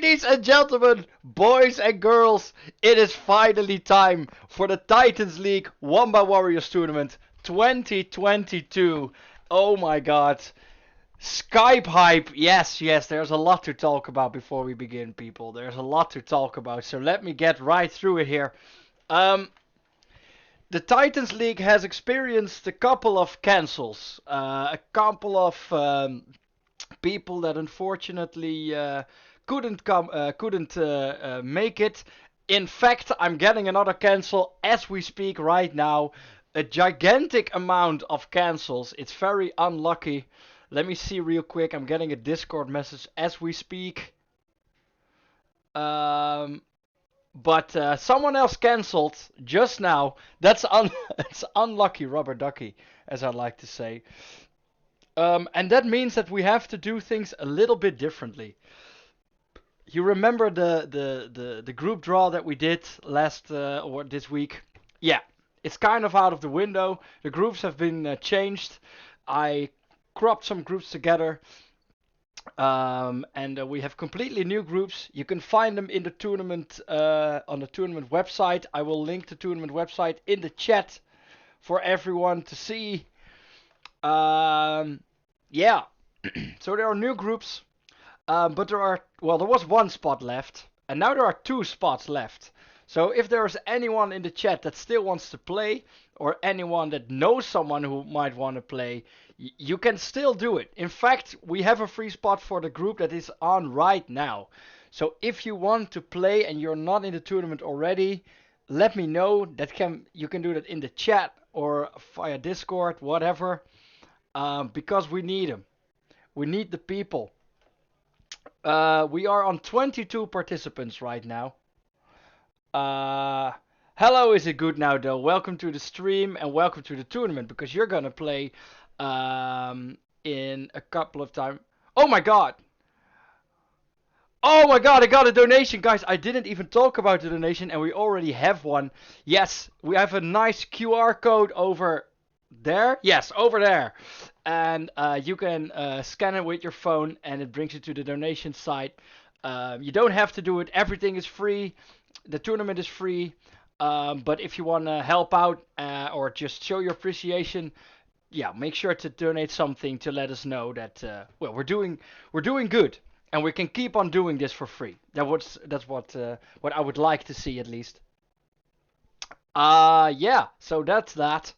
Ladies and gentlemen, boys and girls, it is finally time for the Titans League Wanba Warriors tournament 2022. Oh my god. Skype hype. Yes, there's a lot to talk about before we begin, people. There's a lot to talk about, so let me get right through it here. The Titans League has experienced a couple of cancels. A couple of people that unfortunately couldn't make it. In fact, I'm getting another cancel as we speak right now. A gigantic amount of cancels. It's very unlucky. Let me see real quick. I'm getting a Discord message as we speak. But someone else cancelled just now. That's it's unlucky, rubber ducky, as I like to say. And that means that we have to do things a little bit differently. You remember the group draw that we did last or this week? Yeah, it's kind of out of the window. The groups have been changed. I cropped some groups together. And we have completely new groups. You can find them in the tournament on the tournament website. I will link the tournament website in the chat for everyone to see. Yeah, so there are new groups, but there was one spot left, and now there are 2 spots left. So if there is anyone in the chat that still wants to play, or anyone that knows someone who might want to play, you can still do it. In fact, we have a free spot for the group that is on right now. So if you want to play and you're not in the tournament already, let me know. You can do that in the chat or via Discord, whatever. Because we need them. We need the people. We are on 22 participants right now. Hello, is it good now though? Welcome to the stream and welcome to the tournament, because you're gonna play in a couple of times. Oh my god! Oh my god, I got a donation, guys. I didn't even talk about the donation and we already have one. Yes, we have a nice QR code over there. Yes, over there. And you can scan it with your phone and it brings you to the donation site. You don't have to do it. Everything is free. The tournament is free. But if you want to help out or just show your appreciation, yeah, make sure to donate something to let us know that well, we're doing good. And we can keep on doing this for free. That's what I would like to see, at least. Yeah. So that's that.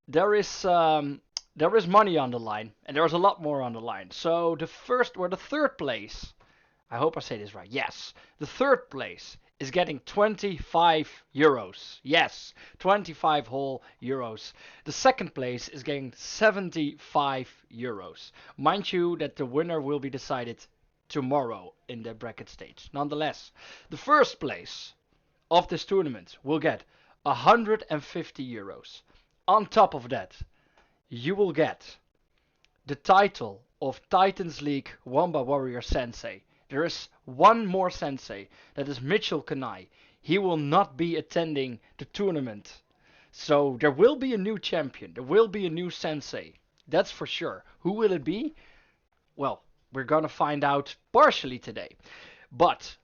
There is money on the line, and there's a lot more on the line. So the third place. I hope I say this right. Yes, the third place is getting 25 euros. Yes, 25 whole euros. The second place is getting 75 euros. Mind you that the winner will be decided tomorrow in the bracket stage. Nonetheless, the first place of this tournament will get 150 euros. On top of that, you will get the title of Titans League Wanba Warrior Sensei. There is one more sensei, that is Mitchell Kanai. He will not be attending the tournament. So there will be a new champion. There will be a new sensei. That's for sure. Who will it be? Well, we're gonna find out partially today. But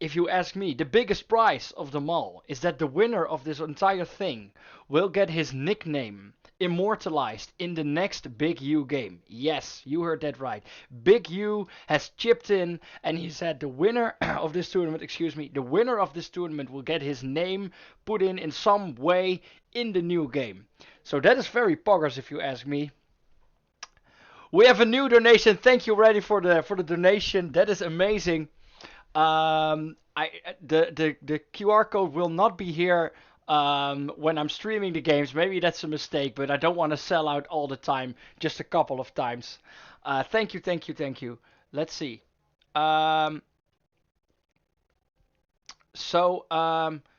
if you ask me, the biggest prize of them all is that the winner of this entire thing will get his nickname immortalized in the next Big U game. Yes, you heard that right. Big U has chipped in and he said the winner of this tournament, the winner of this tournament will get his name put in some way in the new game. So that is very poggers if you ask me. We have a new donation. Thank you already for the donation. That is amazing. The QR code will not be here when I'm streaming the games. Maybe that's a mistake, but I don't want to sell out all the time, just a couple of times. Thank you. Let's see.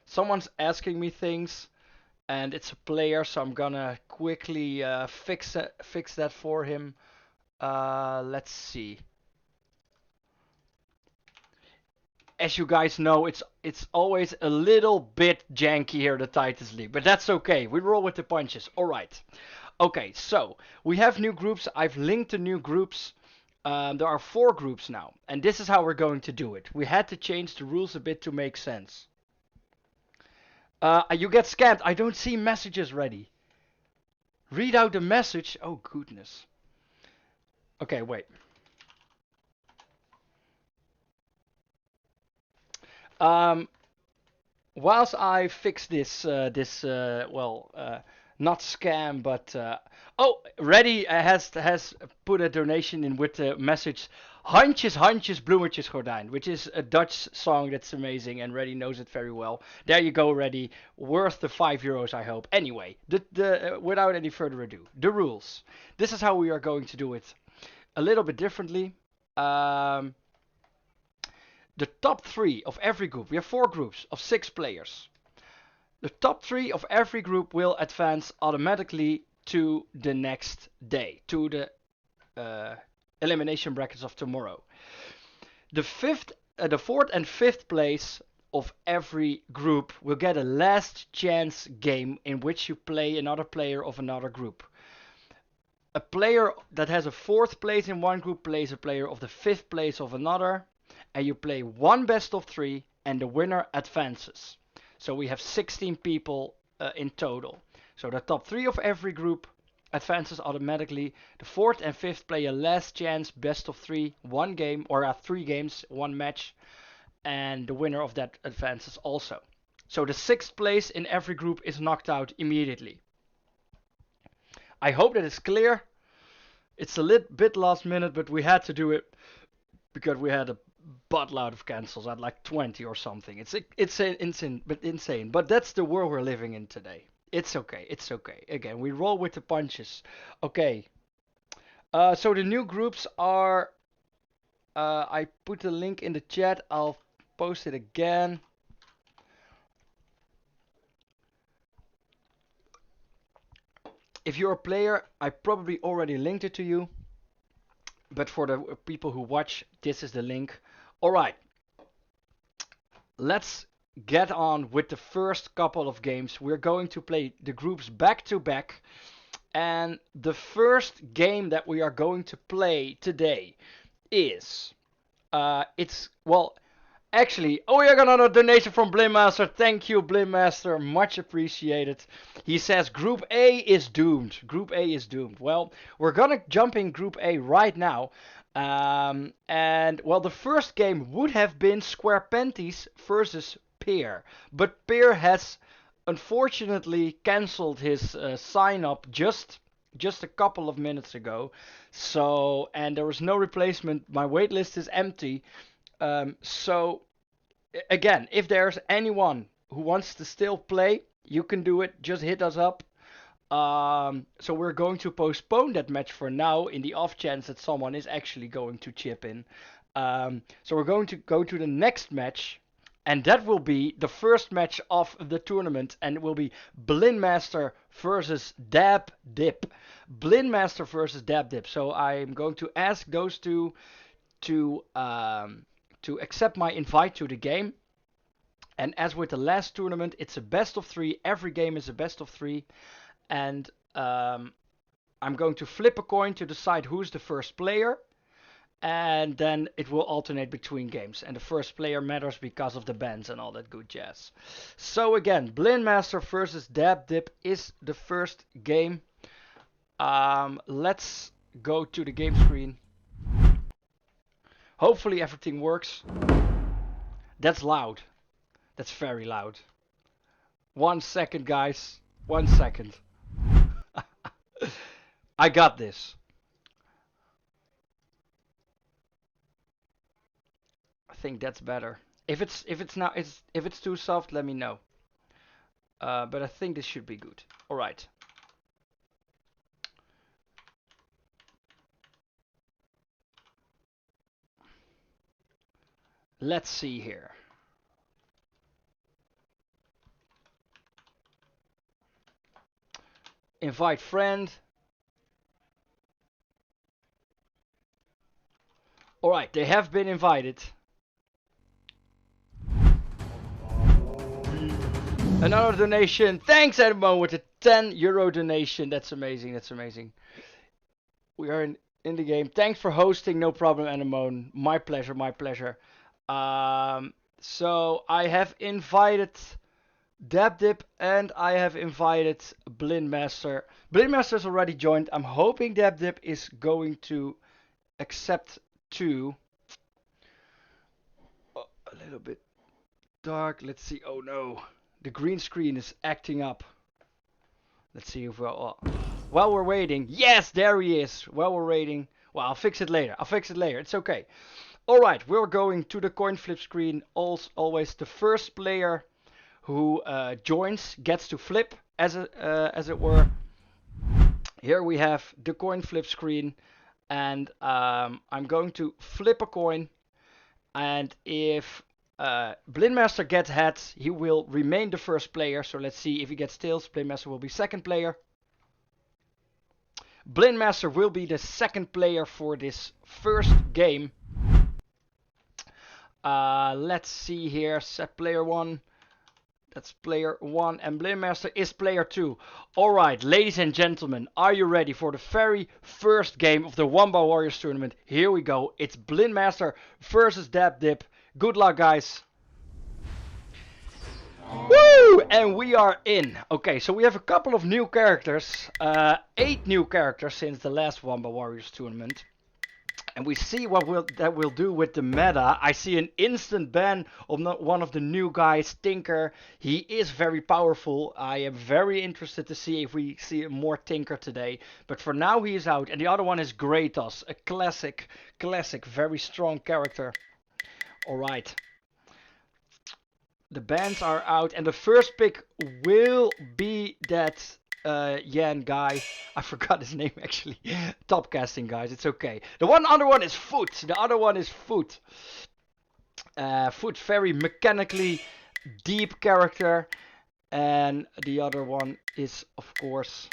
Someone's asking me things, and it's a player, so I'm gonna quickly fix that for him. Let's see. As you guys know, it's always a little bit janky here, the Titans League, but that's okay. We roll with the punches. All right. Okay, so we have new groups. I've linked the new groups There are 4 groups now, and this is how we're going to do it. We had to change the rules a bit to make sense. You get scammed. I don't see messages ready. Read out the message. Oh, goodness. Okay, wait. Whilst I fix this, not scam, but oh, Ready has put a donation in with the message Handjes, handjes, bloemetjes, gordijn, which is a Dutch song that's amazing, and Ready knows it very well. There you go, Ready. Worth the €5, I hope. Anyway, without any further ado, the rules. This is how we are going to do it. A little bit differently. The top 3 of every group. We have 4 groups of 6 players. The top 3 of every group will advance automatically to the next day, to the elimination brackets of tomorrow. The 4th and 5th place of every group will get a last chance game in which you play another player of another group. A player that has a 4th place in one group plays a player of the 5th place of another, and you play one best of 3, and the winner advances. So we have 16 people in total. So the top 3 of every group advances automatically. The 4th and 5th play a last chance best of 3, one game, or 3 games, one match, and the winner of that advances also. So the 6th place in every group is knocked out immediately. I hope that is clear. It's a little bit last minute, but we had to do it because we had a buttload of cancels at like 20 or something. It's insane. But that's the world we're living in today. It's okay. It's okay. Again, we roll with the punches. Okay. So the new groups are. I put the link in the chat. I'll post it again. If you're a player, I probably already linked it to you. But for the people who watch, this is the link. Alright. Let's get on with the first couple of games. We're going to play the groups back to back. And the first game that we are going to play today is... Actually, we got another donation from Blimmaster. Thank you, Blimmaster. Much appreciated. He says Group A is doomed. Group A is doomed. Well, we're gonna jump in Group A right now. The first game would have been Square Panties versus Peer. But Peer has unfortunately cancelled his sign-up just a couple of minutes ago. So, and there was no replacement. My waitlist is empty. So, again, if there's anyone who wants to still play, you can do it. Just hit us up. So we're going to postpone that match for now in the off chance that someone is actually going to chip in. So we're going to go to the next match. And that will be the first match of the tournament. And it will be Blindmaster versus Dab Dip. Blindmaster versus Dab Dip. So I'm going to ask those two to accept my invite to the game. And as with the last tournament, it's a best of 3. Every game is a best of 3. And I'm going to flip a coin to decide who's the first player. And then it will alternate between games. And the first player matters because of the bans and all that good jazz. So again, Blindmaster versus Dab Dip is the first game. Let's go to the game screen. Hopefully everything works. That's loud. That's very loud. 1 second, guys. 1 second. I got this. I think that's better. If it's too soft, let me know. But I think this should be good. All right. Let's see here. Invite friend. Alright, they have been invited. Another donation. Thanks, Animone, with a €10 donation. That's amazing. That's amazing. We are in in the game. Thanks for hosting. No problem, Animone. My pleasure. My pleasure. So I have invited Dabdip and I have invited Blindmaster. Blindmaster's already joined. I'm hoping Dabdip is going to accept too. Oh, a little bit dark. Let's see. Oh no, the green screen is acting up. Let's see if while we're waiting. Yes, there he is. While we're waiting. Well, I'll fix it later. It's okay. All right, we're going to the coin flip screen. Always the first player who joins gets to flip, as it were. Here we have the coin flip screen, and I'm going to flip a coin, and if Blindmaster gets heads, he will remain the first player. So let's see, if he gets tails, Blindmaster will be second player. Blindmaster will be the second player for this first game. Let's see here, set player 1. That's player 1, and Blindmaster is player 2. Alright, ladies and gentlemen, are you ready for the very first game of the Wanba Warriors tournament? Here we go. It's Blindmaster versus Dabdip. Good luck, guys. Woo! And we are in. Okay, so we have a couple of new characters. 8 new characters since the last Wanba Warriors tournament. And we see what that will do with the meta. I see an instant ban of one of the new guys, Tinker. He is very powerful. I am very interested to see if we see more Tinker today. But for now he is out. And the other one is Kratos, a classic, very strong character. Alright. The bans are out. And the first pick will be that Yan guy. I forgot his name actually. Top casting, guys. It's okay. The other one is Foot. The other one is Foot. Foot, very mechanically deep character. And the other one is, of course,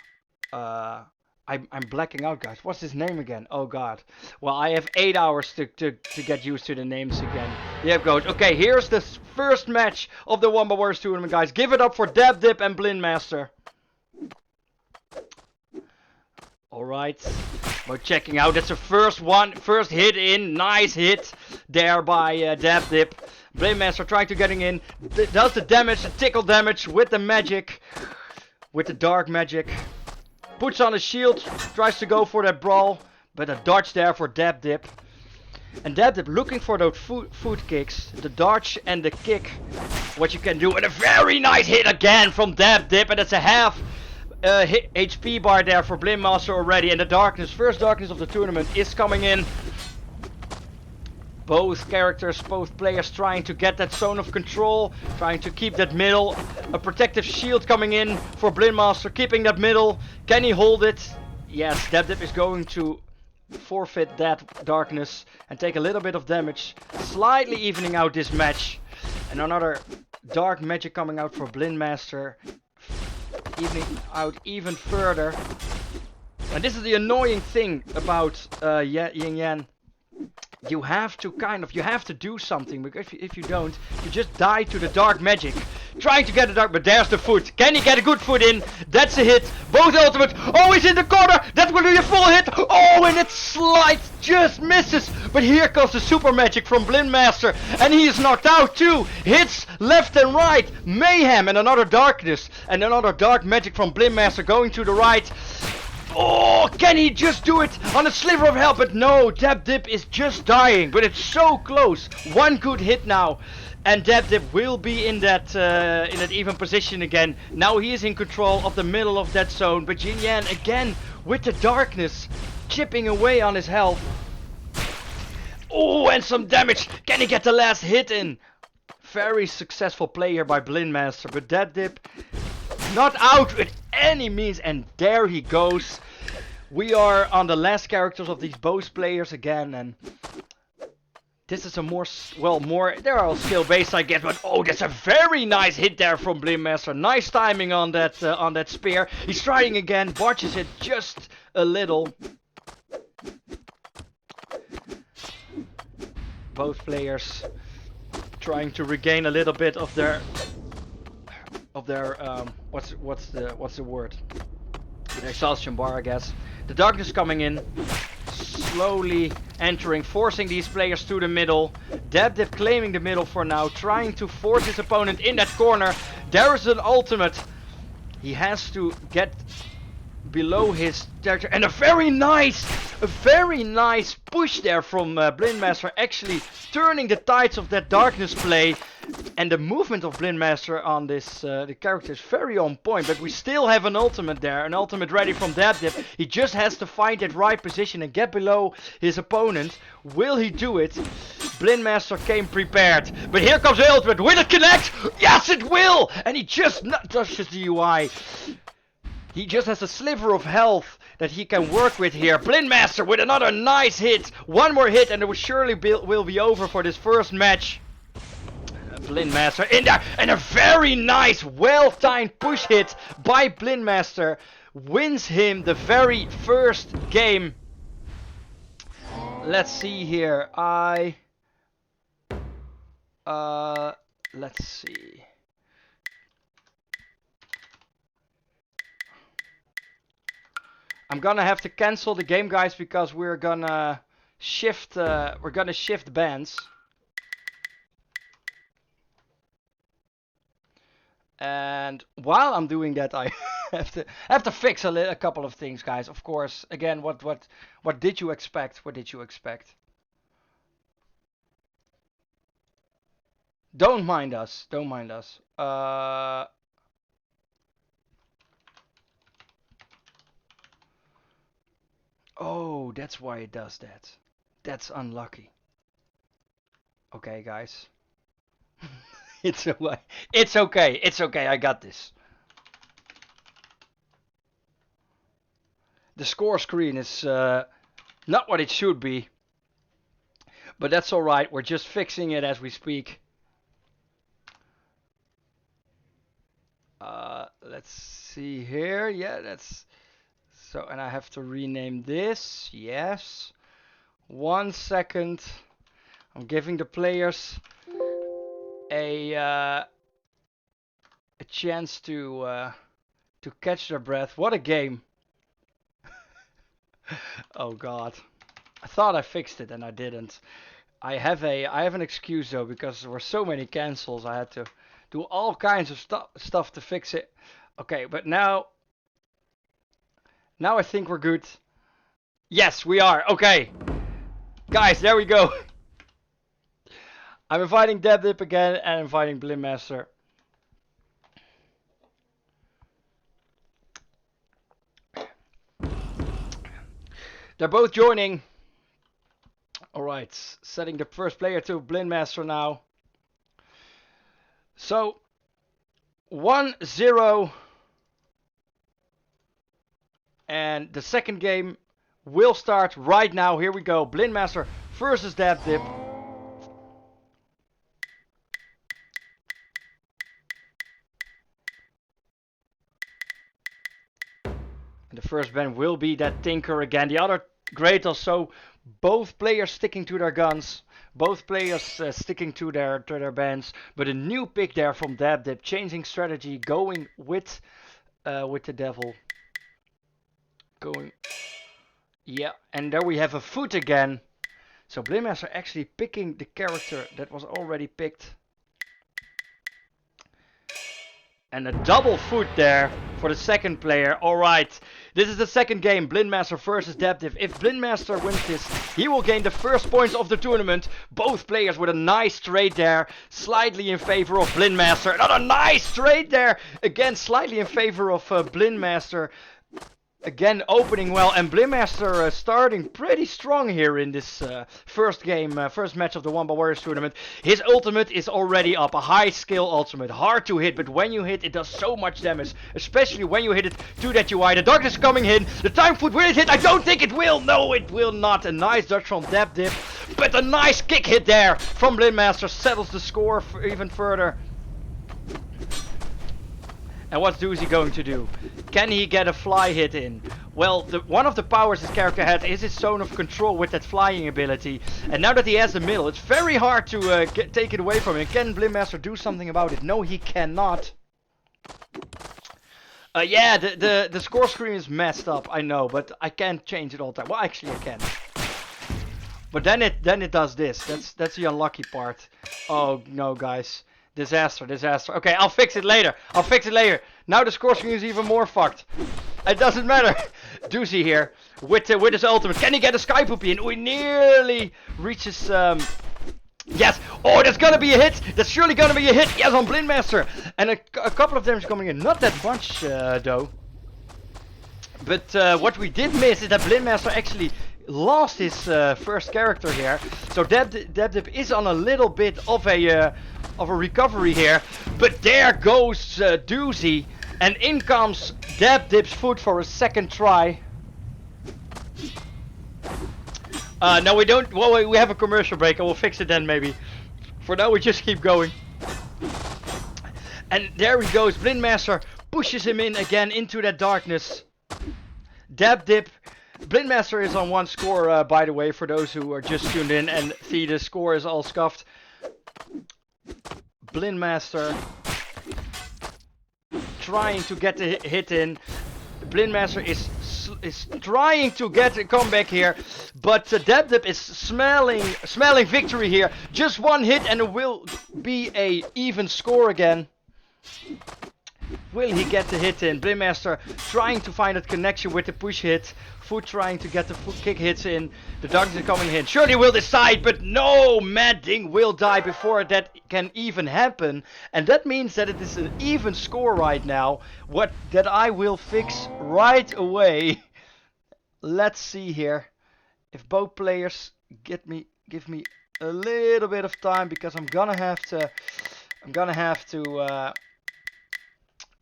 I'm blacking out, guys. What's his name again? Oh god. Well, I have 8 hours to get used to the names again. There it goes. Okay, here's the first match of the Wanba Warriors tournament, guys. Give it up for Dabdip and Blindmaster. Alright, we're checking out. That's the first hit in. Nice hit there by Dabdip. Blindmaster trying to getting in. Does the damage, the tickle damage with the magic. With the dark magic. Puts on a shield, tries to go for that brawl. But a dodge there for Dabdip. And Dabdip looking for those foot kicks. The dodge and the kick. What you can do. And a very nice hit again from Dabdip. And that's a half HP bar there for Blindmaster already, and the darkness, first darkness of the tournament is coming in. Both players trying to get that zone of control, trying to keep that middle. A protective shield coming in for Blindmaster, keeping that middle. Can he hold it? Yes, Dabdip is going to forfeit that darkness and take a little bit of damage, slightly evening out this match. And another dark magic coming out for Blindmaster. Evening out even further. And this is the annoying thing about Yin Yang. You have to do something, because if you don't, you just die to the dark magic. Trying to get the dark, but there's the foot. Can he get a good foot in? That's a hit. Both ultimate. Oh, he's in the corner. That will be a full hit. Oh, and it slides, just misses. But here comes the super magic from Blindmaster, and he is knocked out too. Hits left and right. Mayhem and another darkness, and another dark magic from Blindmaster going to the right. Oh, can he just do it on a sliver of health? But no, Dabdip is just dying. But it's so close. One good hit now. And Dabdip will be in that even position again. Now he is in control of the middle of that zone. But Yin Yang again with the darkness. Chipping away on his health. Oh, and some damage. Can he get the last hit in? Very successful play here by Blindmaster. But Dabdip not out with any means. And there he goes. We are on the last characters of these both players again, and this is a more, they're all skill based, I guess, but oh, that's a very nice hit there from Blindmaster. Nice timing on that spear. He's trying again, botches it just a little. Both players trying to regain a little bit of their what's the word? The exhaustion bar, I guess. The darkness coming in. slowly entering, forcing these players to the middle. Dab claiming the middle for now, trying to force his opponent in that corner. There is an ultimate. He has to get below his Tector, and a very nice push there from Blindmaster, actually turning the tides of that darkness play. And the movement of Blindmaster on this the character is very on point, but we still have an ultimate there, an ultimate ready from Dabdip. He just has to find that right position and get below his opponent. Will he do it? Blindmaster came prepared, but here comes the ultimate. Will it connect? Yes, it will! And he just touches the UI. He just has a sliver of health that he can work with here. Blindmaster with another nice hit. One more hit and it will surely will be over for this first match. Blindmaster in there, and a very nice, well-timed push hit by Blindmaster wins him the very first game. Let's see here. Let's see. I'm gonna have to cancel the game, guys, because we're gonna shift bands. And while I'm doing that, I have to fix a couple of things, guys. Of course, again, what did you expect? What did you expect? Don't mind us. Don't mind us. Oh, that's why it does that. That's unlucky. Okay, guys. It's okay. It's okay. It's okay. I got this. The score screen is not what it should be. But that's alright. We're just fixing it as we speak. Let's see here. Yeah, that's... So, and I have to rename this. Yes. 1 second. I'm giving the players a chance to catch their breath. What a game! Oh God! I thought I fixed it and I didn't. I have an excuse though, because there were so many cancels. I had to do all kinds of stuff to fix it. Okay, but now I think we're good. Yes, we are. Okay, guys, there we go. I'm inviting Dabdip again and inviting Blindmaster. They're both joining. Alright, setting the first player to Blindmaster now. So, 1-0. And the second game will start right now. Here we go. Blindmaster versus Dabdip. The first ban will be that Tinker again. The other great also. Both players sticking to their guns. Both players sticking to their bans. But a new pick there from Dabdip. Changing strategy. Going with the devil. Going. Yeah. And there we have a foot again. So Blindmaster actually picking the character that was already picked. And a double foot there for the second player. Alright, this is the second game. Blindmaster versus Dabdip. If Blindmaster wins this, he will gain the first points of the tournament. Both players with a nice trade there. Slightly in favor of Blindmaster. Another nice trade there. Again, slightly in favor of Blindmaster. Again, opening well, and Blindmaster starting pretty strong here in this first match of the Wanba Warriors tournament. His ultimate is already up, a high skill ultimate, hard to hit, but when you hit, it does so much damage, especially when you hit it to that UI. The darkness is coming in, the time foot, will it hit? I don't think it will, no, it will not. A nice dodge from Dabdip, but a nice kick hit there from Blindmaster settles the score even further. And what's Doozy going to do? Can he get a fly hit in? Well, one of the powers his character has is his zone of control with that flying ability. And now that he has the middle, it's very hard to take it away from him. Can Blindmaster do something about it? No, he cannot. Yeah, the score screen is messed up, I know, but I can't change it all the time. Well, actually I can. But then it does this. That's the unlucky part. Oh no, guys. Disaster. Okay, I'll fix it later. Now the score screen is even more fucked. It doesn't matter. Doozy here with his ultimate. Can he get a Sky Poopy in? We nearly reaches. Yes. Oh, that's gonna be a hit. That's surely gonna be a hit. Yes, on Blindmaster. And a couple of them is coming in. Not that much though. But what we did miss is that Blindmaster actually lost his first character here. So Dab is on a little bit of a recovery here. But there goes Doozy. And in comes Dib's foot for a second try. No, we don't. Well, we have a commercial break. I will fix it then, maybe. For now, we just keep going. And there he goes. Blindmaster pushes him in again into that darkness. Dib. Blindmaster is on one score, by the way, for those who are just tuned in and see the score is all scuffed. Blindmaster trying to get the hit in. Blindmaster is trying to get a comeback here, but Dib is smelling victory here. Just one hit and it will be a even score again. Will he get the hit in? Blindmaster trying to find that connection with the push hit. Foot trying to get the foot kick hits in. The darkness is coming in. Surely will decide, but no! Mad Ding will die before that can even happen. And that means that it is an even score right now. That I will fix right away. Let's see here. If both players give me a little bit of time, because I'm gonna have to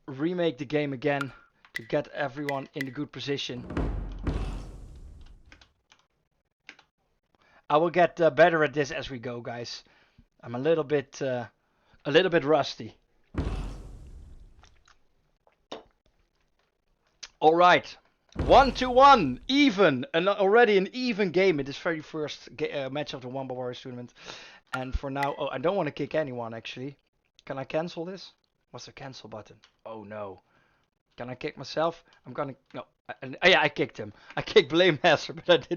remake the game again to get everyone in a good position. I will get better at this as we go, guys. I'm a little bit rusty. All right, 1-1, even, and already an even game in this very first match of the Wanba Warriors tournament. And for now, oh, I don't want to kick anyone actually. Can I cancel this? What's the cancel button? Oh no. Can I kick myself? I'm gonna no. Yeah, I kicked him. I kicked Blindmaster, but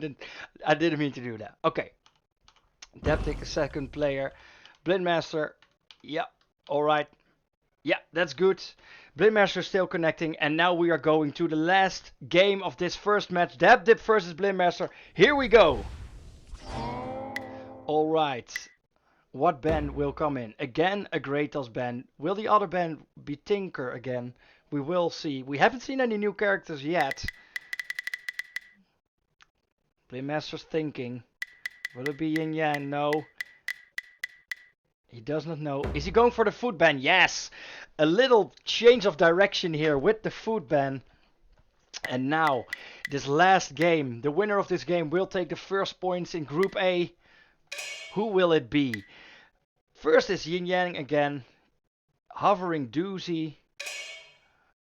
I didn't mean to do that. Okay. Dab take a second player. Blindmaster. Yeah. All right. Yeah, that's good. Blindmaster still connecting, and now we are going to the last game of this first match. Dab versus Blindmaster. Here we go. All right. What band will come in? Again, a Kratos band. Will the other band be Tinker again? We will see. We haven't seen any new characters yet. Blindmaster's thinking. Will it be Yin Yang? No. He does not know. Is he going for the foot ban? Yes. A little change of direction here with the foot ban. And now, this last game. The winner of this game will take the first points in Group A. Who will it be? First is Yin Yang again. Hovering Doozy.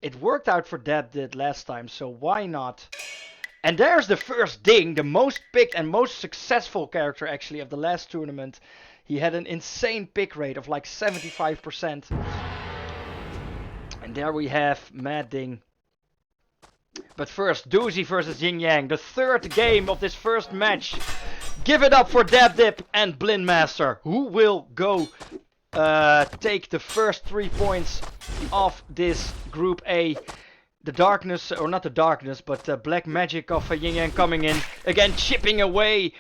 It worked out for Dab last time, so why not? And there's the first ding, the most picked and most successful character actually of the last tournament. He had an insane pick rate of like 75%. And there we have Mad Ding. But first, Doozy versus Yin Yang, the third game of this first match. Give it up for Dab and Blindmaster. Who will go take the first 3 points of this Group A? The darkness, or not the darkness, but the black magic of Yin Yang coming in. Again, chipping away.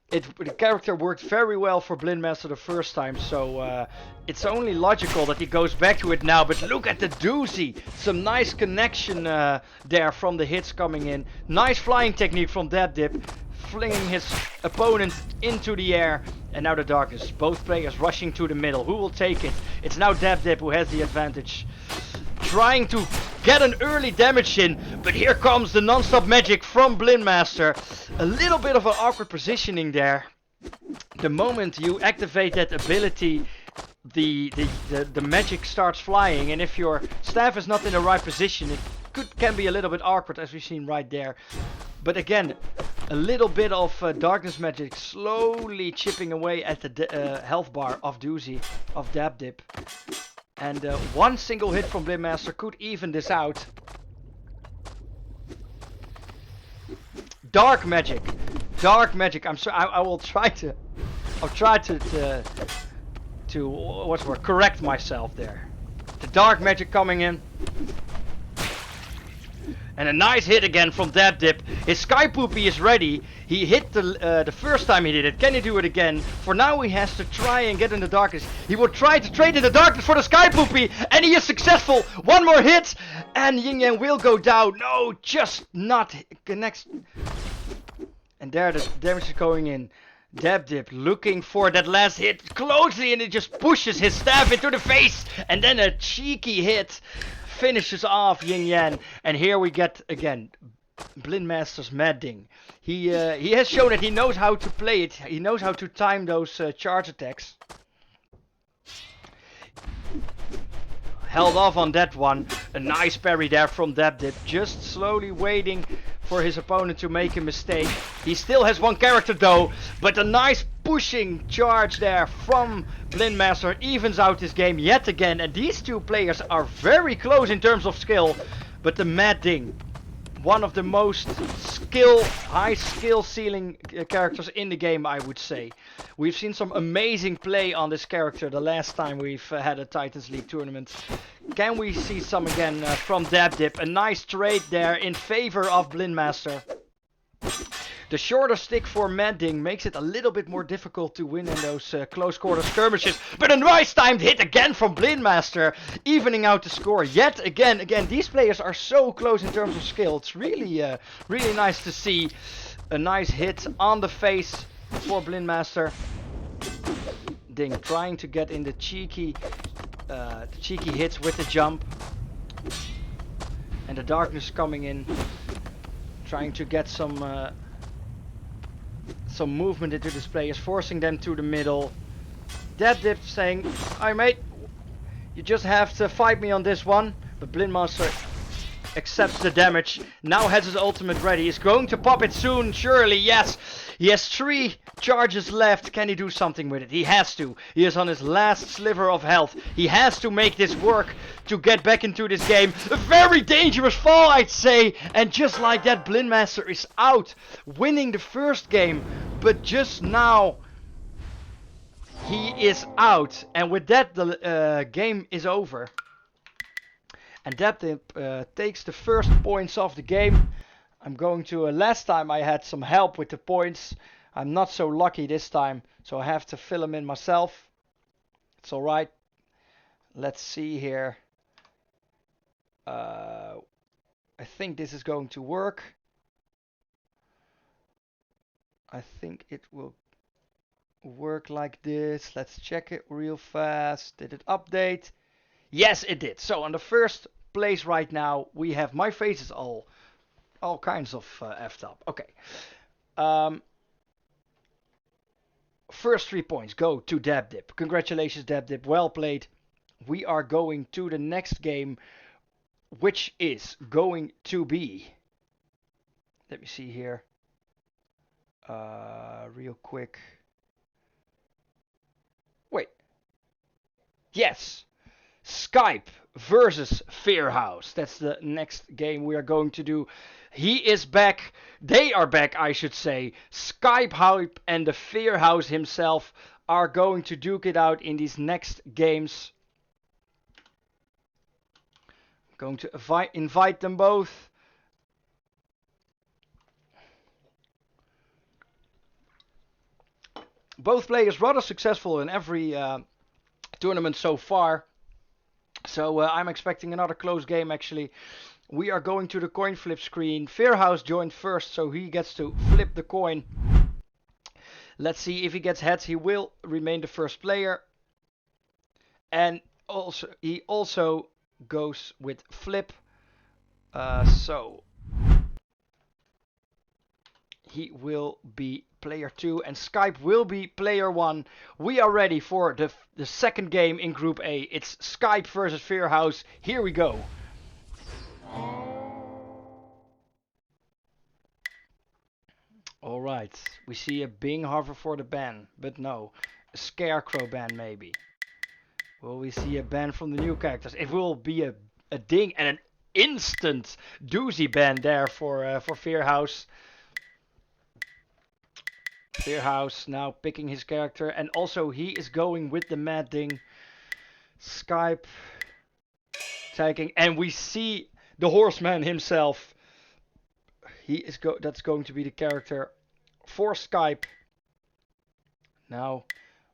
The character worked very well for Blindmaster the first time, so it's only logical that he goes back to it now. But look at the Doozy. Some nice connection there from the hits coming in. Nice flying technique from Dab, flinging his opponent into the air. And now the darkness. Both players rushing to the middle. Who will take it? It's now Dab who has the advantage. Trying to get an early damage in, but here comes the non-stop magic from Blindmaster. A little bit of an awkward positioning there. The moment you activate that ability, the magic starts flying, and if your staff is not in the right position, it can be a little bit awkward, as we've seen right there. But again, a little bit of darkness magic slowly chipping away at the health bar of Doozy, of Dab. And one single hit from Blindmaster could even this out. Dark magic. dark magic. I will try to. I'll try to what's the word? Correct myself there. The dark magic coming in. And a nice hit again from that dip. His Sky Poopy is ready. He hit the first time he did it. Can he do it again? For now he has to try and get in the darkness. He will try to trade in the darkness for the Sky Poopy. And he is successful. One more hit. And Yin Yang will go down. No, just not connects. And there the damage is going in. Dab Dip looking for that last hit closely, and it just pushes his staff into the face. And then a cheeky hit finishes off Yin Yang. And here we get again Blindmaster's Madding. He has shown that he knows how to play it. He knows how to time those charge attacks. Held off on that one. A nice parry there from Dab Dip. Just slowly waiting for his opponent to make a mistake. He still has one character though, but a nice pushing charge there from Blindmaster evens out this game yet again. And these two players are very close in terms of skill, but the Madding, one of the most high skill ceiling characters in the game, I would say. We've seen some amazing play on this character the last time we've had a Titans League tournament. Can we see some again from Dab Dip? A nice trade there in favor of Blindmaster. The shorter stick for Madding makes it a little bit more difficult to win in those close quarter skirmishes. But a nice timed hit again from Blindmaster, evening out the score yet again. Again, these players are so close in terms of skill. It's really, really nice to see a nice hit on the face for Blindmaster. Ding, trying to get in the cheeky hits with the jump. And the darkness coming in, trying to get some movement into this players, forcing them to the middle. Dab Dip saying, "Hi mate, you just have to fight me on this one." But Blindmaster accepts the damage. Now has his ultimate ready. He's going to pop it soon, surely. Yes, he has 3 charges left. Can he do something with it? He has to. He is on his last sliver of health. He has to make this work to get back into this game. A very dangerous fall, I'd say. And just like that, Blindmaster is out, winning the first game. But just now, he is out. And with that, the game is over. And that takes the first points of the game. I'm going to, last time I had some help with the points. I'm not so lucky this time, so I have to fill them in myself. It's alright. Let's see here. I think this is going to work. I think it will work like this. Let's check it real fast. Did it update? Yes, it did. So on the first place right now, we have my face is all kinds of effed up. Okay. First 3 points go to Dab Dip. Congratulations, Dab Dip. Well played. We are going to the next game, which is going to be. Let me see here. Real quick. Wait. Yes. Skype versus Fearhouse. That's the next game we are going to do. He is back. They are back, I should say. Skype Hype and the Fearhouse himself are going to duke it out in these next games. I'm going to invite them both. Both players rather successful in every tournament so far. So I'm expecting another close game actually. We are going to the coin flip screen. Fearhouse joined first, so he gets to flip the coin. Let's see if he gets heads. He will remain the first player. And he also goes with flip. So he will be player 2 and Skype will be player 1. We are ready for the second game in Group A. It's Skype versus Fearhouse. Here we go. Alright, we see a Bing hover for the ban, but no. A Scarecrow ban maybe. Will we see a ban from the new characters? It will be a ding and an instant doozy ban there for Fearhouse. Fearhouse now picking his character, and also he is going with the mad ding. Skype tagging, and we see the horseman himself. That's going to be the character for Skype. Now,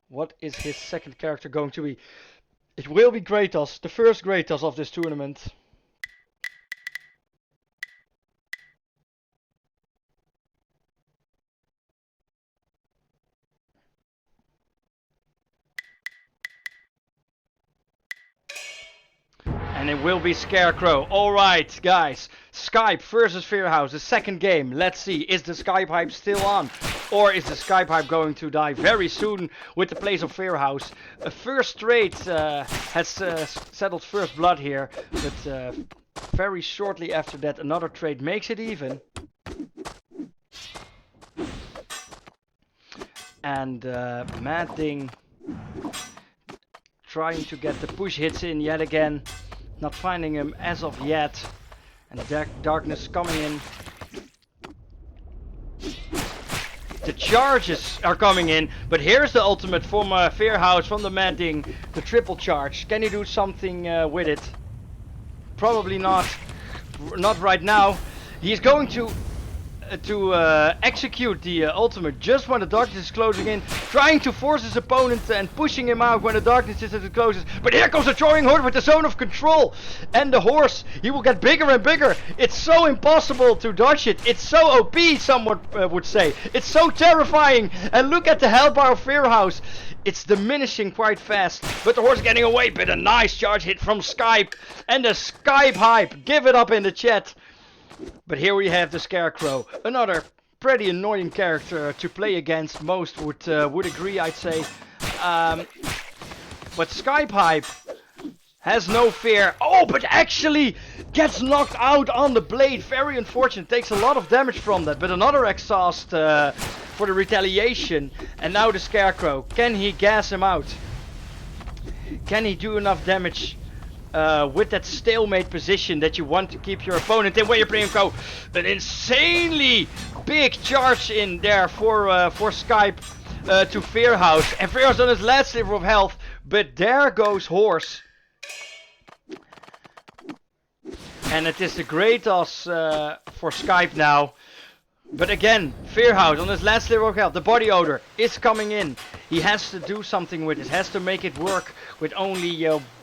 what is his second character going to be? It will be Kratos, the first Kratos of this tournament. And it will be Scarecrow. Alright, guys. Skype versus Fearhouse, the second game. Let's see, is the Skype hype still on? Or is the Skype hype going to die very soon with the place of Fearhouse? A first trade has settled first blood here. But very shortly after that, another trade makes it even. And Mad Ding trying to get the push hits in yet again. Not finding him as of yet. And darkness coming in. The charges are coming in. But here's the ultimate from Fearhouse, from the Mad Ding. The triple charge. Can he do something with it? Probably not. Not right now. He's going to execute the ultimate just when the darkness is closing in, trying to force his opponent and pushing him out when the darkness is at the closest. But here comes the throwing hood with the zone of control, and the horse, he will get bigger and bigger. It's so impossible to dodge it. It's so OP, someone would say. It's so terrifying. And look at the health bar of Fearhouse. It's diminishing quite fast, but the horse is getting away. But a nice charge hit from Skype, and the Skype hype. Give it up in the chat. But here we have the Scarecrow, another pretty annoying character to play against. Most would agree, I'd say. But Skype hype has no fear. Oh, but actually gets knocked out on the blade. Very unfortunate. Takes a lot of damage from that. But another exhaust for the retaliation. And now the Scarecrow. Can he gas him out? Can he do enough damage? With that stalemate position that you want to keep your opponent in, where you bring him go. An insanely big charge in there for Skype to Fearhouse. And Fearhouse on his last sliver of health. But there goes Horse. And it is the Kratos for Skype now. But again, Fearhouse on his last sliver of health. The body odor is coming in. He has to do something with it. Has to make it work with only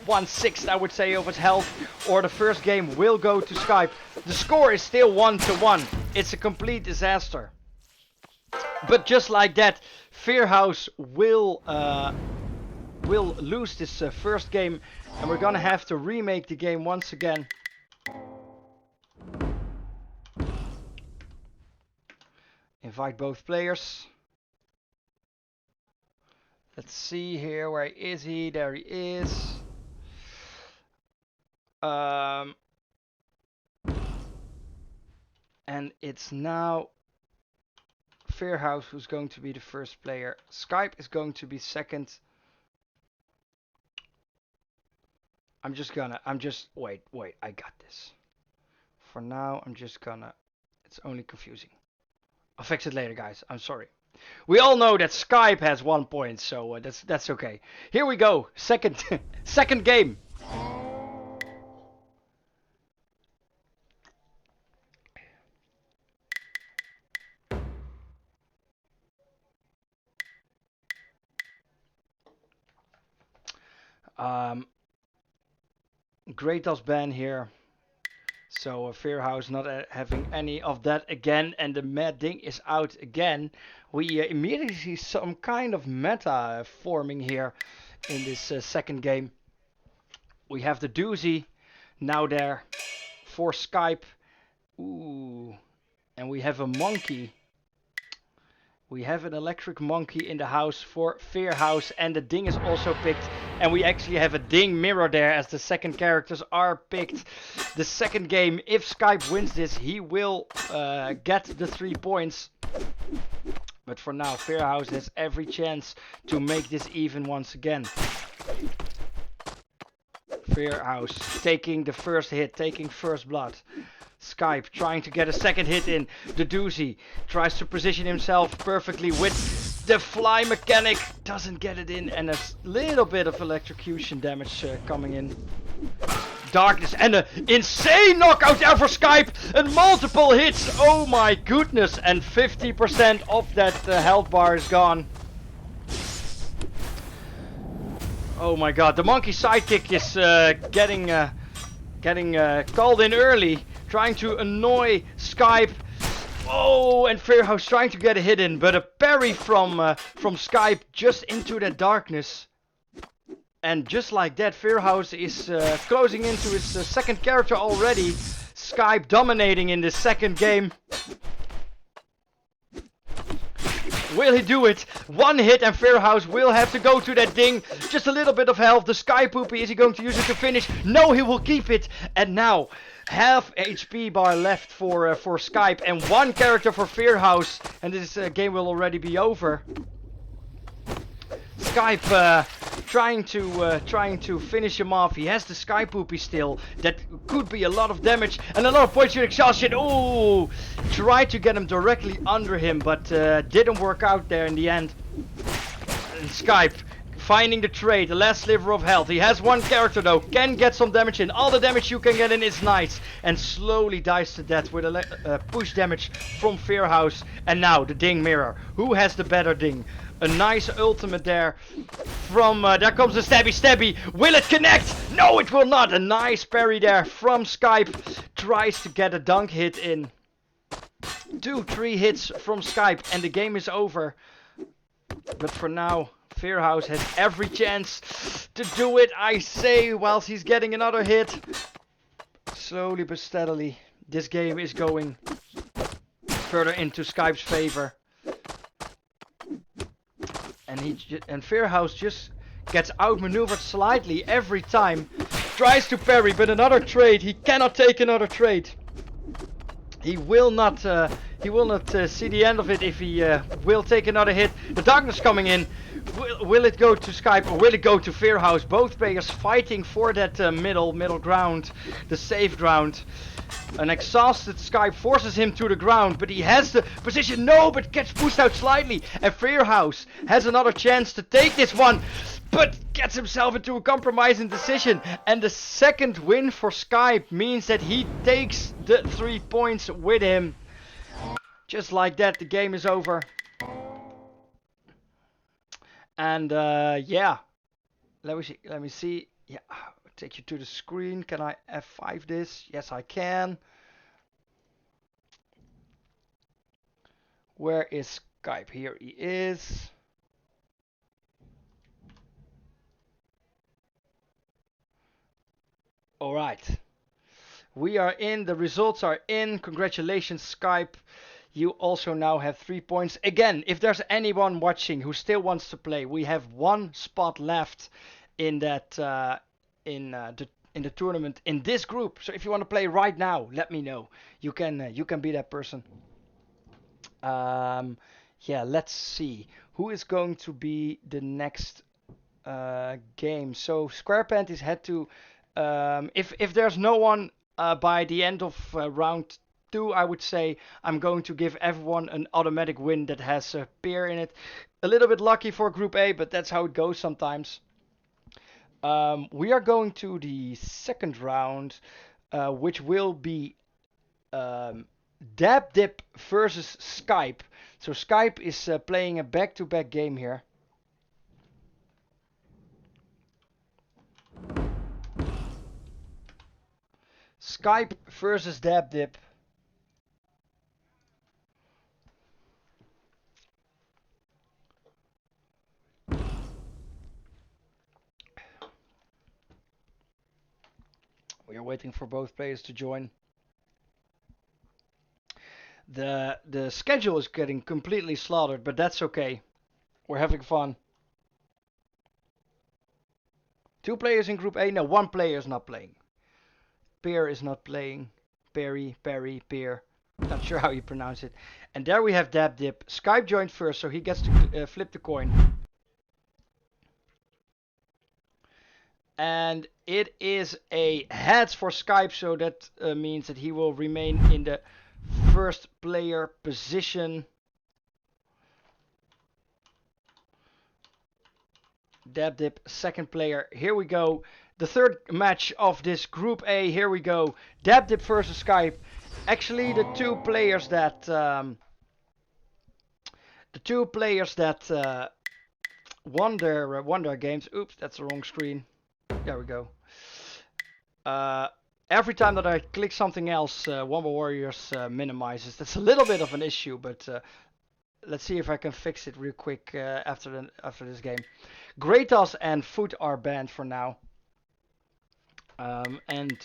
1/6, I would say, of his health. Or the first game will go to Skype. The score is still 1-1. It's a complete disaster. But just like that, Fearhouse will lose this first game. And we're gonna have to remake the game once again. Invite both players. Let's see here. Where is he? There he is. And it's now Fearhouse who's going to be the first player. Skype is going to be second. Wait, I got this. For now, it's only confusing. I'll fix it later, guys. I'm sorry. We all know that Skype has 1 point, so that's okay. Here we go. Second game. Kratos ban here. So Fearhouse not having any of that again, and the Mad Ding is out again. We immediately see some kind of meta forming here in this second game. We have the doozy now there for Skype. Ooh, and we have a monkey. We have an electric monkey in the house for Fearhouse, and the Ding is also picked. And we actually have a Ding mirror there as the second characters are picked. The second game, if Skype wins this, he will get the 3 points. But for now, Fearhouse has every chance to make this even once again. Fearhouse taking the first hit, taking first blood. Skype trying to get a second hit in. The doozy tries to position himself perfectly with the fly mechanic. Doesn't get it in, and a little bit of electrocution damage coming in. Darkness and an insane knockout there for Skype and multiple hits. Oh my goodness, and 50% of that health bar is gone. Oh my god, the monkey sidekick is getting called in early, trying to annoy Skype. Oh, and Fairhouse trying to get a hit in, but a parry from Skype just into that darkness. And just like that, Fairhouse is closing into his second character already. Skype dominating in the second game. Will he do it? One hit and Fairhouse will have to go to that ding. Just a little bit of health. The Sky Poopy, is he going to use it to finish? No, he will keep it. And now, half HP bar left for Skype and one character for Fairhouse. And this game will already be over. Skype trying to finish him off. He has the Sky Poopy still. That could be a lot of damage and a lot of points to exhaustion. Oh, tried to get him directly under him, but didn't work out there in the end. And Skype finding the trade, the last sliver of health. He has one character though, can get some damage in. All the damage you can get in is nice. And slowly dies to death with a push damage from Fairhouse. And now the ding mirror. Who has the better ding? A nice ultimate there from, there comes the stabby. Will it connect? No, it will not. A nice parry there from Skype. Tries to get a dunk hit in. 2-3 hits from Skype and the game is over. But for now, Fairhouse has every chance to do it, I say, whilst he's getting another hit. Slowly but steadily, this game is going further into Skype's favor. And Fairhouse just gets outmaneuvered slightly every time. Tries to parry, but another trade. He cannot take another trade. He will not see the end of it if he will take another hit. The darkness coming in. Will it go to Skype or will it go to Fairhouse? Both players fighting for that middle ground, the safe ground. An exhausted Skype forces him to the ground, but he has the position. No, but gets pushed out slightly. And Fairhouse has another chance to take this one, but gets himself into a compromising decision. And the second win for Skype means that he takes the 3 points with him. Just like that, the game is over. And yeah, let me see. Yeah, take you to the screen. Can I F5 this? Yes, I can. Where is Skype? Here he is. All right, we are in. The results are in. Congratulations, Skype. You also now have 3 points. Again, if there's anyone watching who still wants to play, we have one spot left in that in the tournament in this group. So if you want to play right now, let me know. You can be that person. Yeah, let's see who is going to be the next game. So Square Panties had to if there's no one by the end of round 2, I would say I'm going to give everyone an automatic win that has a pair in it. A little bit lucky for Group A, but that's how it goes sometimes. We are going to the second round, which will be Dab Dip versus Skype. So Skype is playing a back-to-back game here. Skype versus Dab Dip. We are waiting for both players to join. The schedule is getting completely slaughtered, but that's okay. We're having fun. 2 players in Group A. No, 1 player is not playing. Peer is not playing. Perry, Peer. Not sure how you pronounce it. And there we have Dab Dip. Skype joined first, so he gets to flip the coin. And it is a heads for Skype, so that means that he will remain in the first player position. Dip, second player. Here we go. The third match of this Group A. Here we go. Dip versus Skype. Actually, the two players that won their games. Oops, that's the wrong screen. There we go. Every time that I click something else, Wanba Warriors minimizes. That's a little bit of an issue, but let's see if I can fix it real quick after this game. Greytas and Foot are banned for now. And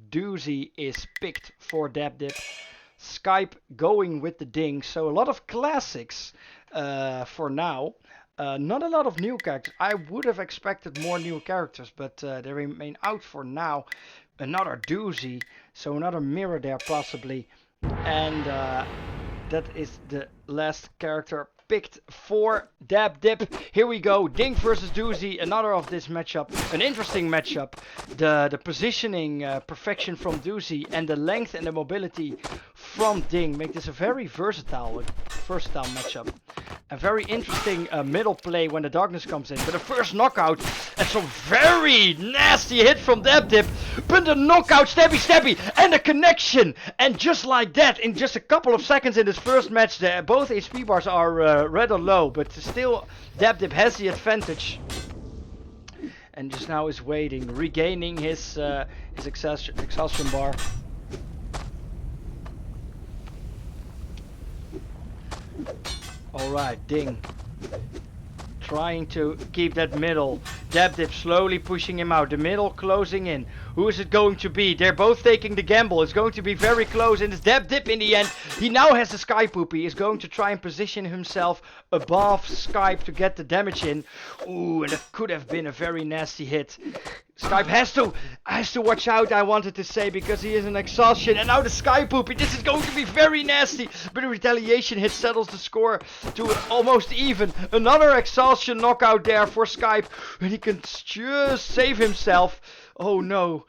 Doozy is picked for Dip. Skype going with the Ding. So a lot of classics for now. Not a lot of new characters. I would have expected more new characters, but they remain out for now. Another Doozy. So another mirror there possibly. And that is the last character picked for Dip. Here we go. Ding versus Doozy. Another of this matchup. An interesting matchup. The positioning perfection from Doozy and the length and the mobility from Ding make this a very versatile matchup. A very interesting middle play when the darkness comes in. But the first knockout and some very nasty hit from Dip. But the knockout, stabby, and the connection. And just like that, in just a couple of seconds in this first match, both HP bars are rather low. But still, Dip has the advantage. And just now is waiting, regaining his exhaustion bar. Alright, Ding. Trying to keep that middle. Dip slowly pushing him out. The middle closing in. Who is it going to be? They're both taking the gamble. It's going to be very close. And it's Dip in the end. He now has the Skype poop. He is going to try and position himself above Skype to get the damage in. Ooh, and that could have been a very nasty hit. Skype has to watch out, I wanted to say, because he is in exhaustion. And now the Skype poopy. This is going to be very nasty. But the retaliation hit settles the score to almost even. Another exhaustion knockout there for Skype. And he can just save himself. Oh no.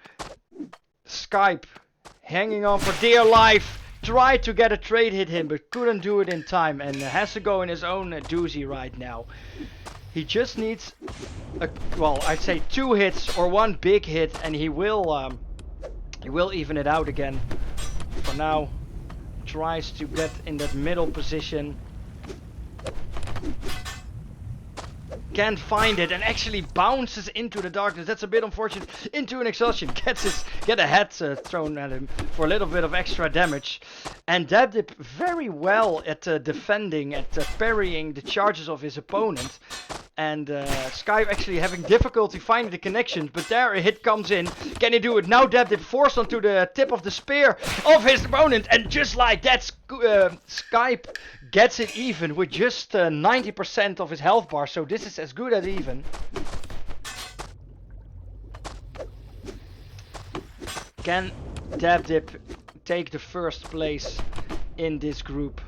Skype hanging on for dear life. Tried to get a trade hit him, but couldn't do it in time. And has to go in his own doozy right now. He just needs, I'd say 2 hits or 1 big hit, and he will even it out again. For now, tries to get in that middle position. Can't find it and actually bounces into the darkness. That's a bit unfortunate. Into an exhaustion. Get a head thrown at him for a little bit of extra damage. And Dip very well at defending, at parrying the charges of his opponent. And Skype actually having difficulty finding the connections, but there a hit comes in. Can he do it? Now Dip forced onto the tip of the spear of his opponent, and just like that, Skype gets it even with just 90% of his health bar, so this is as good as even. Can Dip take the first place in this group?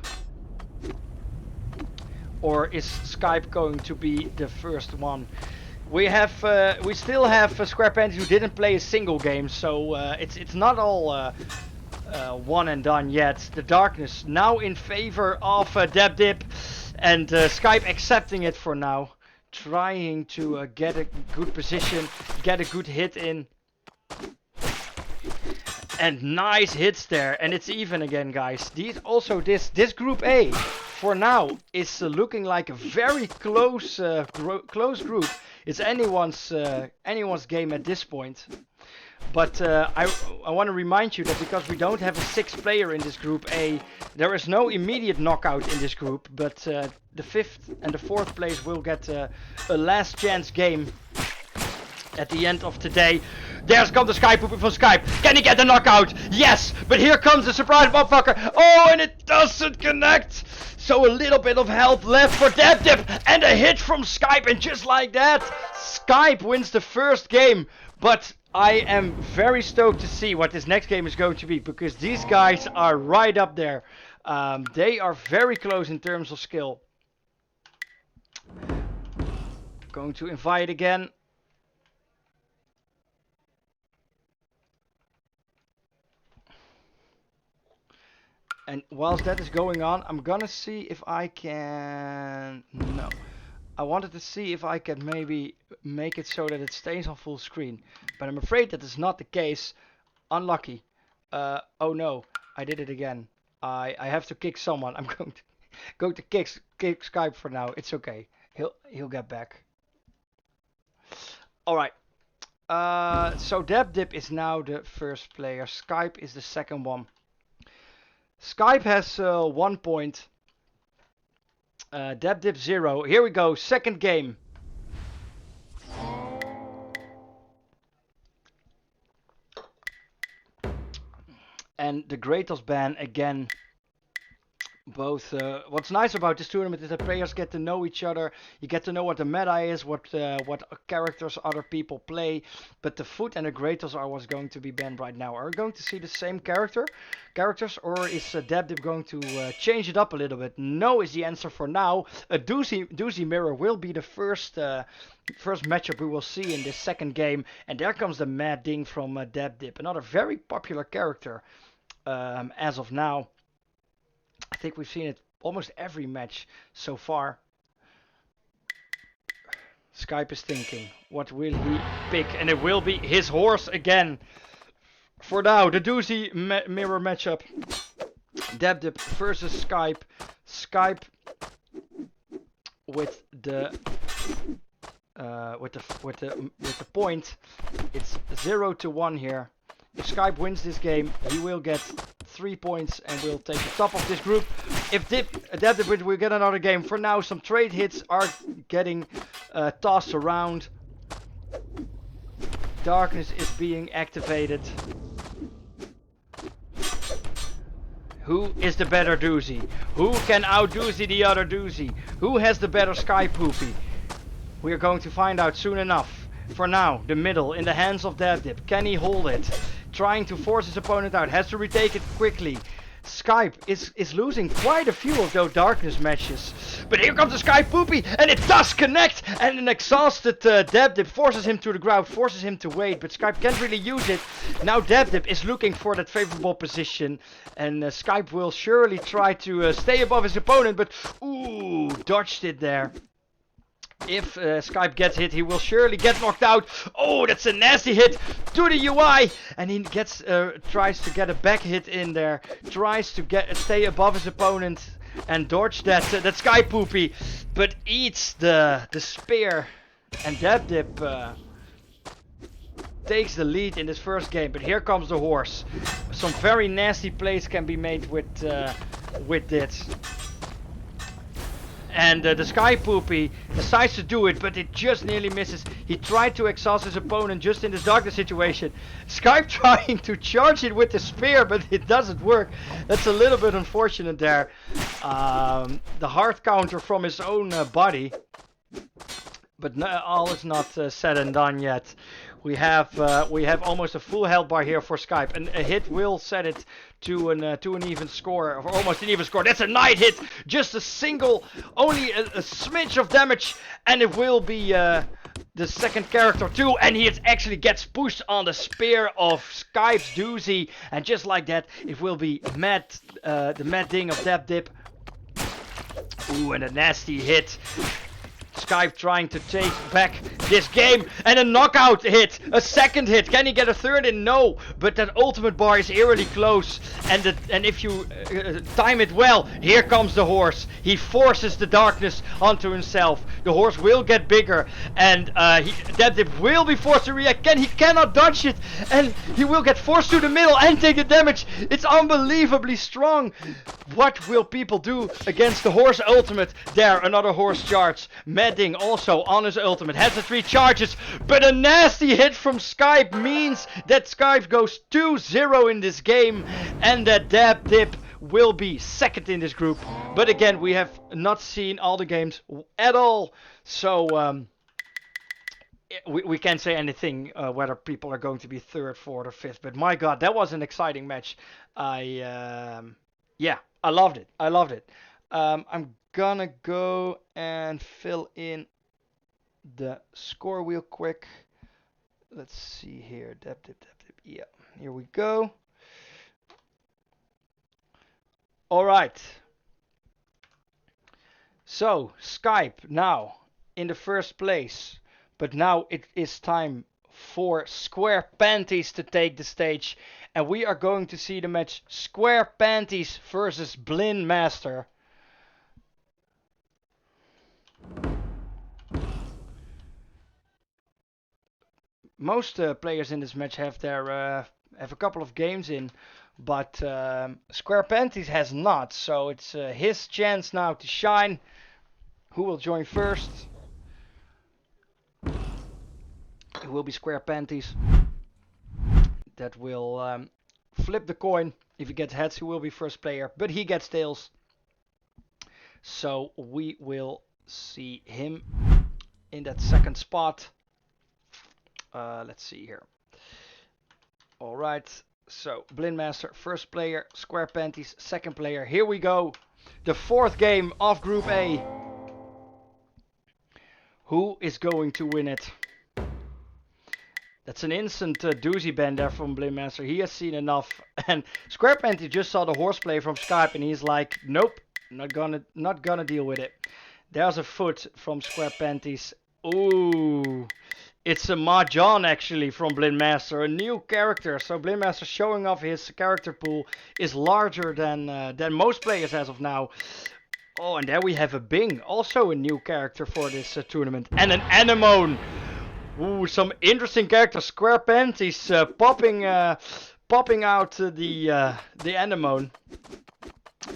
Or is Skype going to be the first one? We still have Square Panties who didn't play a single game, so it's not all one and done yet. The darkness now in favor of Dip, and Skype accepting it for now, trying to get a good position, get a good hit in. And nice hits there, and it's even again, guys. This Group A for now is looking like a very close group. It's anyone's game at this point. But I want to remind you that because we don't have a 6th player in this Group A, there is no immediate knockout in this group. But the 5th and the 4th place will get a last chance game at the end of today. There's come the Skype pooping from Skype. Can he get the knockout? Yes, but here comes the surprise motherfucker. Oh, and it doesn't connect. So a little bit of health left for Dip, and a hit from Skype, and just like that, Skype wins the first game. But I am very stoked to see what this next game is going to be, because these guys are right up there. They are very close in terms of skill. Going to invite again. And whilst that is going on, I'm gonna see if I can... No. I wanted to see if I could maybe make it so that it stays on full screen. But I'm afraid that is not the case. Unlucky. Oh no, I did it again. I have to kick someone. I'm going to kick Skype for now. It's okay. He'll get back. All right. So Dip is now the first player. Skype is the second one. Skype has 1 point. Dip 0. Here we go. Second game. And the Kratos ban again. Both. What's nice about this tournament is that players get to know each other. You get to know what the meta is, what characters other people play. But the Foot and the Kratos are what's going to be banned right now. Are we going to see the same characters, or is Dip going to change it up a little bit? No is the answer for now. A doozy mirror will be the first matchup we will see in this second game. And there comes the Mad Ding from Dip, another very popular character as of now. I think we've seen it almost every match so far. Skype is thinking, what will he pick? And it will be his horse again. For now, the doozy mirror matchup. Dip versus Skype. Skype with the point. It's 0-1 here. If Skype wins this game, he will get 3 points and will take the top of this group. If Dip will get another game. For now, some trade hits are getting tossed around. Darkness is being activated. Who is the better doozy? Who can out-doozy the other doozy? Who has the better Sky Poopy? We are going to find out soon enough. For now, the middle in the hands of Dip. Can he hold it? Trying to force his opponent out. Has to retake it quickly. Skype is losing quite a few of those darkness matches. But here comes the Sky Poopy, and it does connect! And an exhausted Dip forces him to the ground, forces him to wait, but Skype can't really use it. Now Dip is looking for that favorable position, and Skype will surely try to stay above his opponent, but ooh, dodged it there. If Skype gets hit, he will surely get knocked out. Oh, that's a nasty hit to the UI, and he gets tries to get a back hit in there. Tries to stay above his opponent and dodge that Sky Poopy, but eats the spear. And Dip takes the lead in this first game. But here comes the horse. Some very nasty plays can be made with this. And the Sky Poopy decides to do it, but it just nearly misses. He tried to exhaust his opponent just in this darkness situation. Skype trying to charge it with the spear, but it doesn't work. That's a little bit unfortunate there. The hard counter from his own body. But no, all is not said and done yet. We have almost a full health bar here for Skype, and a hit will set it to an even score, or almost an even score. That's a night hit, just a single, only a smidge of damage, and it will be the second character too, and he actually gets pushed on the spear of Skype's doozy, and just like that, it will be the mad ding of Dip. Ooh, and a nasty hit. Skype trying to take back this game, and a knockout hit, a second hit. Can he get a third in? No, but that ultimate bar is eerily close, and if you time it well, here comes the horse. He forces the darkness onto himself. The horse will get bigger, and Dip will be forced to react. He cannot dodge it, and he will get forced to the middle and take the damage. It's unbelievably strong. What will people do against the horse ultimate? There, another horse charge. Ding also on his ultimate, has the 3 charges, but a nasty hit from Skype means that Skype goes 2-0 in this game, and that Dip will be second in this group. But again, we have not seen all the games at all, so we can't say anything whether people are going to be 3rd, 4th, or 5th. But my God, that was an exciting match. I loved it. I'm gonna go and fill in the score real quick. Let's see here. Dip. Yeah, here we go. Alright. So, Skype now in the first place. But now it is time for Square Panties to take the stage. And we are going to see the match Square Panties versus Blind Master. Most players in this match have have a couple of games in, but Square Panties has not. So it's his chance now to shine. Who will join first? It will be Square Panties. That will flip the coin. If he gets heads, he will be first player, but he gets tails. So we will see him in that second spot. Let's see here. Alright, so Blind Master, first player, Square Panties, second player. Here we go. The fourth game of Group A. Who is going to win it? That's an instant doozy ban there from Blind Master. He has seen enough. And Square Panties just saw the horseplay from Skype and he's like, nope, not gonna deal with it. There's a foot from Square Panties. Ooh, it's a Mahjong actually from Blind Master, a new character. So Blind Master showing off his character pool is larger than most players as of now. Oh, and there we have a Bing, also a new character for this tournament, and an Animone. Ooh, some interesting characters. Square Panties popping out the Animone.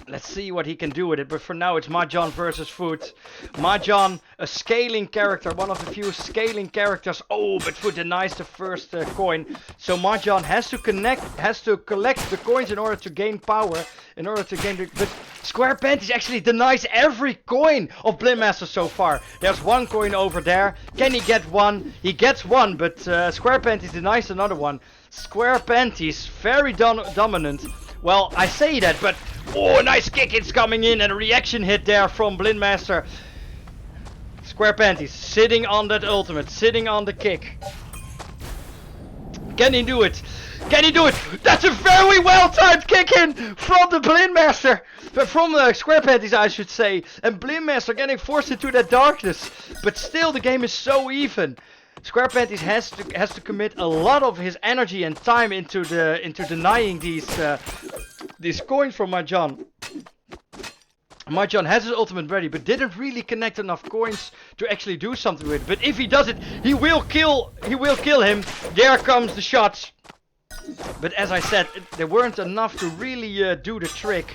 Let's see what he can do with it, but for now it's Mahjong versus Foot. Mahjong, a scaling character, one of the few scaling characters. Oh, but Foot denies the first coin. So Mahjong has to collect the coins in order to gain power, but Square Panties actually denies every coin of Blind Master so far. There's one coin over there. Can he get one? He gets one, but Square Panties denies another one. Square Panties, very dominant. Well, I say that, but oh, a nice kick is coming in and a reaction hit there from Blind Master. Square Panties sitting on that ultimate, sitting on the kick. Can he do it? Can he do it? That's a very well-timed kick in from the Blind Master. From the Square Panties, I should say. And Blind Master getting forced into that darkness. But still, the game is so even. Square Panties has to commit a lot of his energy and time into denying these coins from Mahjong. Mahjong has his ultimate ready, but didn't really connect enough coins to actually do something with it. But if he does it, he will kill him. There comes the shots. But as I said, there weren't enough to really do the trick.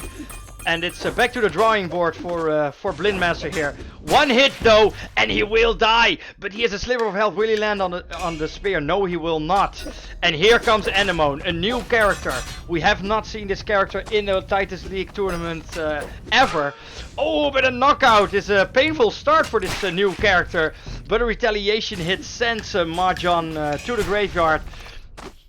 And it's back to the drawing board for Blind Master here. One hit though, and he will die. But he has a sliver of health. Will he land on the spear? No, he will not. And here comes Animone, a new character. We have not seen this character in the Titans League tournament ever. Oh, but a knockout is a painful start for this new character. But a retaliation hit sends Mahjong to the graveyard.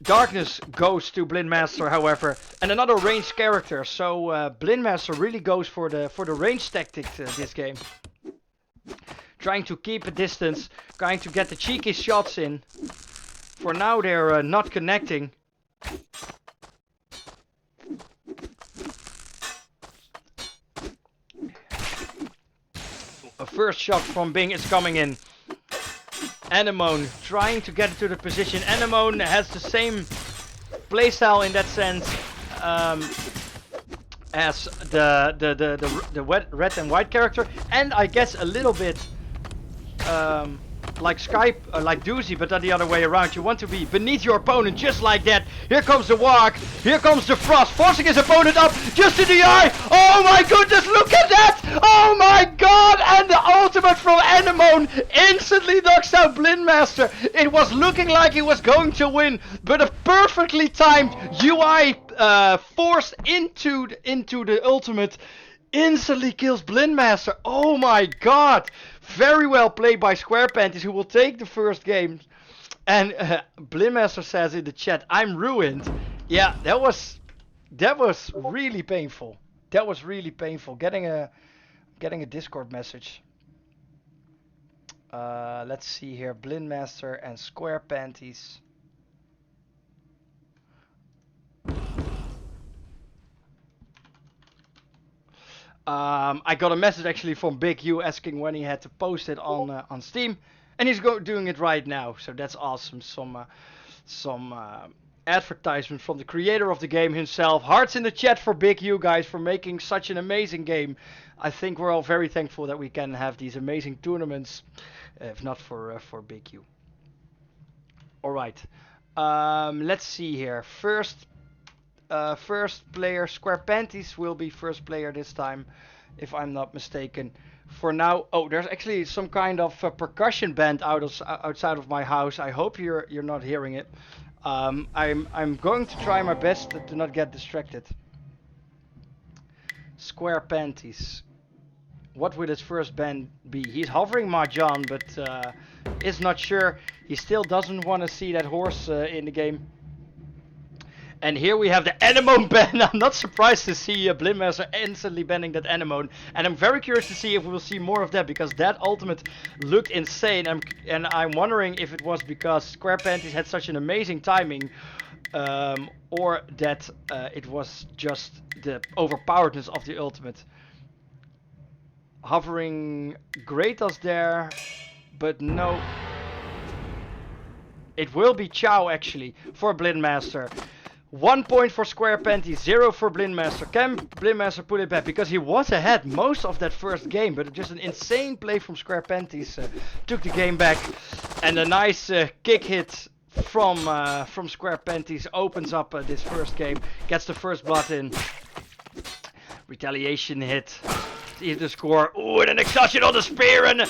Darkness goes to Blind Master, however, and another ranged character. So Blind Master really goes for the range tactic this game, trying to keep a distance, trying to get the cheeky shots in. For now, they're not connecting. A first shot from Bing is coming in. Animone trying to get into the position. Animone has the same playstyle in that sense as the red and white character, and I guess a little bit like Skype, like Doozy, but not the other way around. You want to be beneath your opponent just like that. Here comes the walk, here comes the frost, forcing his opponent up just to the eye. Oh my goodness, look at that! Oh my god! And the ultimate from Animone instantly knocks out Blind Master. It was looking like he was going to win, but a perfectly timed UI forced into the ultimate instantly kills Blind Master. Oh my god! Very well played by Square Panties, who will take the first game. And Blind Master says in the chat, "I'm ruined." Yeah, that was really painful. That was really painful. Getting a Discord message. Let's see here. Blind Master and Square Panties. I got a message actually from Big U asking when he had to post it on Steam, and he's doing it right now. So that's awesome. Some advertisement from the creator of the game himself. Hearts in the chat for Big U, guys, for making such an amazing game. I think we're all very thankful that we can have these amazing tournaments, if not for Big U. All right. Let's see here. First player, Square Panties will be first player this time, if I'm not mistaken. For now, oh, there's actually some kind of percussion band outside of my house. I hope you're not hearing it. I'm going to try my best to not get distracted. Square Panties. What will his first band be? He's hovering Mahjong, but is not sure. He still doesn't want to see that horse in the game. And here we have the Animone ban. I'm not surprised to see Blindmaster instantly banning that Animone. And I'm very curious to see if we will see more of that, because that ultimate looked insane. And I'm wondering if it was because Square Panties had such an amazing timing, or that it was just the overpoweredness of the ultimate. Hovering Greatos there, but no. It will be Chow actually for Blindmaster. 1 point for Square Panties, 0 for Blindmaster. Can Blindmaster put it back? Because he was ahead most of that first game, but just an insane play from Square Panties took the game back. And a nice kick hit from Square Panties opens up this first game, gets the first blood in. Retaliation hit, see the score. Ooh, and an exhaustion on the spear, and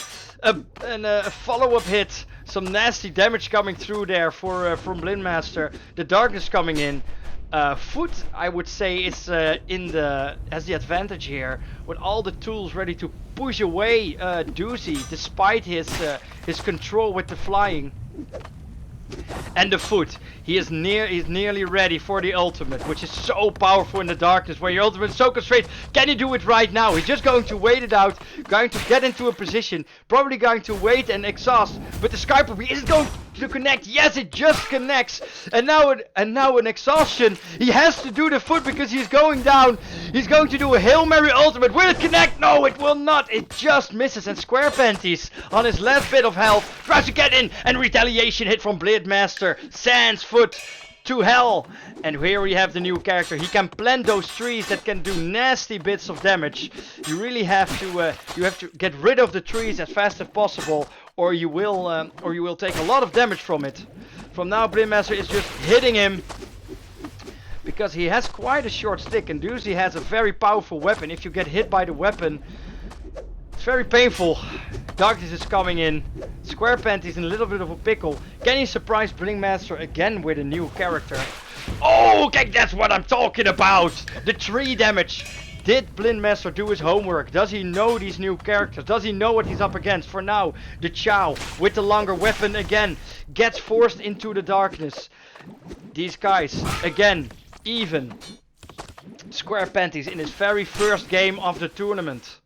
a follow-up hit. Some nasty damage coming through there from Blindmaster. The darkness coming in. Foot, I would say, is has the advantage here, with all the tools ready to push away Doozy, despite his control with the flying. And the Foot, he's nearly ready for the ultimate, which is so powerful in the darkness, where your ultimate is so constrained. Can he do it right now? He's just going to wait it out, going to get into a position, probably going to wait and exhaust, but the Skype is going to connect. Yes, it just connects, and now an exhaustion. He has to do the Foot because he's going down. He's going to do a Hail Mary ultimate. Will it connect? No, it will not. It just misses, and Square Panties on his last bit of health tries to get in, and retaliation hit from Blindmaster sends Foot to hell. And here we have the new character. He can plant those trees that can do nasty bits of damage. You really have to get rid of the trees as fast as possible, or you will take a lot of damage from it. From now, Blindmaster is just hitting him, because he has quite a short stick, and Doozy has a very powerful weapon. If you get hit by the weapon, it's very painful. Darkness is coming in. Square Panties in a little bit of a pickle. Can he surprise Blindmaster again with a new character? Oh, okay, that's what I'm talking about. The tree damage. Did Blindmaster do his homework? Does he know these new characters? Does he know what he's up against? For now, the Chow with the longer weapon again gets forced into the darkness. These guys, again, even. Square Panties in his very first game of the tournament,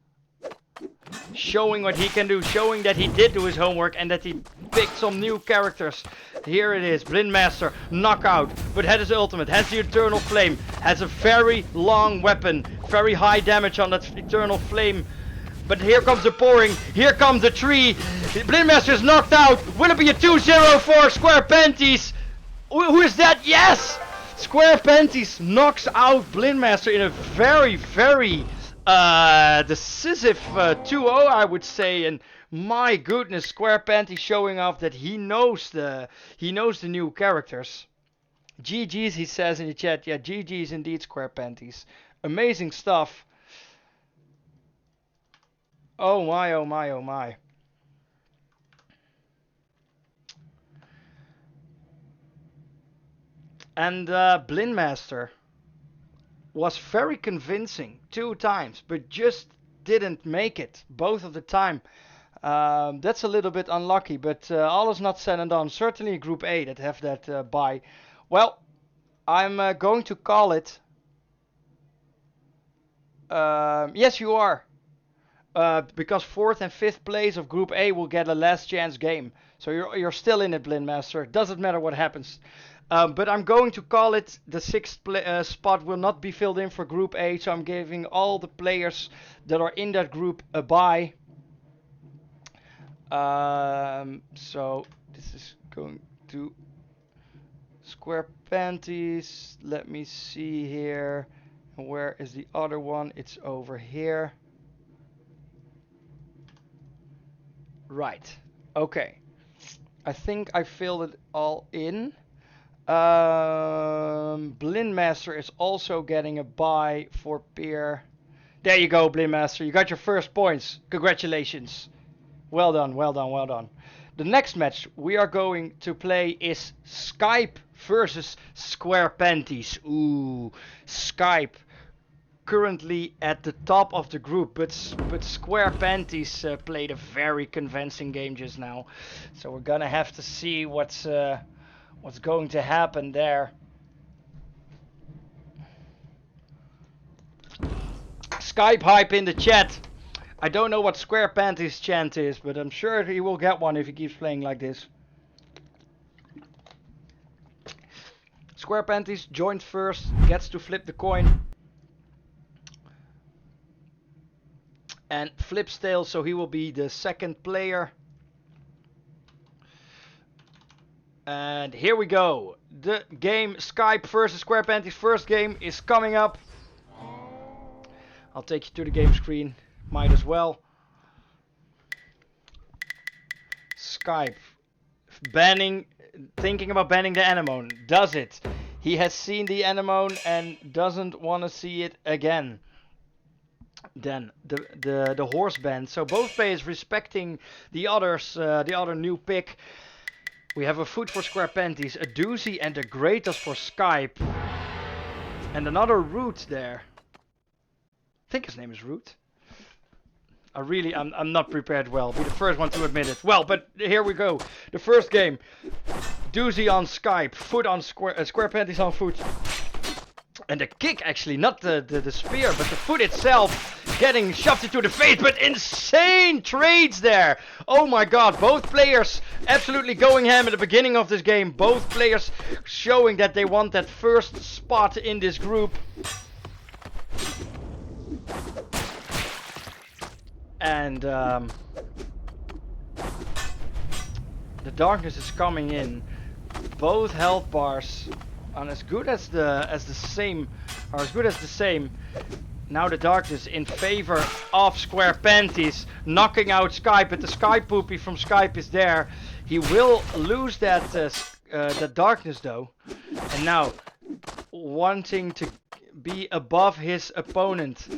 showing what he can do, showing that he did do his homework and that he picked some new characters. Here it is, Blindmaster, knockout, but has his ultimate, has the Eternal Flame, has a very long weapon, very high damage on that Eternal Flame. But here comes the pouring, here comes the tree. Blindmaster is knocked out. Will it be a 2-0 for Square Panties? Who is that? Yes! Square Panties knocks out Blindmaster in a very, very decisive 2-0, I would say. And my goodness, Square Panties showing off that he knows the new characters. GG's, he says in the chat. Yeah, GG's indeed, Square Panties. Amazing stuff. Oh my, oh my, oh my. And Blindmaster was very convincing 2 times, but just didn't make it both of the time. That's a little bit unlucky, but all is not said and done. Certainly Group A that have that bye. Well, I'm going to call it. Yes, you are. Because 4th and 5th place of Group A will get a last chance game. So you're still in it, Blindmaster. Doesn't matter what happens. But I'm going to call it the 6th spot will not be filled in for Group A, so I'm giving all the players that are in that group a bye. So this is going to Square Panties. Let me see here. Where is the other one? It's over here. Right. Okay. I think I filled it all in. Blindmaster is also getting a bye for Peer. There you go, Blindmaster. You got your first points. Congratulations. Well done, well done, well done. The next match we are going to play is Skype versus Square Panties. Ooh, Skype currently at the top of the group, but Square Panties played a very convincing game just now. So we're gonna have to see what's going to happen there. Skype hype in the chat. I don't know what Square Panties chant is, but I'm sure he will get one if he keeps playing like this. Square Panties joined first, gets to flip the coin. And flips tails, so he will be the second player. And here we go. The game Skype versus Square Panties first game is coming up. I'll take you to the game screen. Might as well. Skype thinking about banning the Animone. Does it? He has seen the Animone and doesn't want to see it again. Then the horse ban. So both players respecting the others, the other new pick. We have a foot for Square Panties, a doozy and a Gratus for Skype. And another root there. I think his name is Root. I'm not prepared well. I'll be the first one to admit it. Well, but here we go. The first game. Doozy on Skype, foot on Square Panties on foot. And the kick actually, not the spear, but the foot itself getting shoved into the face, but insane trades there. Oh my god, both players absolutely going ham at the beginning of this game. Both players showing that they want that first spot in this group. And the darkness is coming in. Both health bars are as good as the same. Now the darkness in favor of Square Panties, knocking out Skype, but the Sky Poopy from Skype is there. He will lose that darkness though, and now wanting to be above his opponent.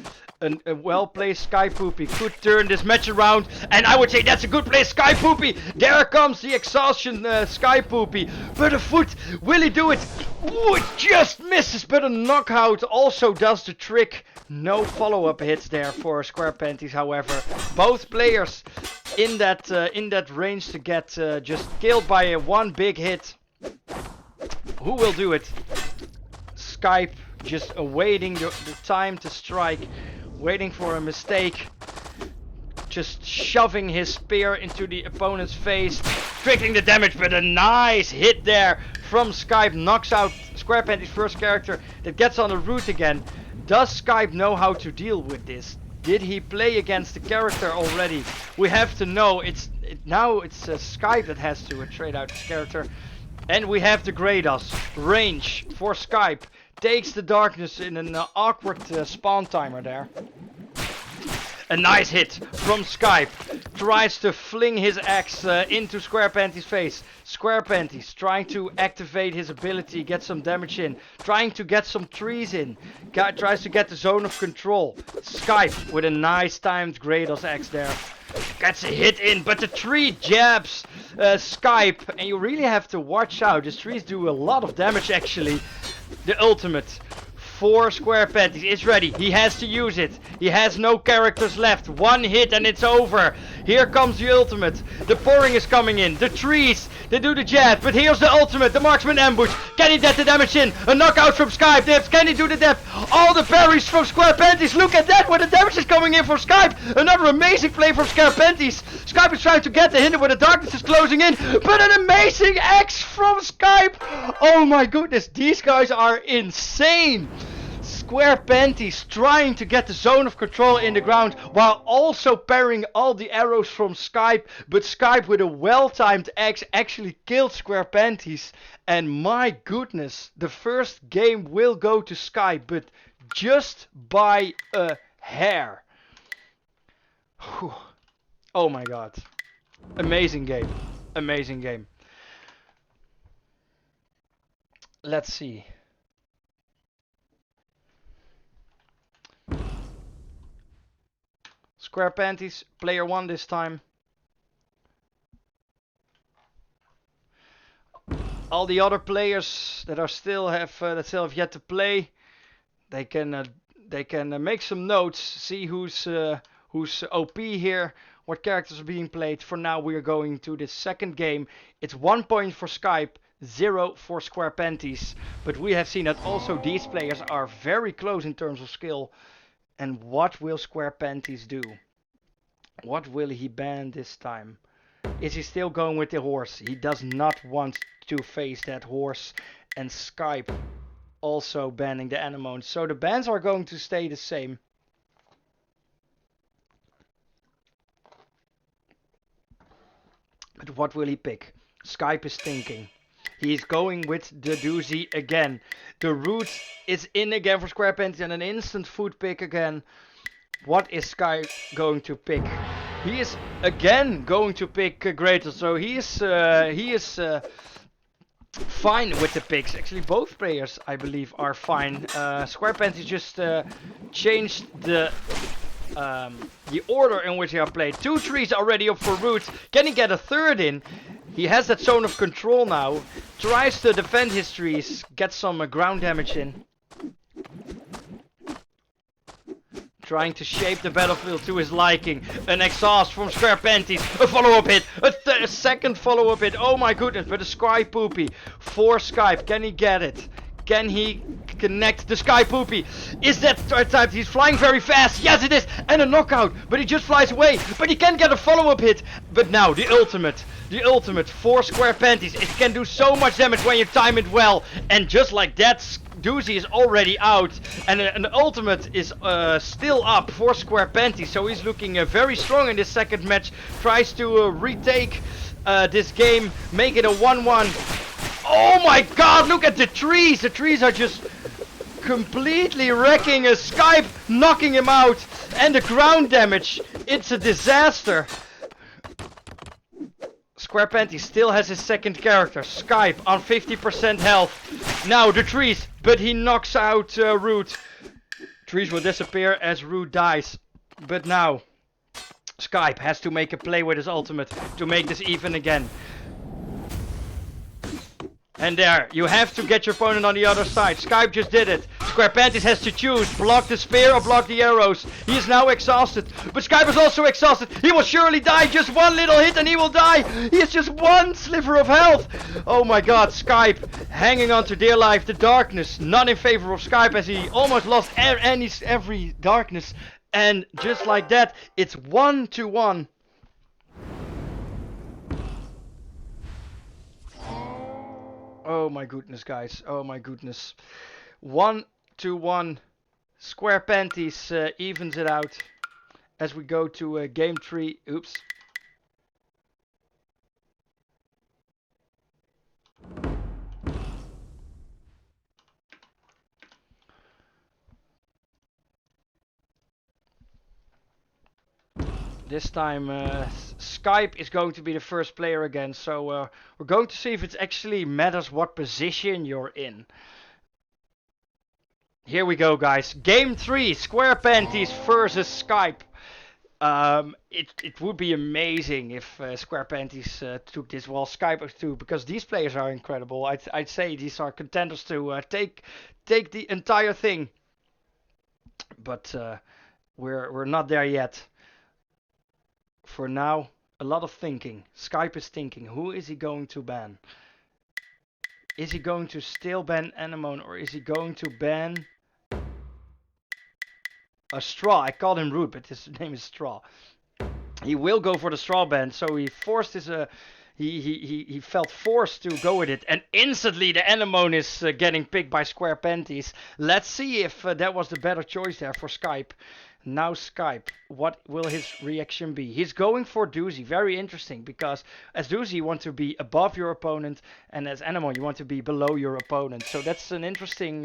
A well-placed Sky Poopy could turn this match around, and I would say that's a good play, Sky Poopy. There comes the exhaustion Sky Poopy, but a foot, will he do it? Ooh, it just misses, but a knockout also does the trick. No follow-up hits there for Square Panties, however. Both players in that range to get just killed by one big hit. Who will do it? Skype just awaiting the time to strike. Waiting for a mistake. Just shoving his spear into the opponent's face. Tricking the damage, but a nice hit there from Skype. Knocks out Square Panties' first character that gets on the route again. Does Skype know how to deal with this? Did he play against the character already? We have to know. Now it's Skype that has to trade out his character. And we have the Grados. Range for Skype. Takes the darkness in an awkward spawn timer there. A nice hit from Skype. Tries to fling his axe into Square Panties' face. Square Panties trying to activate his ability, get some damage in. Trying to get some trees in. Tries to get the zone of control. Skype with a nice timed Grados axe there. Gets a hit in, but the tree jabs Skype. And you really have to watch out. These trees do a lot of damage actually. The ultimate for Square Panties is ready. He has to use it. He has no characters left. One hit and it's over. Here comes the ultimate. The pouring is coming in. The trees They do the jab, but here's the ultimate, the marksman ambush. Can he get the damage in? A knockout from Skype. Can he do the depth? All the parries from Square Panties. Look at that, where the damage is coming in for Skype. Another amazing play from Square Panties. Skype is trying to get the hit where the darkness is closing in, but an amazing X from Skype. Oh my goodness, these guys are insane. Square Panties trying to get the zone of control in the ground while also parrying all the arrows from Skype, but Skype with a well-timed X actually killed Square Panties. And my goodness, the first game will go to Skype, but just by a hair. Whew. Oh my god. Amazing game. Amazing game. Let's see. Square Panties, player 1 this time. All the other players that still have yet to play, they can make some notes, see who's OP here, what characters are being played. For now, we are going to the second game. It's 1 point for Skype, 0 for Square Panties. But we have seen that also these players are very close in terms of skill. And what will Square Panties do? What will he ban this time? Is he still going with the horse? He does not want to face that horse. And Skype also banning the Animone. So the bans are going to stay the same. But what will he pick? Skype is thinking. He's going with the doozy again. The root is in again for Square Panties and an instant food pick again. What is Skype going to pick? He is again going to pick Greater, so he is fine with the picks. Actually, both players, I believe, are fine. Square Panties just changed the order in which they are played. 2 trees already up for root. Can he get a third in? He has that zone of control now. Tries to defend his trees. Get some ground damage in. Trying to shape the battlefield to his liking. An exhaust from Square Panties. A follow-up hit. A second follow-up hit. Oh my goodness. But a Sky Poopy for Skype. Can he get it? Can he connect the Sky Poopy? Is that typed? He's flying very fast. Yes, it is. And a knockout. But he just flies away. But he can get a follow-up hit. But now, the ultimate. The ultimate for Square Panties. It can do so much damage when you time it well. And just like that, doozy is already out. And an ultimate is still up for Square Panties. So he's looking very strong in this second match. Tries to retake this game. Make it a 1-1. Oh my god, look at the trees! The trees are just completely wrecking Skype, knocking him out. And the ground damage, it's a disaster. Square Panties still has his second character, Skype, on 50% health. Now the trees, but he knocks out Root. Trees will disappear as Root dies. But now, Skype has to make a play with his ultimate to make this even again. And there, you have to get your opponent on the other side. Skype just did it. Square Panties has to choose. Block the spear or block the arrows. He is now exhausted. But Skype is also exhausted. He will surely die. Just one little hit and he will die. He has just one sliver of health. Oh my god, Skype hanging on to dear life. The darkness not in favor of Skype as he almost lost every darkness. And just like that, it's 1-1. Oh my goodness, guys. Oh my goodness. 1-1. Square Panties evens it out as we go to game 3. Oops. This time Skype is going to be the first player again, so we're going to see if it actually matters what position you're in. Here we go, guys. Game 3, Square Panties versus Skype. It would be amazing if Square Panties took this, while Skype too, because these players are incredible. I'd say these are contenders to take the entire thing, but we're not there yet. For now, A lot of thinking. Skype is thinking. Who is he going to ban? Is he going to still ban Animone, or is he going to ban a Straw? I called him rude, but his name is Straw. He will go for the Straw ban, so he forced his he felt forced to go with it, and instantly the Animone is getting picked by Square Panties. Let's see if that was the better choice there for Skype. Now Skype, what will his reaction be? He's going for Doozy. Very interesting, because as Doozy you want to be above your opponent, and as Animone you want to be below your opponent. So that's an interesting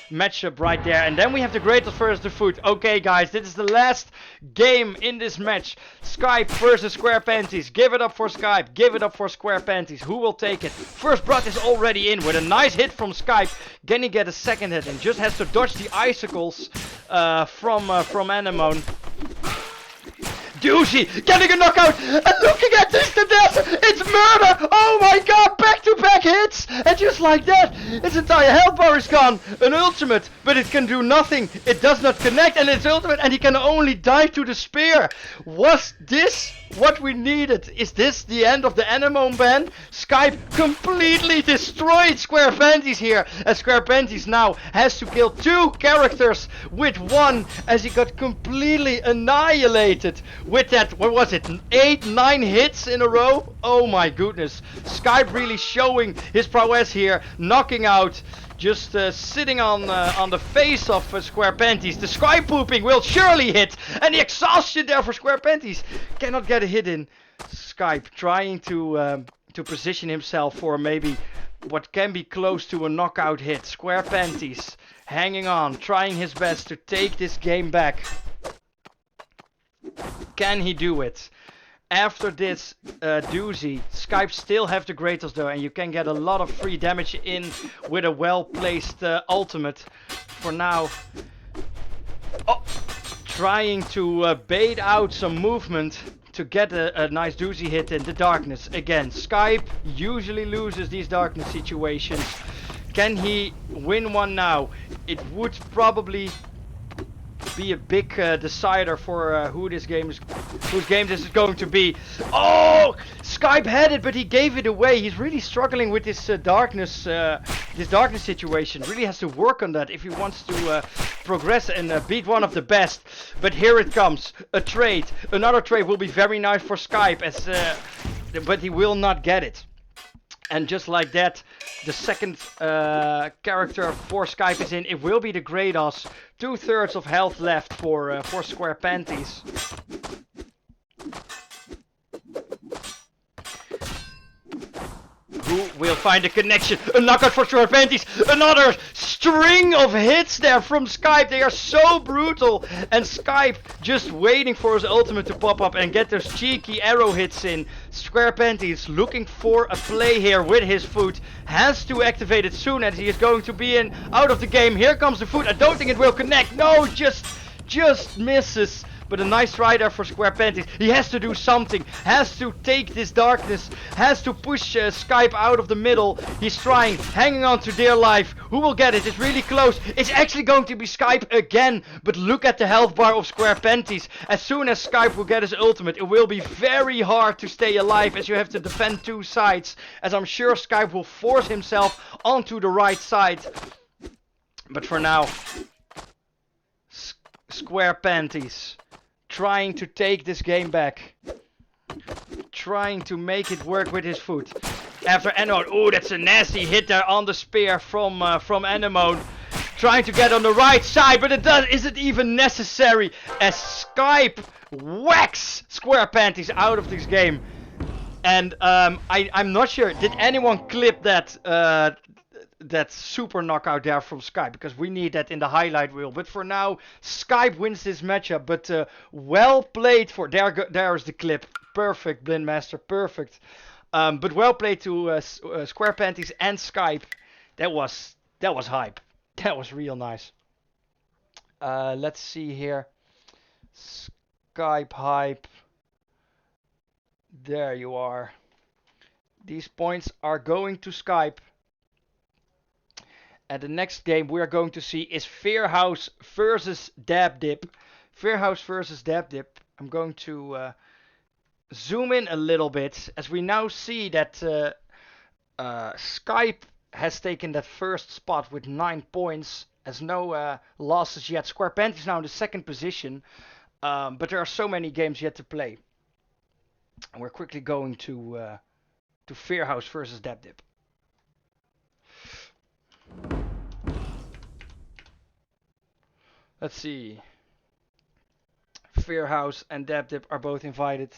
matchup right there. And then we have the greatest versus the food. Okay guys, this is the last game in this match. Skype versus Square Panties. Give it up for Skype. Give it up for Square Panties. Who will take it? First blood is already in with a nice hit from Skype. Can he get a second hit, and just has to dodge the icicles from Animone. Doozy getting a knockout, and looking at this to death, it's murder! Oh my god, back-to-back hits! And just like that, its entire health bar is gone. An ultimate, but it can do nothing. It does not connect, and it's ultimate, and he can only die to the spear. Was this what we needed? Is this the end of the Animone ban? Skype completely destroyed Square Panties here, as Square Panties now has to kill 2 characters with 1, as he got completely annihilated with that, what was it, 8-9 hits in a row? Oh my goodness. Skype really showing his prowess here, knocking out, just sitting on the face of Square Panties. The Skype pooping will surely hit, and the exhaustion there for Square Panties. Cannot get a hit in. Skype trying to position himself for maybe what can be close to a knockout hit. Square Panties hanging on, trying his best to take this game back. Can he do it? After this doozy, Skype still have the greatest though, and you can get a lot of free damage in with a well-placed ultimate. For now, trying to bait out some movement to get a nice doozy hit in the darkness. Again, Skype usually loses these darkness situations. Can he win one now? It would probably be a big decider for whose game this is going to be. Oh, Skype had it, but he gave it away. He's really struggling with this darkness situation. Really has to work on that if he wants to progress and beat one of the best. But here it comes, a trade. Another trade will be very nice for Skype, as but he will not get it. And just like that, the second character for Skype is in. It will be the Grados. 2/3 of health left for Square Panties. Who will find a connection? A knockout for Square Panties. Another string of hits there from Skype. They are so brutal. And Skype just waiting for his ultimate to pop up and get those cheeky arrow hits in. Square Panties looking for a play here with his foot. Has to activate it soon, as he is going to be out of the game. Here comes the foot. I don't think it will connect. No, just misses. But a nice try there for Square Panties. He has to do something. Has to take this darkness. Has to push Skype out of the middle. He's trying. Hanging on to dear life. Who will get it? It's really close. It's actually going to be Skype again. But look at the health bar of Square Panties. As soon as Skype will get his ultimate, it will be very hard to stay alive, as you have to defend 2 sides. As I'm sure Skype will force himself onto the right side. But for now, Square Panties trying to take this game back. Trying to make it work with his foot. After Animone. Oh, that's a nasty hit there on the spear from Animone. Trying to get on the right side, but isn't even necessary, as Skype whacks Square Panties out of this game. And I'm not sure, did anyone clip that super knockout there from Skype, because we need that in the highlight reel. But for now, Skype wins this matchup. But well played for there's the clip. Perfect, Blindmaster, perfect. But well played to Square Panties and Skype. That was hype. That was real nice. Let's see here. Skype hype. There you are. These points are going to Skype. And the next game we are going to see is Fearhouse versus Dab Dip. Fearhouse versus Dab Dip. I'm going to zoom in a little bit, as we now see that Skype has taken that first spot with 9 points, has no losses yet. Square Panties now in the second position, but there are so many games yet to play. And we're quickly going to Fearhouse versus Dabdip. Let's see. Fearhouse and Dabdip are both invited.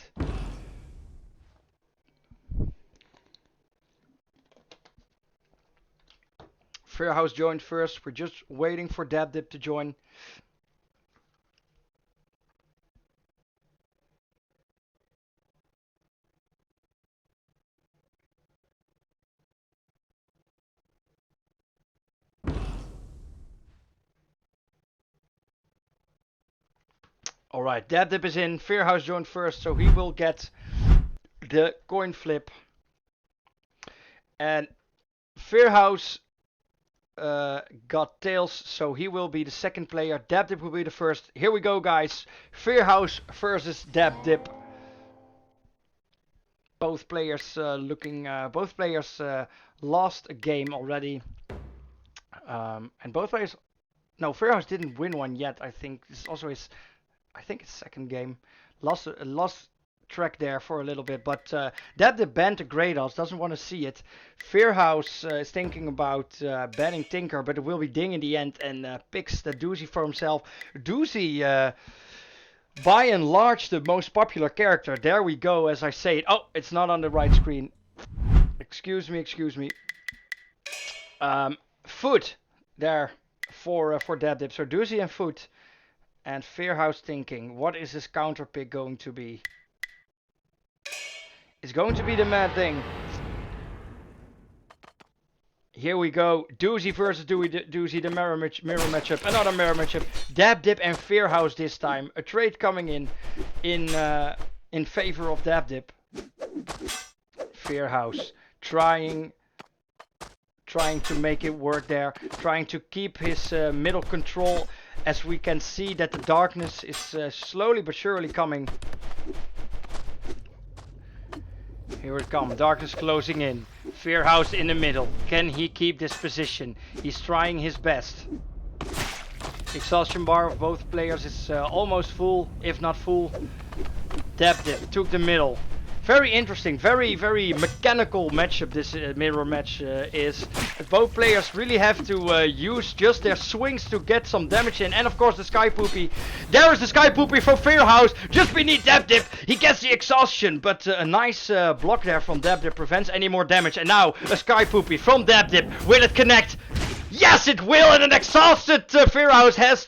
Fearhouse joined first. We're just waiting for Dabdip to join. Alright, Dabdip is in. Fearhouse joined first, so he will get the coin flip. And Fearhouse got tails, so he will be the second player. Dabdip will be the first. Here we go, guys. Fearhouse versus Dabdip. Both players lost a game already. And both players... No, Fearhouse didn't win one yet, I think. This is also his... I think it's second game. Lost track there for a little bit, but Dabdip banned the Grados, doesn't want to see it. Fearhouse is thinking about banning Tinker, but it will be Ding in the end, and picks the Doozy for himself. Doozy, by and large, the most popular character. There we go, as I say it. Oh, it's not on the right screen. Excuse me. Foot there for Dabdip. So Doozy and Foot. And Fearhouse thinking, what is his counter pick going to be? It's going to be the Mad Thing. Here we go. Doozy versus Doozy, the mirror matchup. Another mirror matchup. Dabdip and Fearhouse this time. A trade coming in favor of Dabdip. Fearhouse trying to make it work there. Trying to keep his middle control. As we can see that the darkness is slowly but surely coming. Here it comes, darkness closing in. Fearhouse in the middle. Can he keep this position? He's trying his best. Exhaustion bar of both players is almost full, if not full. Dabdip took the middle. Very interesting, very mechanical matchup this mirror match is. Both players really have to use just their swings to get some damage in. And of course the Sky Poopy. There is the Sky Poopy from Fearhouse, just beneath Dabdip. He gets the exhaustion, but a nice block there from Dabdip prevents any more damage. And now a Sky Poopy from Dabdip. Will it connect? Yes, it will, and an exhausted Fearhouse has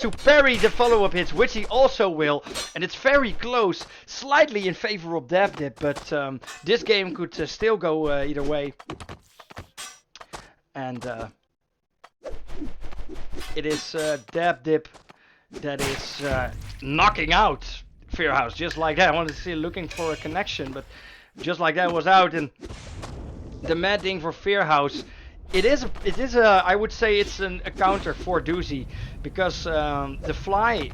to parry the follow-up hits, which he also will, and it's very close, slightly in favor of Dabdip, but this game could still go either way. And it is Dabdip that is knocking out Fearhouse, just like that. I wanted to see looking for a connection, but just like that was out, and the mad thing for Fearhouse. It is a, I would say it's a counter for Doozy, because the fly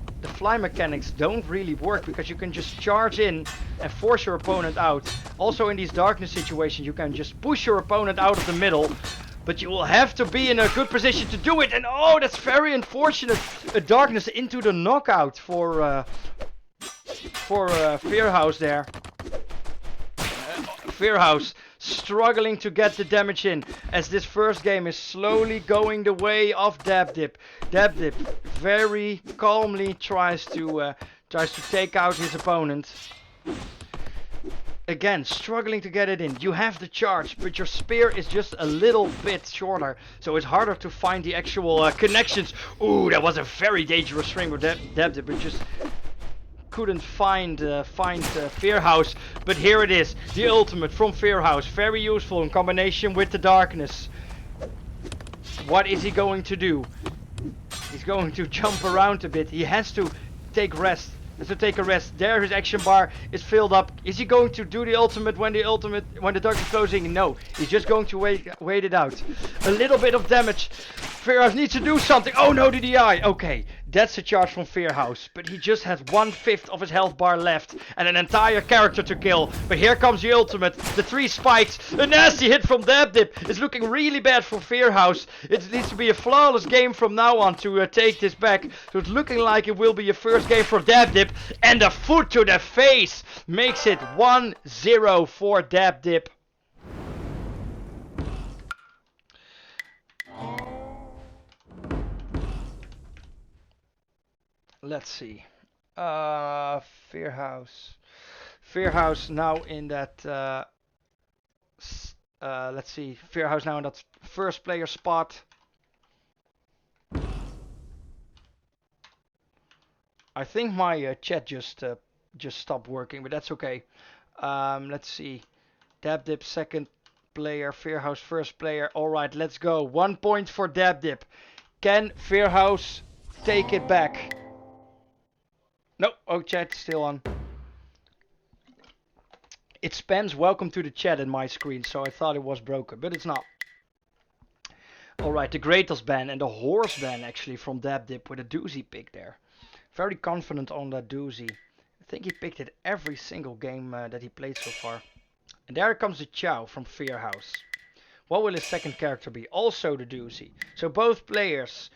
mechanics don't really work, because you can just charge in and force your opponent out. Also in these darkness situations you can just push your opponent out of the middle, but you will have to be in a good position to do it. And oh, that's very unfortunate. A darkness into the knockout for Fearhouse there. Fearhouse struggling to get the damage in, as this first game is slowly going the way of Dabdip. Dabdip very calmly tries to take out his opponent. Again, struggling to get it in. You have the charge, but your spear is just a little bit shorter, so it's harder to find the actual connections. Ooh, that was a very dangerous string with Dabdip, but just couldn't find Fearhouse, but here it is, the ultimate from Fearhouse, very useful in combination with the darkness. What is he going to do? He's going to jump around a bit. He has to take rest. Take a rest. There his action bar is filled up. Is he going to do the ultimate when the darkness is closing? No, he's just going to wait it out. A little bit of damage. Fearhouse needs to do something. Oh no, the DI. Okay, that's a charge from Fearhouse. But he just has 1/5 of his health bar left. And an entire character to kill. But here comes the ultimate. The 3 spikes. A nasty hit from Dabdip. It's looking really bad for Fearhouse. It needs to be a flawless game from now on to take this back. So it's looking like it will be a first game for Dabdip. And a foot to the face makes it 1-0 for Dabdip. Let's see. Fearhouse. Fearhouse now in that. Let's see. Fearhouse now in that first player spot. I think my chat just stopped working, but that's okay. Let's see. Dabdip second player. Fearhouse first player. All right, let's go. 1 point for Dabdip. Can Fearhouse take it back? No, oh, chat's still on. It spams welcome to the chat in my screen, so I thought it was broken, but it's not. Alright, the Kratos ban and the Horse ban actually from Dabdip with a doozy pick there. Very confident on that doozy. I think he picked it every single game that he played so far. And there comes the Chow from Fearhouse. What will his second character be? Also the doozy. So both players.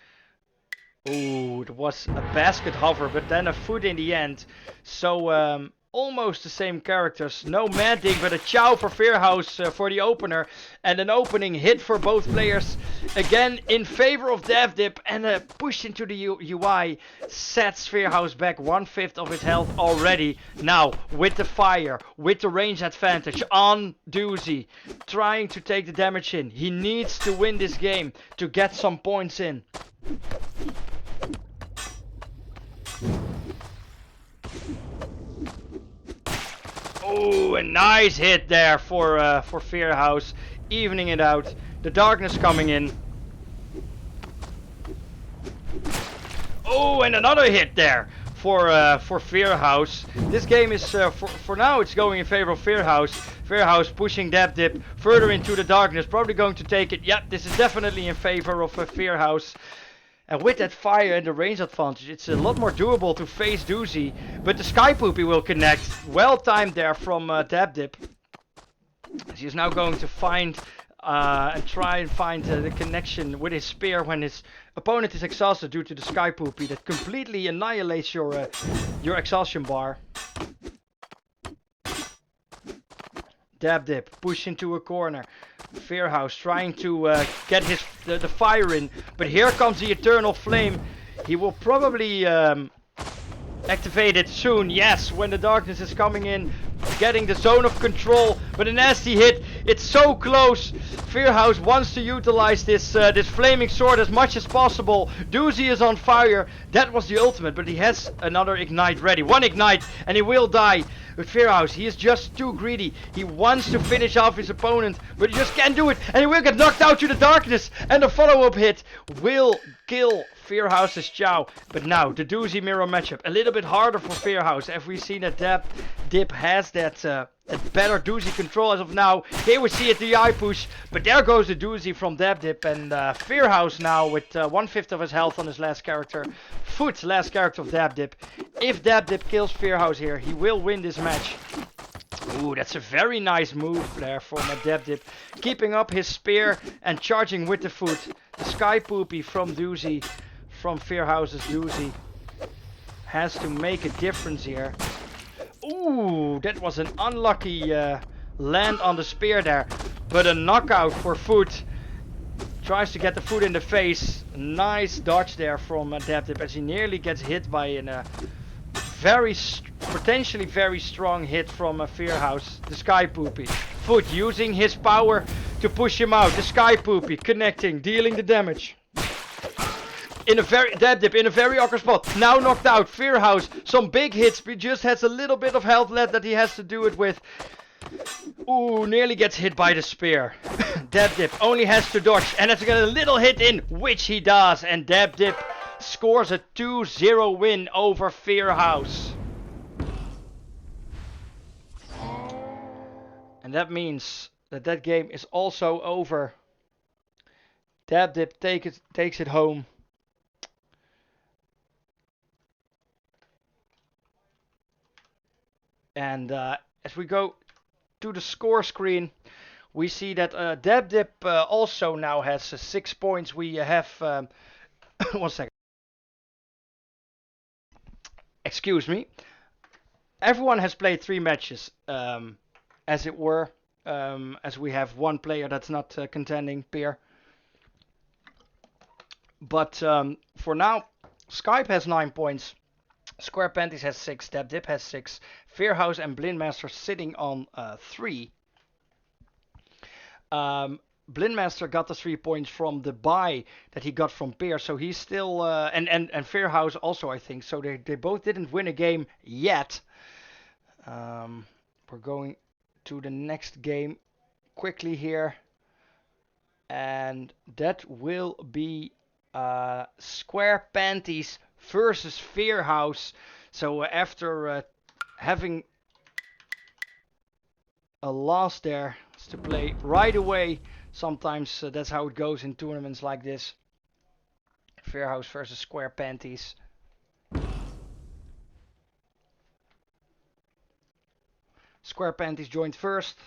Ooh, it was a basket hover, but then a foot in the end. So, almost the same characters. No Madding, but a Chow for Fearhouse for the opener. And an opening hit for both players. Again, in favor of Dabdip. And a push into the UI sets Fearhouse back 1/5 of his health already. Now, with the fire, with the range advantage on doozy. Trying to take the damage in. He needs to win this game to get some points in. Oh, a nice hit there for Fearhouse, evening it out. The darkness coming in. Oh, and another hit there for Fearhouse. This game is for now it's going in favor of Fearhouse. Fearhouse pushing Dabdip further into the darkness, probably going to take it. Yep, this is definitely in favor of Fearhouse. And with that fire and the range advantage, it's a lot more doable to face doozy. But the Sky Poopy will connect. Well timed there from Dabdip. He's now going to find and try and find the connection with his spear when his opponent is exhausted due to the Sky Poopy that completely annihilates your exhaustion bar. Dabdip push into a corner. Fearhouse trying to get the fire in, but here comes the Eternal Flame. He will probably activate it soon. Yes, when the darkness is coming in, getting the zone of control. But a nasty hit. It's so close. Fearhouse wants to utilize this flaming sword as much as possible. Doozy is on fire. That was the ultimate, but he has another ignite ready. One ignite, and he will die. With Fearhouse, he is just too greedy. He wants to finish off his opponent, but he just can't do it. And he will get knocked out to the darkness. And the follow-up hit will kill Fearhouse's Chow. But now, the doozy mirror matchup. A little bit harder for Fearhouse. As we've seen that Dabdip has that better doozy control as of now. Here we see it, the eye push. But there goes the doozy from Dabdip. And Fearhouse now with 1/5 of his health on his last character. Foot, last character of Dabdip. If Dabdip kills Fearhouse here, he will win this match. Ooh, that's a very nice move there from Dabdip. Keeping up his spear and charging with the foot. The Sky Poopy from doozy, from Fearhouse's doozy, has to make a difference here. Ooh, that was an unlucky land on the spear there. But a knockout for foot. Tries to get the foot in the face. Nice dodge there from Dabdip as he nearly gets hit by a potentially very strong hit from Fearhouse. The Sky Poopy. Foot using his power to push him out. The Sky Poopy connecting, dealing the damage. Dabdip in a very awkward spot. Now knocked out. Fearhouse, some big hits, but just has a little bit of health left that he has to do it with. Ooh, nearly gets hit by the spear. Dabdip only has to dodge, and it's got a little hit in, which he does. And Dabdip scores a 2-0 win over Fearhouse. And that means that game is also over. Dab Dip takes it home. And as we go to the score screen, we see that Dab Dip also now has 6 points. We have 1 second. Excuse me. Everyone has played 3 matches, as it were. As we have 1 player that's not contending, Peer. But for now, Skype has 9 points. Square Panties has 6, Dab Dip has 6, Fearhouse and Blindmaster sitting on 3. Blindmaster got the 3 points from the buy that he got from Peer, so he's still and Fearhouse also, I think. So they both didn't win a game yet. We're going to the next game quickly here, and that will be Square Panties versus Fearhouse. So after having a loss there, it's to play right away. Sometimes that's how it goes in tournaments like this. Fearhouse versus Square Panties. Square Panties joined first.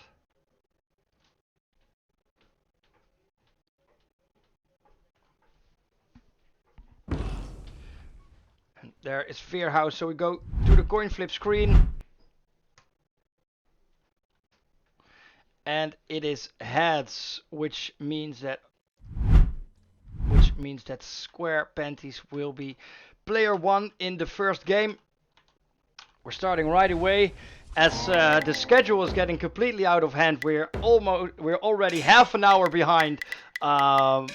And there is Fearhouse, so we go to the coin flip screen. And it is heads, which means that Square Panties will be player 1 in the first game. We're starting right away. As the schedule is getting completely out of hand, we're already half an hour behind, we're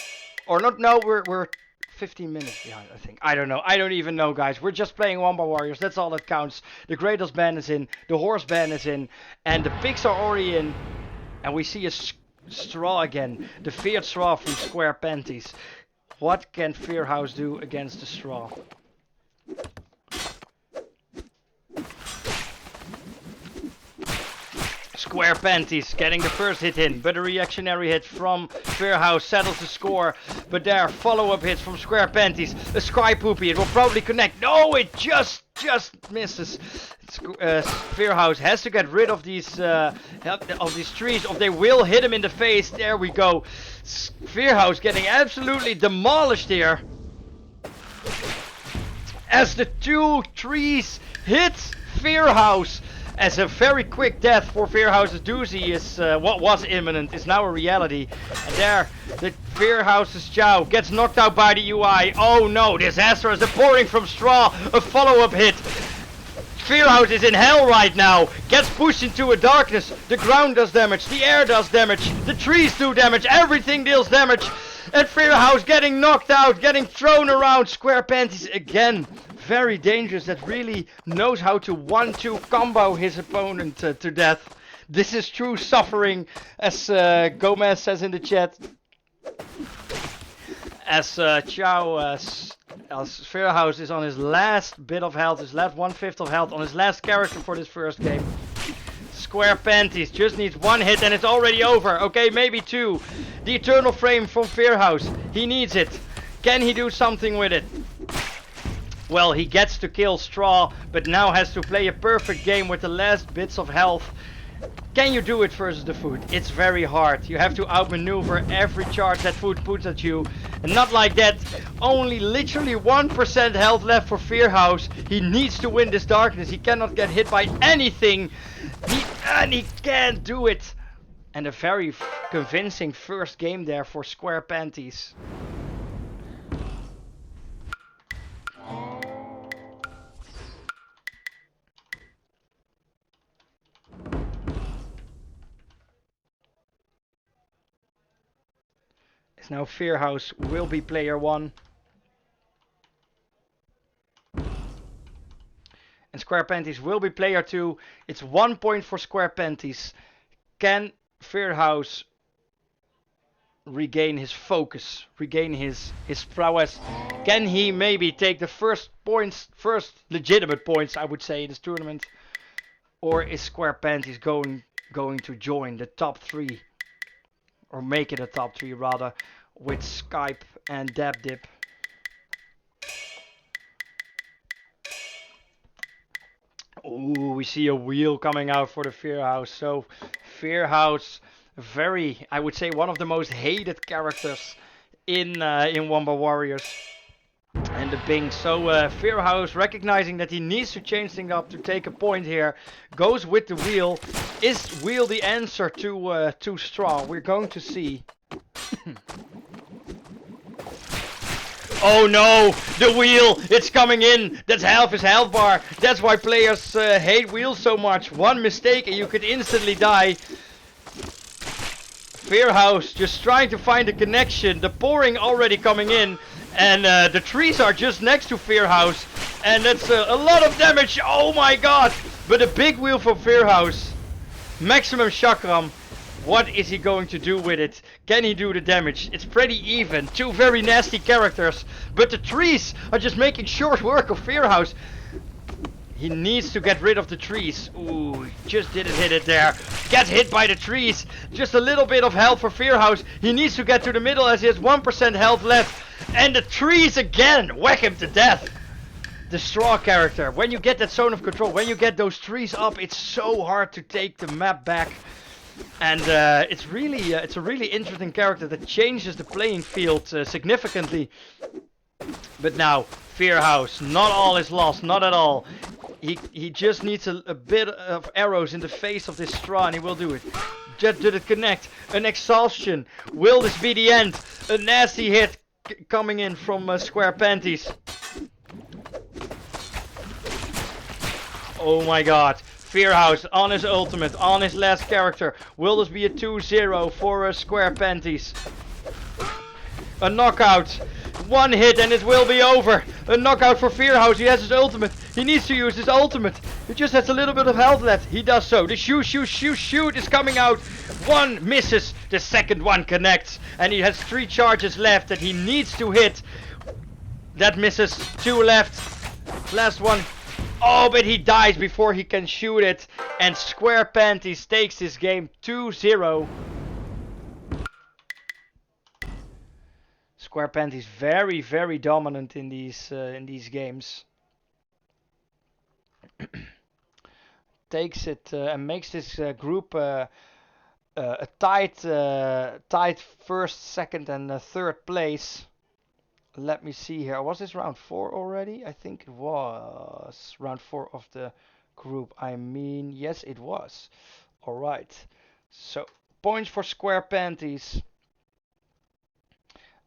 15 minutes behind, I think. I don't know. I don't even know, guys. We're just playing Wanba Warriors. That's all that counts. The Kratos ban is in, the Horse ban is in, and the picks are already in. And we see a straw again. The feared straw from Square Panties. What can Fearhouse do against the straw? Square Panties getting the first hit in, but a reactionary hit from Fearhouse settles the score. But there, follow-up hits from Square Panties. A Sky Poopy, it will probably connect. No, it just misses. Fearhouse has to get rid of these trees, or they will hit him in the face. There we go. Fearhouse getting absolutely demolished here. As the 2 trees hit Fearhouse. As a very quick death for Fearhouse's doozy is what was imminent is now a reality. And there, the Fearhouse's Chow gets knocked out by the UI. Oh no, disaster as the pouring from straw, a follow-up hit. Fearhouse is in hell right now, gets pushed into a darkness. The ground does damage, the air does damage, the trees do damage, everything deals damage. And Fearhouse getting knocked out, getting thrown around. Square Panties again. Very dangerous, that really knows how to 1-2 combo his opponent to death. This is true suffering, as Gomez says in the chat. As Fearhouse is on his last bit of health, his last 1/5 of health, on his last character for this first game. Square Panties just needs 1 hit and it's already over. Okay, maybe 2. The Eternal Frame from Fearhouse. He needs it. Can he do something with it? Well, he gets to kill Straw, but now has to play a perfect game with the last bits of health. Can you do it versus the food? It's very hard. You have to outmaneuver every charge that food puts at you. And not like that. Only literally 1% health left for Fearhouse. He needs to win this darkness. He cannot get hit by anything. And he can't do it. And a very convincing first game there for Square Panties. Now Fearhouse will be player 1. And Square Panties will be player 2. It's 1 point for Square Panties. Can Fearhouse regain his focus, regain his prowess? Can he maybe take the first legitimate points, I would say, in this tournament? Or is Square Panties going to join the top 3? Or make it a top 3 rather, with Skype and Dab Dip. Ooh, we see a wheel coming out for the Fear House. So, Fear House, very, I would say, one of the most hated characters in Wanba Warriors. And the Bing. So, Fear House, recognizing that he needs to change things up to take a point here, goes with the wheel. Is wheel the answer to straw? We're going to see. Oh no, the wheel, it's coming in. That's half his health bar. That's why players hate wheels so much. One mistake and you could instantly die. Fearhouse just trying to find a connection. The pouring already coming in. And the trees are just next to Fearhouse. And that's a lot of damage. Oh my god. But a big wheel from Fearhouse. Maximum chakram. What is he going to do with it? Can he do the damage? It's pretty even. Two very nasty characters. But the trees are just making short work of Fearhouse. He needs to get rid of the trees. Ooh, just didn't hit it there. Gets hit by the trees. Just a little bit of health for Fearhouse. He needs to get to the middle as he has 1% health left. And the trees again. Whack him to death. The straw character. When you get that zone of control, when you get those trees up, it's so hard to take the map back. And it's a really interesting character that changes the playing field significantly. But now, Fearhouse, not all is lost, not at all. He just needs a bit of arrows in the face of this straw and he will do it. Just did it connect? An exhaustion. Will this be the end? A nasty hit coming in from Square Panties. Oh my god. Fearhouse on his ultimate, on his last character. Will this be a 2-0 for Square Panties? A knockout. One hit and it will be over. A knockout for Fearhouse. He has his ultimate. He needs to use his ultimate. He just has a little bit of health left. He does so. The shoot is coming out. One misses. The second one connects. And he has 3 charges left that he needs to hit. That misses. 2 left. Last one. Oh, but he dies before he can shoot it. And Square Panties takes this game 2-0. Square Panties very, very dominant in these games. Takes it and makes this group a tight first, second, and third place. Let me see here. Was this round 4 already? I think it was round 4 of the group. I mean, yes, it was. All right. So points for Square Panties.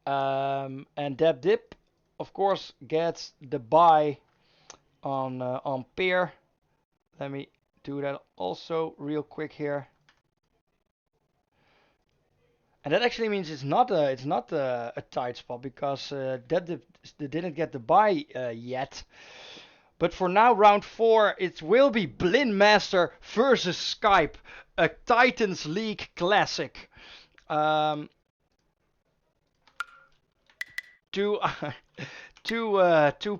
And Dab Dip, of course, gets the bye on Peer. Let me do that also real quick here. And that actually means it's not a tight spot because Dab Dip didn't get the bye yet. But for now, round 4, it will be Blindmaster versus Skype, a Titans League classic. Two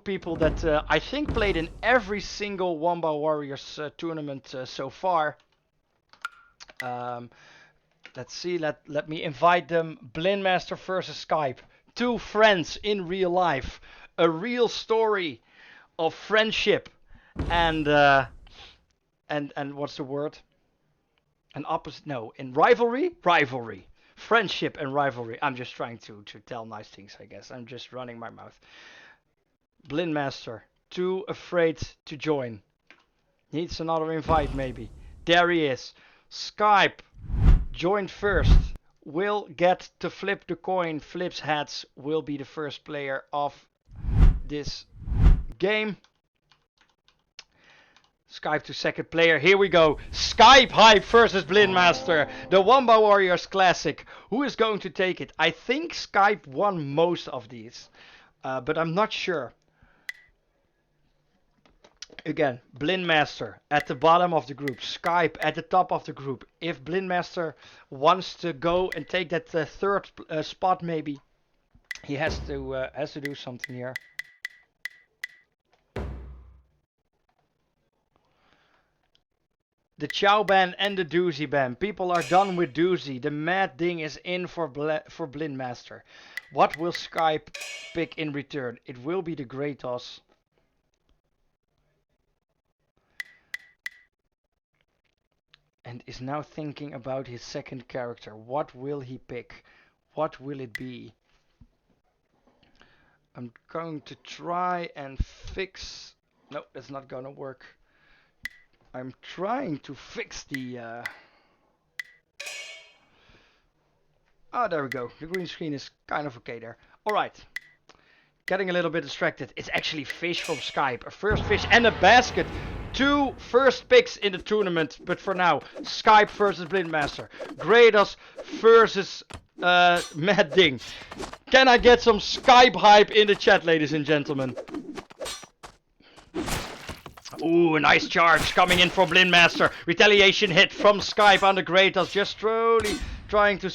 people that I think played in every single Wanba Warriors tournament so far. Let's see, let me invite them. Blindmaster versus Skype. 2 friends in real life. A real story of friendship and what's the word? An opposite? No, in rivalry. Friendship and rivalry. I'm just trying to tell nice things, I guess. I'm just running my mouth. Blindmaster, too afraid to join. Needs another invite, maybe. There he is. Skype, joined first. Will get to flip the coin. Flips heads. Will be the first player of this game. Skype to second player. Here we go. Skype hype versus Blindmaster. The Wanba Warriors Classic. Who is going to take it? I think Skype won most of these. But I'm not sure. Again, Blindmaster at the bottom of the group. Skype at the top of the group. If Blindmaster wants to go and take that third spot maybe. He has to do something here. The Chow ban and the Doozy ban. People are done with Doozy. The Mad Ding is in for Blindmaster. What will Skype pick in return? It will be the Kratos. And is now thinking about his second character. What will he pick? What will it be? I'm going to try and fix... No, that's not gonna work. I'm trying to fix the... Oh, there we go. The green screen is kind of okay there. Alright. Getting a little bit distracted. It's actually fish from Skype. A first fish and a basket. 2 first picks in the tournament. But for now, Skype versus Blindmaster. Kratos versus Mad Ding. Can I get some Skype hype in the chat, ladies and gentlemen? Ooh, a nice charge coming in for Blindmaster. Retaliation hit from Skype on the Kratos. Just slowly trying to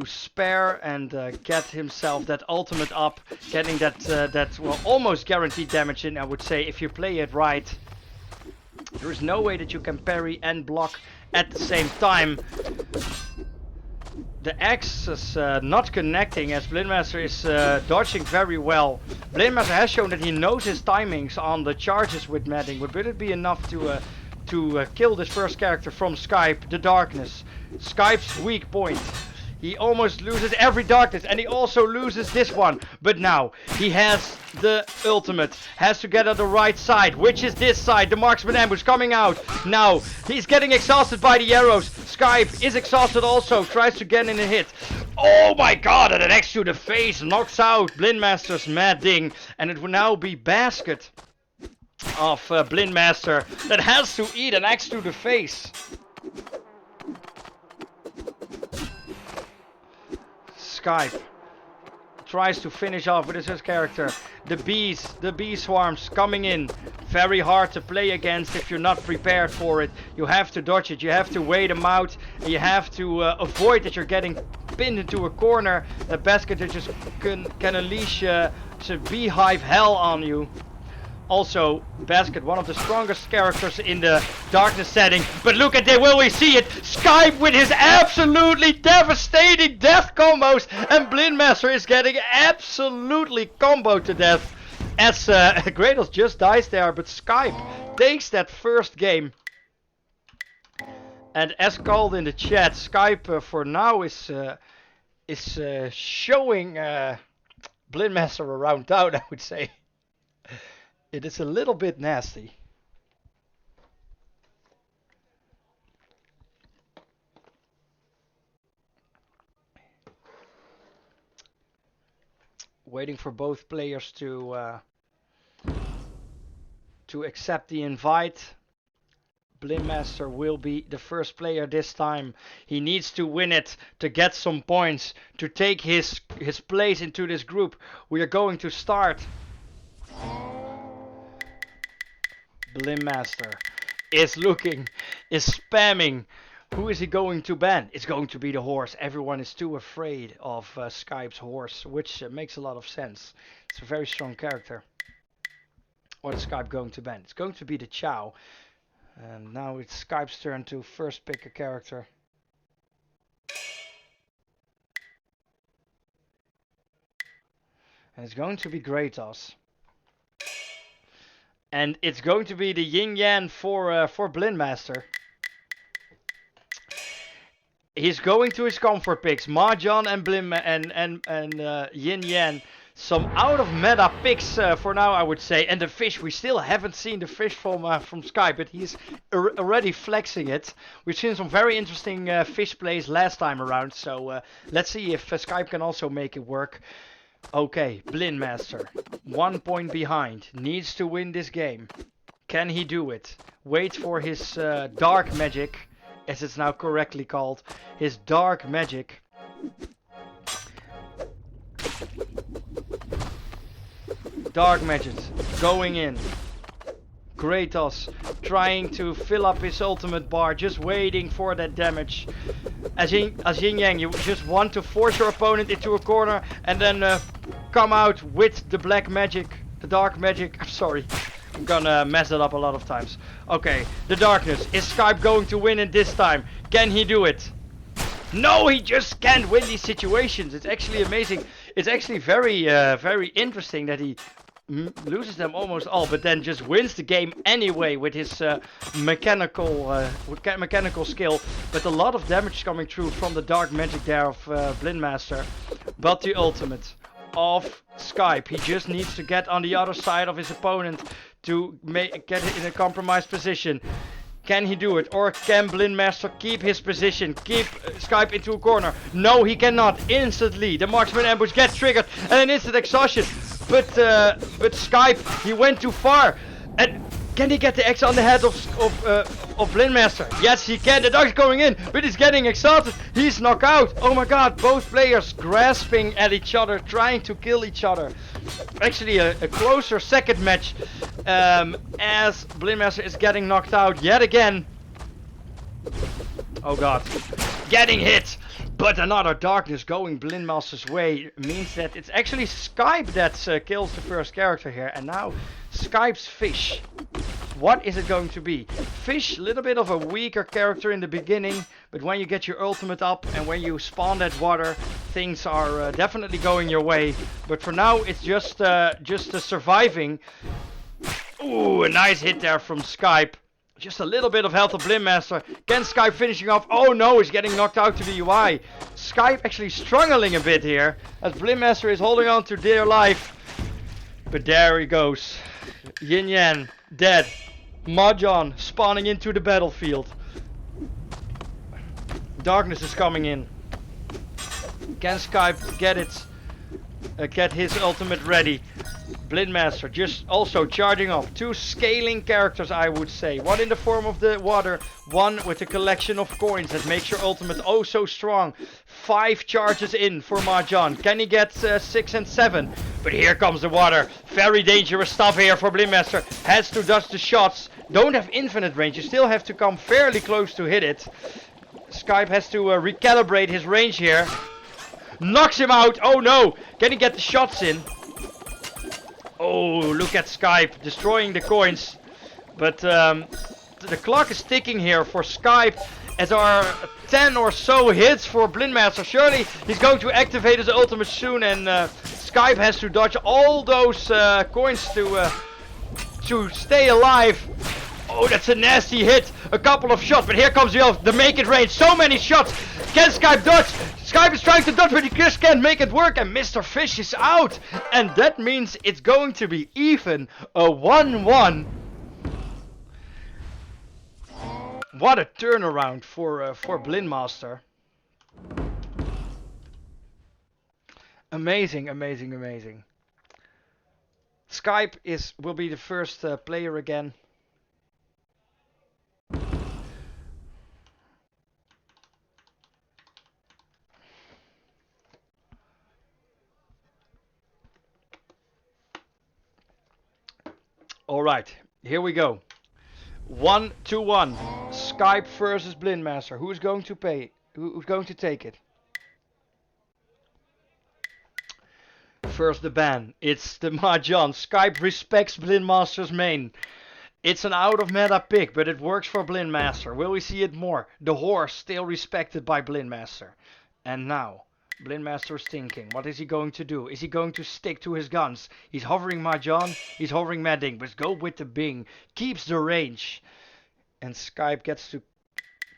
spare and get himself that ultimate up. Getting that well, almost guaranteed damage in, I would say, if you play it right. There is no way that you can parry and block at the same time. The X is not connecting as Blindmaster is dodging very well. Blindmaster has shown that he knows his timings on the charges with Madding, but will it be enough to kill this first character from Skype, the Darkness? Skype's weak point. He almost loses every darkness and he also loses this one. But now he has the ultimate. Has to get on the right side, which is this side. The marksman ambush coming out. Now he's getting exhausted by the arrows. Skype is exhausted also. Tries to get in a hit. Oh my god, and an X to the face knocks out Blindmaster's Mad Ding. And it will now be basket of Blindmaster that has to eat an X to the face. Skype tries to finish off with his first character. The bee swarms coming in. Very hard to play against if you're not prepared for it. You have to dodge it, you have to wait them out, and you have to avoid that you're getting pinned into a corner. The basket that just can unleash some beehive hell on you. Also, Basket, one of the strongest characters in the darkness setting. But look at it, will we see it? Skype with his absolutely devastating death combos. And Blindmaster is getting absolutely comboed to death. As Kratos just dies there, but Skype takes that first game. And as called in the chat, Skype for now is showing Blindmaster around town, I would say. It is a little bit nasty. Waiting for both players to accept the invite. Blindmaster will be the first player this time. He needs to win it to get some points to take his place into this group. We are going to start. Blindmaster is spamming. Who is he going to ban? It's going to be the horse. Everyone is too afraid of Skype's horse, which makes a lot of sense. It's a very strong character. What is Skype going to ban? It's going to be the Chow. And now it's Skype's turn to first pick a character. And it's going to be Kratos. And it's going to be the Yin Yang for Blindmaster. He's going to his comfort picks, Mahjong and Yin Yang. Some out of meta picks for now, I would say. And the fish, we still haven't seen the fish from Skype, but he's already flexing it. We've seen some very interesting fish plays last time around, so let's see if Skype can also make it work. Okay, Blindmaster, 1 point behind, needs to win this game. Can he do it? Wait for his dark magic, as it's now correctly called. His dark magic. Dark magic going in. Kratos trying to fill up his ultimate bar, just waiting for that damage. As Yin Yang, you just want to force your opponent into a corner and then come out with the black magic, the dark magic, I'm sorry, I'm gonna mess it up a lot of times. Okay, the darkness. Is Skype going to win it this time? Can he do it? No, he just can't win these situations. It's actually amazing. It's actually very interesting that he loses them almost all, but then just wins the game anyway with his mechanical skill. But a lot of damage coming through from the dark magic there of Blindmaster. But the ultimate of Skype. He just needs to get on the other side of his opponent to get it in a compromised position. Can he do it? Or can Blindmaster keep his position? Keep Skype into a corner? No, he cannot. Instantly, the marksman ambush gets triggered and an instant exhaustion. But Skype, he went too far. And can he get the X on the head of Blindmaster? Yes, he can. The dog's going in, but he's getting exhausted. He's knocked out. Oh my god, both players grasping at each other, trying to kill each other. Actually, a closer second match as Blindmaster is getting knocked out yet again. Oh god, getting hit. But another darkness going Blindmaster's way means that it's actually Skype that kills the first character here. And now Skype's fish. What is it going to be? Fish, a little bit of a weaker character in the beginning, but when you get your ultimate up and when you spawn that water, things are definitely going your way. But for now, it's just surviving. Ooh, a nice hit there from Skype. Just a little bit of health of Blindmaster. Can Skype finishing off? Oh no, he's getting knocked out to the UI. Skype actually struggling a bit here as Blindmaster is holding on to dear life. But there he goes. Yin Yang dead. Mahjong spawning into the battlefield. Darkness is coming in. Can Skype get it? Get his ultimate ready. Blindmaster just also charging off. Two scaling characters, I would say. One in the form of the water, one with a collection of coins that makes your ultimate oh so strong. 5 charges in for Mahjong. Can he get 6 and 7? But here comes the water. Very dangerous stuff here for Blindmaster. Has to dodge the shots. Don't have infinite range. You still have to come fairly close to hit it. Skype has to recalibrate his range here. Knocks him out. Oh no. Can he get the shots in? Oh, look at Skype destroying the coins. But the clock is ticking here for Skype as there are 10 or so hits for Blindmaster. Surely he's going to activate his ultimate soon, and Skype has to dodge all those coins to stay alive. Oh, that's a nasty hit. A couple of shots, but here comes the make it range. So many shots. Can Skype dodge? Skype is trying to dodge, but he just can't make it work, and Mr. Fish is out. And that means it's going to be even a 1-1. What a turnaround for Blindmaster. Amazing, amazing, amazing. Skype will be the first player again. Alright, here we go. 1-1. Skype versus Blindmaster. Who's going to pay? Who's going to take it? First the ban. It's the Mahjong. Skype respects Blindmaster's main. It's an out of meta pick, but it works for Blindmaster. Will we see it more? The horse still respected by Blindmaster. And now, Blindmaster is thinking, what is he going to do? Is he going to stick to his guns? He's hovering Mahjong, he's hovering Madding, but go with the Bing. Keeps the range. And Skype gets to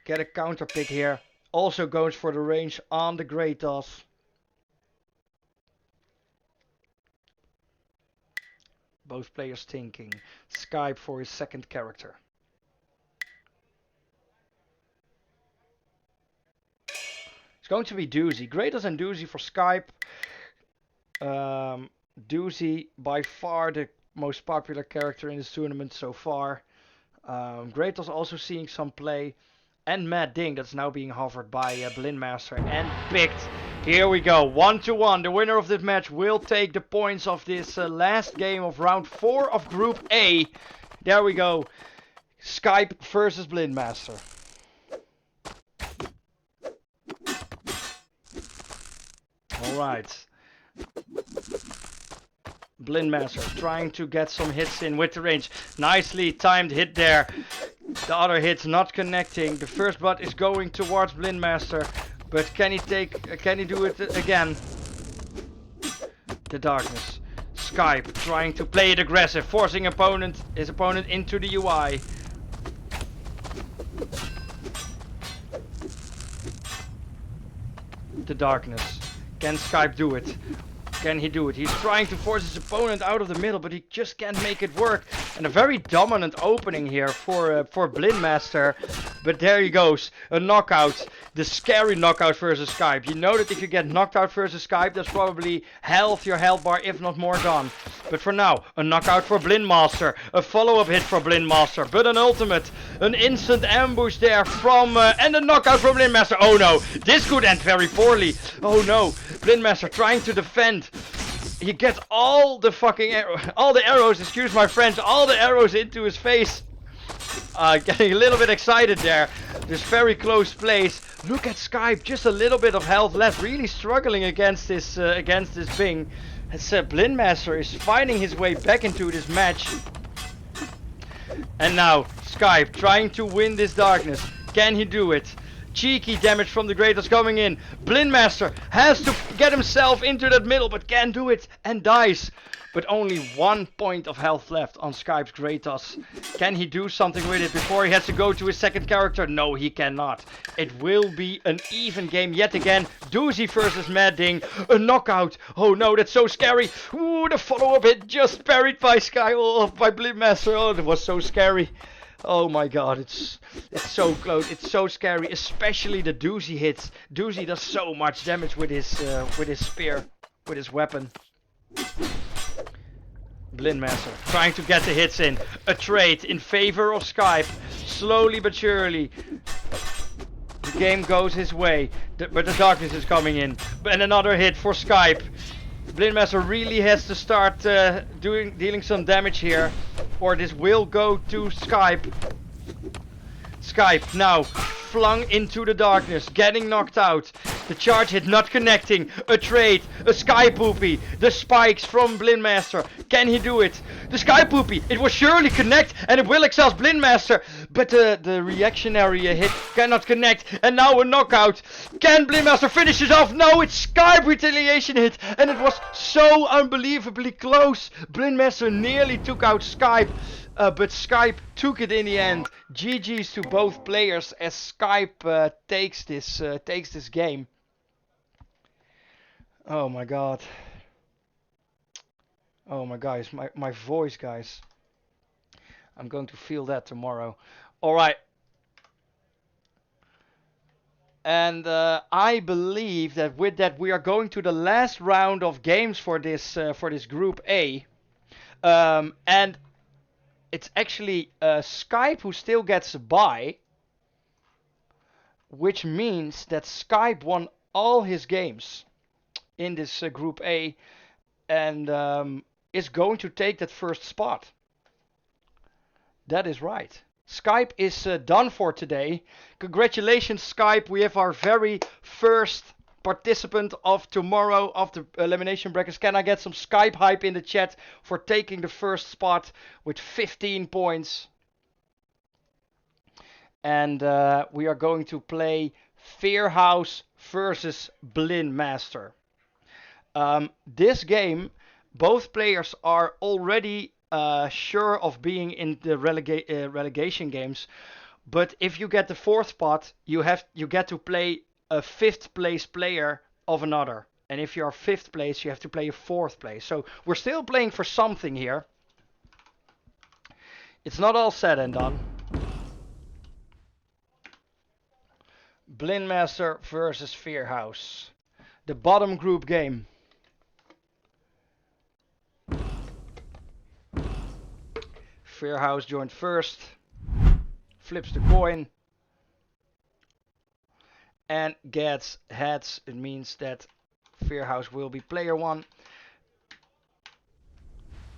get a counter pick here. Also goes for the range on the Kratos. Both players thinking. Skype for his second character. It's going to be Doozy. Kratos and Doozy for Skype. Doozy by far the most popular character in this tournament so far. Kratos also seeing some play. And Mad Ding that's now being hovered by Blindmaster and picked. Here we go, 1-1. The winner of this match will take the points of this last game of round 4 of Group A. There we go. Skype versus Blindmaster. Alright. Blindmaster trying to get some hits in with the range. Nicely timed hit there. The other hits not connecting. The first butt is going towards Blindmaster. But can he do it again? The darkness. Skype trying to play it aggressive, forcing his opponent into the UI. The darkness. Can Skype do it? Can he do it? He's trying to force his opponent out of the middle, but he just can't make it work. And a very dominant opening here for Blindmaster. But there he goes. A knockout. The scary knockout versus Skype. You know that if you get knocked out versus Skype, that's probably half your health bar, if not more, gone. But for now, a knockout for Blindmaster. A follow-up hit for Blindmaster. But an ultimate. An instant ambush there from... and a knockout from Blindmaster. Oh no. This could end very poorly. Oh no. Blindmaster trying to defend. He gets all the fucking arrows, excuse my French, all the arrows into his face. Getting a little bit excited there. This very close place. Look at Skype, just a little bit of health left, really struggling against this Bing. As Blindmaster is finding his way back into this match. And now Skype trying to win this darkness. Can he do it? Cheeky damage from the Kratos coming in. Blindmaster has to get himself into that middle, but can't do it and dies. But only 1 point of health left on Skype's Kratos. Can he do something with it before he has to go to his second character? No, he cannot. It will be an even game yet again. Doozy versus Mad Ding. A knockout. Oh no, that's so scary. Ooh, the follow-up hit just parried by by Blindmaster. Oh, that was so scary. Oh my god, it's so close, it's so scary, especially the Doozy hits. Doozy does so much damage with his spear, with his weapon. Blindmaster trying to get the hits in. A trade in favor of Skype, slowly but surely. The game goes his way, but the darkness is coming in. And another hit for Skype. Blindmaster really has to start dealing some damage here, or this will go to Skype. Skype now flung into the darkness, getting knocked out. The charge hit not connecting. A trade, a sky poopy. The spikes from Blindmaster. Can he do it? The sky poopy, it will surely connect and it will exhaust Blindmaster. But the reactionary hit cannot connect. And now a knockout. Can Blindmaster finish it off? No, it's Skype retaliation hit. And it was so unbelievably close. Blindmaster nearly took out Skype. But Skype took it in the end. GG's to both players as Skype takes this game. Oh my god. Oh my guys, my voice, guys. I'm going to feel that tomorrow. Alright. And I believe that with that we are going to the last round of games for this Group A. And it's actually Skype who still gets a bye, which means that Skype won all his games in this Group A and is going to take that first spot. That is right. Skype is done for today. Congratulations, Skype. We have our very first participant of tomorrow of the elimination brackets. Can I get some Skype hype in the chat for taking the first spot with 15 points? And we are going to play Fearhouse versus Blindmaster. This game, both players are already sure of being in the relegation games, but if you get the fourth spot, you get to play a 5th place player of another, and if you are 5th place you have to play a 4th place. So we're still playing for something here. It's not all said and done. Blindmaster versus Fearhouse, the bottom group game. Fearhouse joined first, flips the coin and gets heads. It means that Fearhouse will be player 1.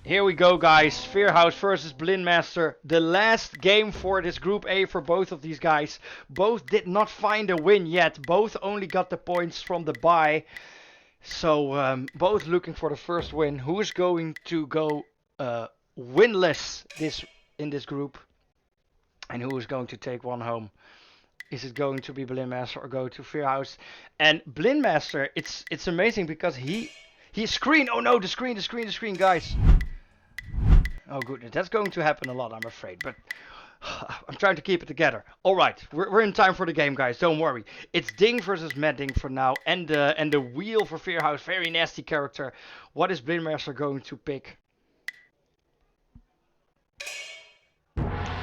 Here we go, guys. Fearhouse versus Blindmaster. The last game for this Group A for both of these guys. Both did not find a win yet. Both only got the points from the bye. So both looking for the first win. Who is going to go winless in this group? And who is going to take one home? Is it going to be Blindmaster or go to Fearhouse? And Blindmaster, it's amazing because he screen. Oh no, the screen, guys. Oh goodness, that's going to happen a lot, I'm afraid. But I'm trying to keep it together. All right, we're in time for the game, guys. Don't worry. It's Ding versus Mad Ding for now, and the wheel for Fearhouse. Very nasty character. What is Blindmaster going to pick?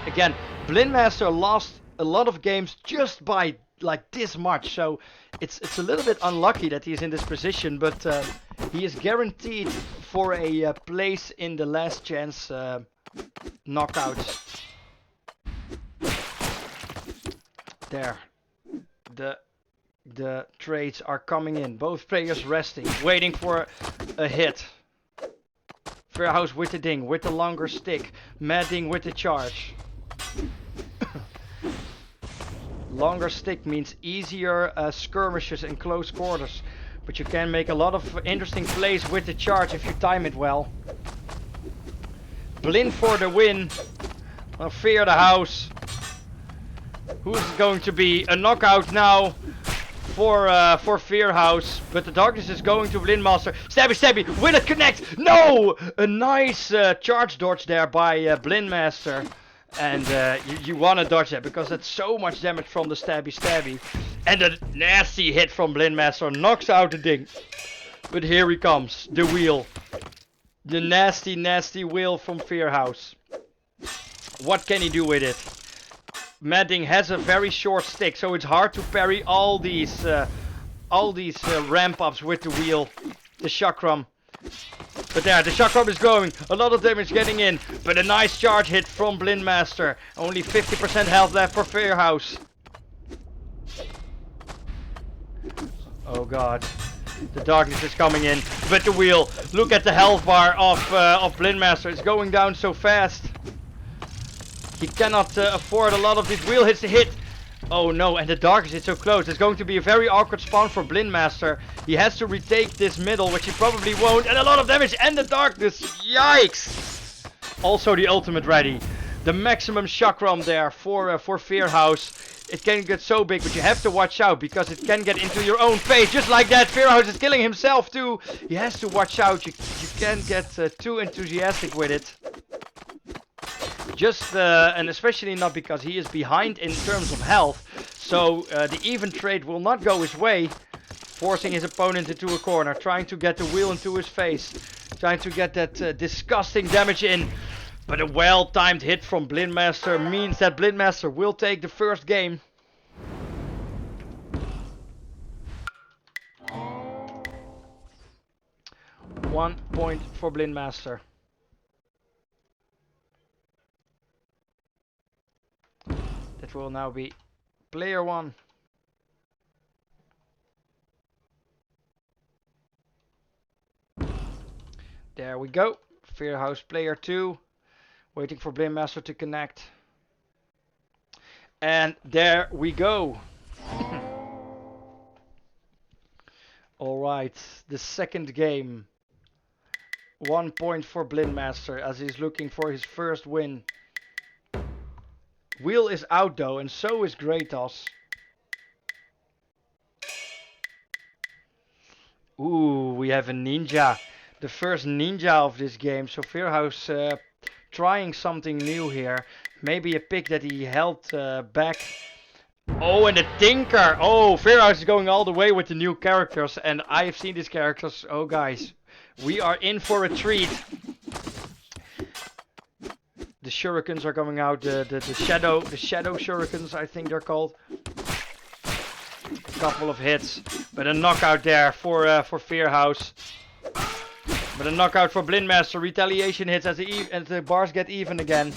Again, Blindmaster lost a lot of games just by like this much, so it's a little bit unlucky that he's in this position, but he is guaranteed for a place in the last chance knockout. There, the trades are coming in. Both players resting, waiting for a hit. Fearhouse with the ding, with the longer stick. Mad Ding with the charge. Longer stick means easier skirmishes in close quarters, but you can make a lot of interesting plays with the charge if you time it well. Blind for the win. Fear the house. Who's going to be a knockout now for Fearhouse? But the darkness is going to Blindmaster. Stabby, will it connect? No! A nice charge dodge there by Blindmaster. And you want to dodge that because that's so much damage from the stabby. And a nasty hit from Blindmaster knocks out the ding. But here he comes, the wheel. The nasty wheel from Fearhouse. What can he do with it? Mad Ding has a very short stick, so it's hard to parry all these ramp ups with the wheel, the chakram. But there, the chakram is going. A lot of damage getting in, but a nice charge hit from Blindmaster. Only 50% health left for Fearhouse. Oh god, the darkness is coming in. But the wheel, look at the health bar of Blindmaster. It's going down so fast. He cannot afford a lot of these wheel hits to hit. Oh no, and the darkness is so close. It's going to be a very awkward spawn for Blindmaster. He has to retake this middle, which he probably won't. And a lot of damage and the darkness. Yikes! Also the ultimate ready. The maximum chakram there for Fearhouse. It can get so big, but you have to watch out because it can get into your own face. Just like that, Fearhouse is killing himself too. He has to watch out. You can't get too enthusiastic with it. And especially not because he is behind in terms of health. So the even trade will not go his way. Forcing his opponent into a corner. Trying to get the wheel into his face. Trying to get that disgusting damage in. But a well-timed hit from Blindmaster means that Blindmaster will take the first game. One point for Blindmaster. That will now be player 1. There we go. Fearhouse player 2. Waiting for Blindmaster to connect. And there we go. Alright, the second game. 1 point for Blindmaster as he's looking for his first win. Wheel is out though, and so is Kratos. Ooh, we have a ninja. The first ninja of this game. So Fearhouse trying something new here. Maybe a pick that he held back. Oh, and the Tinker. Oh, Fearhouse is going all the way with the new characters. And I have seen these characters. Oh, guys. We are in for a treat. The shurikens are coming out. The shadow shurikens, I think they're called. A couple of hits. But a knockout there for Fearhouse. But a knockout for Blindmaster. Retaliation hits as the bars get even again.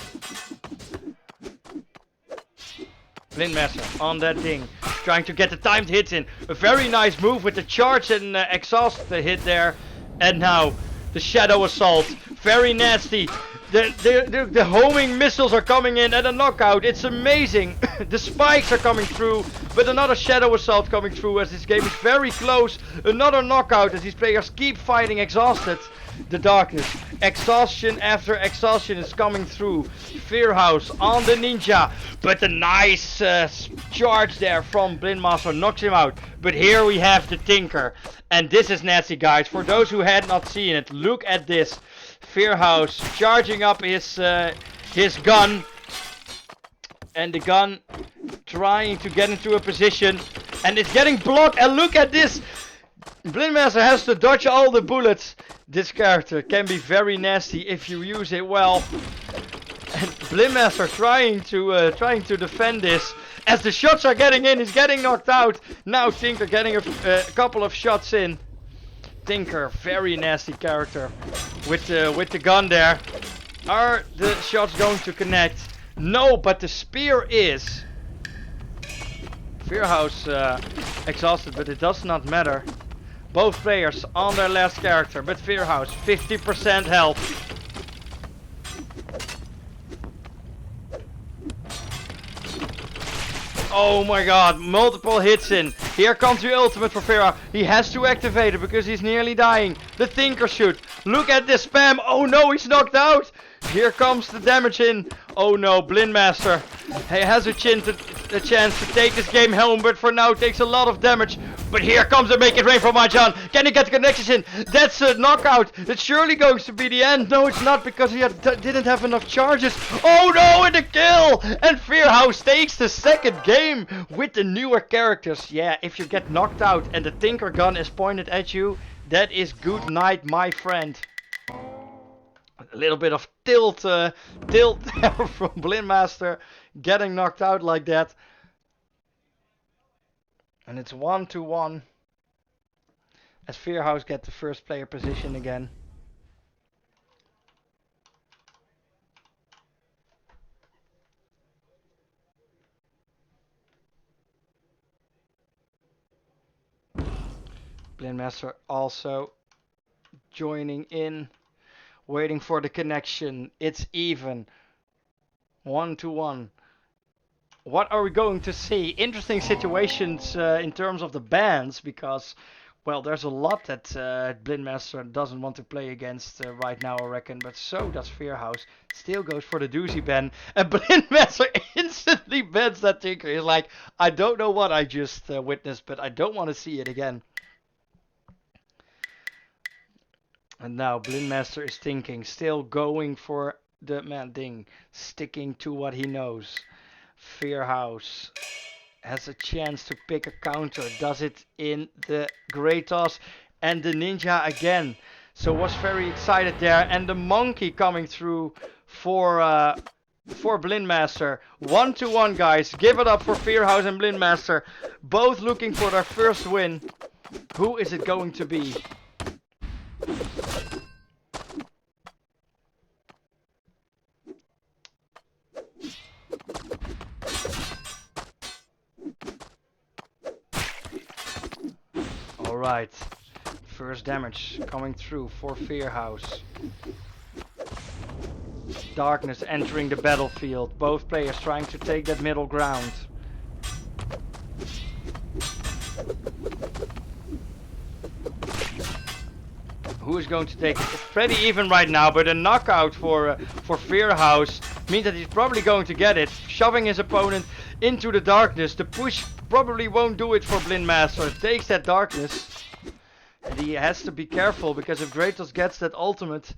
Blindmaster on that thing. Trying to get the timed hits in. A very nice move with the charge and exhaust hit there. And now the shadow assault. Very nasty. The homing missiles are coming in and a knockout. It's amazing. The spikes are coming through, but another shadow assault coming through as this game is very close. Another knockout as these players keep fighting exhausted. The darkness, exhaustion after exhaustion is coming through. Fearhouse on the ninja, but the nice charge there from Blindmaster knocks him out. But here we have the Tinker, and this is nasty, guys. For those who had not seen it, look at this. Fearhouse charging up his gun, and the gun trying to get into a position, and it's getting blocked. And look at this, Blindmaster has to dodge all the bullets. This character can be very nasty if you use it well. And Blindmaster trying to defend this. As the shots are getting in, he's getting knocked out. Now Tinker getting a couple of shots in. Tinker, very nasty character with the gun there. Are the shots going to connect? No, but the spear is. Fearhouse exhausted, but it does not matter. Both players on their last character, but Fearhouse 50% health. Oh my god, multiple hits in. Here comes the ultimate for Fearhouse. He has to activate it because he's nearly dying. The Tinker shoot. Look at this spam. Oh no, he's knocked out. Here comes the damage in. Oh no, Blindmaster. He has a chance to take this game home, but for now takes a lot of damage. But here comes the make it rain from Majan. Can he get the connections in? That's a knockout. It's surely going to be the end. No, it's not, because he didn't have enough charges. Oh no, and the kill! And Fearhouse takes the second game with the newer characters. Yeah, if you get knocked out and the Tinker gun is pointed at you, that is good night, my friend. A little bit of tilt there from Blindmaster, getting knocked out like that. And it's 1-1 as Fearhouse get the first player position again. Blindmaster also joining in, waiting for the connection. It's even 1-1. What are we going to see? Interesting situations in terms of the bans, because, well, there's a lot that Blindmaster doesn't want to play against right now, I reckon. But so does Fearhouse. Still goes for the doozy ban. And Blindmaster instantly bans that Tinker. He's like, I don't know what I just witnessed, but I don't want to see it again. And now Blindmaster is thinking, still going for the man thing, sticking to what he knows. Fearhouse has a chance to pick a counter, does it in the great toss, and the ninja again. So was very excited there, and the monkey coming through for Blindmaster. 1-1, guys. Give it up for Fearhouse and Blindmaster, both looking for their first win. Who is it going to be? Alright, first damage coming through for Fearhouse. Darkness entering the battlefield. Both players trying to take that middle ground. Who is going to take it? It's pretty even right now, but a knockout for Fearhouse means that he's probably going to get it. Shoving his opponent into the darkness. The push probably won't do it for Blindmaster. It takes that darkness. And he has to be careful, because if Kratos gets that ultimate,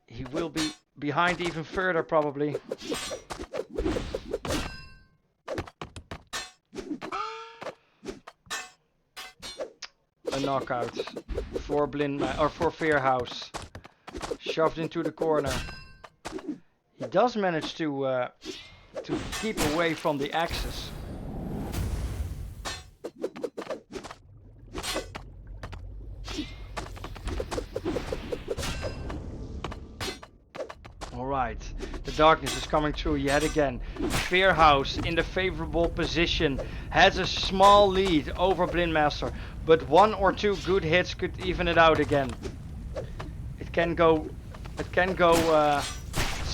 he will be behind even further probably. A knockout for for Fearhouse. Shoved into the corner. He does manage to keep away from the axis. Alright, the darkness is coming through yet again. Fearhouse in the favorable position, has a small lead over Blindmaster, but 1 or 2 good hits could even it out again. It can go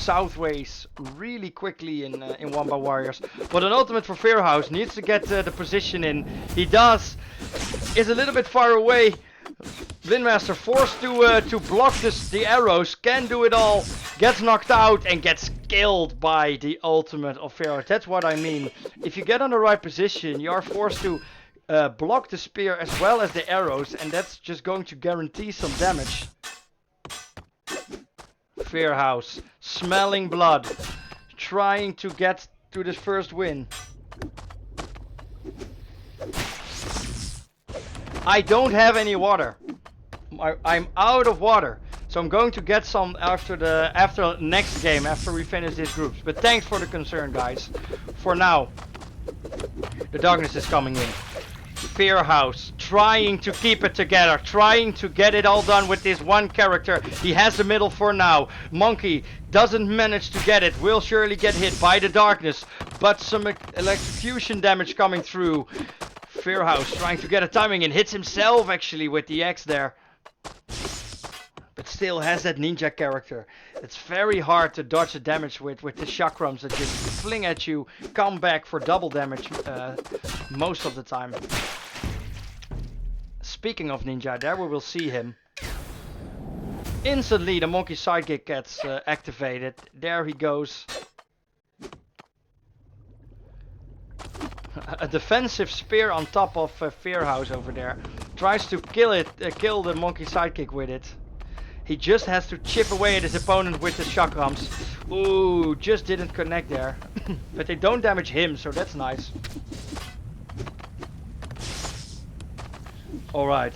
southways really quickly in Wanba Warriors. But an ultimate for Fearhouse needs to get the position in. He does. Is a little bit far away. Blindmaster forced to block the arrows, can do it all, gets knocked out and gets killed by the ultimate of Fearhouse. That's what I mean. If you get on the right position, you are forced to block the spear as well as the arrows, and that's just going to guarantee some damage. Fearhouse, smelling blood, trying to get to this first win. I don't have any water. I'm out of water, so I'm going to get some after next game, after we finish these groups. But thanks for the concern, guys. For now, the darkness is coming in. Fearhouse trying to keep it together, trying to get it all done with this one character. He has the middle for now. Monkey doesn't manage to get it, will surely get hit by the darkness, but some electrocution damage coming through. Fearhouse trying to get a timing and hits himself actually with the axe there. But still has that ninja character. It's very hard to dodge the damage with the chakrams that just fling at you, come back for double damage most of the time. Speaking of ninja, there we will see him. Instantly the monkey sidekick gets activated. There he goes. A defensive spear on top of Fearhouse over there. Tries to kill the monkey sidekick with it. He just has to chip away at his opponent with the chakrams. Ooh, just didn't connect there. But they don't damage him, so that's nice. Alright.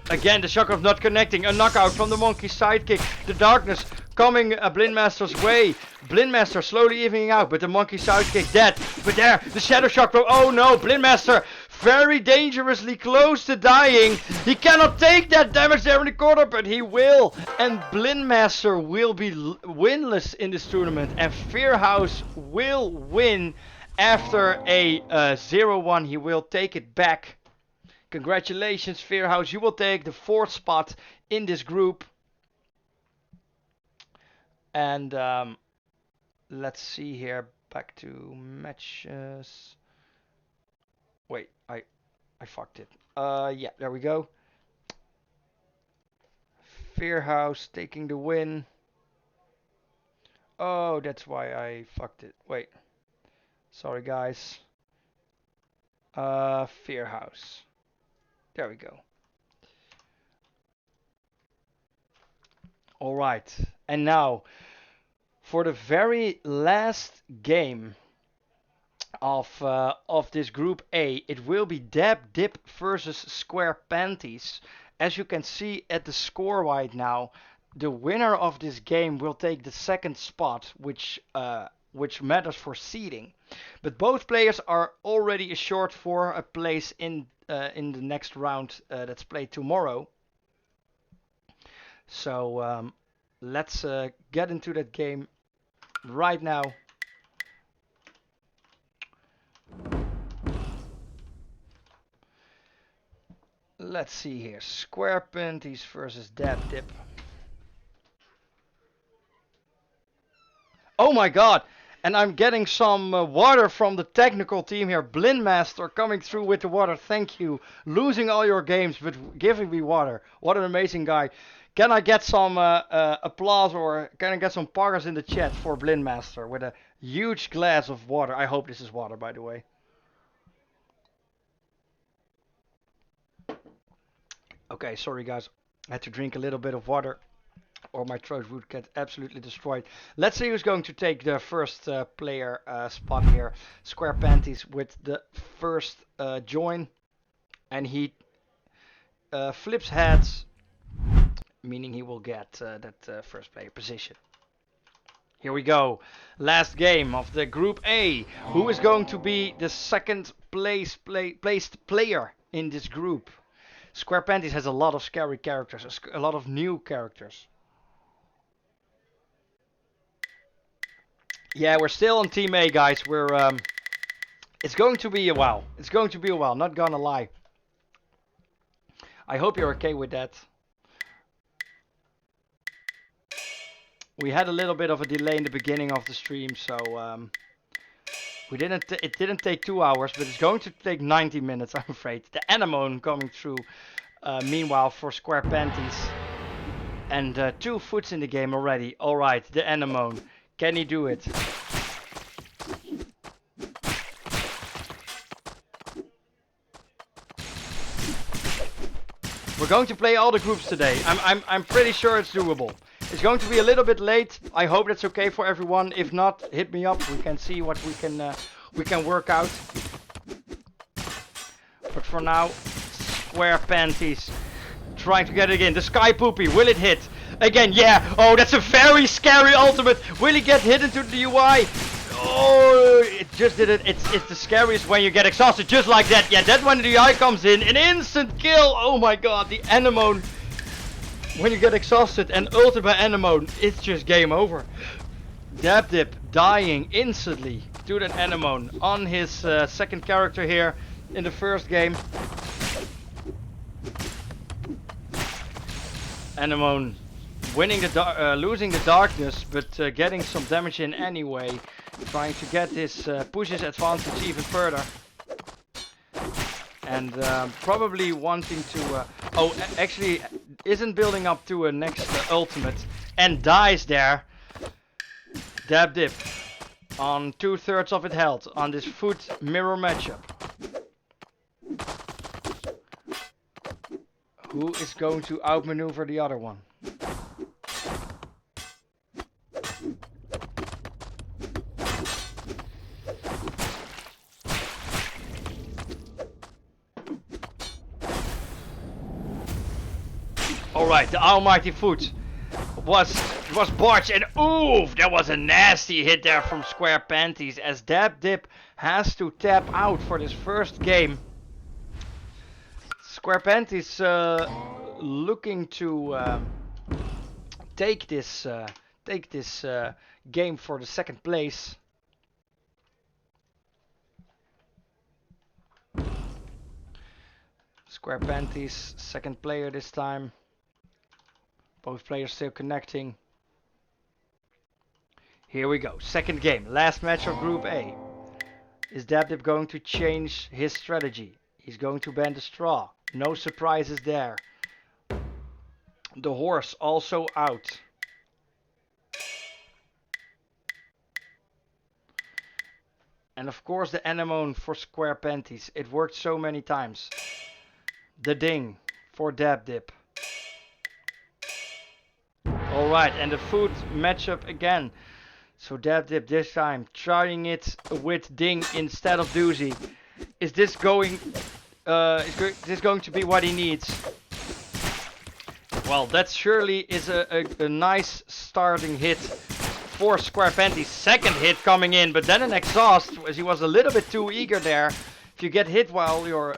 Again, the chakram not connecting. A knockout from the monkey sidekick. The darkness coming Blindmaster's way. Blindmaster slowly evening out, but the monkey sidekick dead. But there, the shadow chakra. Oh no, Blindmaster very dangerously close to dying. He cannot take that damage there in the corner, but he will. And Blindmaster will be winless in this tournament. And Fearhouse will win after a 0-1. He will take it back. Congratulations, Fearhouse. You will take the 4th spot in this group. And let's see here. Back to matches. Wait, I fucked it. Yeah, there we go. Fearhouse taking the win. Oh, that's why I fucked it. Wait. Sorry, guys. Fearhouse. There we go. Alright. And now, for the very last game of this group A, it will be Dab Dip versus Square Panties. As you can see at the score right now, the winner of this game will take the 2nd spot, which matters for seeding. But both players are already assured for a place in the next round that's played tomorrow. So let's get into that game right now. Let's see here. Square Panties versus Dab Dip. Oh my god! And I'm getting some water from the technical team here. Blindmaster coming through with the water. Thank you. Losing all your games, but giving me water. What an amazing guy. Can I get some applause, or can I get some poggers in the chat for Blindmaster with a huge glass of water? I hope this is water, by the way. Okay, sorry guys. I had to drink a little bit of water, or my throat would get absolutely destroyed. Let's see who's going to take the first player spot here. Square Panties with the first join. And he flips heads, meaning he will get that first player position. Here we go. Last game of the Group A. Who is going to be the second placed player in this group? Square Panties has a lot of scary characters, a lot of new characters. Yeah, we're still on Team A, guys. It's going to be a while. It's going to be a while, not gonna lie. I hope you're okay with that. We had a little bit of a delay in the beginning of the stream, so it didn't take 2 hours, but it's going to take 90 minutes, I'm afraid. The Animone coming through, meanwhile, for Square Panties. And 2 foots in the game already. Alright, the Animone. Can he do it? We're going to play all the groups today. I'm pretty sure it's doable. It's going to be a little bit late. I hope that's okay for everyone. If not, hit me up. We can see what we can work out. But for now, Square Panties trying to get it in. The Sky Poopy, will it hit? Again, yeah. Oh, that's a very scary ultimate. Will he get hit into the UI? Oh, it just did it. It's the scariest when you get exhausted, just like that. Yeah, that's when the UI comes in. An instant kill. Oh my god, the Animone. When you get exhausted and ulted by Animone, it's just game over. Dabdip dying instantly to that Animone on his second character here in the first game. Animone winning the losing the darkness, but getting some damage in anyway, trying to get his push his advantage even further. And probably wanting to actually isn't building up to a next ultimate and dies there. Dabdip on 2/3 of its health on this foot mirror matchup. Who is going to outmaneuver the other one? Alright, the almighty foot was botched, and oof, that was a nasty hit there from Square Panties as Dabdip has to tap out for this first game. Square Panties looking to take this game for the second place. Square Panties, second player this time. Both players still connecting. Here we go. Second game. Last match of Group A. Is Dabdip going to change his strategy? He's going to ban the straw. No surprises there. The horse also out. And of course the Animone for Square Panties. It worked so many times. The ding for Dabdip. Alright, and the food matchup again. So Dabdip this time trying it with Ding instead of Doozy. Is this going to be what he needs? Well, that surely is a nice starting hit for Square Panties. Second hit coming in, but then an exhaust as he was a little bit too eager there. If you get hit while your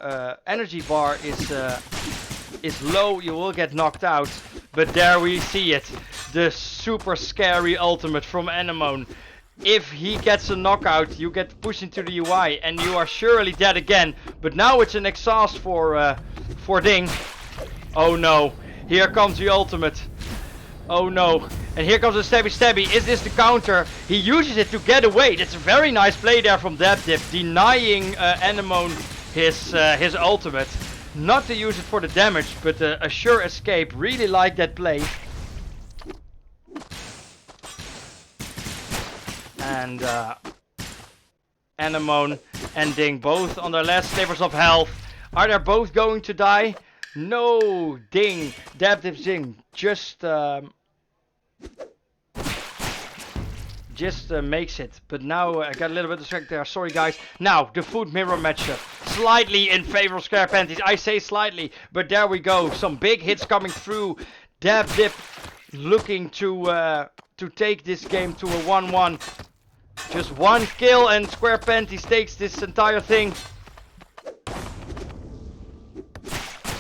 energy bar is low, you will get knocked out. But there we see it. The super scary ultimate from Animone. If he gets a knockout, you get pushed into the UI and you are surely dead again. But now it's an exhaust for Ding. Oh no. Here comes the ultimate. Oh no. And here comes the stabby stabby. Is this the counter? He uses it to get away. That's a very nice play there from Dabdip. Denying Animone his ultimate. Not to use it for the damage, but a sure escape. Really like that play. And Animone and Ding both on their last slivers of health. Are they both going to die? No, Ding. Dabdip Ding just makes it. But now I got a little bit distracted there. Sorry guys. Now the food mirror matchup. Slightly in favor of Square Panties. I say slightly, but there we go. Some big hits coming through. Dabdip looking to take this game to a 1-1. Just one kill and Square Panties takes this entire thing.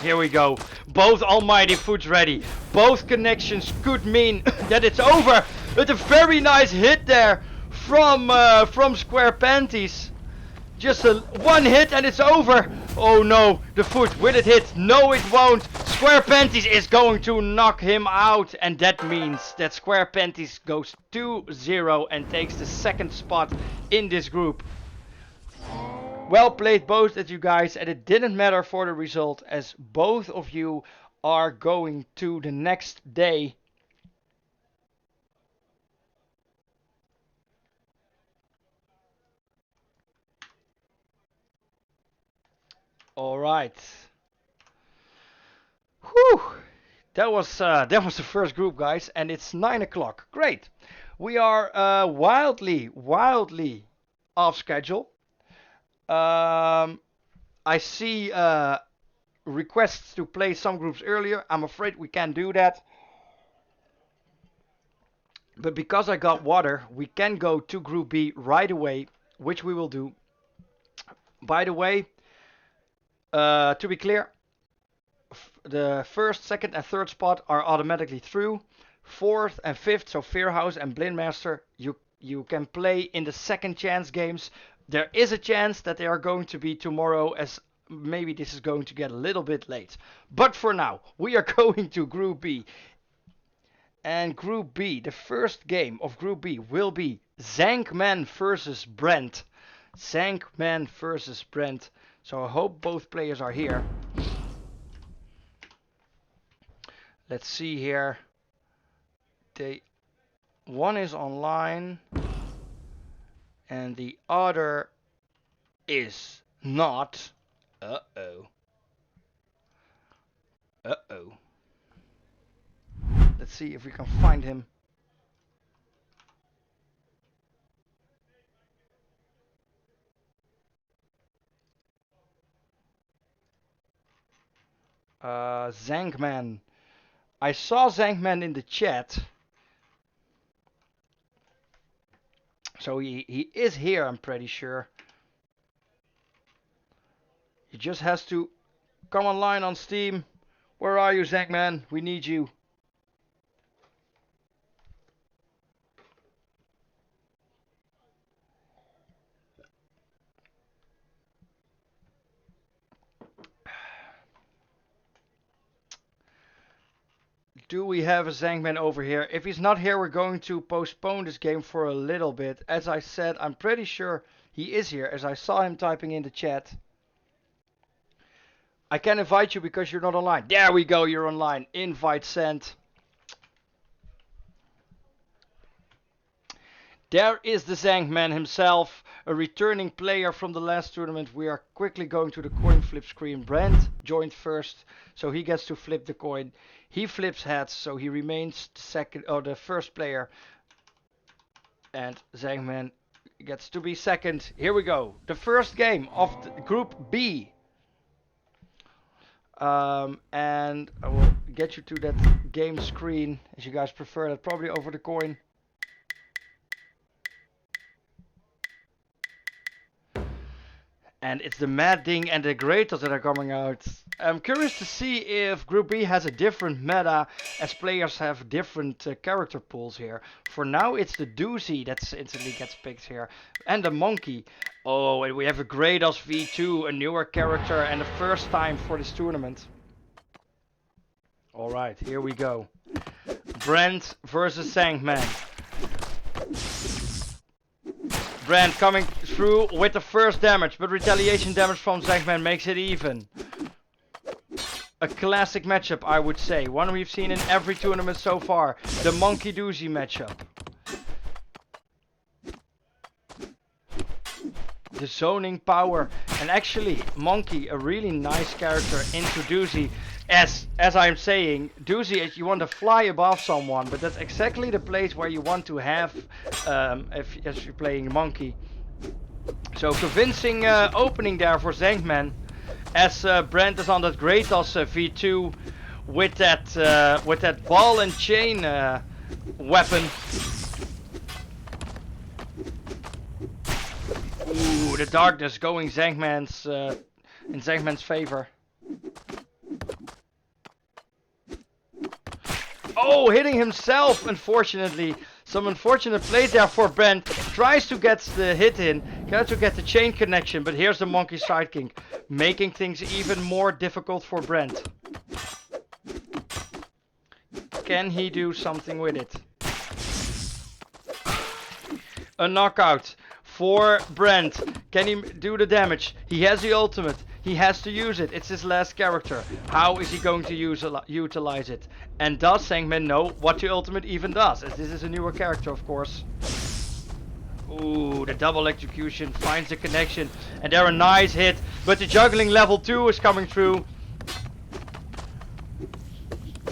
Here we go. Both almighty foods ready. Both connections could mean that it's over. With a very nice hit there from Square Panties. Just one hit and it's over. Oh no, the foot, will it hit? No, it won't. Square Panties is going to knock him out, and that means that Square Panties goes 2-0 and takes the second spot in this group. Well played both of you guys, and it didn't matter for the result as both of you are going to the next day. Alright. Whew. That was the first group, guys, and it's 9 o'clock. Great. We are wildly off schedule. I see requests to play some groups earlier. I'm afraid we can't do that. But because I got water, we can go to Group B right away, which we will do. By the way, to be clear, the first, second, and third spot are automatically through. Fourth and fifth, so Fearhouse and Blindmaster, you can play in the second chance games. There is a chance that they are going to be tomorrow, as maybe this is going to get a little bit late. But for now, we are going to Group B. And Group B, the first game of Group B will be Zengman versus Brent. Zengman versus Brent. So I hope both players are here. Let's see here. One is online and the other is not. Uh-oh. Uh-oh. Let's see if we can find him. Zengman. I saw Zengman in the chat. So he is here, I'm pretty sure. He just has to come online on Steam. Where are you, Zengman? We need you. Do we have a Zengman over here? If he's not here, we're going to postpone this game for a little bit. As I said, I'm pretty sure he is here, as I saw him typing in the chat. I can invite you because you're not online. There we go, you're online. Invite sent. There is the Zengman himself, a returning player from the last tournament. We are quickly going to the coin flip screen. Brent joined first, so he gets to flip the coin. He flips heads, so he remains the first player. And Zengman gets to be second. Here we go. The first game of Group B. And I will get you to that game screen, as you guys prefer that, probably over the coin. And it's the Mad Ding and the Greaters that are coming out. I'm curious to see if Group B has a different meta, as players have different character pools here. For now, it's the Doozy that instantly gets picked here. And the Monkey. Oh, and we have a Greaters V2, a newer character, and the first time for this tournament. Alright, here we go. Brent versus Zengman. Brent coming through with the first damage, but retaliation damage from Zengman makes it even. A classic matchup, I would say. One we've seen in every tournament so far. The Monkey Doozy matchup. The zoning power. And actually, Monkey, a really nice character into Doozy. As I'm saying, Doozy, you want to fly above someone, but that's exactly the place where you want to have if you're playing Monkey. So convincing opening there for Zengman, as Brent is on that Greatos V2 with that ball and chain weapon. Ooh, the darkness going in Zengman's favor. Oh, hitting himself, unfortunately. Some unfortunate play there for Brent. Tries to get the hit in, tries to get the chain connection, but here's the Monkey sidekick, making things even more difficult for Brent. Can he do something with it? A knockout for Brent. Can he do the damage? He has the ultimate. He has to use it. It's his last character. How is he going to utilize it? And does Zengman know what the ultimate even does? As this is a newer character, of course. Ooh, the double execution finds the connection. And there a nice hit. But the juggling level 2 is coming through.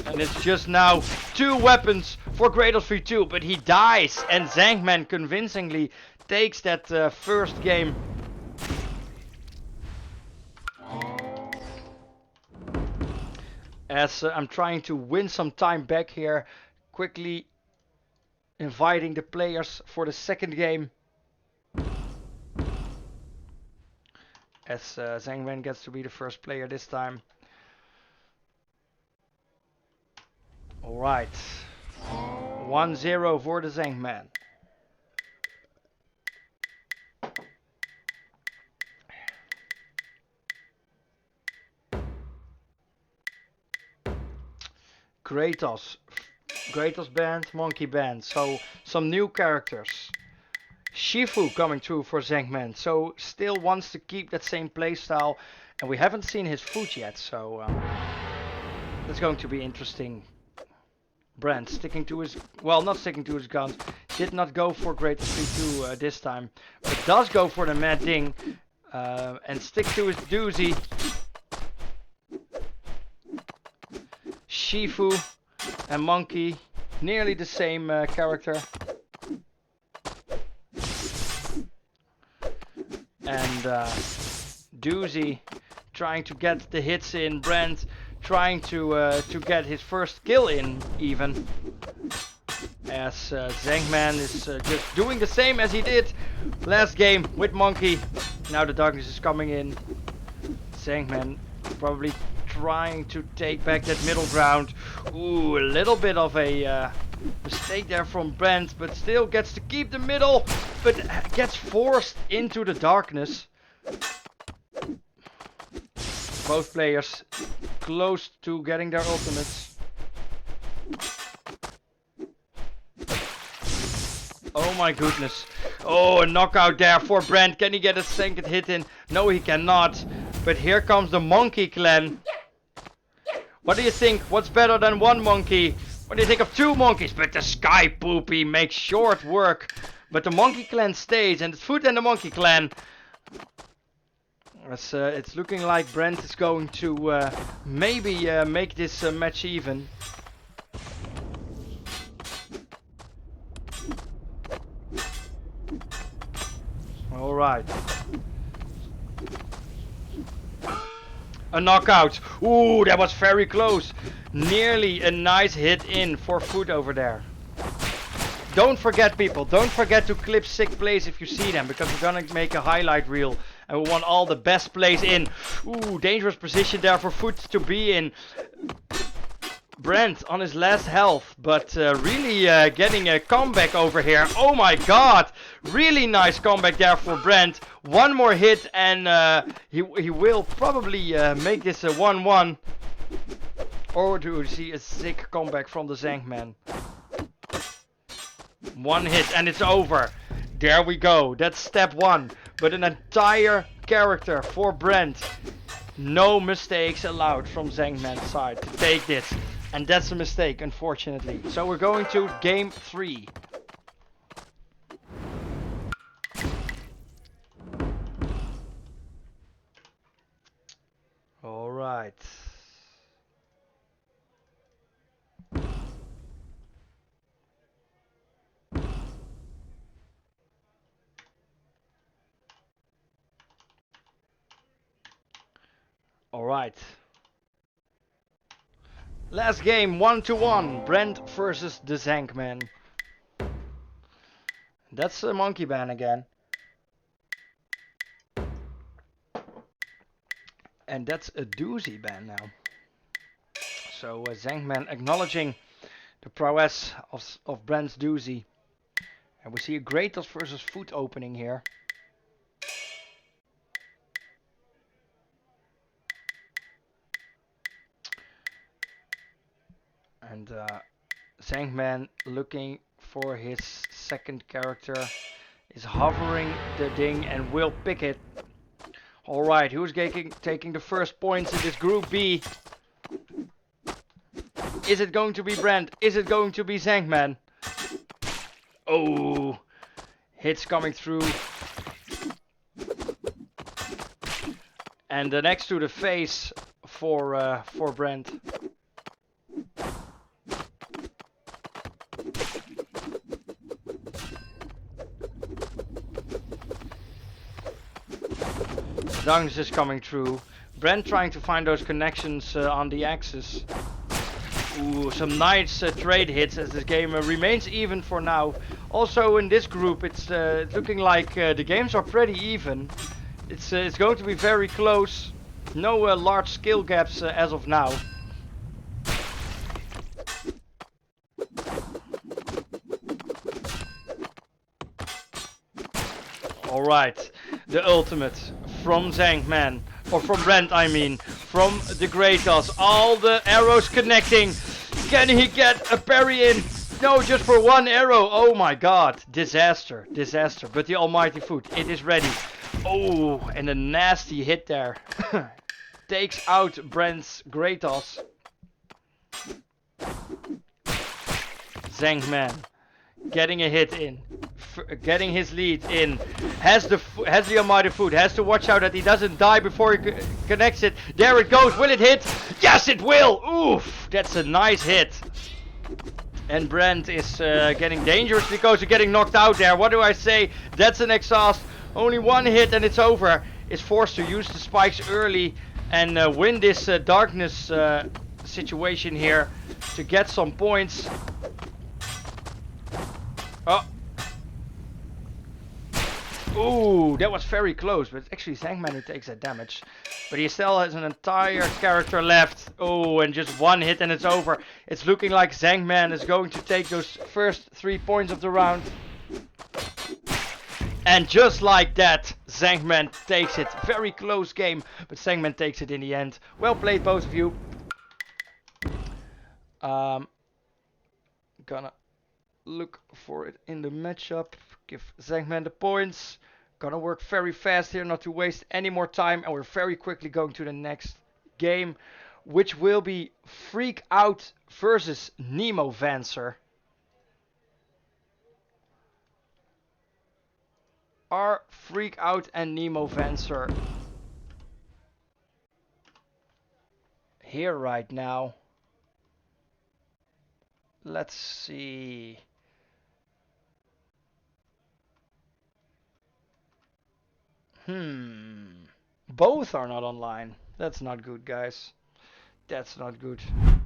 And it's just now 2 weapons for Kratos V2. But he dies. And Zengman convincingly takes that first game. As I'm trying to win some time back here. Quickly inviting the players for the second game. As Zengman gets to be the first player this time. Alright. 1-0 for the Zengman. Kratos band, Monkey band. So some new characters. Shifu coming through for Zengman. So still wants to keep that same playstyle. And we haven't seen his food yet. So that's going to be interesting. Brent sticking to his, well, not sticking to his guns. Did not go for Kratos V2 this time. But does go for the Mad Ding. And stick to his doozy. Shifu and Monkey, nearly the same character. And Doozy trying to get the hits in. Brent trying to get his first kill in even. As Zengman is just doing the same as he did last game with Monkey. Now the darkness is coming in. Zengman probably trying to take back that middle ground. Ooh, a little bit of a mistake there from Brent, but still gets to keep the middle, but gets forced into the darkness. Both players close to getting their ultimates. Oh my goodness. Oh, a knockout there for Brent. Can he get a second hit in? No, he cannot. But here comes the Monkey Clan. What do you think? What's better than one monkey? What do you think of 2 monkeys? But the Sky Poopy makes short work. But the Monkey Clan stays. And it's Foot and the Monkey Clan. It's looking like Brent is going to maybe make this match even. Alright. A knockout. Ooh, that was very close. Nearly a nice hit in for Foot over there. Don't forget, people, don't forget to clip sick plays if you see them, because we're gonna make a highlight reel and we want all the best plays in. Ooh, dangerous position there for Foot to be in. Brent on his last health, but really getting a comeback over here. Oh my god, really nice comeback there for Brent. One more hit and he will probably make this a 1-1. Or do we see a sick comeback from the Zengman? One hit and it's over. There we go, that's step 1. But an entire character for Brent. No mistakes allowed from Zengman's side to take this. And that's a mistake, unfortunately. So we're going to game 3. Alright. Alright. Last game, 1-1. Brent versus the Zengman. That's a monkey ban again. And that's a doozy ban now. So Zengman acknowledging the prowess of Brent's doozy. And we see a Kratos versus Foot opening here. And Zengman looking for his second character. Is hovering the ding and will pick it. Alright, who's taking the first points in this Group B? Is it going to be Brent? Is it going to be Zengman? Oh, hits coming through. And next to the face for Brent. Dunks is coming through. Brent trying to find those connections on the axis. Ooh, some nice trade hits as this game remains even for now. Also in this group, it's looking like the games are pretty even. It's going to be very close. No large skill gaps as of now. Alright, the ultimate from Zengman, or from Brent I mean, from the Kratos. All the arrows connecting. Can he get a parry in? No, just for one arrow. Oh my god, disaster, disaster. But the almighty foot, it is ready. Oh, and a nasty hit there. Takes out Brent's Kratos. Zengman getting a hit in. Getting his lead in, has the almighty foot, has to watch out that he doesn't die before he connects it. There it goes, will it hit? Yes it will! Oof, that's a nice hit. And Brent is getting dangerously close to getting knocked out there. What do I say? That's an exhaust. Only one hit and it's over. Is forced to use the spikes early and win this darkness situation here to get some points. Oh. Ooh, that was very close, but it's actually Zengman who takes that damage. But he still has an entire character left. Oh, and just one hit and it's over. It's looking like Zengman is going to take those first 3 points of the round. And just like that, Zengman takes it. Very close game, but Zengman takes it in the end. Well played, both of you. Gonna look for it in the matchup. Give Zengman the points. Gonna work very fast here, not to waste any more time. And we're very quickly going to the next game, which will be Freak Out versus Nemo Vancer. Are Freak Out and Nemo Vancer here right now? Let's see. Both are not online. That's not good, guys. That's not good.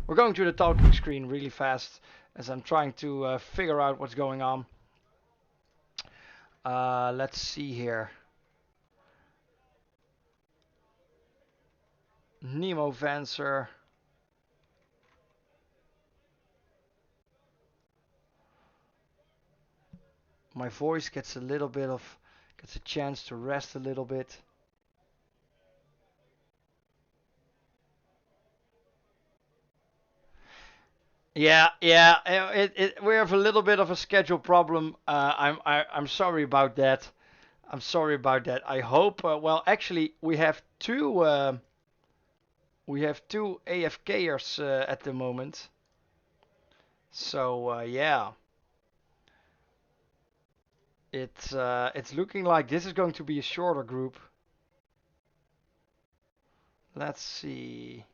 We're going to the talking screen really fast as I'm trying to figure out what's going on. Let's see here. Nemo Vancer. My voice gets a chance to rest a little bit. Yeah, we have a little bit of a schedule problem. I'm sorry about that. I'm sorry about that. I hope. Well, actually, we have two AFKers at the moment. So yeah, it's looking like this is going to be a shorter group. Let's see.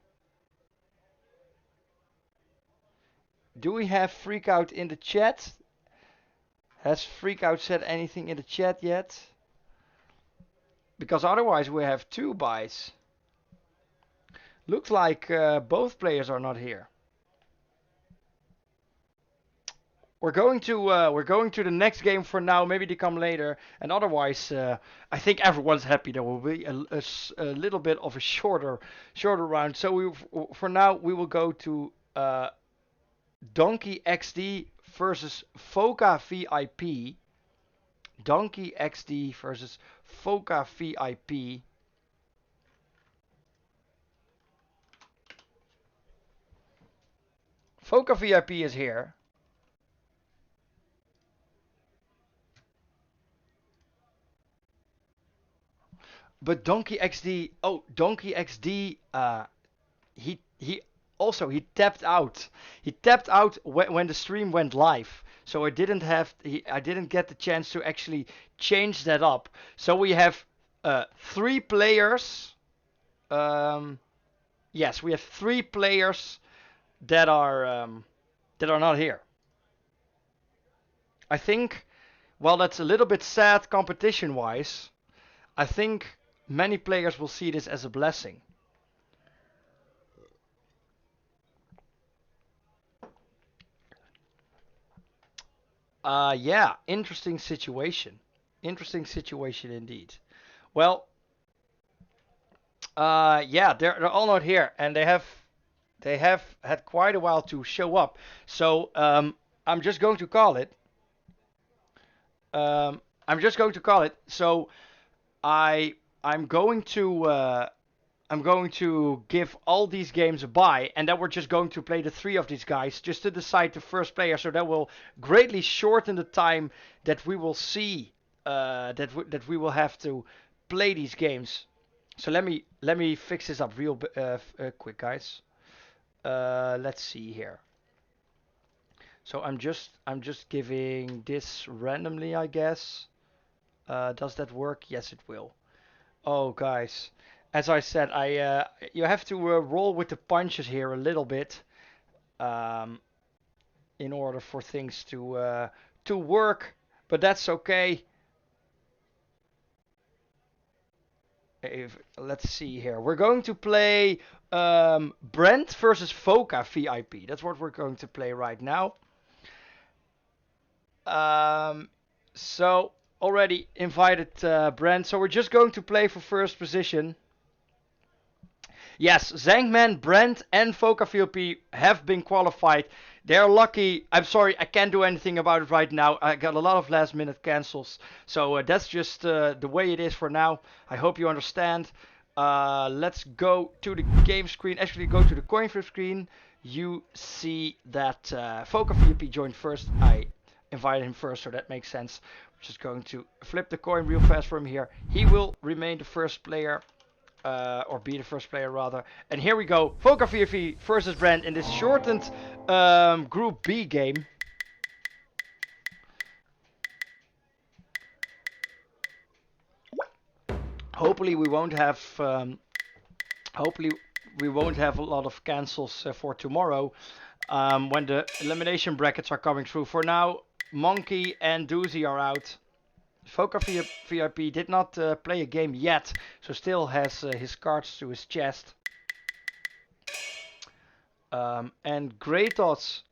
Do we have Freakout in the chat? Has Freakout said anything in the chat yet? Because otherwise we have two buys. Looks like both players are not here. We're going to the next game for now. Maybe they come later. And otherwise, I think everyone's happy. There will be a little bit of a shorter round. So for now we will go to Donkey XD versus Foca VIP. Donkey XD versus Foca VIP. Foca VIP is here. but Donkey XD. Oh, Donkey XD. He also he tapped out. He tapped out when the stream went live. So I didn't get the chance to actually change that up. So we have 3 players. Yes, we have 3 players that are not here. I think, while that's a little bit sad competition-wise, I think many players will see this as a blessing. Yeah, interesting situation. Interesting situation indeed. Well, yeah, they're all not here, and they have had quite a while to show up. So I'm just going to call it. I'm just going to call it. So I'm going to give all these games a bye, and then we're just going to play the 3 of these guys just to decide the first player. So that will greatly shorten the time that we will see that we will have to play these games. So let me fix this up real quick, guys. Let's see here. So I'm just giving this randomly, I guess. Does that work? Yes, it will. Oh, guys, as I said, you have to roll with the punches here a little bit, in order for things to work. But that's okay. Let's see here. We're going to play Brent versus Foca VIP. That's what we're going to play right now. So already invited Brent. So we're just going to play for first position. Yes, Zengman, Brent, and Foca VIP have been qualified. They're lucky. I'm sorry, I can't do anything about it right now. I got a lot of last minute cancels. So that's just the way it is for now. I hope you understand. Let's go to the game screen. Actually, go to the coin flip screen. You see that Foca VIP joined first. I invited him first, so that makes sense. We're just going to flip the coin real fast for him here. He will remain the first player. Or be the first player rather. And here we go. Foca VIP versus Brent in this shortened Group B game. Hopefully we won't have a lot of cancels for tomorrow when the elimination brackets are coming through. For now, Monkey and Doozy are out. Foca VIP did not play a game yet, so still has his cards to his chest. And Kratos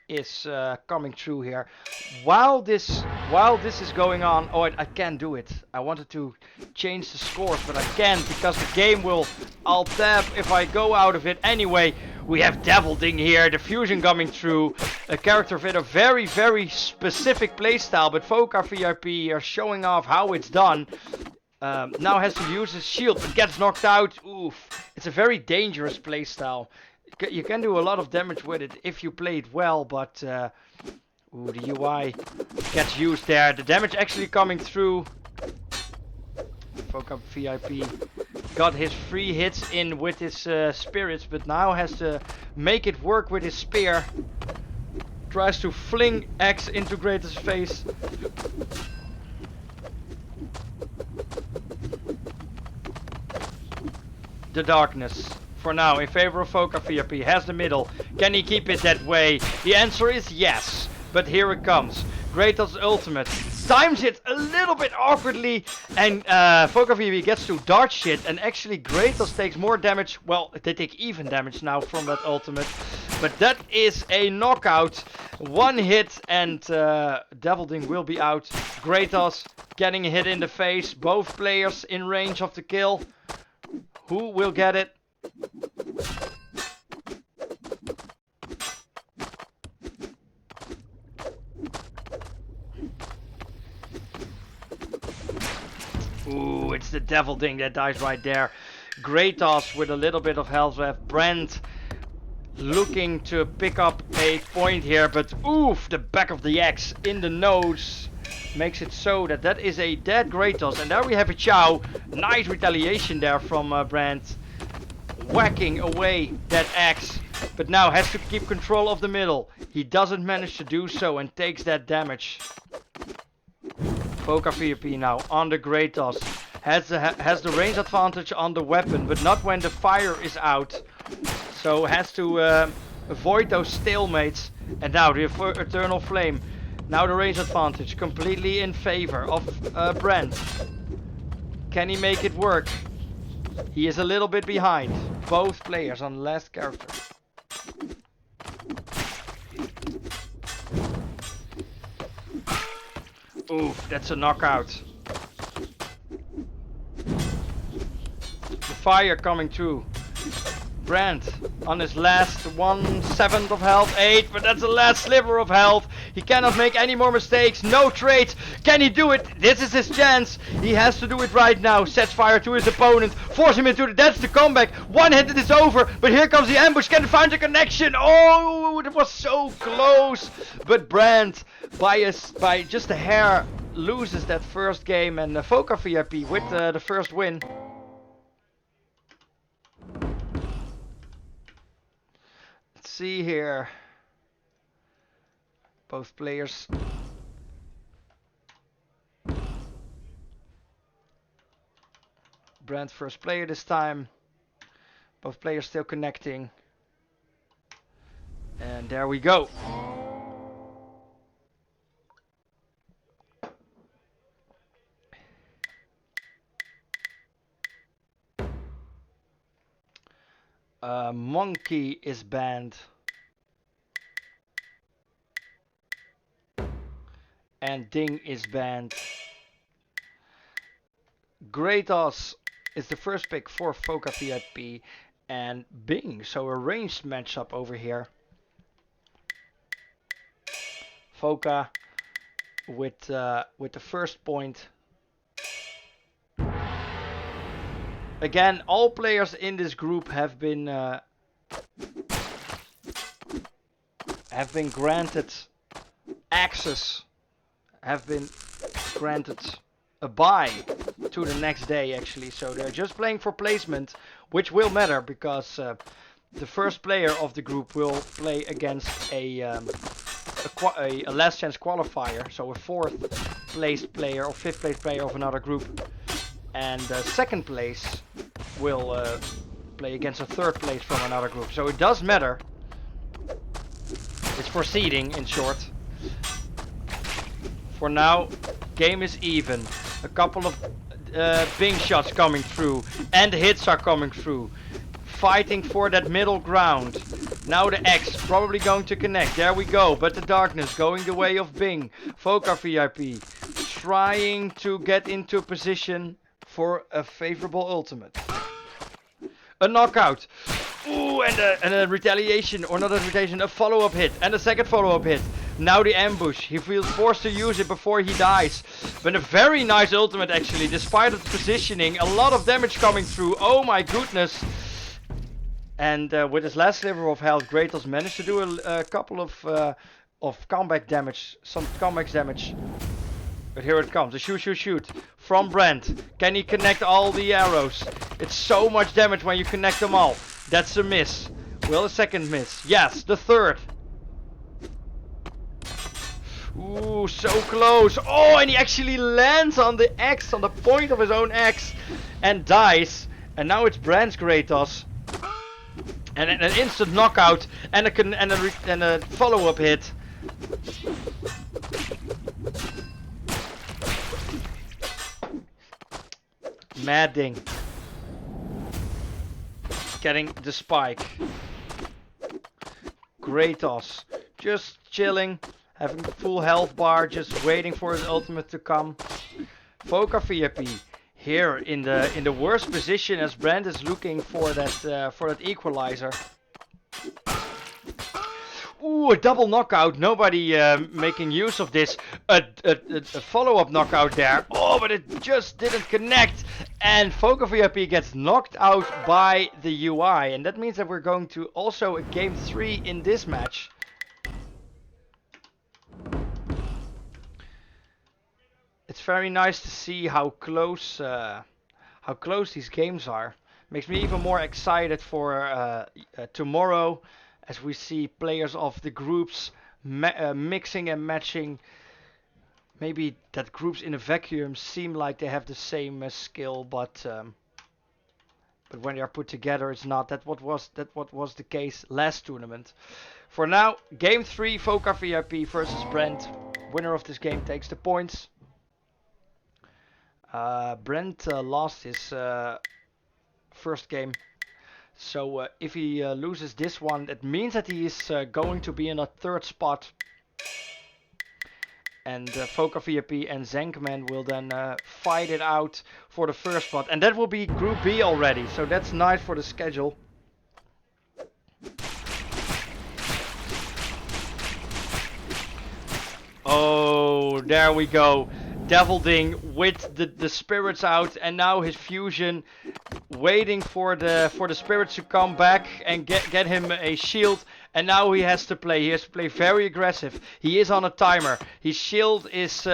is coming through here. While this is going on, oh, I can't do it. I wanted to change the scores, but I can't because the game will alt-tab if I go out of it. Anyway, we have Devil Ding here, the fusion coming through. A character with a very, very specific playstyle, but Foca VIP are showing off how it's done. Now has to use his shield, but gets knocked out. Oof. It's a very dangerous playstyle. You can do a lot of damage with it if you play it well, but ooh, the UI gets used there. The damage actually coming through. Foca VIP got his 3 hits in with his spirits, but now has to make it work with his spear. Tries to fling X into Kratos' face. The darkness, for now, in favor of Foca VIP, has the middle. Can he keep it that way? The answer is yes, but here it comes. Kratos' ultimate. Times it a little bit awkwardly, and Foca VIP gets to dodge shit, and actually Kratos takes more damage. Well, they take even damage now from that ultimate, but that is a knockout. 1 hit, and Devil Ding will be out. Kratos getting a hit in the face. Both players in range of the kill. Who will get it? Ooh, it's the Devil Ding that dies right there. Kratos with a little bit of health left. Brent looking to pick up a point here, but oof, the back of the axe in the nose. makes it so that that is a dead Kratos. And there we have a Chow. Nice retaliation there from Brent. Whacking away that axe. But now has to keep control of the middle. He doesn't manage to do so and takes that damage. Foka VP now on the Kratos. Has the range advantage on the weapon, but not when the fire is out. So has to avoid those stalemates. And now the Eternal Flame. Now the range advantage completely in favor of Brent. Can he make it work? He is a little bit behind. Both players on the last character. Ooh, that's a knockout. The fire coming through. Brent on his last 1/7 of health, 8, but that's the last sliver of health. He cannot make any more mistakes, no trades. Can he do it? This is his chance. He has to do it right now. Sets fire to his opponent, force him into that's the comeback. One hit it is over, but here comes the ambush. Can he find the connection? Oh, it was so close. But Brent, by just a hair, loses that first game, and Foka VIP with the first win. See here, both players Brent first player this time, both players still connecting, and there we go. Monkey is banned. And Ding is banned. Kratos is the first pick for Foka VIP and Bing. So a ranged matchup over here. Foka with the first point. Again, all players in this group have been granted access, have been granted a bye to the next day actually. So they're just playing for placement, which will matter because the first player of the group will play against a last chance qualifier, so a 4th placed player or 5th placed player of another group. And second place will play against a 3rd place from another group. So it does matter. It's for seeding, in short. For now, game is even. A couple of Bing shots coming through. And hits are coming through. Fighting for that middle ground. Now the X probably going to connect. There we go. But the darkness going the way of Bing. Foka VIP trying to get into position for a favorable ultimate. A knockout. Ooh, and a retaliation, or not a retaliation, a follow-up hit. And a second follow-up hit. Now the ambush. He feels forced to use it before he dies. But a very nice ultimate actually, despite its positioning. A lot of damage coming through. Oh my goodness. And with his last sliver of health, Kratos managed to do a couple of comeback damage. Some comeback damage. But here it comes, a shoot from Brent. Can he connect all the arrows? It's so much damage when you connect them all. That's a miss. Will a second miss? Yes, the third. Ooh, so close. Oh, and he actually lands on the axe, on the point of his own axe, and dies. And now it's Brent's Kratos. And an instant knockout and a follow-up hit. Madding. Getting the spike. Kratos just chilling, having full health bar, just waiting for his ultimate to come. Foka VIP here in the worst position as Brent is looking for that equalizer. Ooh, a double knockout. Nobody making use of this. A follow-up knockout there. Oh, but it just didn't connect. And Foka VIP gets knocked out by the UI. And that means that we're going to also a game 3 in this match. It's very nice to see how close these games are. Makes me even more excited for tomorrow, as we see players of the groups mixing and matching. Maybe that groups in a vacuum seem like they have the same skill, but when they are put together, it's not. That what was the case last tournament. For now, game 3, Foca VIP versus Brent. Winner of this game takes the points. Brent lost his first game, so if he loses this one, it means that he is going to be in a third spot. And Foca VIP and Zengman will then fight it out for the first spot. And that will be Group B already, so that's nice for the schedule. Oh, there we go. Devil Ding with the spirits out, and now his fusion waiting for the spirits to come back and get him a shield. And now he has to play. He has to play very aggressive. He is on a timer. His shield is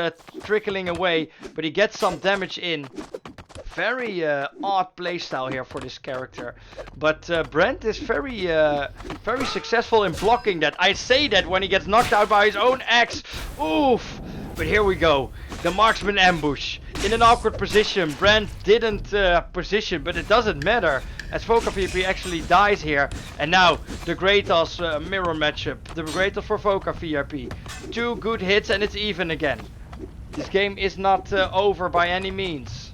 trickling away, but he gets some damage in. Very odd playstyle here for this character. But Brent is very successful in blocking that. I say that when he gets knocked out by his own axe. Oof! But here we go. The marksman ambush. In an awkward position. Brent didn't position, but it doesn't matter, as Foca VIP actually dies here. And now the Kratos mirror matchup. The Kratos for Foca VIP. 2 good hits and it's even again. This game is not over by any means.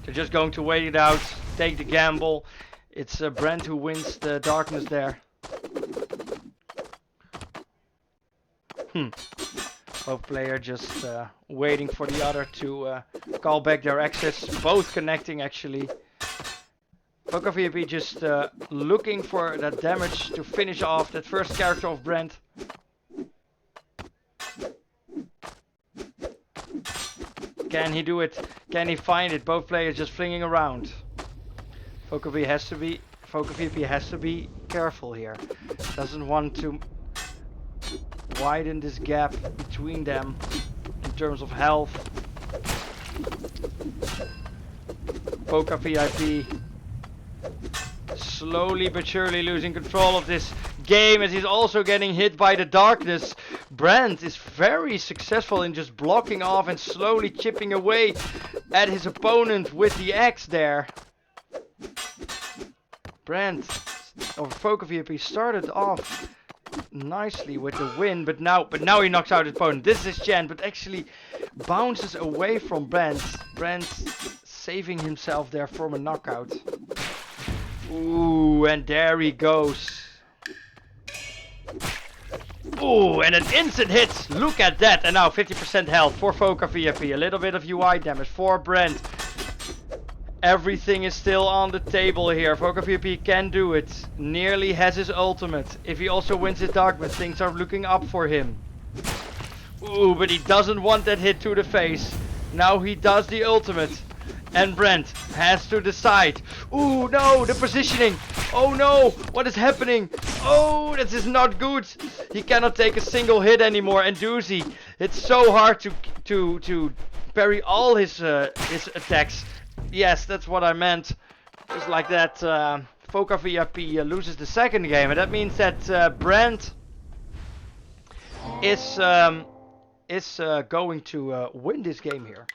They're just going to wait it out, take the gamble. It's Brent who wins the darkness there. Both players just waiting for the other to call back their access. Both connecting actually. Foca VIP just looking for that damage to finish off that first character of Brent. Can he do it? Can he find it? Both players just flinging around. Foca VIP has to be careful here. Doesn't want to widen this gap between them in terms of health. Foca VIP slowly but surely losing control of this game, as he's also getting hit by the darkness. Brent is very successful in just blocking off and slowly chipping away at his opponent with the axe there. Brent, or Foca VIP, started off nicely with the win, but now he knocks out his opponent. This is his chance, but actually bounces away from Brent. Brent saving himself there from a knockout. Ooh, and there he goes. Ooh, and an instant hit. Look at that. And now 50% health for Foca VIP. A little bit of UI damage for Brent. Everything is still on the table here. Foca VIP can do it. Nearly has his ultimate. If he also wins his darkness, things are looking up for him. Ooh, but he doesn't want that hit to the face. Now he does the ultimate. And Brent has to decide. Ooh, no, the positioning. Oh no, what is happening? Oh, this is not good. He cannot take a single hit anymore. And Doozy, it's so hard to parry all his attacks. Yes, that's what I meant. Just like that, Foca VIP loses the second game. And that means that Brent is going to win this game here.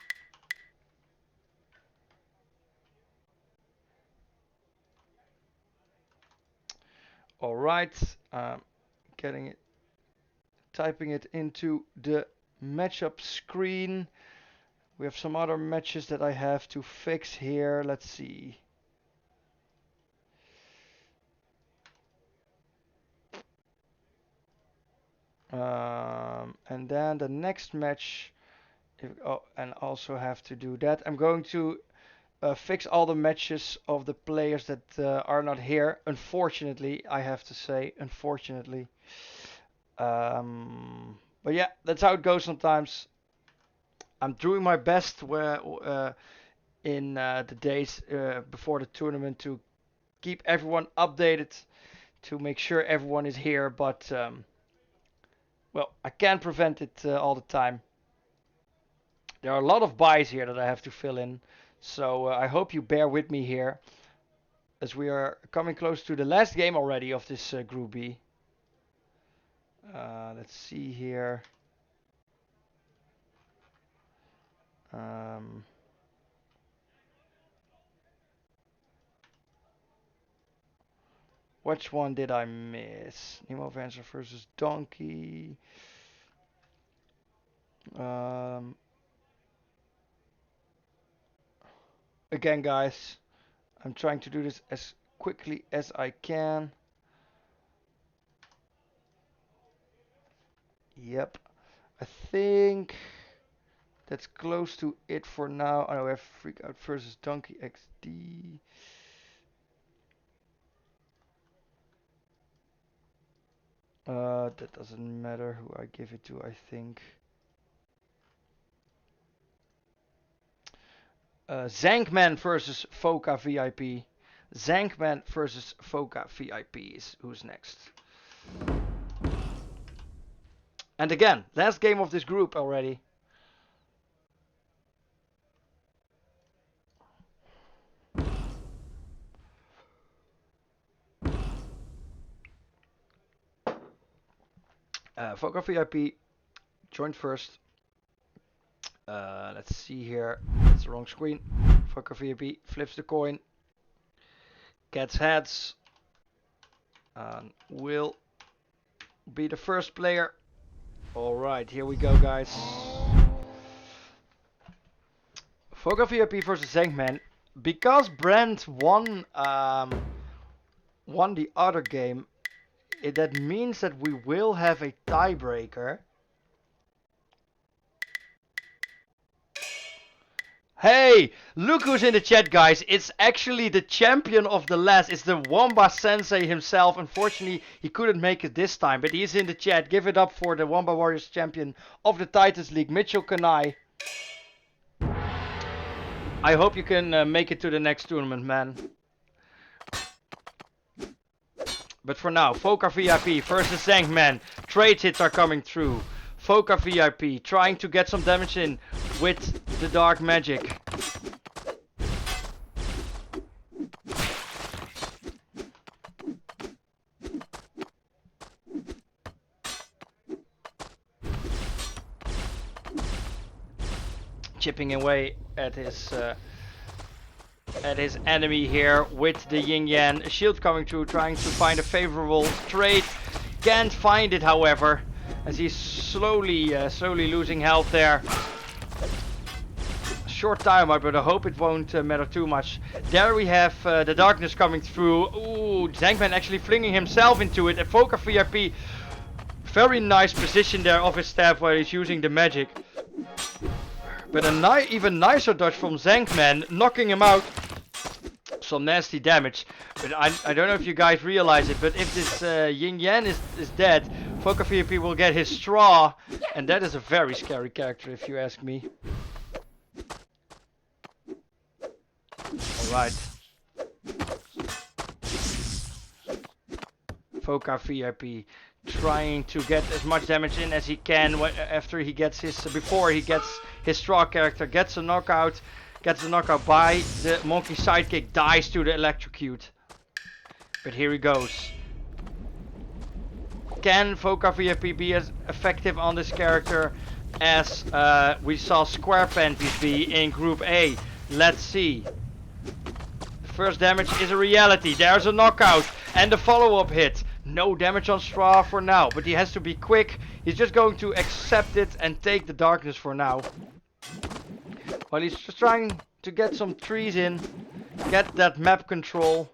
Alright, typing it into the matchup screen. We have some other matches that I have to fix here. Let's see. And then the next match, and also have to do that. I'm going to fix all the matches of the players that are not here. Unfortunately, I have to say, unfortunately. But yeah, that's how it goes sometimes. I'm doing my best in the days before the tournament to keep everyone updated, to make sure everyone is here. But Well, I can't prevent it all the time. There are a lot of buys here that I have to fill in. So I hope you bear with me here. As we are coming close to the last game already of this Group B. Let's see here. Which one did I miss? Nemo Venture versus Donkey. Again, guys, I'm trying to do this as quickly as I can. Yep, I think that's close to it for now. I know we have Freak Out versus Donkey XD. That doesn't matter who I give it to, I think. Zengman versus Foca VIP. Zengman versus Foca VIP is who's next. And again, last game of this group already. Foca VIP joined first. Let's see here. It's the wrong screen. Foca VIP flips the coin. Gets heads. And will be the first player. Alright, here we go, guys. Foca VIP versus Zengman. Because Brent won the other game, that means that we will have a tiebreaker. Hey, look who's in the chat, guys. It's actually the champion of the last. It's the Wanba Sensei himself. Unfortunately, he couldn't make it this time, but he's in the chat. Give it up for the Wanba Warriors champion of the Titans League, Mitchell Kanai. I hope you can make it to the next tournament, man. But for now, Foca VIP versus Zengman. Trade hits are coming through. Foca VIP trying to get some damage in with the dark magic. Chipping away at his enemy here with the Yin Yang. A shield coming through, trying to find a favorable trade. Can't find it, however, as he's slowly losing health there. Short timeout, but I hope it won't matter too much. There we have the darkness coming through. Ooh, Zengman actually flinging himself into it. And Foca VIP, very nice position there of his staff while he's using the magic. But a even nicer dodge from Zengman, knocking him out. Some nasty damage. But I don't know if you guys realize it, but if this Yin Yang is dead, Foca VIP will get his straw. And that is a very scary character if you ask me. Alright. Foca VIP trying to get as much damage in as he can after he gets his before he gets his straw character, gets a knockout by the monkey sidekick, dies to the electrocute. But here he goes. Can Foca VIP be as effective on this character as we saw Square Panties be in Group A? Let's see. First damage is a reality. There's a knockout and a follow-up hit. No damage on Straw for now, but he has to be quick. He's just going to accept it and take the darkness for now. While he's just trying to get some trees in, get that map control,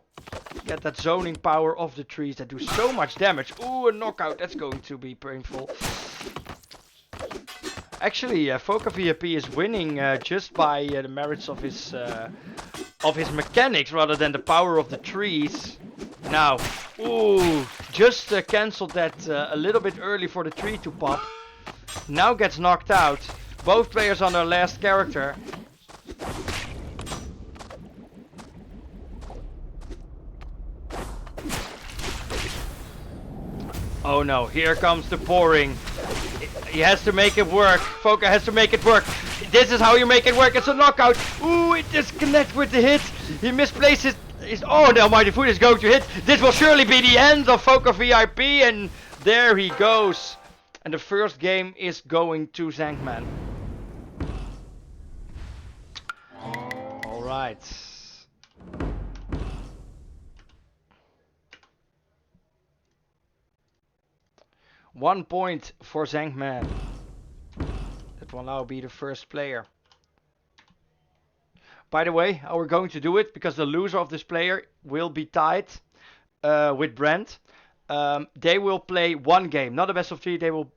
get that zoning power of the trees that do so much damage. Ooh, a knockout. That's going to be painful. Actually, Foca VIP is winning just by the merits of his mechanics rather than the power of the trees. Now, ooh, just cancelled that a little bit early for the tree to pop. Now gets knocked out. Both players on their last character. Oh no, here comes the pouring. He has to make it work. Foka has to make it work. This is how you make it work. It's a knockout. Ooh, it disconnects with the hit. He misplaces his... Oh, the almighty foot is going to hit. This will surely be the end of Foka VIP. And there he goes. And the first game is going to Zengman. Alright. One point for Zengman. That will now be the first player. By the way, how we're going to do it, because the loser of this player will be tied with Brent. They will play one game, not a best of 3. They will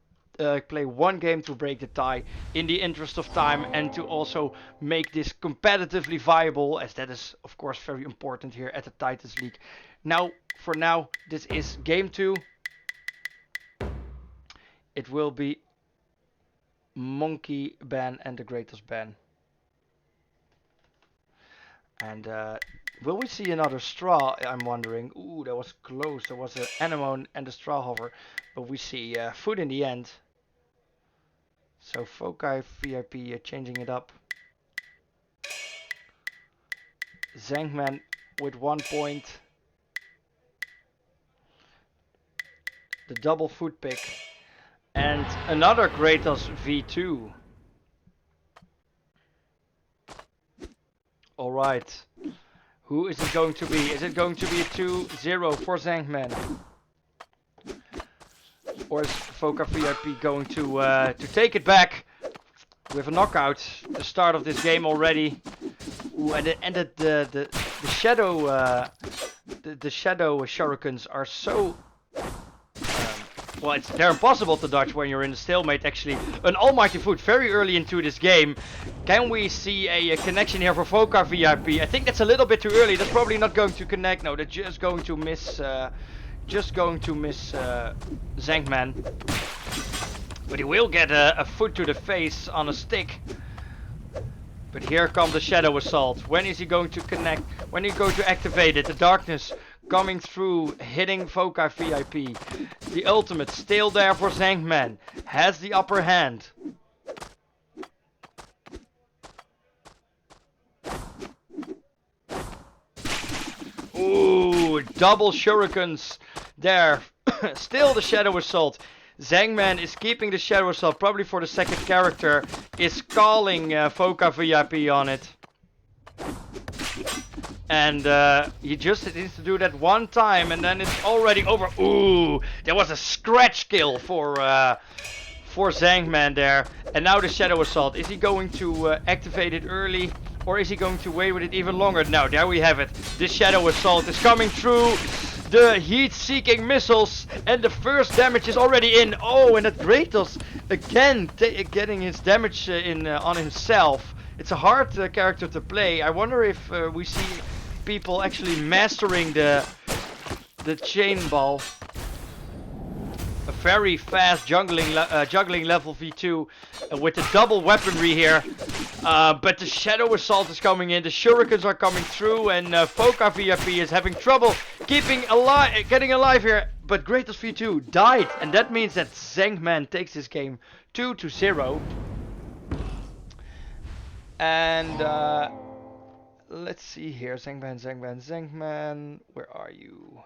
play one game to break the tie in the interest of time and to also make this competitively viable, as that is of course very important here at the Titans League. Now, for now, this is game 2. It will be Monkey ban and the Greatest ban. And will we see another straw? I'm wondering. Ooh, that was close. There was an Animone and a straw hover. But we see food in the end. So Fokai VIP changing it up. Zengman with 1 point. The double food pick. And another Kratos V2. Alright. Who is it going to be? Is it going to be a 2-0 for Zengman? Or is Foka VIP going to take it back with a knockout? The start of this game already. Ooh, and the shadow the shadow shurikens are so well, they're impossible to dodge when you're in a stalemate, actually. An almighty foot very early into this game. Can we see a connection here for Foka VIP? I think that's a little bit too early. That's probably not going to connect. No, they're just going to miss Zengman. But he will get a foot to the face on a stick. But here comes the Shadow Assault. When is he going to connect? When are you going to activate it? The darkness coming through, hitting Foka VIP. The ultimate still there for Zengman. Has the upper hand. Ooh, double shurikens there. Still the Shadow Assault. Zengman is keeping the Shadow Assault, probably for the second character. Is calling Foka VIP on it. And he just needs to do that one time and then it's already over. Ooh, there was a scratch kill for Zengman there. And now the Shadow Assault. Is he going to activate it early? Or is he going to wait with it even longer? No, there we have it. The Shadow Assault is coming through. The heat-seeking missiles. And the first damage is already in. Oh, and that Kratos again getting his damage in on himself. It's a hard character to play. I wonder if we see people actually mastering the chain ball. A very fast juggling level V2 with the double weaponry here. But the Shadow Assault is coming in. The shurikens are coming through, and Foka VIP is having trouble getting alive here. But Kratos V2 died, and that means that Zengman takes this game 2-0. And let's see here. Zengman. Where are you?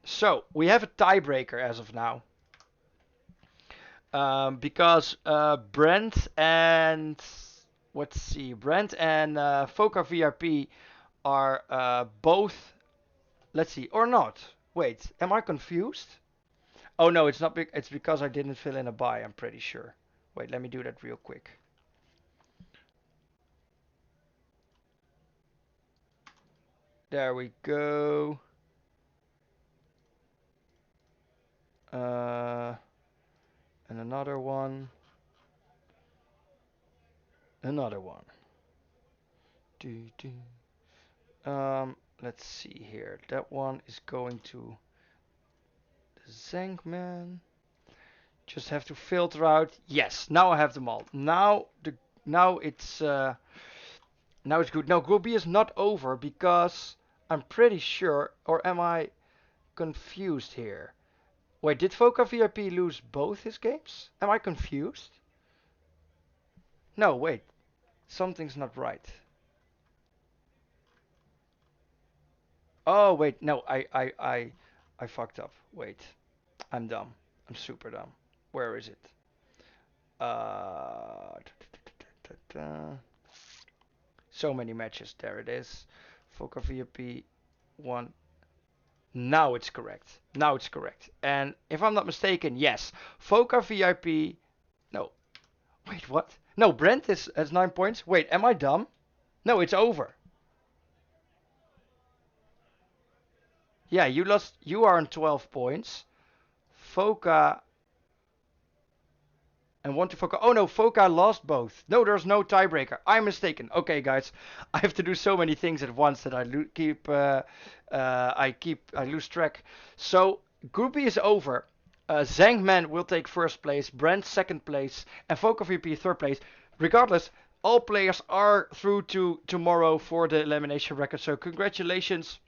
So we have a tiebreaker as of now. Because Brent and Foka VIP are both. Let's see, or not. Wait, am I confused? Oh no, it's not. It's because I didn't fill in a buy. I'm pretty sure. Wait, let me do that real quick. There we go. And another one. Let's see here. That one is going to Zengman. Just have to filter out. Yes, now I have them all. Now it's good. No, Group B is not over because I'm pretty sure, or am I confused here? Wait, did Foca VIP lose both his games? Am I confused? No, wait. Something's not right. Oh, wait. No, I fucked up. Wait. I'm dumb. I'm super dumb. Where is it? Uh, so many matches. There it is. Foca VIP won. Now it's correct. Now it's correct. And if I'm not mistaken, yes. Foca VIP. No. Wait, what? No, Brent has 9 points. Wait, am I dumb? No, it's over. Yeah, you lost. You are on 12 points. Foca and want to Foca. Oh no, Foca lost both. No, there's no tiebreaker. I'm mistaken. Okay, guys, I have to do so many things at once that I lose track. So Group B is over. Zengman will take first place, Brent second place, and Foca VP third place. Regardless, all players are through to tomorrow for the elimination record. So congratulations.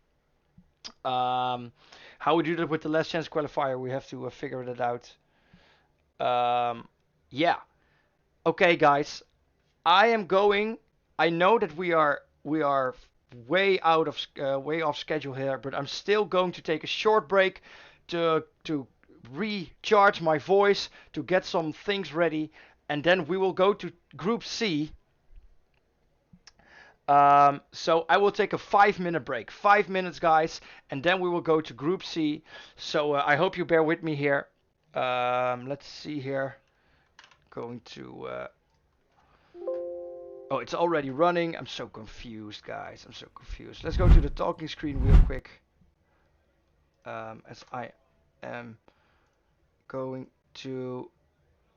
How we do that with the last chance qualifier, we have to figure that out. Yeah. Okay, guys. I am going. I know that we are way off schedule here, but I'm still going to take a short break to recharge my voice, to get some things ready, and then we will go to Group C. So I will take a 5 minute break, 5 minutes, guys, and then we will go to Group C. So I hope you bear with me here. Let's see here. Going to. Oh, it's already running. I'm so confused, guys. I'm so confused. Let's go to the talking screen real quick. As I am going to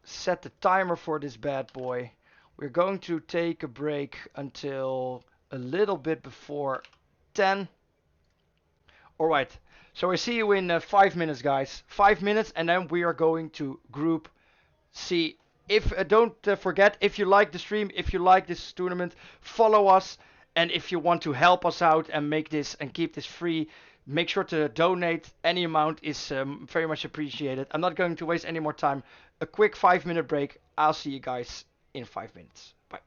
set the timer for this bad boy. We're going to take a break until a little bit before 10. Alright, so I see you in 5 minutes, guys. 5 minutes, and then we are going to Group C. If don't forget, if you like the stream, if you like this tournament, follow us. And if you want to help us out and make this and keep this free, make sure to donate. Any amount is very much appreciated. I'm not going to waste any more time. A quick 5 minute break. I'll see you guys in 5 minutes. Bye.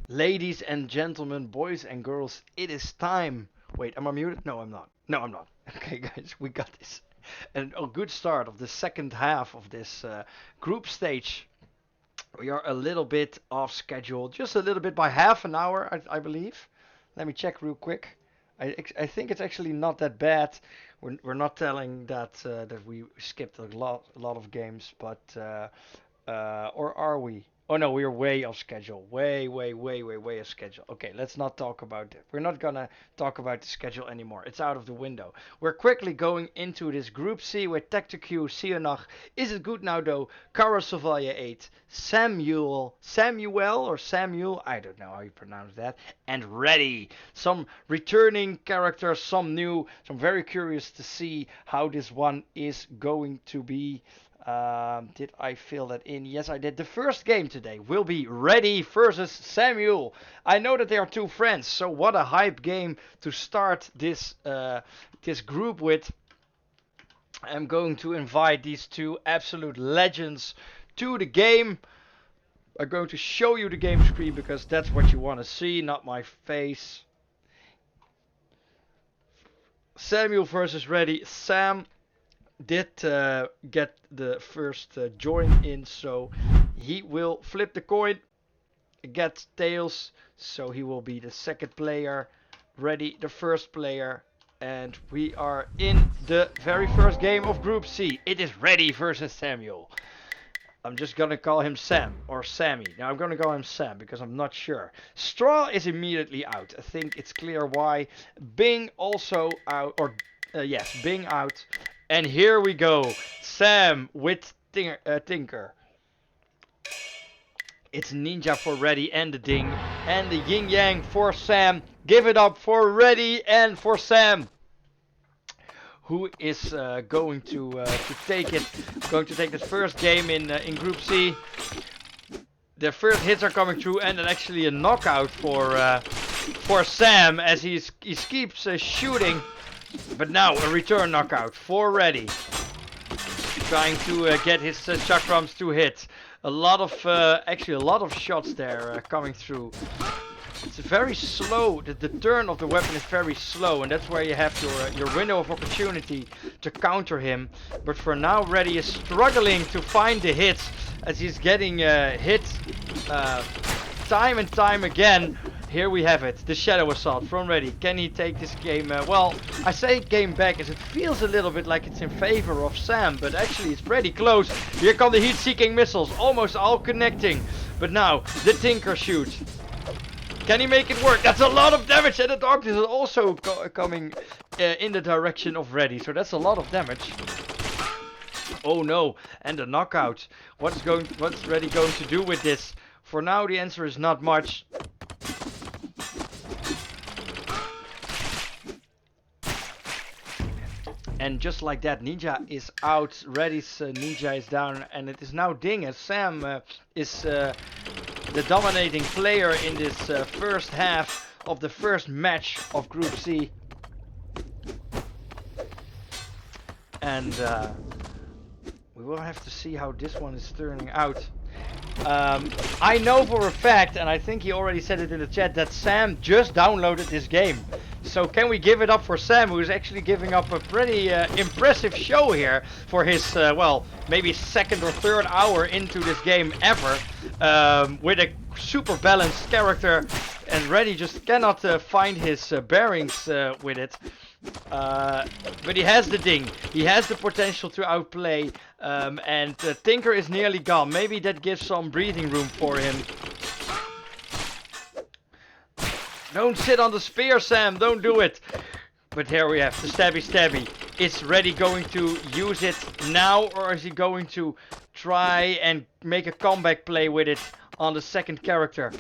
Ladies and gentlemen, boys and girls, it is time. Wait, am I muted? No, I'm not. No, I'm not. Okay, guys, we got this. And a good start of the second half of this group stage. We are a little bit off schedule, just a little bit by half an hour, I believe. Let me check real quick. I think it's actually not that bad. We're not telling that that we skipped a lot of games, but or are we? Oh no, we're way off schedule. Way off schedule. Okay, let's not talk about it. We're not gonna talk about the schedule anymore. It's out of the window. We're quickly going into this Group C with Tector Q, Sionach. Is it good now though? Cara Savalia 8, Samuel or Samuel, I don't know how you pronounce that, and Ready. Some returning characters, some new. So I'm very curious to see how this one is going to be. Did I fill that in? Yes, I did. The first game today will be Ready versus Samuel. I know that they are two friends, so what a hype game to start this this group with. I'm going to invite these two absolute legends to the game. I'm going to show you the game screen because that's what you want to see, not my face. Samuel versus Ready. Sam did get the first join in, so he will flip the coin, get tails, so he will be the second player, Ready the first player, and we are in the very first game of Group C. It is Ready versus Samuel. I'm just gonna call him Sam or Sammy. Now I'm gonna call him Sam because I'm not sure. Straw is immediately out. I think it's clear why. Bing also out, or yes, Bing out. And here we go. Sam with Tinker. It's Ninja for Ready and the Ding. And the Yin Yang for Sam. Give it up for Ready and for Sam. Who is going to take it? Going to take the first game in Group C. The first hits are coming through, and then actually a knockout for Sam as he keeps shooting. But now a return knockout for Ready. Trying to get his chakrams to hit. A lot of shots there coming through. It's very slow. The turn of the weapon is very slow, and that's where you have your window of opportunity to counter him. But for now, Ready is struggling to find the hits as he's getting hit time and time again. Here we have it, the Shadow Assault from Ready. Can he take this game? Well, I say game back as it feels a little bit like it's in favor of Sam, but actually it's pretty close. Here come the heat-seeking missiles, almost all connecting. But now, the Tinker shoot. Can he make it work? That's a lot of damage, and the darkness is also coming in the direction of Ready, so that's a lot of damage. Oh no, and the knockout. What's Ready going to do with this? For now, the answer is not much. And just like that, Ninja is out, Ready's Ninja is down, and it is now Ding as Sam is the dominating player in this first half of the first match of Group C. And we will have to see how this one is turning out. I know for a fact, and I think he already said it in the chat, that Sam just downloaded this game. So can we give it up for Sam, who is actually giving up a pretty impressive show here for his, well, maybe second or third hour into this game ever, with a super balanced character, and Ready just cannot find his bearings with it. But he has the Ding, he has the potential to outplay, and Tinker is nearly gone. Maybe that gives some breathing room for him. Don't sit on the spear, Sam, don't do it. But here we have the stabby. Is Ready going to use it now, or is he going to try and make a comeback play with it on the second character?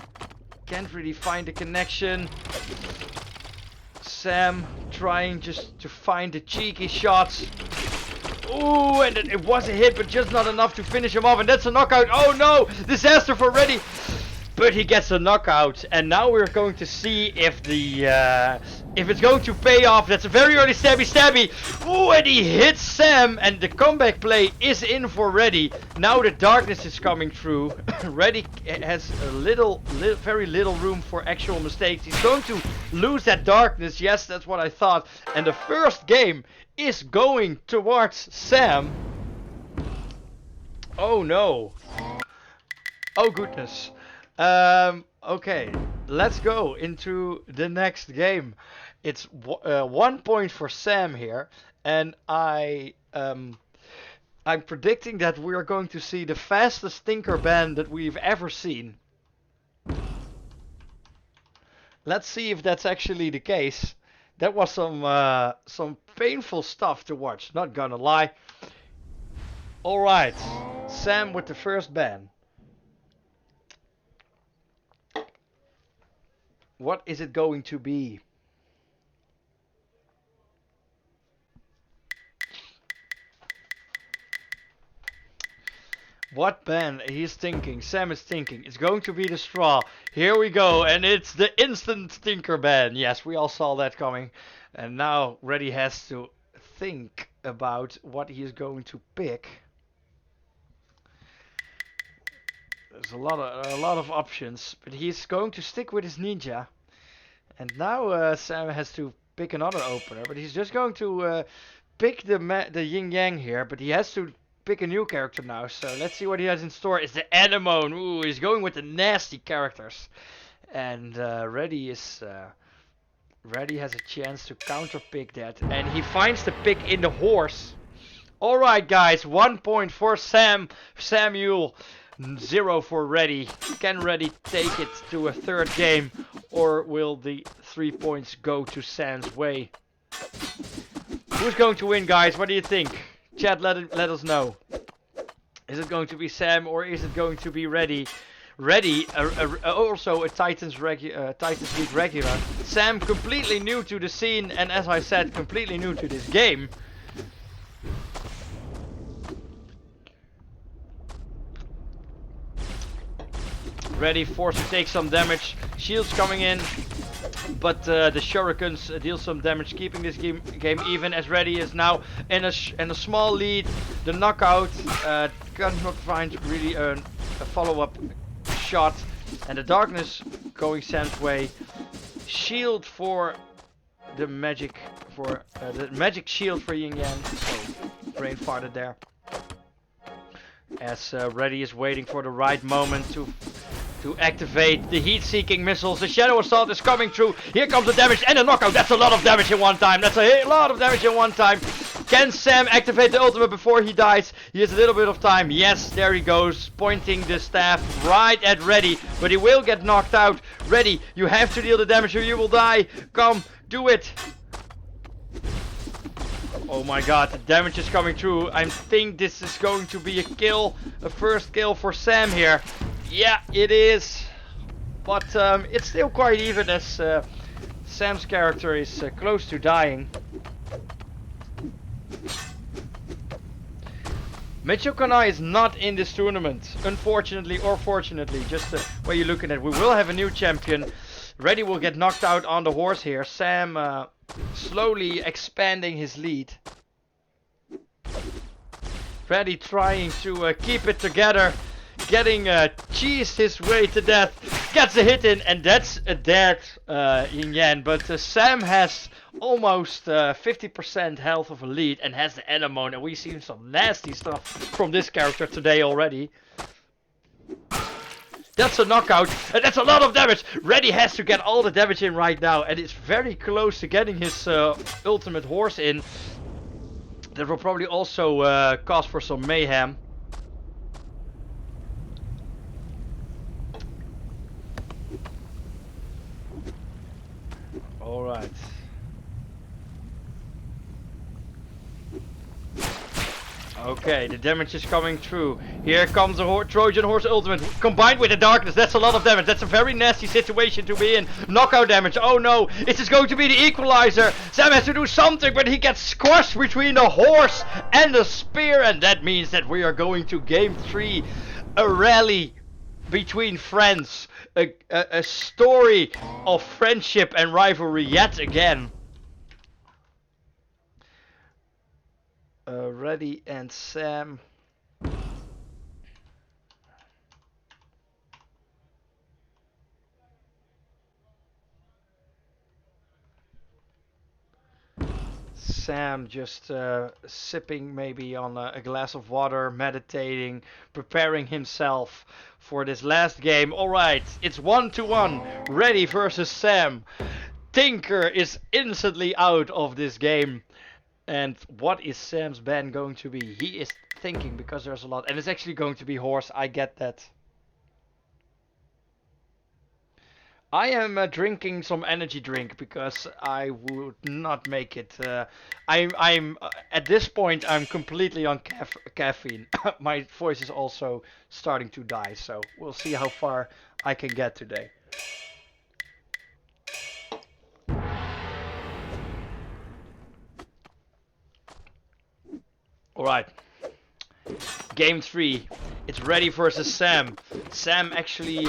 Can't really find the connection. Sam trying just to find the cheeky shots. Ooh, and it was a hit, but just not enough to finish him off, and that's a knockout. Oh no, disaster for Ready. But he gets a knockout, and now we're going to see if the if it's going to pay off. That's a very early stabby. Ooh, and he hits Sam, and the comeback play is in for Reddy. Now the darkness is coming through. Reddy has very little room for actual mistakes. He's going to lose that darkness. Yes, that's what I thought. And the first game is going towards Sam. Oh no. Oh goodness. Okay, let's go into the next game. It's 1 point for Sam here, and I'm predicting that we are going to see the fastest Tinker ban that we've ever seen. Let's see if that's actually the case. That was some painful stuff to watch, not gonna lie. Alright, Sam with the first ban. What is it going to be? What ban? He's thinking. Sam is thinking. It's going to be the straw. Here we go. And it's the instant Tinker ban. Yes, we all saw that coming. And now Reddy has to think about what he is going to pick. There's a lot of options, but he's going to stick with his ninja. And now Sam has to pick another opener, but he's just going to pick the yin yang here, but he has to pick a new character now. So let's see what he has in store. It's the Animone. Ooh, he's going with the nasty characters. And Reddy has a chance to counter pick that, and he finds the pick in the horse. All right, guys, 1 point for Samuel. 0 for Reddy. Can Reddy take it to a third game, or will the 3 points go to Sam's way? Who's going to win, guys? What do you think? Chat, let us know. Is it going to be Sam, or is it going to be Reddy? Reddy, also a Titans League regular. Sam, completely new to the scene, and as I said, completely new to this game. Reddy forced to take some damage. Shields coming in, but the shurikens deal some damage, keeping this game even, as Reddy is now in a small lead. The knockout cannot find really a follow-up shot, and the darkness going Sam's way. Shield for the magic shield for Yin Yang. Oh, brain farted there. As Reddy is waiting for the right moment to activate the heat-seeking missiles. The Shadow Assault is coming through. Here comes the damage and the knockout. That's a lot of damage in one time. That's a lot of damage in one time. Can Sam activate the ultimate before he dies? He has a little bit of time. Yes, there he goes, pointing the staff right at Reddy, but he will get knocked out. Reddy, you have to deal the damage or you will die. Come, do it. Oh my god, the damage is coming through. I think this is going to be a kill, a first kill for Sam here. Yeah, it is. But it's still quite even, as Sam's character is close to dying. Mitchell Kanai is not in this tournament, unfortunately or fortunately, just the way you're looking at it. We will have a new champion. Reddy will get knocked out on the horse here. Sam slowly expanding his lead. Reddy trying to keep it together, getting cheesed his way to death. Gets a hit in, and that's a dead Yin Yang. But Sam has almost 50% health of a lead and has the Animone, and we've seen some nasty stuff from this character today already. That's a knockout, and that's a lot of damage. Reddy has to get all the damage in right now, and it's very close to getting his ultimate horse in. That will probably also cause for some mayhem. Alright. Okay, the damage is coming through. Here comes the Trojan Horse Ultimate combined with the darkness. That's a lot of damage. That's a very nasty situation to be in. Knockout damage. Oh no, this is going to be the equalizer. Sam has to do something, but he gets squashed between the horse and the spear, and that means that we are going to game 3. A rally between friends. a story of friendship and rivalry yet again. Ready and Sam. Sam just sipping maybe on a glass of water, meditating, preparing himself for this last game. Alright, it's 1-1. Ready versus Sam. Tinker is instantly out of this game. And what is Sam's ban going to be? He is thinking because there's a lot. And it's actually going to be horse. I get that. I am drinking some energy drink because I would not make it. I'm at this point I'm completely on caffeine. My voice is also starting to die, so we'll see how far I can get today. All right. Game 3. It's ready versus Sam. Sam actually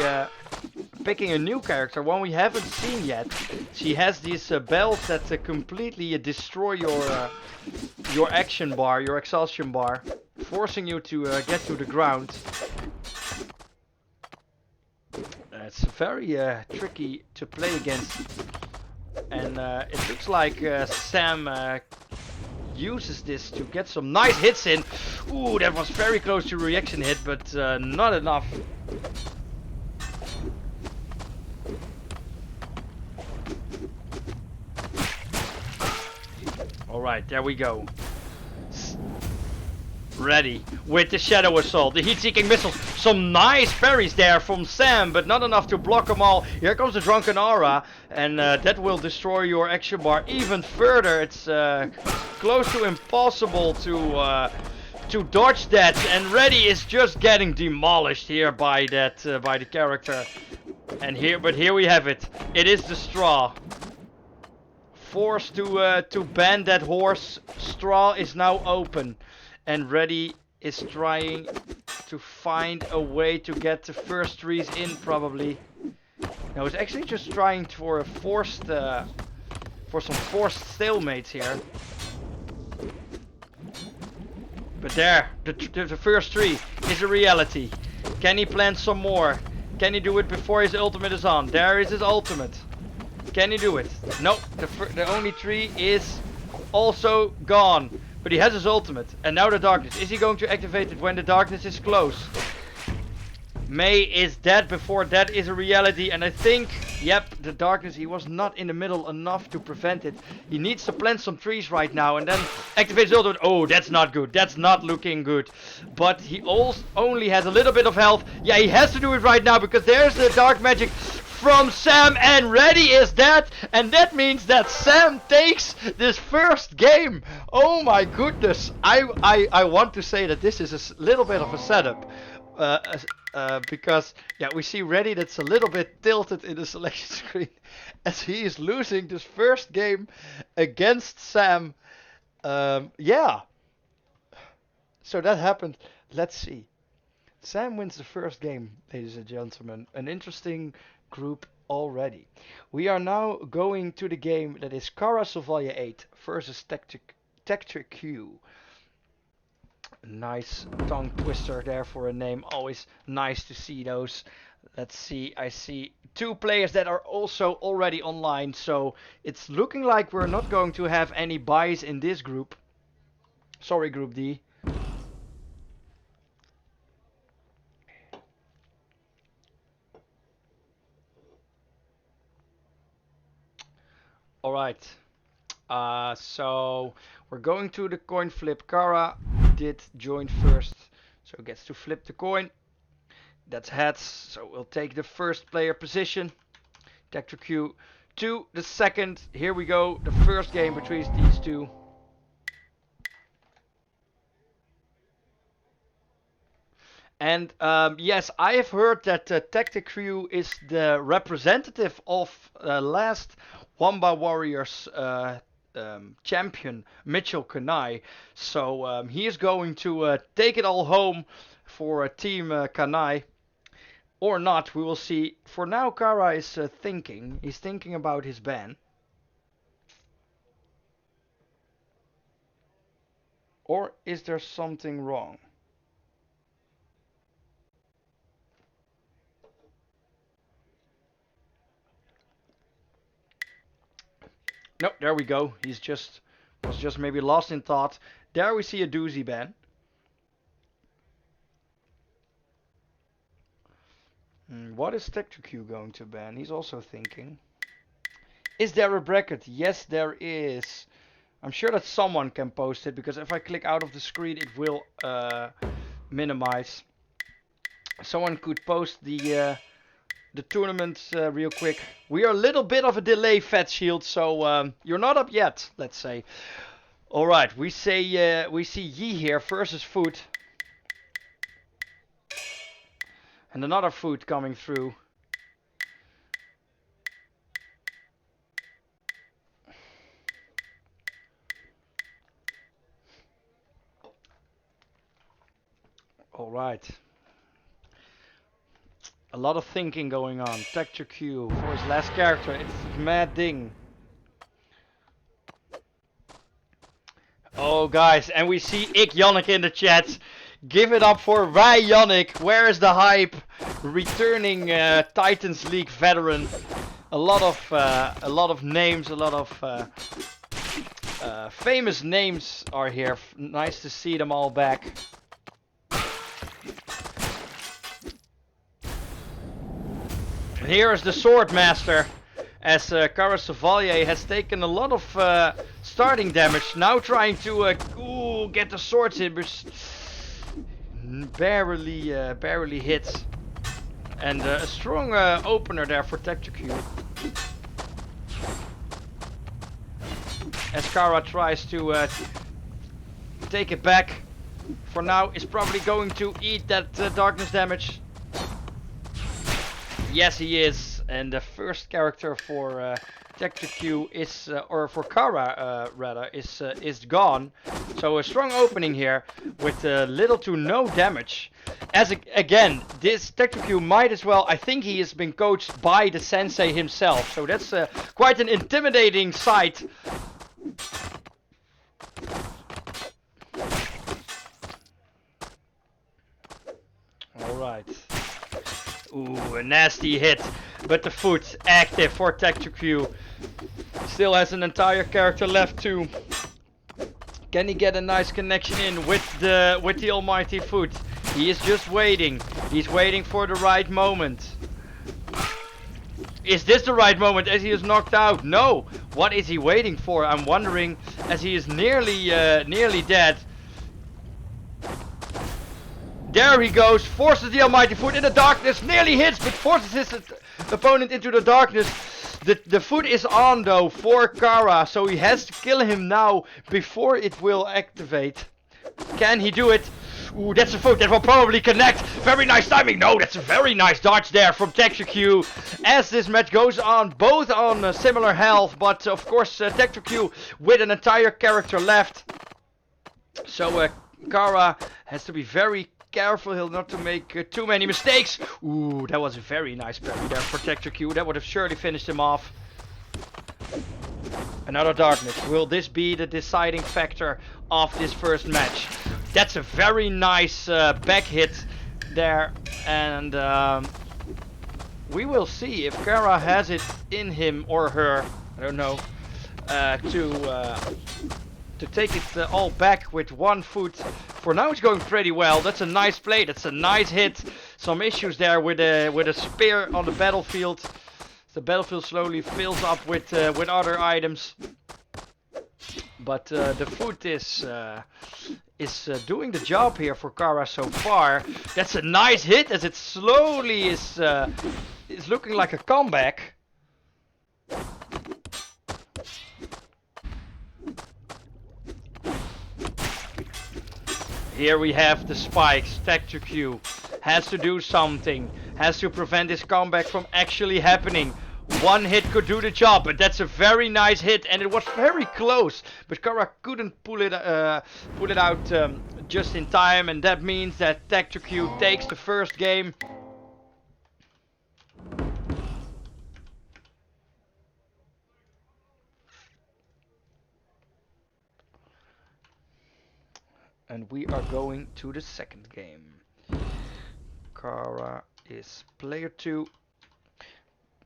picking a new character, one we haven't seen yet. She has these bells that completely destroy your action bar, your exhaustion bar, forcing you to get to the ground. It's very tricky to play against, and it looks like Sam uses this to get some nice hits in. Ooh, that was very close to a reaction hit, but not enough. Alright, there we go. Ready with the Shadow Assault, the heat-seeking missile. Some nice parries there from Sam, but not enough to block them all. Here comes the Drunken Aura, and that will destroy your action bar even further. It's close to impossible to dodge that, and Ready is just getting demolished here by that by the character. And here we have it. It is the straw. Forced to ban that horse. Straw is now open. And Ready is trying to find a way to get the first trees in, probably. No, it's actually just trying for a forced, for some forced stalemates here. But there, the first tree is a reality. Can he plant some more? Can he do it before his ultimate is on? There is his ultimate. Can he do it? Nope, the only tree is also gone. But he has his ultimate. And now the darkness. Is he going to activate it when the darkness is close? May is dead before that is a reality. And I think, yep, the darkness, he was not in the middle enough to prevent it. He needs to plant some trees right now and then activate his ultimate. Oh, that's not good. That's not looking good. But he also only has a little bit of health. Yeah, he has to do it right now because there's the dark magic from Sam, and Ready is that, and that means that Sam takes this first game. Oh my goodness, I want to say that this is a little bit of a setup, because yeah, we see Ready that's a little bit tilted in the selection screen as he is losing this first game against Sam. Yeah, so that happened. Let's see. Sam wins the first game, ladies and gentlemen. An interesting group already. We are now going to the game that is Cara Sylvalia 8 versus Tector Q. Nice tongue twister there for a name. Always nice to see those. Let's see. I see two players that are also already online. So it's looking like we're not going to have any buys in this group. Sorry, Group D. Alright, so we're going to the coin flip. Cara did join first, so gets to flip the coin. That's heads, so we'll take the first player position. Tector Q to the second. Here we go, the first game between these two. And yes, I have heard that Tector Q is the representative of last Wanba Warriors champion Mitchell Kanai. So he is going to take it all home for Team Kanai. Or not, we will see. For now, Cara is thinking. He's thinking about his ban. Or is there something wrong? No, there we go. Was just maybe lost in thought. There we see a doozy ban. What is Tector going to ban? He's also thinking. Is there a bracket? Yes, there is. I'm sure that someone can post it, because if I click out of the screen, it will minimize. Someone could post the tournament real quick. We are a little bit of a delay, Fat Shield, so you're not up yet, let's say. All right, we see Yi here versus Food, and another Food coming through. All right. A lot of thinking going on. Tector Q for his last character. It's mad ding. Oh, guys, and we see Iggionic in the chat. Give it up for Iggionic. Where is the hype? Returning Titans League veteran. A lot of names, a lot of famous names are here. Nice to see them all back. Here is the Sword Master, as Cara Chevalier has taken a lot of starting damage, now trying to get the swords in, but barely hits. And a strong opener there for Tector Q. As Cara tries to take it back. For now, is probably going to eat that darkness damage. Yes, he is, and the first character for Tector Q is, or for Cara rather, is gone. So a strong opening here with little to no damage. As again, this Tector Q might as well. I think he has been coached by the sensei himself, so that's quite an intimidating sight. All right. Ooh, a nasty hit, but the foot's active for Tector Q. Still has an entire character left too. Can he get a nice connection in with the almighty foot? He is just waiting. He's waiting for the right moment. Is this the right moment as he is knocked out? No. What is he waiting for? I'm wondering, as he is nearly dead. There he goes, forces the almighty foot in the darkness, nearly hits, but forces his opponent into the darkness. The foot is on though for Cara, so he has to kill him now before it will activate. Can he do it? Ooh, that's a foot that will probably connect. Very nice timing. No, that's a very nice dodge there from Tector Q. As this match goes on, both on similar health, but of course Tector Q with an entire character left. So Cara has to be very careful not to make too many mistakes. Ooh, that was a very nice parry there for Tector Q. That would have surely finished him off. Another darkness. Will this be the deciding factor of this first match? That's a very nice back hit there, and we will see if Cara has it in him or her, I don't know, to take it all back with one foot. For now it's going pretty well. That's a nice play, that's a nice hit. Some issues there with a spear on the battlefield. The battlefield slowly fills up with other items. But the foot is doing the job here for Cara so far. That's a nice hit as it slowly is looking like a comeback. Here we have the spikes. Tector Q has to do something. Has to prevent this comeback from actually happening. One hit could do the job, but that's a very nice hit, and it was very close. But Cara couldn't pull it out just in time, and that means that Tector Q takes the first game. And we are going to the second game. Cara is player 2.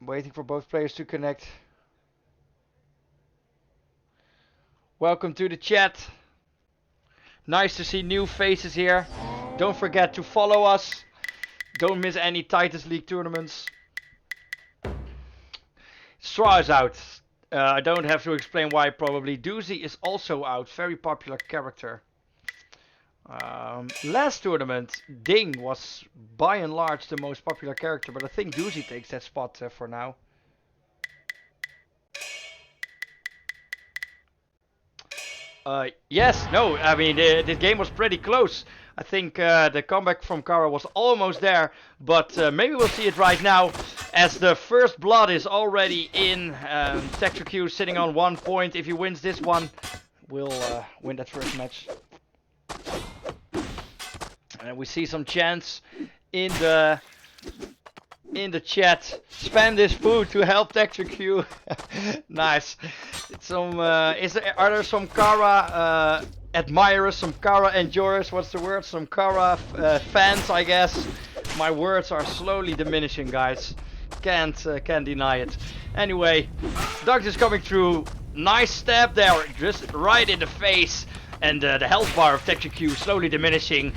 Waiting for both players to connect. Welcome to the chat. Nice to see new faces here. Don't forget to follow us. Don't miss any Titans League tournaments. Straw is out. I don't have to explain why probably. Doozy is also out. Very popular character. Last tournament, Ding was by and large the most popular character, but I think Doozy takes that spot for now. Yes, no, I mean, this game was pretty close. I think the comeback from Cara was almost there, but maybe we'll see it right now, as the first blood is already in. Tector Q sitting on 1 point. If he wins this one, we'll win that first match. And we see some chants in the chat. Spam this food to help Tector Q. Nice. Some are there some Cara admirers, some Cara enjoyers? What's the word? Some Cara fans, I guess. My words are slowly diminishing, guys. Can't deny it. Anyway, Doug is coming through. Nice stab there, just right in the face, and the health bar of Tector Q slowly diminishing.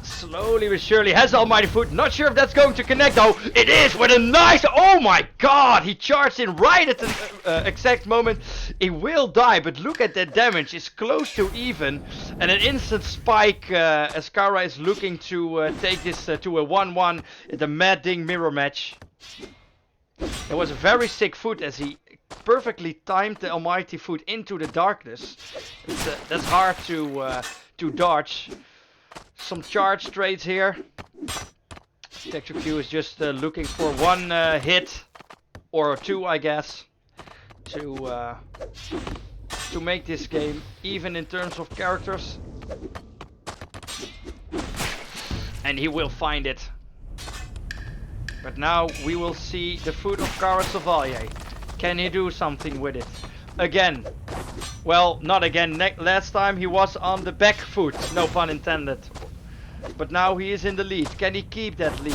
Slowly but surely has Almighty Foot. Not sure if that's going to connect though. It is with a nice. Oh my god! He charged in right at the exact moment. He will die, but look at that damage. It's close to even. And an instant spike as Cara is looking to take this to a 1-1 in the Mad Ding mirror match. It was a very sick foot as he perfectly timed the Almighty Foot into the darkness. That's hard to dodge. Some charge trades here. Tector Q is just looking for one hit or two, I guess, to make this game even in terms of characters. And he will find it. But now we will see the foot of Cara Savalier. Can he do something with it? Again. Well, not again. Last time he was on the back foot. No pun intended. But now he is in the lead. Can he keep that lead?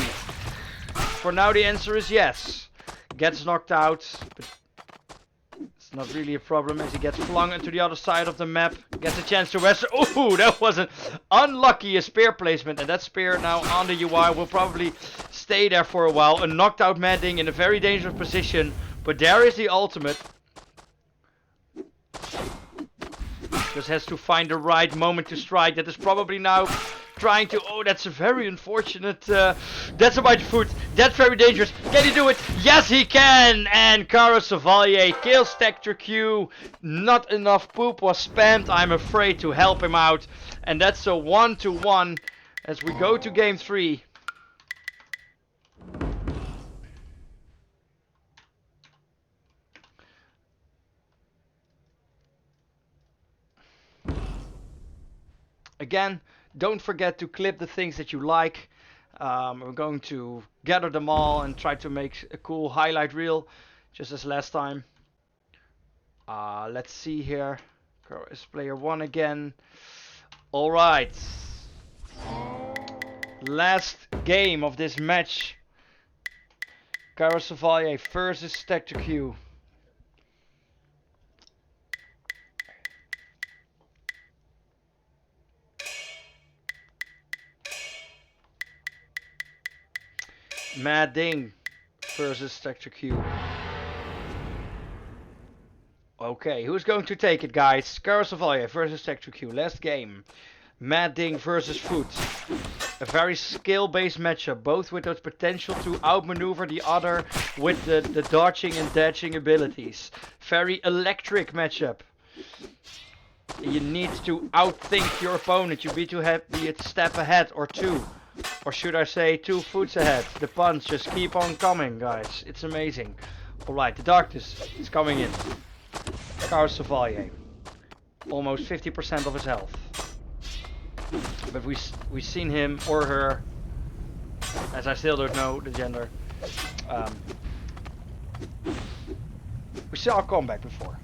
For now the answer is yes. Gets knocked out. But it's not really a problem as he gets flung into the other side of the map. Gets a chance to wrestle. Oh, that was an unlucky spear placement. And that spear now on the UI will probably stay there for a while. A knocked out Mad Ding in a very dangerous position. But there is the ultimate. Just has to find the right moment to strike. That is probably now trying to. Oh, that's a very unfortunate. That's a mighty foot. That's very dangerous. Can he do it? Yes, he can. And Cara Savalier kills Tector Q. Not enough poop was spent, I'm afraid, to help him out. And that's a 1-1 as we go to game 3. Again, don't forget to clip the things that you like. We're going to gather them all and try to make a cool highlight reel, just as last time. Let's see here. Cara is player 1 again. Alright. Last game of this match. Cara Savalier versus Tector Q. Mad Ding versus Tector Q. Okay, who's going to take it, guys? Cara Savalier versus Tector Q. Last game. Mad Ding versus Foot. A very skill-based matchup, both with the potential to outmaneuver the other with the dodging and dashing abilities. Very electric matchup. You need to outthink your opponent. You need to be a step ahead or two. Or should I say 2 foots ahead. The puns just keep on coming, guys. It's amazing. Alright, the darkness is coming in. Cara Savalier. Almost 50% of his health. But we've seen him or her, as I still don't know the gender. We saw a comeback before.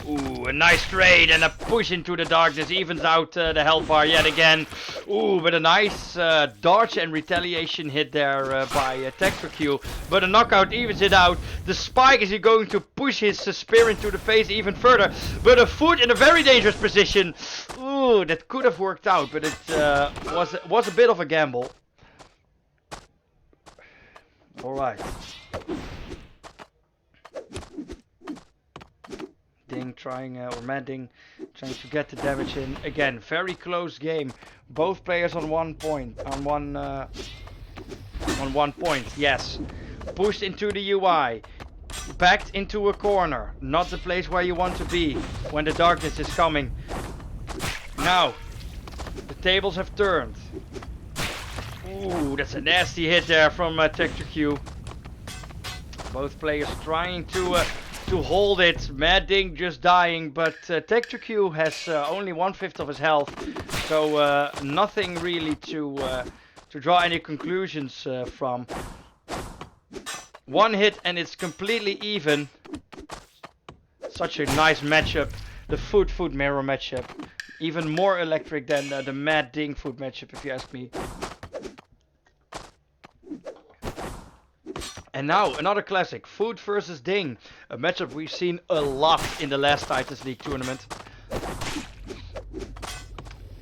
Ooh, a nice trade and a push into the darkness evens out the health bar yet again. Ooh, but a nice dodge and retaliation hit there by Tector Q. But a knockout evens it out. The spike is going to push his spear into the face even further. But a foot in a very dangerous position. Ooh, that could have worked out, but it was a bit of a gamble. Alright. Ding trying, or Madding trying to get the damage in. Again, very close game. Both players on 1 point. On one point, yes. Pushed into the UI. Backed into a corner. Not the place where you want to be when the darkness is coming. Now, the tables have turned. Ooh, that's a nasty hit there from Tector Q. Both players trying to hold it. Mad Ding just dying, but Tector Q has only 1/5 of his health, so nothing really to draw any conclusions from. One hit and it's completely even. Such a nice matchup. The foot mirror matchup. Even more electric than the Mad Ding foot matchup, if you ask me. And now, another classic, Food versus Ding. A matchup we've seen a lot in the last Titans League tournament.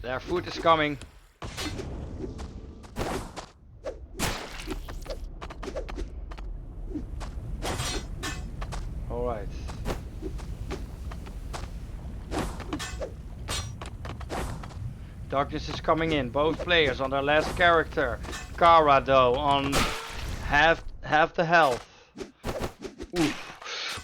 Their Food is coming. Alright. Darkness is coming in, both players on their last character. Cara though, on half the health.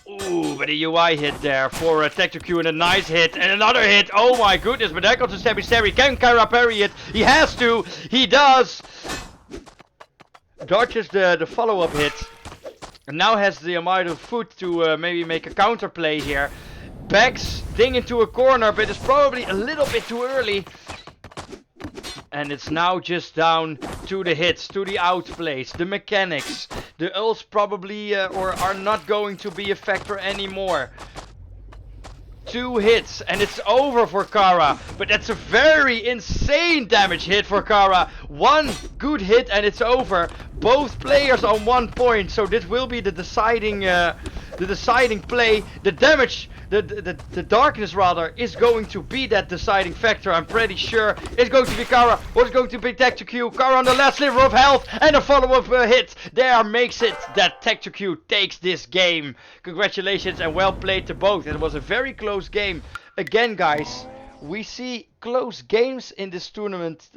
Ooh, but a UI hit there for Tector Q and a nice hit and another hit. Oh my goodness, but there goes the stabby stabby. Can Cara parry it? He has to. He does. Dodges the follow-up hit. And now has the amount of foot to maybe make a counter play here. Backs Ding into a corner, but it's probably a little bit too early. And it's now just down to the hits, to the outplays, the mechanics. The ults probably or are not going to be a factor anymore. 2 hits and it's over for Cara. But that's a very insane damage hit for Cara. 1 good hit and it's over. Both players on 1 point. So this will be the deciding play. The damage, the darkness rather, is going to be that deciding factor. I'm pretty sure it's going to be Cara. Or it's going to be Tector Q. Cara on the last sliver of health and a follow-up hit there makes it that Tector Q takes this game. Congratulations and well played to both. It was a very close game. Again, guys, we see close games in this tournament.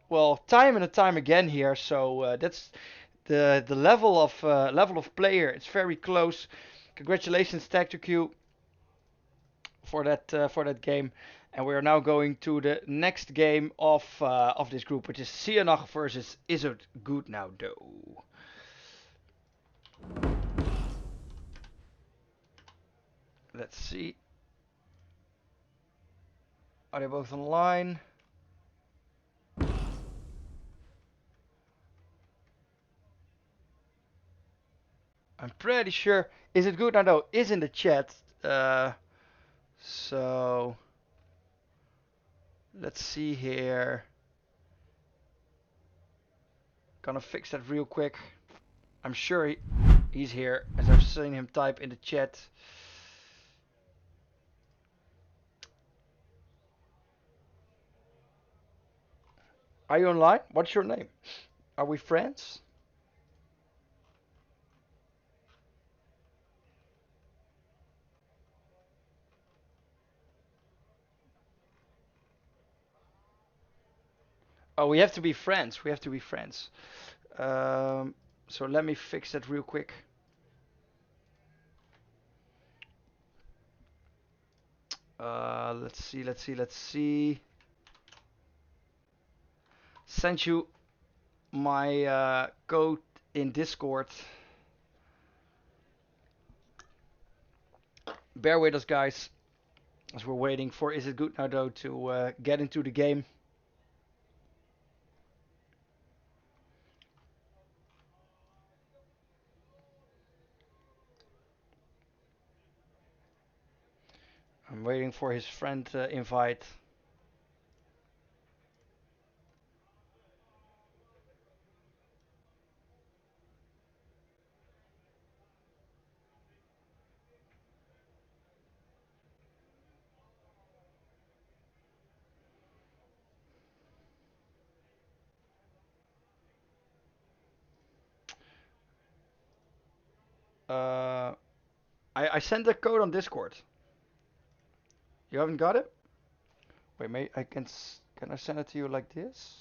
Well, time and time again here. So that's the level of player. It's very close. Congratulations, Tector Q, for that game. And we are now going to the next game of this group, which is Iggionic versus Is It Good Now Though? Let's see. Are they both online? I'm pretty sure Is It Good Now Though is in the chat. So let's see here. Gonna fix that real quick. I'm sure he's here, as I've seen him type in the chat. Are you online? What's your name? Are we friends? Oh, we have to be friends. We have to be friends. So let me fix that real quick. Let's see. Send you my code in Discord. Bear with us, guys, as we're waiting for Is It Good Now Though to get into the game. I'm waiting for his friend invite. I sent the code on Discord. You haven't got it? Wait, I can I send it to you like this?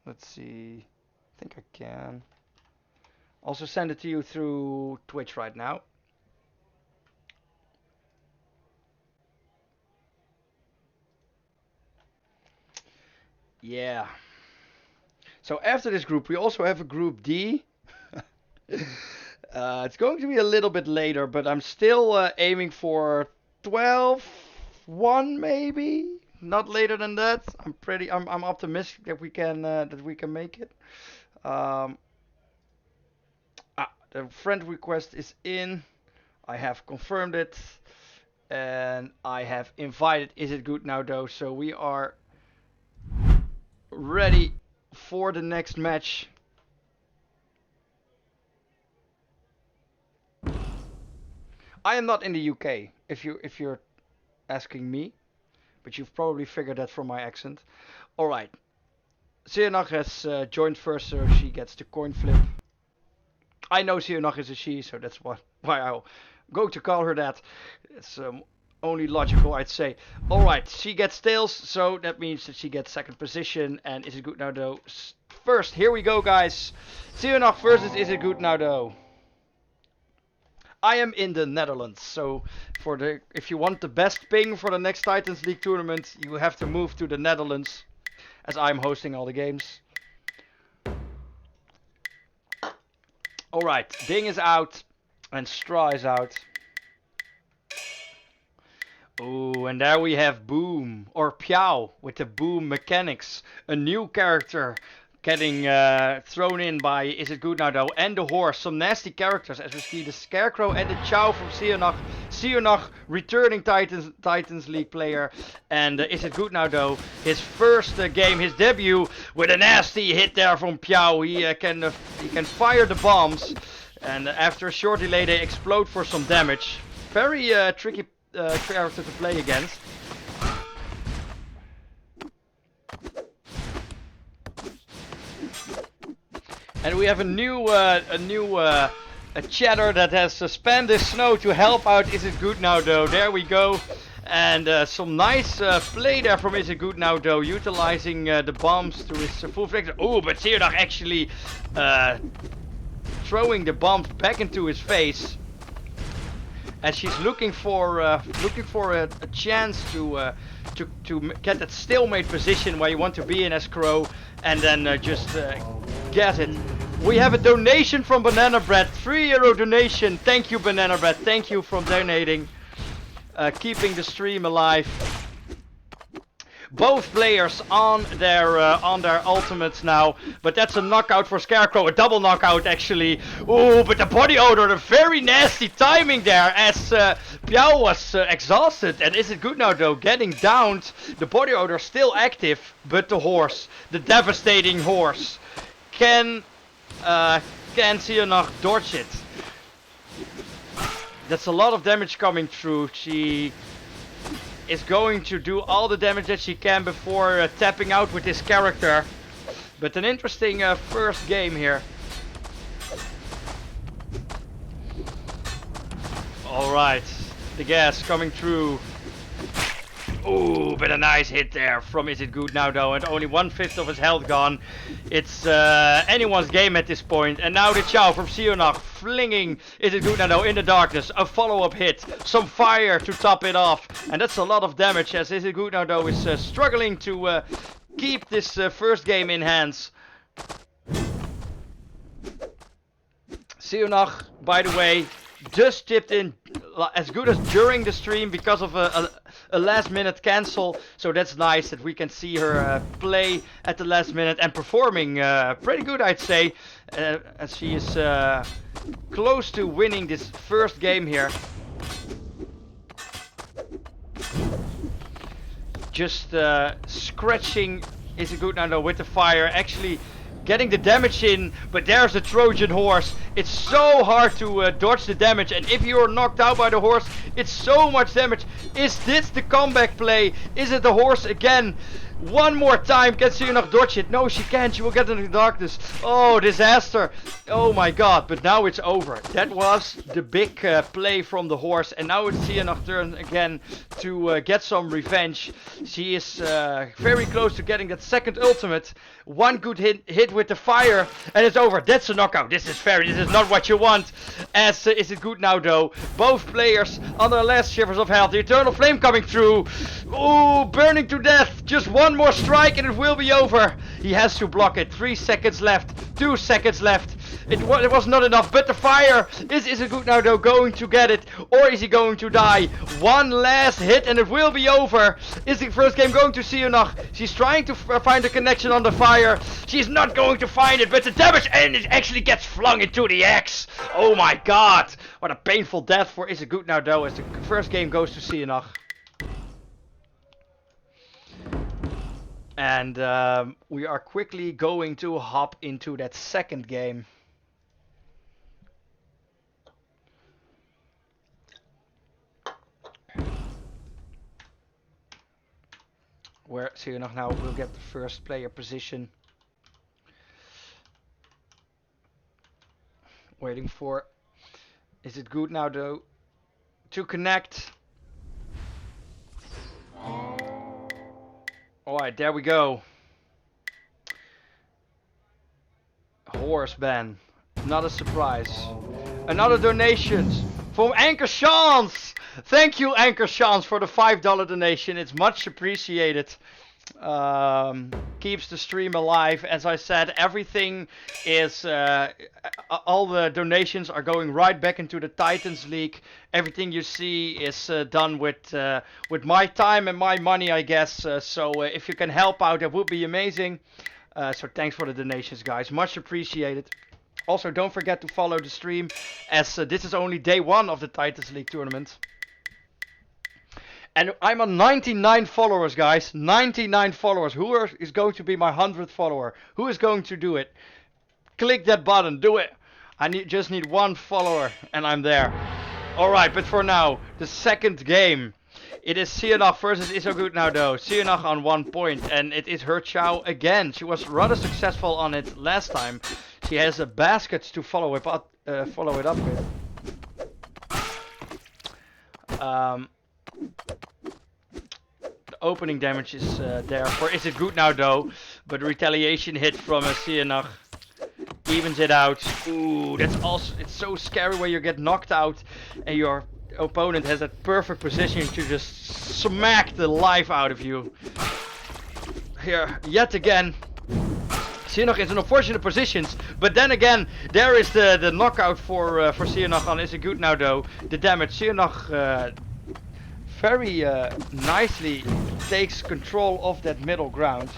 Let's see. I think I can. Also send it to you through Twitch right now. Yeah. So after this group, we also have a group D. It's going to be a little bit later, but I'm still aiming for 12-1 maybe. Not later than that. I'm optimistic that we can make it. The friend request is in. I have confirmed it, and I have invited. Is it good now though? So we are ready for the next match. I am not in the UK, if you're asking me, but you've probably figured that from my accent. All right, Iggionic has joined first, so she gets the coin flip. I know Iggionic is a she, so that's why I'm going to call her that. It's only logical, I'd say. All right, she gets tails, so that means that she gets second position. And is it good now though? First, here we go, guys. Iggionic versus is it good now though? I am in the Netherlands, so if you want the best ping for the next Titans League tournament, you have to move to the Netherlands, as I'm hosting all the games. Alright, Ding is out, and Straw is out. Ooh, and there we have Boom, or Piao, with the Boom mechanics. A new character getting thrown in by Is It Good Now Though, and the Horse. Some nasty characters, as we see the Scarecrow and the Chow from Iggionic. Iggionic, returning Titans League player. And Is It Good Now Though, his first game, his debut, with a nasty hit there from Piao. He can fire the bombs, and after a short delay they explode for some damage. Very tricky character to play against. And we have a chatter that has suspended snow to help out Is It Good Now Though. There we go. And some nice play there from Is It Good Now Though, utilizing the bombs to his full effect. Oh, but Iggionic actually throwing the bombs back into his face. And she's looking for a chance to get that stalemate position where you want to be in as Crow, and then just get it. We have a donation from Banana Bread, €3 donation. Thank you, Banana Bread. Thank you for donating, keeping the stream alive. Both players on their ultimates now, but that's a knockout for Scarecrow, a double knockout actually. Ooh, but the body odor, a very nasty timing there as Piao was exhausted. And Is It Good Now Though, getting downed. The body odor still active, but the Horse, the devastating Horse, can Iggionic dodge it? That's a lot of damage coming through. She is going to do all the damage that she can before tapping out with this character. But an interesting first game here. Alright, the gas coming through. Ooh, but a nice hit there from Is It Good Now Though, and only 1/5 of his health gone. It's anyone's game at this point. And now the Chow from Iggionic flinging Is It Good Now Though in the darkness. A follow-up hit, some fire to top it off, and that's a lot of damage as Is It Good Now Though is struggling to keep this first game in hands. Iggionic, by the way, just chipped in as good as during the stream because of a last minute cancel, so that's nice that we can see her play at the last minute and performing pretty good, I'd say, as she is close to winning this first game here. just scratching Is It Good Now though with the fire, actually getting the damage in, but there's the Trojan horse. It's so hard to dodge the damage, and if you're knocked out by the horse, it's so much damage. Is this the comeback play? Is it the horse again? One more time, can Sienna dodge it? No, she can't, she will get into the darkness. Oh, disaster. Oh my god, but now it's over. That was the big play from the horse, and now it's Sienna's turn again to get some revenge. She is very close to getting that second ultimate. One good hit with the fire, and it's over. That's a knockout. This is fair, this is not what you want. As Is It Good Now though? Both players on their last shivers of health. The Eternal Flame coming through. Ooh, burning to death. Just one more strike and it will be over. He has to block it. 3 seconds left. 2 seconds left. It was not enough, but the fire. Is It Good Now though going to get it? Or is he going to die? One last hit and it will be over. Is the first game going to Sienna? She's trying to find a connection on the fire. She's not going to find it, but the damage, and it actually gets flung into the axe. Oh my god. What a painful death for Is It Good Now though, as the first game goes to Sienna. And we are quickly going to hop into that second game. Where Sienna now will get the first player position. Waiting for Is It Good Now though to connect. Alright, there we go. Horse ban. Not a surprise. Another donations from Anchor Chance. Thank you, Anchor Chance, for the $5 donation. It's much appreciated. Keeps the stream alive. As I said, everything is all the donations are going right back into the Titans League. Everything you see is done with my time and my money, I guess. So if you can help out, that would be amazing. So thanks for the donations, guys, much appreciated. Also, don't forget to follow the stream, as this is only day 1 of the Titans League tournament. And I'm on 99 followers, guys. 99 followers. Who is going to be my 100th follower? Who is going to do it? Click that button. Do it. I just need 1 follower and I'm there. Alright, but for now, the second game. It is Sienna versus Is It Good Now though. Sienna on 1 point, and it is her chow again. She was rather successful on it last time. She has a basket to follow it up with. The opening damage is there for Is It Good Now though, but the retaliation hit from Sienna evens it out. Ooh, that's also, it's so scary when you get knocked out and your opponent has that perfect position to just smack the life out of you. Here, yet again, Sienna is in unfortunate positions, but then again, there is the knockout for Sienna on Is It Good Now though. The damage, Sienna very nicely takes control of that middle ground.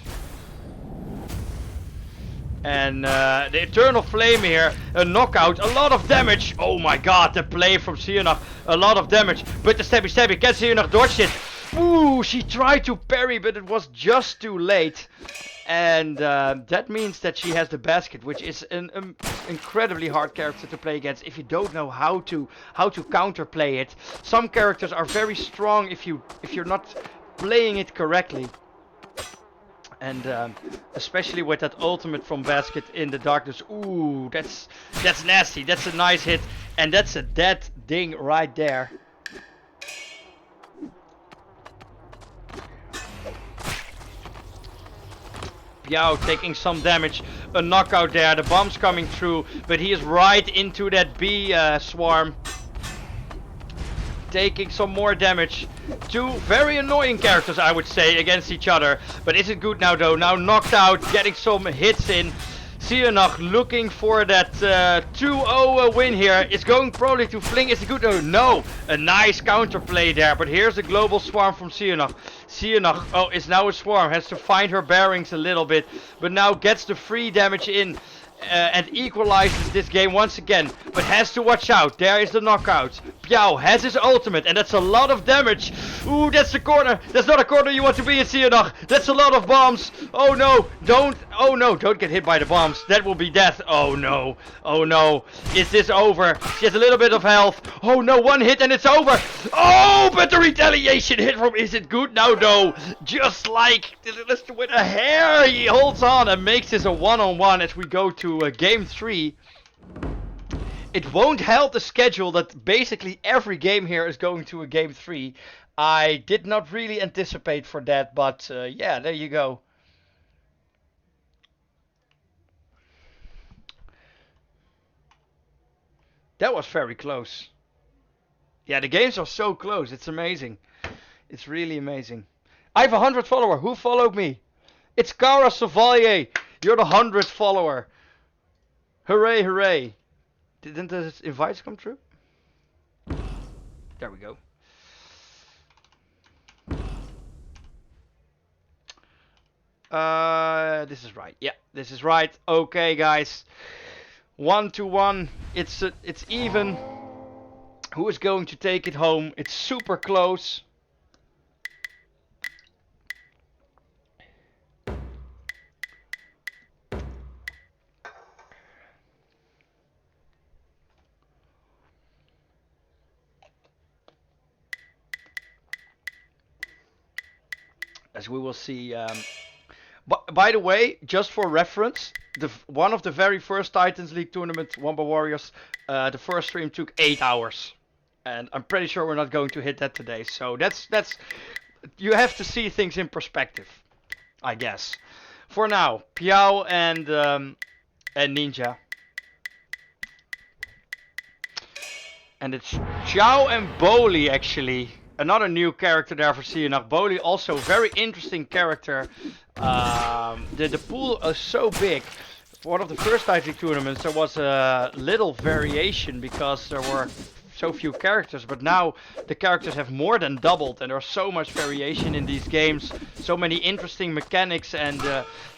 And the Eternal Flame here, a knockout, a lot of damage. Oh my god, the play from Sienna, a lot of damage. But the stabby, can Sienna dodge it? Ooh, she tried to parry, but it was just too late. And that means that she has the basket, which is an incredibly hard character to play against if you don't know how to counterplay it. Some characters are very strong if you're not playing it correctly. And especially with that ultimate from basket in the darkness. Ooh, that's nasty. That's a nice hit, and that's a dead ding right there. Piao taking some damage, a knockout there, the bomb's coming through, but he is right into that bee swarm. Taking some more damage. 2 very annoying characters, I would say, against each other. But Is It Good Now though? Now knocked out, getting some hits in. Sienna looking for that 2-0 win here. It's going probably to fling Is It Good Now? No, a nice counterplay there. But here's the global swarm from Sienna. Sienna, oh, is now a swarm. Has to find her bearings a little bit. But now gets the free damage in. And equalizes this game once again, but has to watch out. There is the knockout. Piao has his ultimate, and that's a lot of damage. Ooh, that's the corner. That's not a corner you want to be in, Iggionic. That's a lot of bombs. Oh no, don't get hit by the bombs. That will be death. Oh no, oh no. Is this over? She has a little bit of health. Oh no, one hit and it's over. Oh, but the retaliation hit from Is It Good Now though? Just like with a hair, he holds on and makes this a one-on-one as we go to game 3. It won't help the schedule that basically every game here is going to a game 3. I did not really anticipate for that, but yeah, there you go. That was very close. Yeah, the games are so close. It's amazing. It's really amazing. I have 100 followers. Who followed me? It's Cara Chevalier. You're the 100th follower. Hooray, hooray. Didn't the invites come through? There we go. This is right. Yeah, this is right. Okay, guys. 1-1. It's even. Who is going to take it home? It's super close. As we will see. By the way, just for reference, one of the very first Titans League tournament, Wanba Warriors, the first stream took 8 hours, and I'm pretty sure we're not going to hit that today. So that's you have to see things in perspective, I guess. For now, Piao and Ninja, and it's Xiao and Boli actually. Another new character there for Iggionic. Boli also very interesting character. The pool is so big. For one of the first Titans League tournaments there was a little variation because there were so few characters, but now the characters have more than doubled and there's so much variation in these games, so many interesting mechanics, and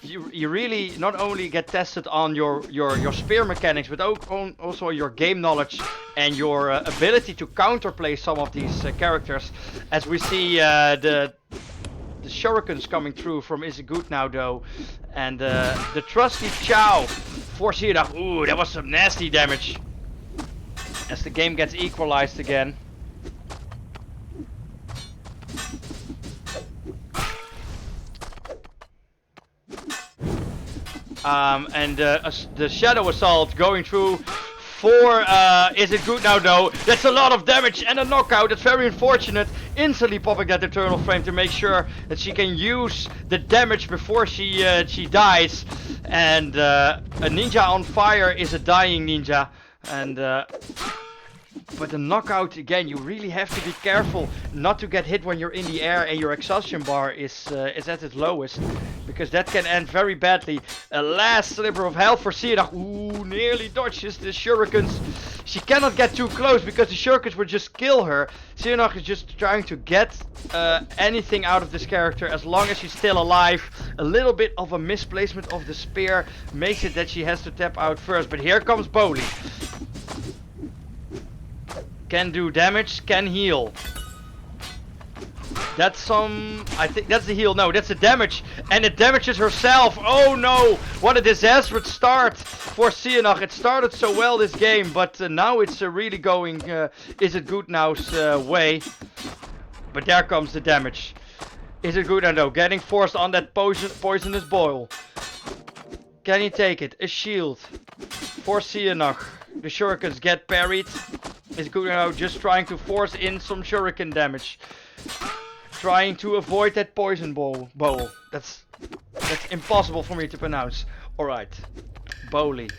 you really not only get tested on your spear mechanics, but also your game knowledge and your ability to counterplay some of these characters. As we see the shurikens coming through from Is It Good Now though, and the trusty Chow for Iggionic. Ooh, that was some nasty damage. As the game gets equalized again. And the Shadow Assault going through for Is It Good Now though? That's a lot of damage and a knockout. That's very unfortunate. Instantly popping that Eternal Frame to make sure that she can use the damage before she dies. And a ninja on fire is a dying ninja. And but the knockout again, you really have to be careful not to get hit when you're in the air and your exhaustion bar is at its lowest, because that can end very badly. A last sliver of health for Iggionic. Ooh, nearly dodges the shurikens. She cannot get too close because the shurikens would just kill her. Iggionic is just trying to get anything out of this character as long as she's still alive. A little bit of a misplacement of the spear makes it that she has to tap out first, but here comes Boli. Can do damage, can heal. That's some... I think that's the heal. No, that's the damage. And it damages herself. Oh no! What a disastrous start for Iggionic. It started so well this game, but now it's really going Is It Good Now's way. But there comes the damage. Is It Good Now though? Getting forced on that poisonous boil. Can he take it? A shield for Iggionic. The shurikens get parried. Is Good Now just trying to force in some shuriken damage. Trying to avoid that poison bowl. That's impossible for me to pronounce. Alright. Boli.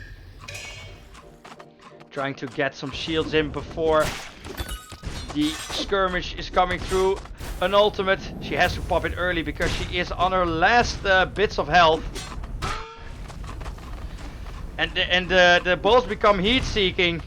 Trying to get some shields in before the skirmish is coming through. An ultimate. She has to pop it early because she is on her last bits of health. And the balls become heat seeking.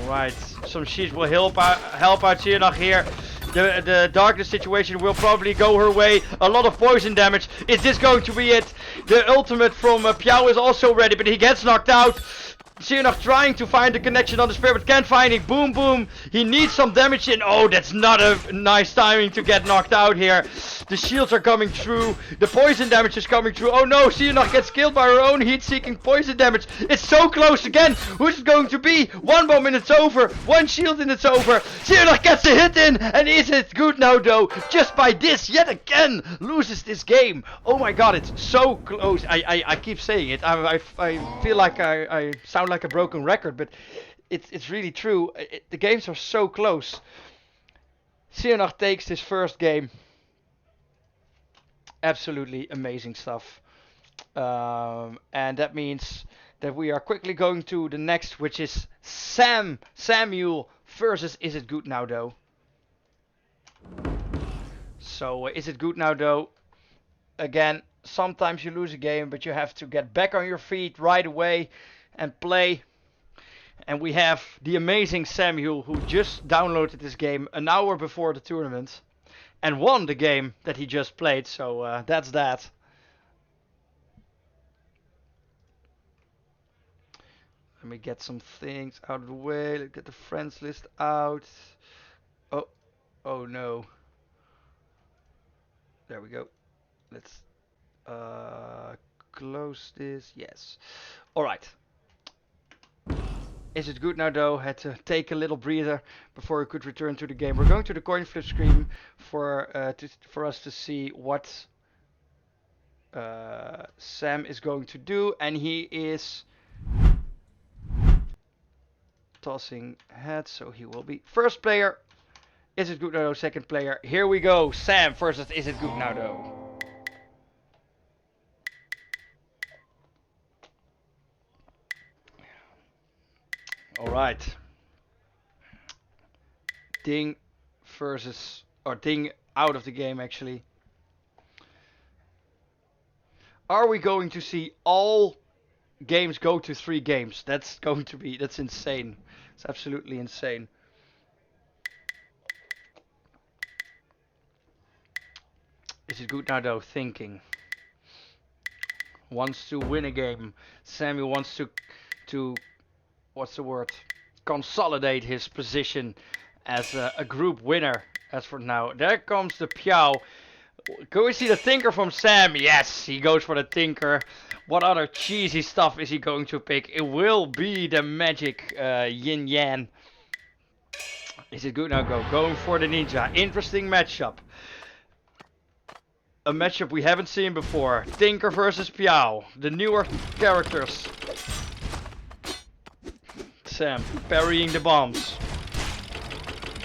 Alright, some sheets will help out Iggionic here. The darkness situation will probably go her way. A lot of poison damage. Is this going to be it? The ultimate from Piao is also ready, but he gets knocked out. Iggionic trying to find the connection on the spear, but can't find it. Boom, boom. He needs some damage in. Oh, that's not a nice timing to get knocked out here. The shields are coming through. The poison damage is coming through. Oh no, Iggionic gets killed by her own heat-seeking poison damage. It's so close again. Who's it going to be? One bomb and it's over. One shield and it's over. Iggionic gets the hit in. And is it good now though? Just by this, yet again, loses this game. Oh my god, it's so close. I keep saying it. I feel like I sound like a broken record, but it's really true. The games are so close. Iggionic takes his first game. Absolutely amazing stuff. And that means that we are quickly going to the next, which is Samuel versus Is It Good Now Though. So Is It Good Now Though? Again, sometimes you lose a game, but you have to get back on your feet right away and play. And we have the amazing Samuel, who just downloaded this game an hour before the tournament and won the game that he just played. So that's that. Let me get some things out of the way. Let's get the friends list out. Oh no. There we go. Let's close this. Yes. All right. Is It Good Now though? Had to take a little breather before we could return to the game. We're going to the coin flip screen for us to see what Sam is going to do, and he is tossing heads, so he will be first player. Is It Good Now though? Second player. Here we go. Sam versus Is It Good Now though? Alright. Ding versus, or Ding out of the game actually. Are we going to see all games go to 3 games? That's insane. It's absolutely insane. Is It Good Now though? Thinking. Wants to win a game. Samuel wants to what's the word? Consolidate his position as a group winner. As for now, there comes the Piao. Can we see the Tinker from Sam? Yes, he goes for the Tinker. What other cheesy stuff is he going to pick? It will be the magic Yin Yang. Is It Good Now go? Going for the Ninja. Interesting matchup. A matchup we haven't seen before. Tinker versus Piao. The newer characters. Sam parrying the bombs.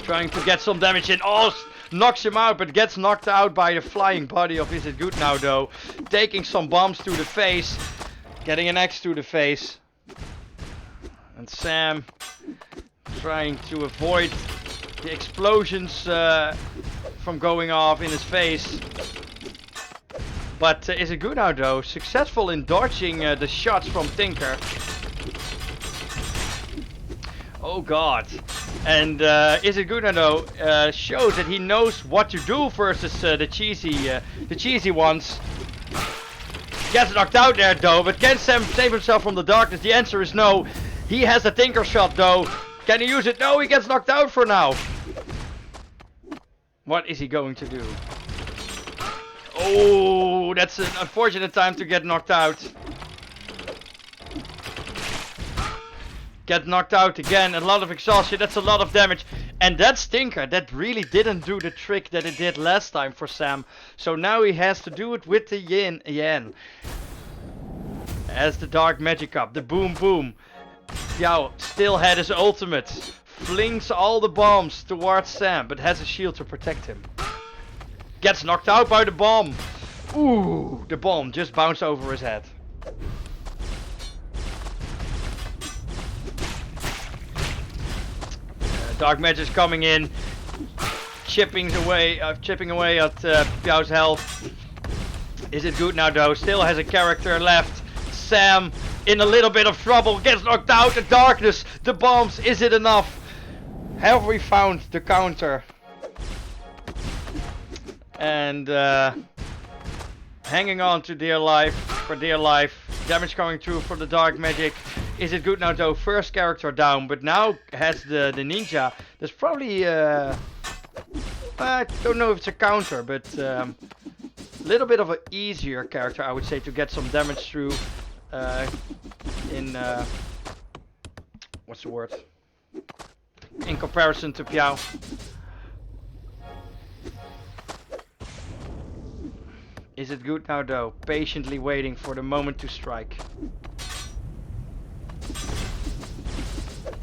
Trying to get some damage in. Oh, knocks him out, but gets knocked out by the flying body of Is It Good Now though. Taking some bombs to the face. Getting an axe to the face. And Sam trying to avoid the explosions from going off in his face. But Is It Good Now though? Successful in dodging the shots from Tinker. Oh god. And Is It Good Now though shows that he knows what to do versus the cheesy ones. Gets knocked out there though, but can Sam save himself from the darkness? The answer is no. He has a Tinker shot though. Can he use it? No, he gets knocked out for now. What is he going to do? Oh, that's an unfortunate time to get knocked out. Get knocked out again, a lot of exhaustion, that's a lot of damage. And that's Tinker, that really didn't do the trick that it did last time for Sam. So now he has to do it with the Yin Yang. As the Dark Magic up, the boom boom. Piao still had his ultimate. Flings all the bombs towards Sam, but has a shield to protect him. Gets knocked out by the bomb. Ooh, the bomb just bounced over his head. Dark Magic's coming in, chipping away at Piao's health. Is It Good Now though? Still has a character left. Sam in a little bit of trouble, gets knocked out. The darkness, the bombs. Is it enough? Have we found the counter? And hanging on to dear life. for dear life. Damage coming through for the dark magic. Is it good now though? First character down, but now has the ninja. There's probably I don't know if it's a counter, but a little bit of an easier character, I would say, to get some damage through in what's the word? In comparison to Piao. Is it good now though? Patiently waiting for the moment to strike.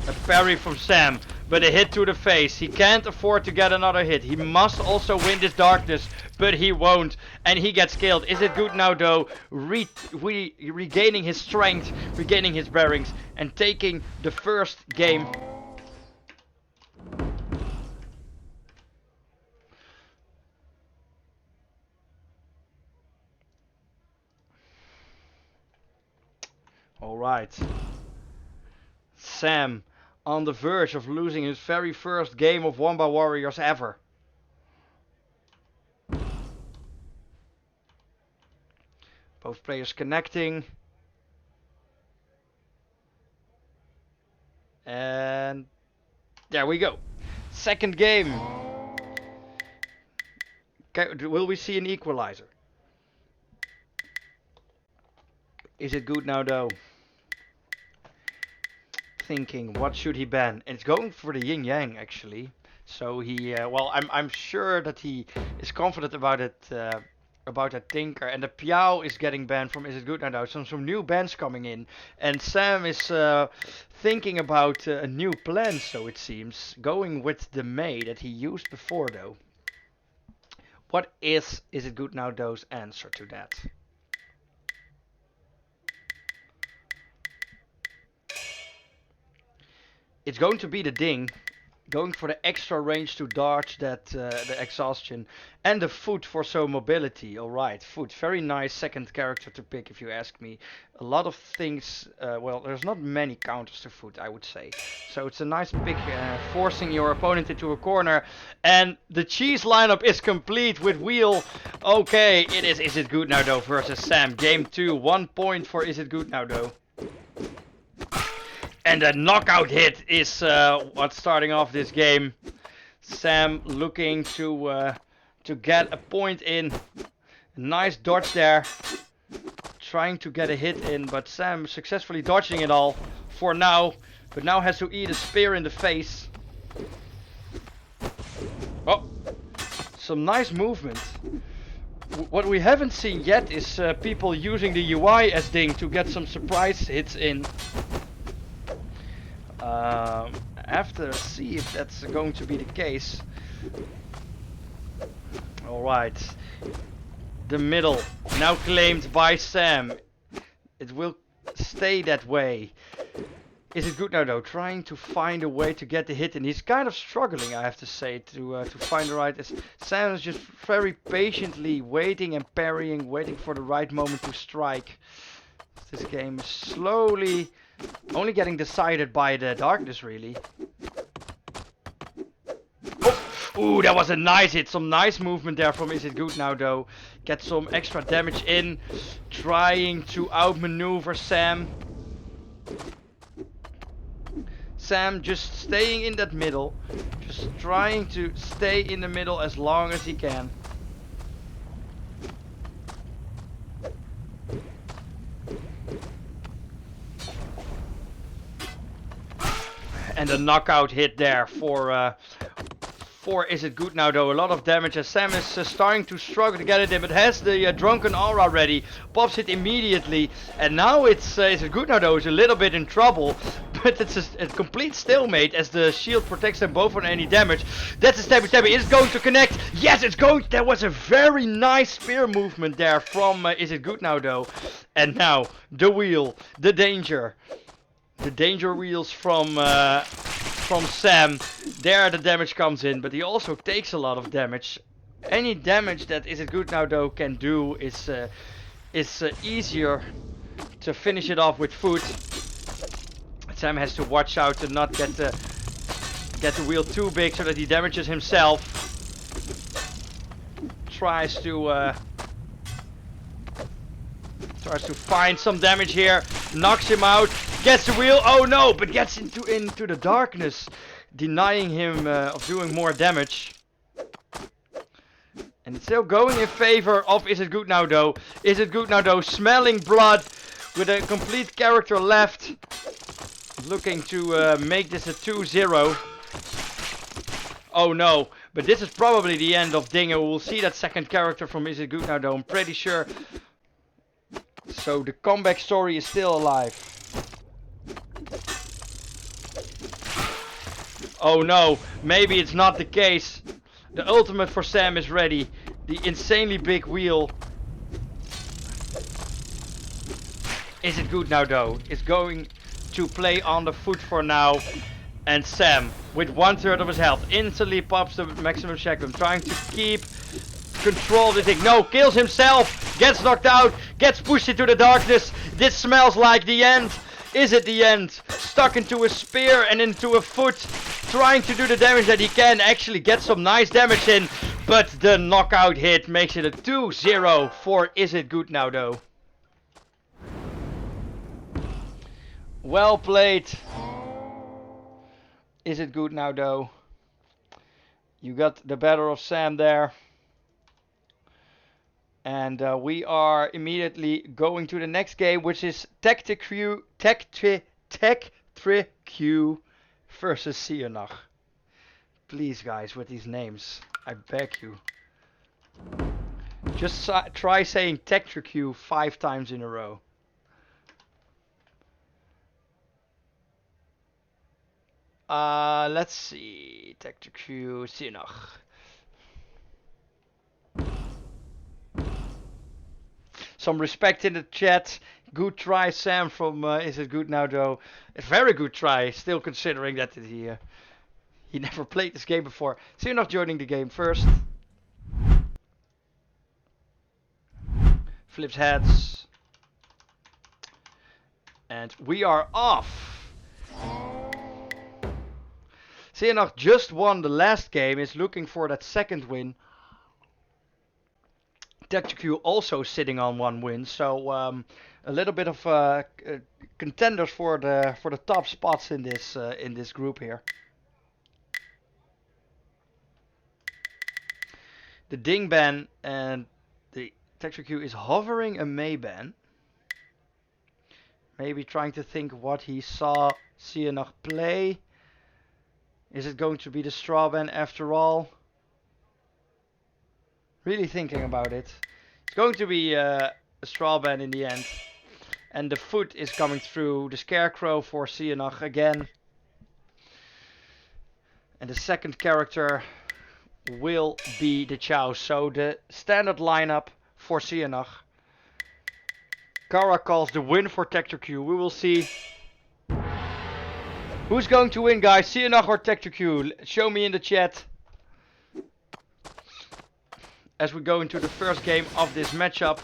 A parry from Sam, but a hit to the face. He can't afford to get another hit. He must also win this darkness, but he won't. And he gets killed. Is it good now though? Regaining his strength, regaining his bearings, and taking the first game. Alright. Sam on the verge of losing his very first game of Wanba Warriors ever. Both players connecting. And there we go. Second game. Will we see an equalizer? Is it good now though? Thinking, what should he ban? And it's going for the yin yang actually. So he, well, I'm sure that he is confident about it, about that Tinker. And the Piao is getting banned from Is It Good Now though. Some new bans coming in, and Sam is thinking about a new plan. So it seems, going with the May that he used before though. What is It Good Now though's answer to that? It's going to be the Ding, going for the extra range to dodge that the exhaustion, and the Foot for some mobility. Alright, Foot, very nice second character to pick if you ask me. A lot of things, well, there's not many counters to Foot, I would say. So it's a nice pick, forcing your opponent into a corner. And the cheese lineup is complete with Wheel. Okay, it is Is It Good Now though versus Sam. Game 2, 1 point for Is It Good Now though. And the knockout hit is what's starting off this game. Sam looking to get a point in. Nice dodge there. Trying to get a hit in, but Sam successfully dodging it all for now. But now has to eat a spear in the face. Oh, some nice movement. What we haven't seen yet is people using the UI as Ding to get some surprise hits in. Have to see if that's going to be the case. Alright. The middle, now claimed by Sam. It will stay that way. Is it good now though? Trying to find a way to get the hit, and he's kind of struggling, I have to say, to find the right. Sam is just very patiently waiting and parrying, waiting for the right moment to strike. This game is slowly only getting decided by the darkness, really. Oh! Ooh, that was a nice hit. Some nice movement there from Is It Good Now though. Get some extra damage in. Trying to outmaneuver Sam. Sam just staying in that middle. Just trying to stay in the middle as long as he can. And a knockout hit there for Is It Good Now though. A lot of damage as Sam is starting to struggle to get it in, but has the Drunken Aura ready. Pops it immediately, and now it's Is It Good Now though is a little bit in trouble. But it's a complete stalemate as the shield protects them both from any damage. That's a stabby. Is it going to connect? Yes, it's going. That was a very nice spear movement there from Is It Good Now though. And now the wheel, the danger. The danger wheels from Sam. There the damage comes in, but he also takes a lot of damage. Any damage that Is It Good Now though can do is easier to finish it off with foot. Sam has to watch out to not get the wheel too big so that he damages himself. Tries to Tries to find some damage here. Knocks him out. Gets the wheel. Oh no, but gets into the darkness. Denying him of doing more damage. And it's still going in favor of Is It Good Now Though. Is It Good Now Though. Smelling blood. With a complete character left. Looking to make this a 2-0. Oh no. But this is probably the end of Dingo. We'll see that second character from Is It Good Now Though. I'm pretty sure. So the comeback story is still alive. Oh no. Maybe it's not the case. The ultimate for Sam is ready. The insanely big wheel. Is It Good Now Though? Is going to play on the foot for now. And Sam, with 1/3 of his health, instantly pops the maximum shotgun, trying to keep control of the thing. No, kills himself, gets knocked out, gets pushed into the darkness. This smells like the end. Is it the end? Stuck into a spear and into a foot, trying to do the damage that he can. Actually get some nice damage in, but the knockout hit makes it a 2-0 for Is It Good Now Though. Well played. Is It Good Now Though? You got the better of Sam there. And we are immediately going to the next game, which is Tector versus Iggionic. Please guys, with these names, I beg you. Just try saying Tector 5 times in a row. Let's see. Tector Iggionic. Some respect in the chat. Good try, Sam, from Is It Good Now Though? A very good try, still considering that he never played this game before. Iggionic joining the game first. Flips heads. And we are off. Iggionic just won the last game, is looking for that second win. Tector also sitting on 1 win, so a little bit of contenders for the top spots in this group here. The Ding ban and the Tector is hovering a May ban. Maybe trying to think what he saw Iggionic play. Is it going to be the straw ban after all? Really thinking about it. It's going to be a straw ban in the end. And the foot is coming through. The scarecrow for Iggionic again. And the second character will be the Chow. So the standard lineup for Iggionic. Cara calls the win for Tector. We will see. Who's going to win, guys? Iggionic or Tector? Show me in the chat. As we go into the first game of this matchup.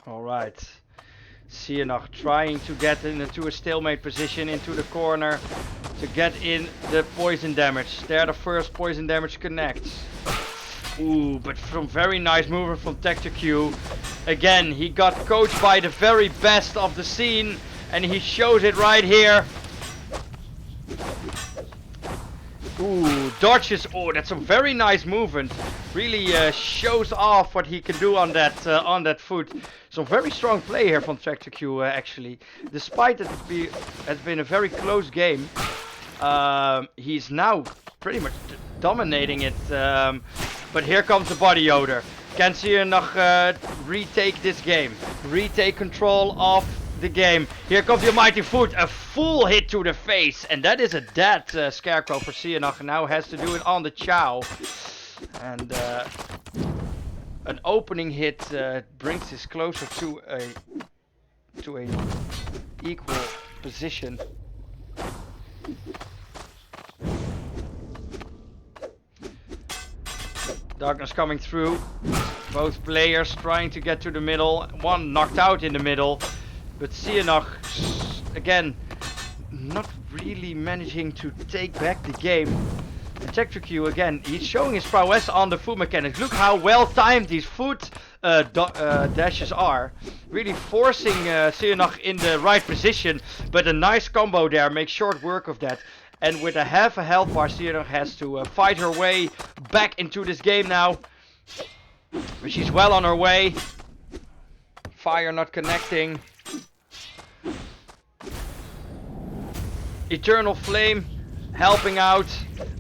Alright. Iggionic trying to get into a stalemate position into the corner to get in the poison damage. There the first poison damage connects. Ooh, but from very nice movement from Tector. Again, he got coached by the very best of the scene, and he shows it right here. Ooh, dodges. Oh, that's a very nice movement. Really shows off what he can do on that foot. Some very strong play here from Tector actually. Despite that it has been a very close game, he's now pretty much dominating it. But here comes the body odor. Can Iggionic retake this game? Retake control of the game. Here comes the almighty foot. A full hit to the face. And that is a dead scarecrow for Iggionic. Now has to do it on the Chow. And an opening hit brings this closer to a equal position. Darkness coming through. Both players trying to get to the middle. One knocked out in the middle. But Iggionic, again, not really managing to take back the game. And Tector again, he's showing his prowess on the foot mechanics. Look how well timed these foot dashes are. Really forcing Iggionic in the right position. But a nice combo there, makes short work of that. And with a half a health bar, Iggionic has to fight her way back into this game now. But she's well on her way. Fire not connecting. Eternal Flame helping out.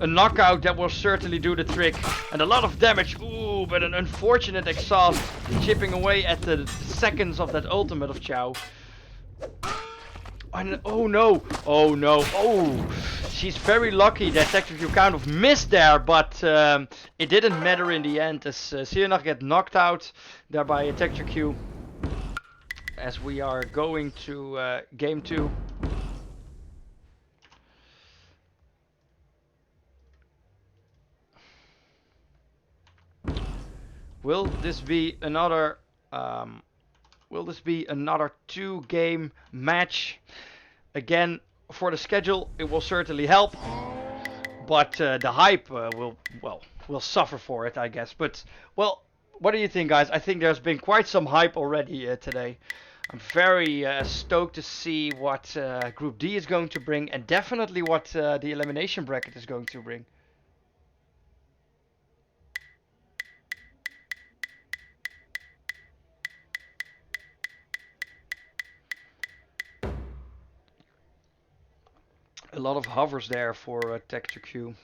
A knockout that will certainly do the trick. And a lot of damage. Ooh, but an unfortunate exhaust. Chipping away at the seconds of that ultimate of Chow. And, oh no. Oh no. Oh. She's very lucky that Tector kind of missed there, but it didn't matter in the end as Iggionic get knocked out there by a Tector as we are going to game 2. Will this be another 2-game match? Again, for the schedule, it will certainly help, but the hype will suffer for it, I guess. But well, what do you think, guys? I think there's been quite some hype already today. I'm very stoked to see what Group D is going to bring, and definitely what the elimination bracket is going to bring. A lot of hovers there for Tector.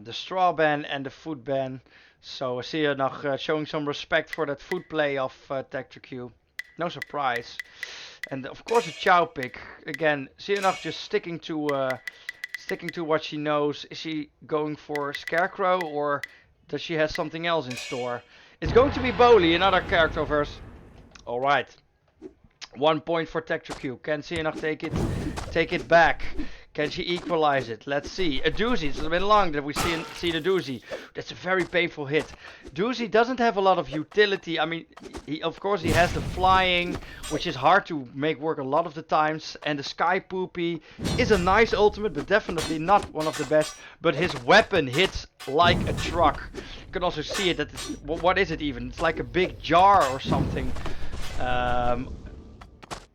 The straw ban and the foot ban. So Iggionic showing some respect for that foot play of Tector. No surprise. And of course a Chow pick. Again, Iggionic just sticking to what she knows. Is she going for Scarecrow or does she have something else in store? It's going to be Bowley, another character of hers. Alright. 1 point for Tector. Can Iggionic take it back? Can she equalize it? Let's see. A doozy. It's been long that we see the doozy. That's a very painful hit. Doozy doesn't have a lot of utility. I mean, of course he has the flying, which is hard to make work a lot of the times. And the Sky Poopy is a nice ultimate, but definitely not one of the best. But his weapon hits like a truck. You can also see it. What is it even? It's like a big jar or something.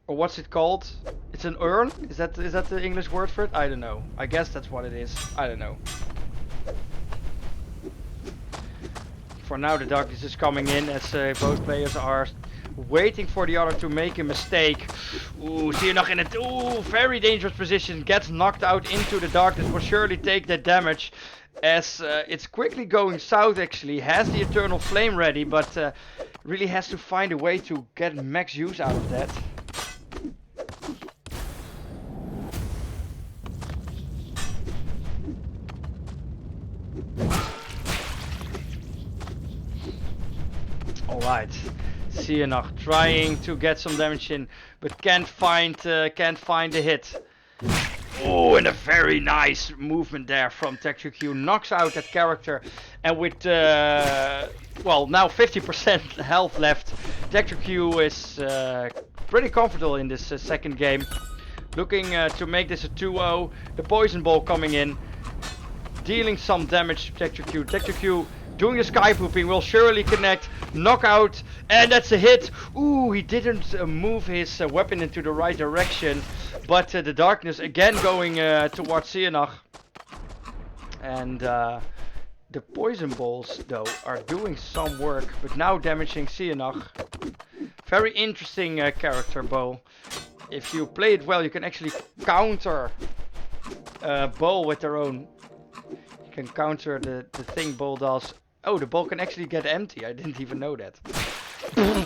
Or what's it called? It's an urn? Is that the English word for it? I don't know. I guess that's what it is. I don't know. For now the darkness is coming in as both players are waiting for the other to make a mistake. Ooh, Iggionic in a very dangerous position. Gets knocked out into the darkness. Will surely take that damage. As it's quickly going south actually. Has the Eternal Flame ready, but really has to find a way to get max use out of that. Alright, Iggionic trying to get some damage in, but can't find the hit. Oh, and a very nice movement there from Tector. Knocks out that character, and with well, now 50% health left, Tector is pretty comfortable in this second game. Looking to make this a 2-0. The poison ball coming in, dealing some damage to Tector. Tector doing the Sky Pooping will surely connect. Knockout, and that's a hit. Ooh, he didn't move his weapon into the right direction, but the darkness again going towards Iggionic. And the poison balls though are doing some work, but now damaging Iggionic. Very interesting character, Bo. If you play it well, you can actually counter Bo with their own. You can counter the thing Bo does. Oh, the ball can actually get empty. I didn't even know that.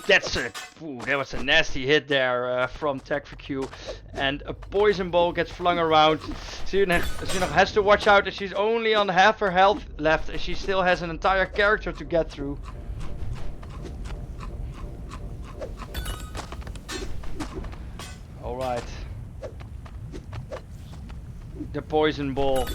That was a nasty hit there from Tector. And a poison ball gets flung around. Iggionic has to watch out that she's only on half her health left. And she still has an entire character to get through. Alright. The poison ball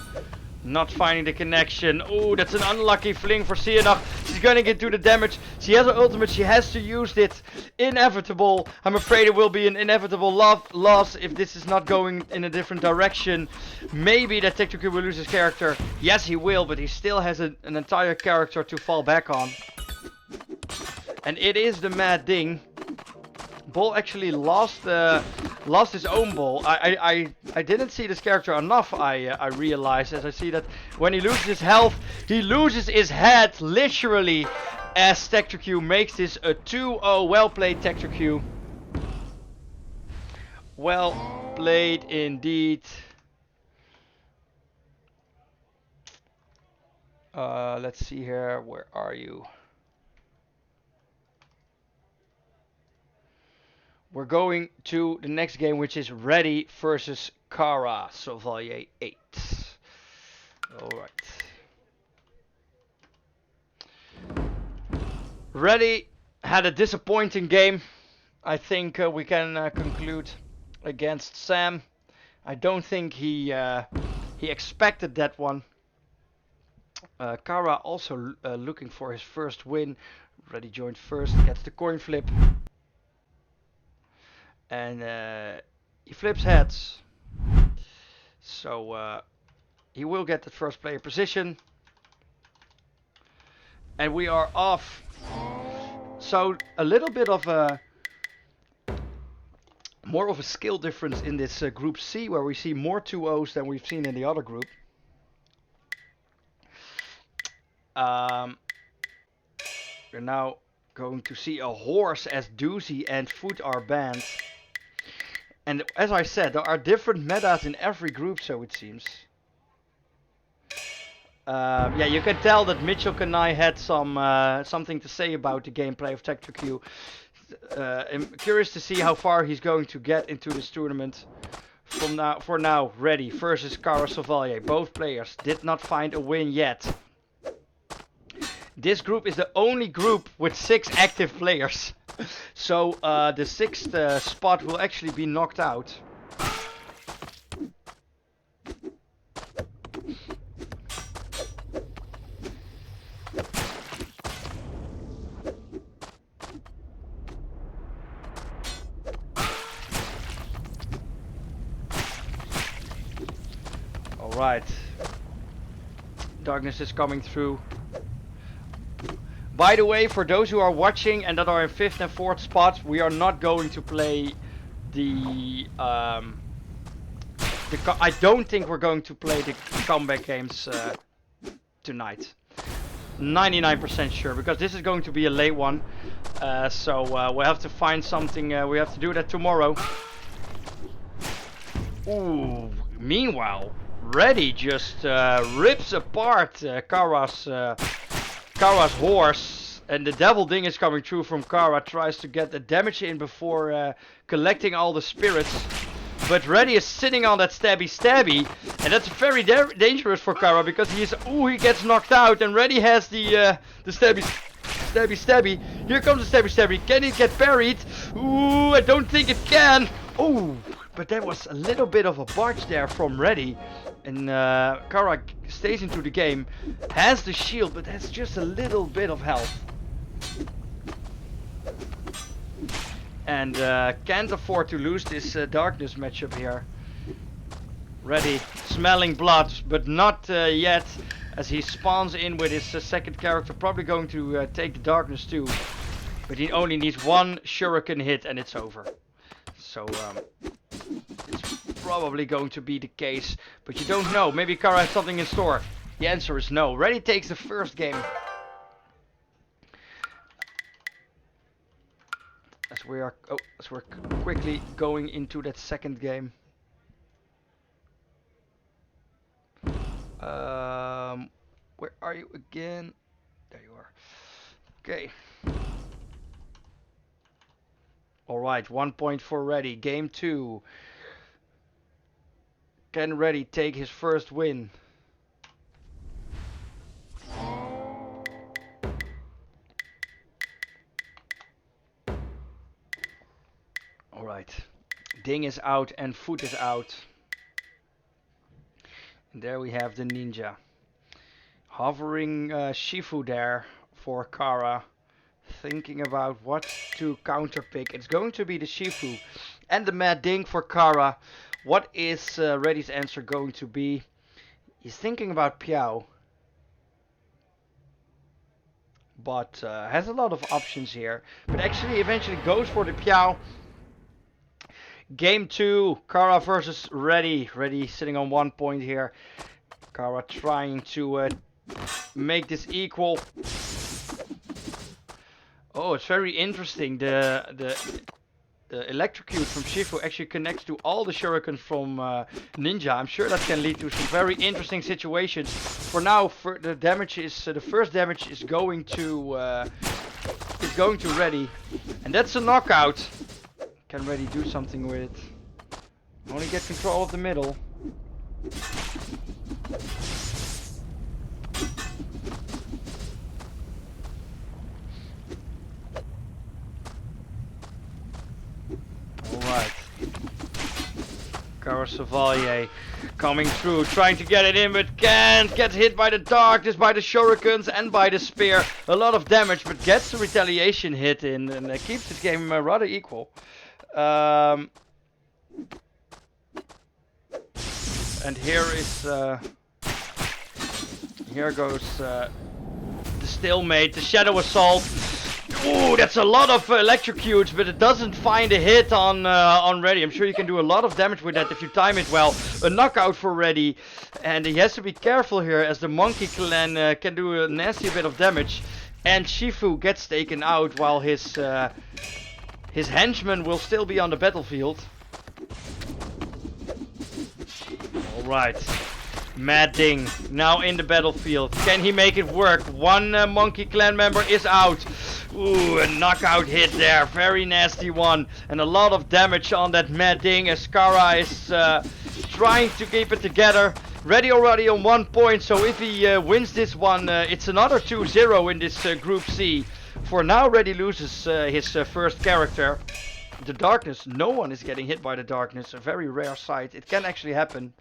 Not finding the connection. Oh, that's an unlucky fling for Iggionic. She's gonna get to the damage. She has her ultimate. She has to use it. Inevitable. I'm afraid it will be an inevitable loss if this is not going in a different direction. Maybe that Tector will lose his character. Yes, he will, but he still has an entire character to fall back on. And it is the mad thing. Bull actually lost his own ball. I didn't see this character enough. I realized as I see that when he loses his health, he loses his head literally. As Tector makes this a 2-0. Well played, Tector. Well played indeed. Let's see here. Where are you? We're going to the next game, which is Ready versus Cara, Chevalier 8. Alright. Ready had a disappointing game. I think we can conclude against Sam. I don't think he expected that one. Cara also looking for his first win. Ready joined first, gets the coin flip. And he flips heads. So he will get the first player position. And we are off. So a little bit of a more of a skill difference in this group C, where we see more 2-0s than we've seen in the other group. We're now going to see a horse as Doozy and Foot are banned. And as I said, there are different metas in every group, so it seems. Yeah, you can tell that Mitchell Kanai had something to say about the gameplay of Tector. I'm curious to see how far he's going to get into this tournament. For now, Ready versus Cara Chevalier. Both players did not find a win yet. This group is the only group with 6 active players. So the 6th spot will actually be knocked out. Alright. Darkness is coming through. By the way, for those who are watching and that are in 5th and 4th spots, we are not going to play I don't think we're going to play the comeback games tonight. 99% sure, because this is going to be a late one. So we'll have to find something, we have to do that tomorrow. Ooh, meanwhile, Ready just rips apart Cara's horse, and the devil ding is coming through from Cara. Tries to get the damage in before collecting all the spirits, but Ready is sitting on that stabby, and that's very dangerous for Cara, because he gets knocked out, and Ready has the stabby. Here comes the stabby. Can it get parried? Ooh, I don't think it can. Ooh, but that was a little bit of a botch there from Ready. And Cara stays into the game, has the shield, but has just a little bit of health. And can't afford to lose this darkness matchup here. Ready, smelling blood, but not yet, as he spawns in with his second character, probably going to take the darkness too. But he only needs one shuriken hit and it's over. So it's probably going to be the case, but you don't know. Maybe Cara has something in store. The answer is no. Ready takes the first game. As we're quickly going into that second game. Where are you again? There you are. Okay. Alright, 1 point for Ready. Game 2. Can Ready take his first win? Alright. Ding is out and Foot is out. And there we have the ninja. Hovering Shifu there for Cara. Thinking about what to counterpick. It's going to be the Shifu and the Mad Ding for Cara. What is Reddy's answer going to be? He's thinking about Piao. But has a lot of options here. But actually eventually goes for the Piao. Game 2, Cara versus Reddy. Reddy sitting on 1 point here. Cara trying to make this equal. Oh, it's very interesting. The electrocute from Shifu actually connects to all the shurikens from Ninja. I'm sure that can lead to some very interesting situations. For now, the damage is the first damage is going to Reddy, and that's a knockout. Can Reddy do something with it? Only get control of the middle. Alright. Cara Chevalier coming through, trying to get it in, but can't. Gets hit by the darkness, by the shurikens, and by the spear. A lot of damage, but gets the retaliation hit in, and keeps this game rather equal. And here goes the stalemate, the shadow assault. Ooh, that's a lot of electrocutes, but it doesn't find a hit on Reddy. I'm sure you can do a lot of damage with that if you time it well. A knockout for Reddy, and he has to be careful here as the Monkey Clan can do a nasty bit of damage. And Shifu gets taken out while his henchman will still be on the battlefield. Alright. Mad Ding now in the battlefield. Can he make it work? One Monkey Clan member is out. Ooh, a knockout hit there. Very nasty one. And a lot of damage on that Mad Ding as Cara is trying to keep it together. Reddy already on 1 point, so if he wins this one, it's another 2-0 in this Group C. For now, Reddy loses his first character. The darkness, no one is getting hit by the darkness. A very rare sight. It can actually happen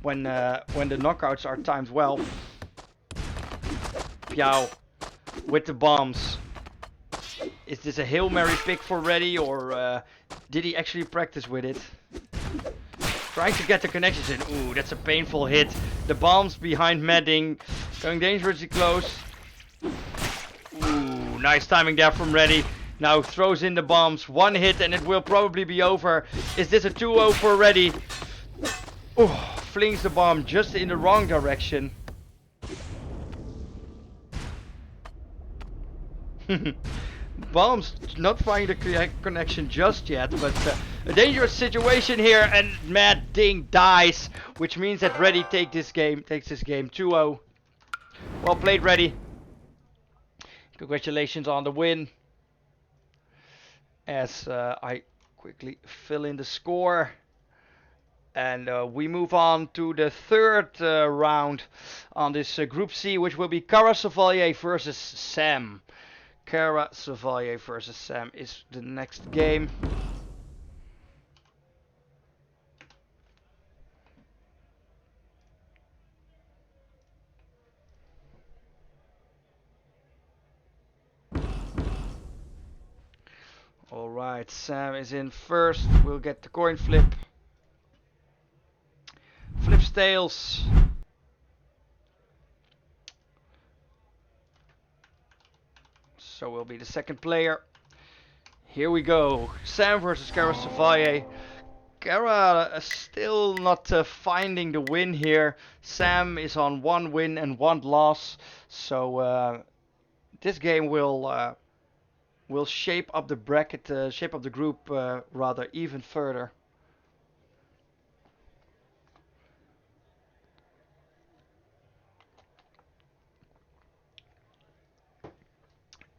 when the knockouts are timed well. Piao with the bombs. Is this a Hail Mary pick for Reddy, or did he actually practice with it? Trying to get the connections in. Ooh, that's a painful hit. The bombs behind Mad Ding going dangerously close. Ooh, nice timing there from Reddy. Now throws in the bombs. One hit and it will probably be over. Is this a 2-0 for Reddy? Ooh, flings the bomb just in the wrong direction. Bombs not finding the connection just yet, but a dangerous situation here, and Mad Ding dies, which means that Reddy takes this game 2-0. Well played, Reddy. Congratulations on the win. As I quickly fill in the score. And we move on to the third round on this Group C, which will be Cara Chevalier versus Sam. Cara Chevalier versus Sam is the next game. Alright, Sam is in first. We'll get the coin flip. Flips tails. So will be the second player. Here we go. Sam versus Cara Chevalier. Cara still not finding the win here. Sam is on 1 win and 1 loss. So this game will shape up the bracket, shape up the group rather even further.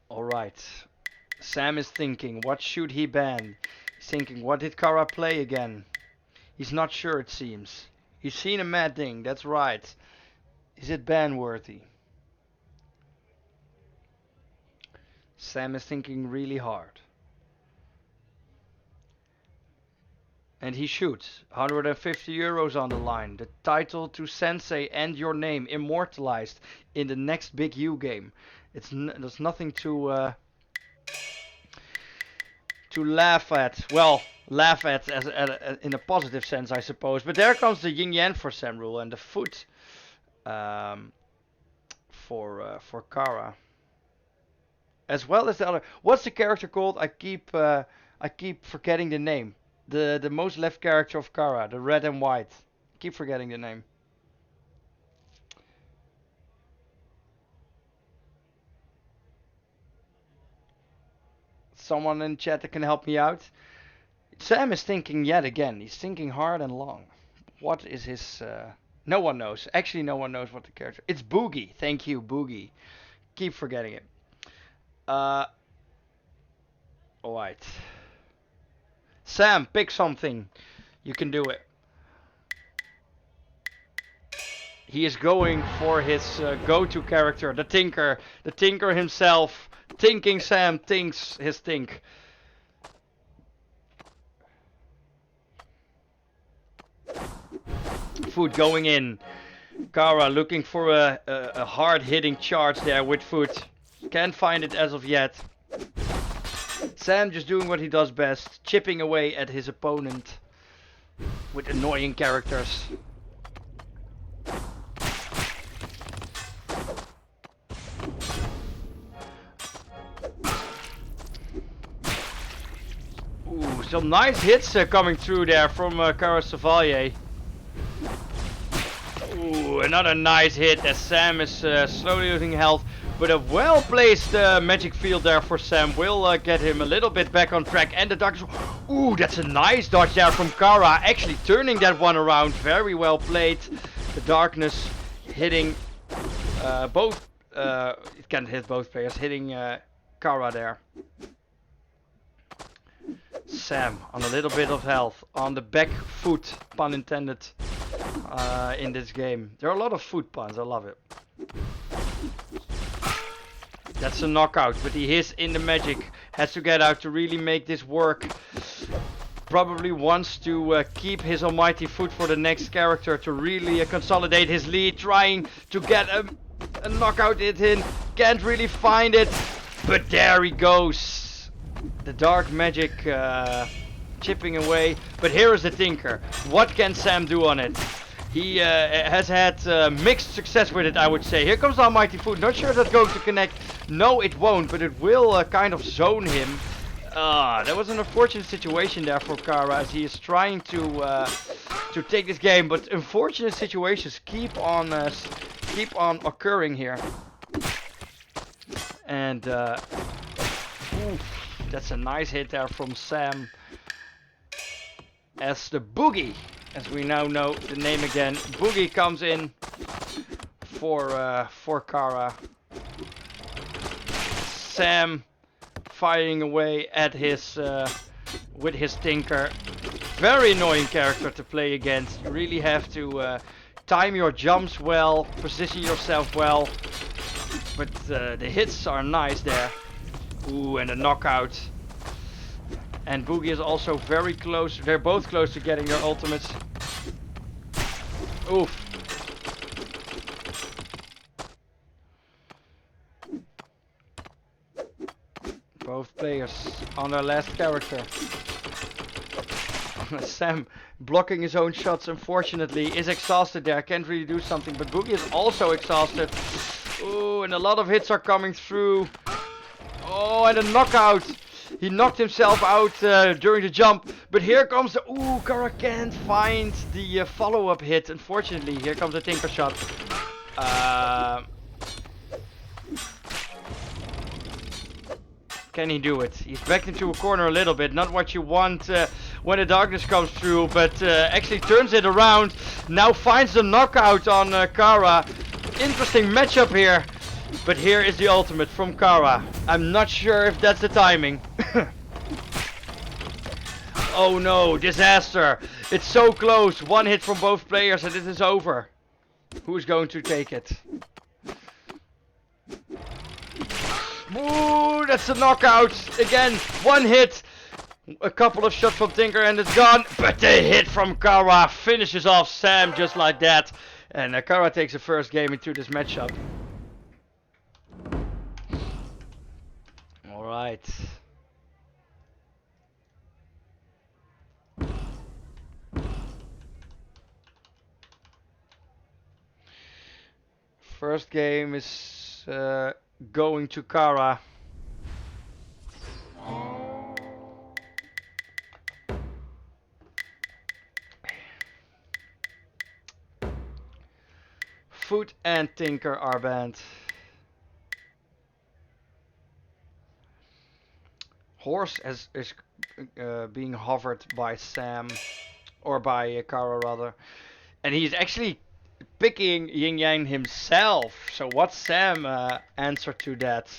Alright, Sam is thinking, what should he ban? He's thinking, what did Cara play again? He's not sure, it seems. He's seen a Mad Ding, that's right. Is it ban worthy? Sam is thinking really hard. And he shoots. 150 euros on the line. The title to Sensei and your name immortalized in the next Big U game. There's nothing to laugh at. Well, laugh at as in a positive sense, I suppose. But there comes the yin yang for Semrul and the foot for Cara, as well as the other. What's the character called? I keep forgetting the name. The most left character of Cara, the red and white. Keep forgetting the name. Someone in chat that can help me out. Sam is thinking yet again. He's thinking hard and long. What is his... No one knows. Actually, no one knows what the character... It's Boogie. Thank you, Boogie. Keep forgetting it. Alright. Sam, pick something. You can do it. He is going for his go-to character, the Tinker. The Tinker himself. Thinking Sam thinks his think. Foot going in. Cara looking for a hard-hitting charge there with foot. Can't find it as of yet. Sam just doing what he does best. Chipping away at his opponent with annoying characters. Ooh, some nice hits coming through there from Cara Chevalier. Ooh, another nice hit as Sam is slowly losing health. But a well-placed magic field there for Sam will get him a little bit back on track. And the darkness... Ooh, that's a nice dodge there from Cara. Actually turning that one around. Very well played. The darkness hitting both... it can't hit both players. Hitting Cara there. Sam on a little bit of health. On the back foot, pun intended, in this game. There are a lot of foot puns. I love it. That's a knockout, but he is in the magic. Has to get out to really make this work. Probably wants to keep his almighty foot for the next character to really consolidate his lead. Trying to get a knockout hit in. Can't really find it. But there he goes. The dark magic chipping away. But here is the Tinker. What can Sam do on it? He has had mixed success with it, I would say. Here comes the almighty foot. Not sure if that's going to connect. No, it won't, but it will kind of zone him. That was an unfortunate situation there for Cara as he is trying to take this game. But unfortunate situations keep on occurring here. And oof, that's a nice hit there from Sam. As the Boogie, as we now know the name again, Boogie comes in for Cara. Sam firing away at his with his Tinker. Very annoying character to play against. You really have to time your jumps well, position yourself well. But the hits are nice there. Ooh, and a knockout. And Boogie is also very close. They're both close to getting their ultimates. Oof. Both players on their last character. Sam blocking his own shots, unfortunately, is exhausted there. Can't really do something. But Boogie is also exhausted. Ooh, and a lot of hits are coming through. Oh, and a knockout. He knocked himself out during the jump. But here comes the... Ooh, Cara can't find the follow-up hit. Unfortunately, here comes the Tinker shot. Can he do it? He's backed into a corner a little bit. Not what you want when the darkness comes through. But actually turns it around. Now finds the knockout on Cara. Interesting matchup here. But here is the ultimate from Cara. I'm not sure if that's the timing. Oh no, disaster. It's so close. One hit from both players and it is over. Who's going to take it? Ooh, that's a knockout. Again, one hit. A couple of shots from Tinker and it's gone. But the hit from Cara finishes off Sam just like that. And Cara takes the first game into this matchup. Alright. First game is going to Cara. Foot and Tinker are banned. Horse is being hovered by Sam, or by Cara rather, and he's actually picking Yin Yang himself. So what's Sam answer to that?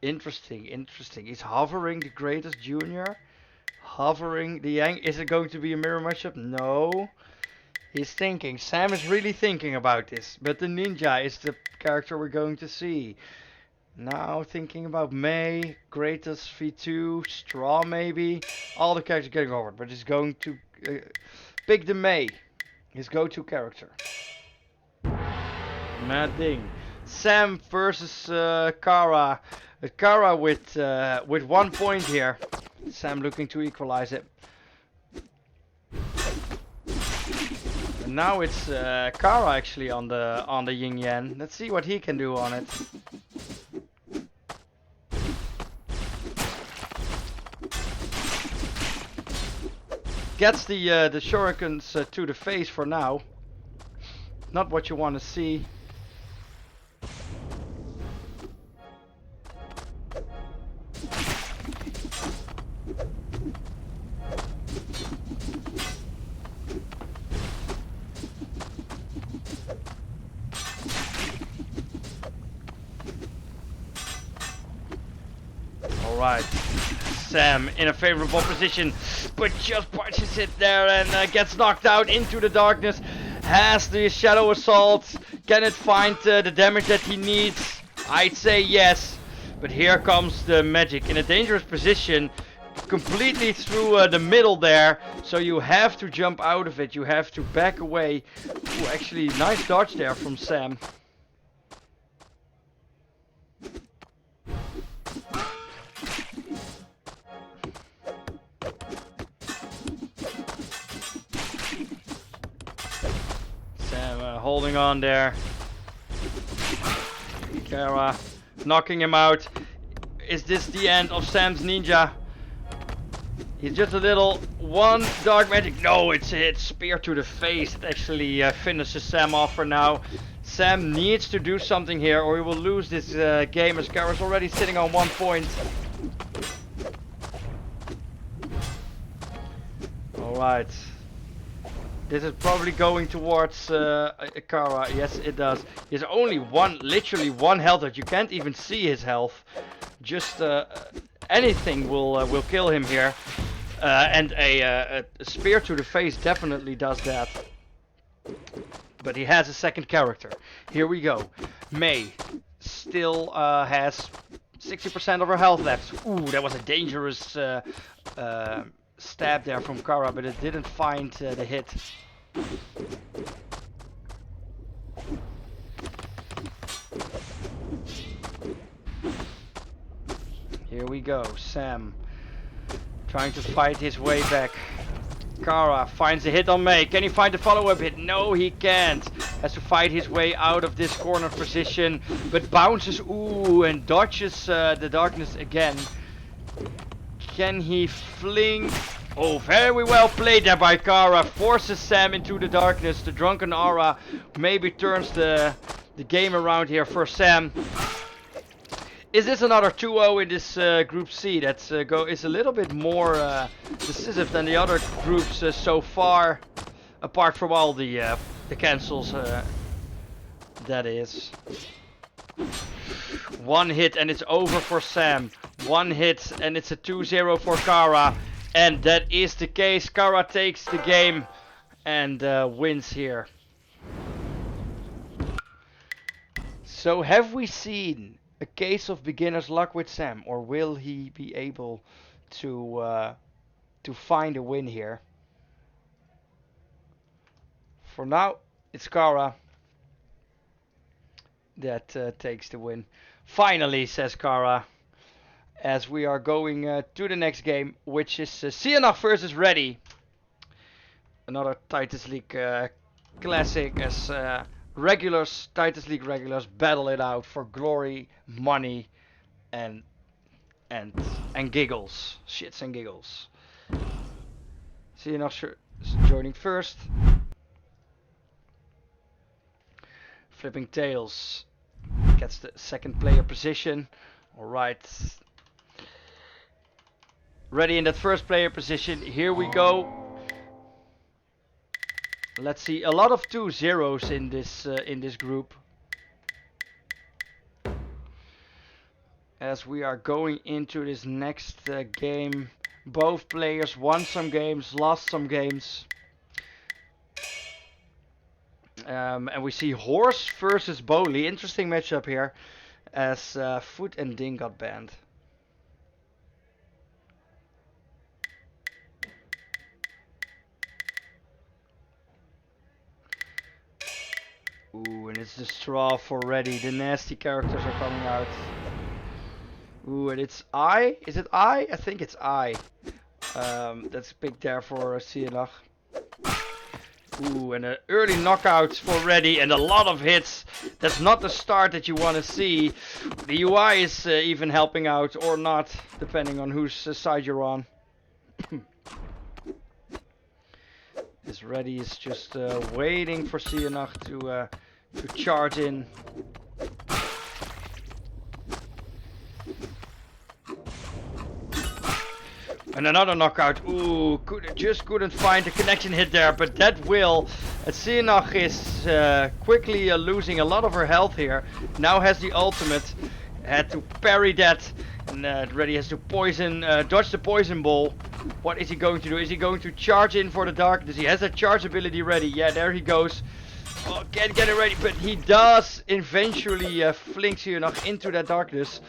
Interesting, interesting. He's hovering the greatest junior, hovering the Yang. Is it going to be a mirror matchup? No. He's thinking. Sam is really thinking about this. But the ninja is the character we're going to see. Now thinking about May, Greatest V2, Straw maybe. All the characters getting over, but he's going to pick the May, his go-to character. Mad thing. Sam versus Cara. Cara with 1 point here. Sam looking to equalize it. And now it's Cara actually on the Yin Yang. Let's see what he can do on it. Gets the shurikens to the face for now. Not what you want to see. Alright, Sam in a favorable position, but just punches it there and gets knocked out into the darkness. Has the Shadow Assault, can it find the damage that he needs? I'd say yes, but here comes the magic in a dangerous position, completely through the middle there, so you have to jump out of it, you have to back away. Ooh, actually nice dodge there from Sam. Holding on there. Cara knocking him out. Is this the end of Sam's ninja? He's just a little one dark magic. No, it's a hit. Spear to the face. It actually finishes Sam off for now. Sam needs to do something here or he will lose this game as Cara's already sitting on 1 point. Alright. This is probably going towards Cara. Yes, it does. He has only literally one health that you can't even see his health. Just anything will kill him here. And a spear to the face definitely does that. But he has a second character. Here we go. May still has 60% of her health left. Ooh, that was a dangerous stab there from Cara, but it didn't find the hit. Here we go, Sam trying to fight his way back. Cara finds a hit on May. Can he find the follow-up hit? No, he can't. Has to fight his way out of this corner position, but bounces, ooh, and dodges the darkness again. Can he fling? Oh, very well played there by Cara. Forces Sam into the darkness. The drunken aura maybe turns the game around here for Sam. Is this another 2-0 in this Group C? That's is a little bit more decisive than the other groups so far, apart from all the cancels. That is. One hit and it's over for Sam. One hit and it's a 2-0 for Cara. And that is the case. Cara takes the game and wins here. So have we seen a case of beginner's luck with Sam, or will he be able to to find a win here. For now, it's Cara that takes the win. Finally, says Cara, as we are going to the next game, which is Sienach versus Ready. Another Titans League classic as regulars, Titans League regulars battle it out for glory, money, and giggles, shits and giggles. Sienach joining first. Flipping tails gets the second player position. Alright. Ready in that first player position. Here we go. Let's see, a lot of 2-0s in this group. As we are going into this next game, both players won some games, lost some games. And we see Horse versus Bowley. Interesting matchup here, as Foot and Ding got banned. Ooh, and it's the straw for Ready. The nasty characters are coming out. Ooh, and it's I. Is it I? I think it's I. That's big there for Sienach. Ooh, and an early knockout for Ready and a lot of hits. That's not the start that you want to see. The UI is even helping out or not, depending on whose side you're on. This Ready is just waiting for Sienach to charge in. And another knockout. Ooh, just couldn't find the connection hit there, but that will. Sienach is quickly losing a lot of her health here. Now has the ultimate. Had to parry that. And Ready has to dodge the poison ball. What is he going to do? Is he going to charge in for the darkness? He has that charge ability ready. Yeah, there he goes. Oh, can't get it ready, but he does eventually fling Sienach into that darkness.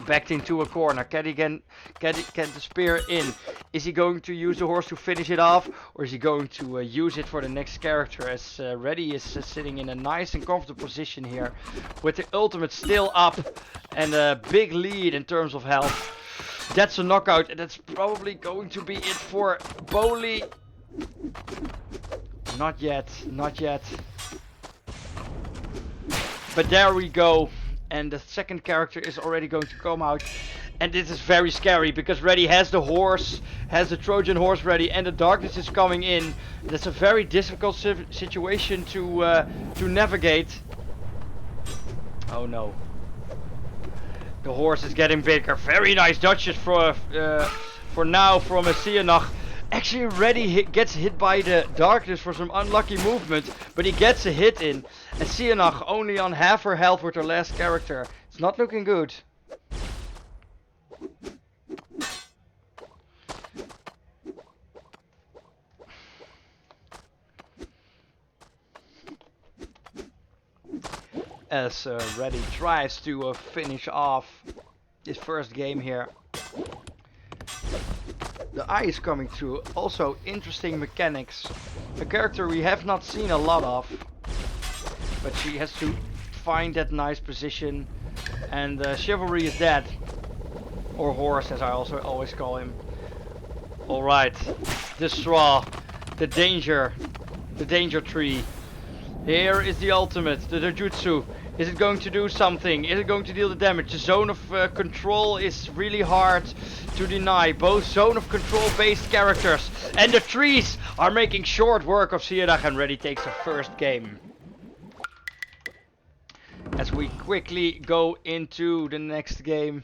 Backed into a corner. Can he get the spear in? Is he going to use the horse to finish it off, or is he going to use it for the next character? As Ready is sitting in a nice and comfortable position here, with the ultimate still up and a big lead in terms of health. That's a knockout, and that's probably going to be it for Bowley. Not yet, not yet. But there we go. And the second character is already going to come out. And this is very scary because Ready has the horse, has the Trojan horse ready, and the darkness is coming in. That's a very difficult situation to navigate. Oh no. The horse is getting bigger. Very nice dodges for now from a Sienach. Actually, Ready gets hit by the darkness for some unlucky movement, but he gets a hit in. And Sienach only on half her health with her last character. It's not looking good. As Ready tries to finish off his first game here. The eye is coming through. Also interesting mechanics. A character we have not seen a lot of. But she has to find that nice position. And Chivalry is dead. Or Horse, as I also always call him. Alright. The straw. The danger tree. Here is the ultimate. The Dojutsu. Is it going to do something? Is it going to deal the damage? The zone of control is really hard to deny. Both zone of control based characters. And the trees are making short work of Sienach, and Ready takes the first game. As we quickly go into the next game.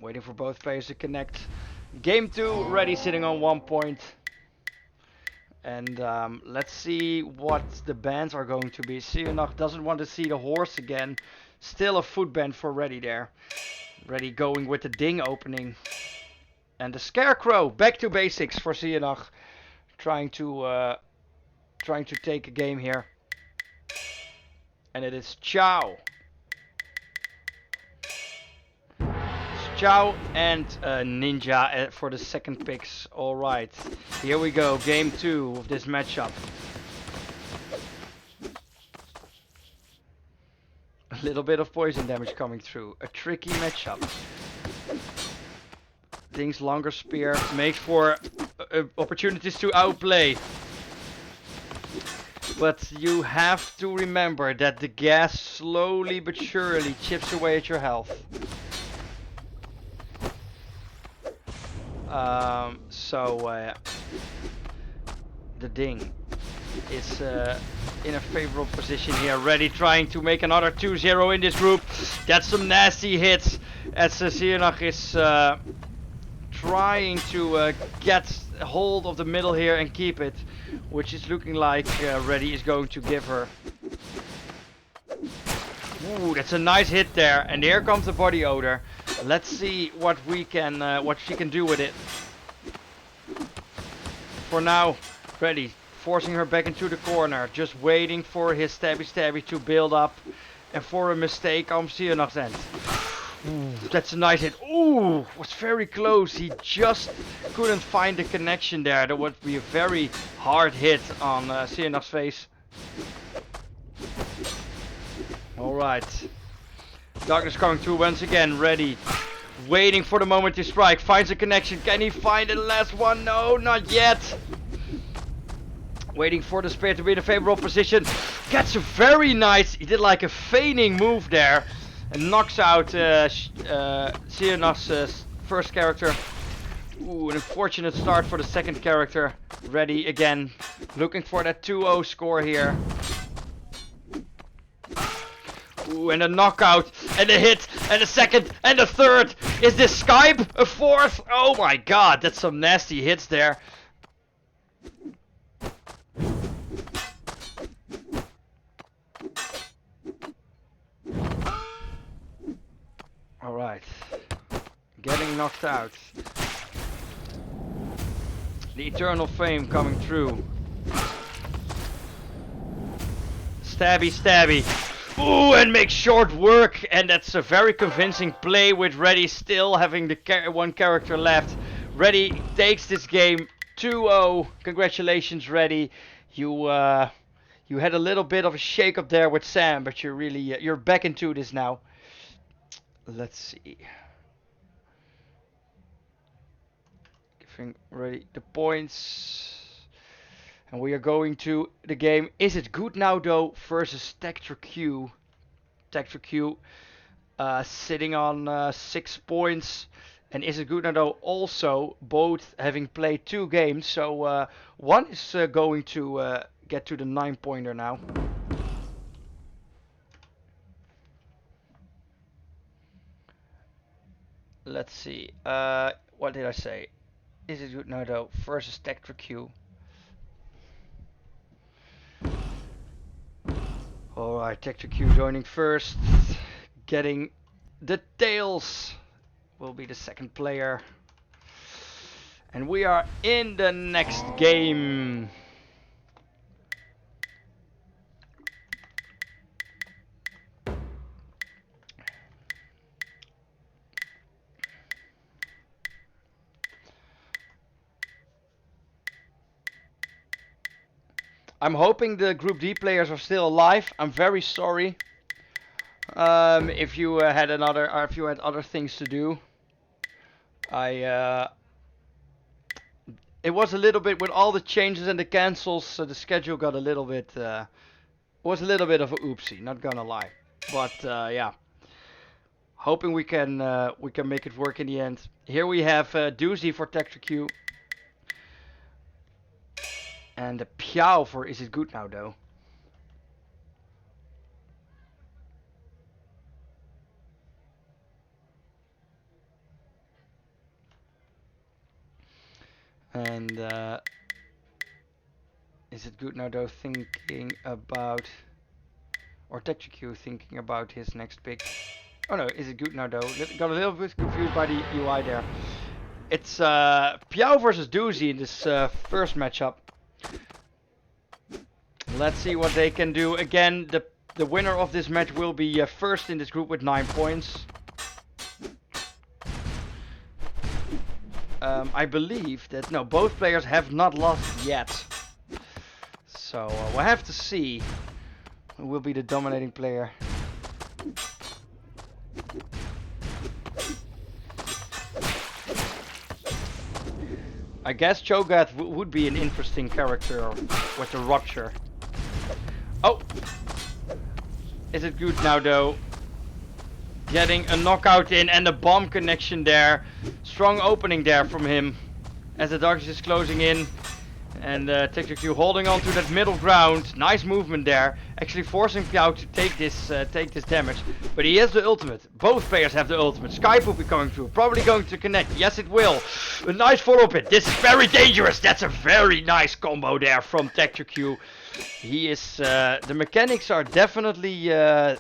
Waiting for both players to connect. Game 2, Ready sitting on 1 point. And let's see what the bans are going to be. Sienach doesn't want to see the horse again. Still a foot ban for Ready there. Ready going with the ding opening. And the Scarecrow, back to basics for Iggionic, trying to take a game here. And it is Chow. Chow and Ninja for the second picks. Alright, here we go, game 2 of this matchup. A little bit of poison damage coming through. A tricky matchup. Ding's longer spear makes for opportunities to outplay. But you have to remember that the gas slowly but surely chips away at your health. The Ding is in a favorable position here, ready, trying to make another 2-0 in this group. That's some nasty hits as Iggionic is trying to get hold of the middle here and keep it, which is looking like Reddy is going to give her. Ooh, that's a nice hit there, and here comes the body odor. Let's see what she can do with it. For now, Reddy forcing her back into the corner, just waiting for his stabby to build up, and for a mistake on Iggionic end. Ooh, that's a nice hit. Ooh, was very close. He just couldn't find the connection there. That would be a very hard hit on Iggionic face. Alright. Darkness coming through once again. Ready. Waiting for the moment to strike. Finds a connection. Can he find the last one? No, not yet. Waiting for the spear to be in a favorable position. Gets a very nice. He did like a feigning move there. And knocks out Iggionic first character. Ooh, an unfortunate start for the second character. Ready again. Looking for that 2-0 score here. Ooh, and a knockout, and a hit, and a second, and a third. Is this Skype? A fourth? Oh my god, that's some nasty hits there. Alright. Getting knocked out. The Eternal Flame coming through. Stabby. Ooh, and make short work, and that's a very convincing play with Reddy still having the one character left. Reddy takes this game 2-0. Congratulations, Reddy. You had a little bit of a shake up there with Sam, but you're really you're back into this now. Let's see. Giving Reddy the points. And we are going to the game. Is it good now though versus Tector Q. Tector Q sitting on 6 points. And is it good now though also both having played 2 games. So one is going to get to the 9-pointer now. Let's see. What did I say? Is it good now though versus Tector Q. Alright, Tector Q joining first, getting the tails, will be the second player. And we are in the next game. I'm hoping the Group D players are still alive. I'm very sorry if you had other things to do. It was a little bit with all the changes and the cancels. So the schedule got a little bit was a little bit of a oopsie. Not gonna lie, but yeah. Hoping we can make it work in the end. Here we have Doozy for Tector Q. And the Piao for Is It Good Now though. And Is It Good Now though thinking about, or Tector Q thinking about his next pick. Oh no, Is It Good Now though. Got a little bit confused by the UI there. It's Piao versus Doozy in this first matchup. Let's see what they can do. Again, the winner of this match will be first in this group with 9 points. I believe that no, both players have not lost yet. So we'll have to see who will be the dominating player. I guess Cho'Gath would be an interesting character with the rupture. Oh! Is it good now though? Getting a knockout in and a bomb connection there. Strong opening there from him as the darkness is closing in. And Tector holding on to that middle ground. Nice movement there. Actually forcing Piao to take this damage. But he has the ultimate. Both players have the ultimate. Skype will be coming through. Probably going to connect. Yes, it will. A nice follow-up hit. This is very dangerous. That's a very nice combo there from Tector. He is... the mechanics are definitely there.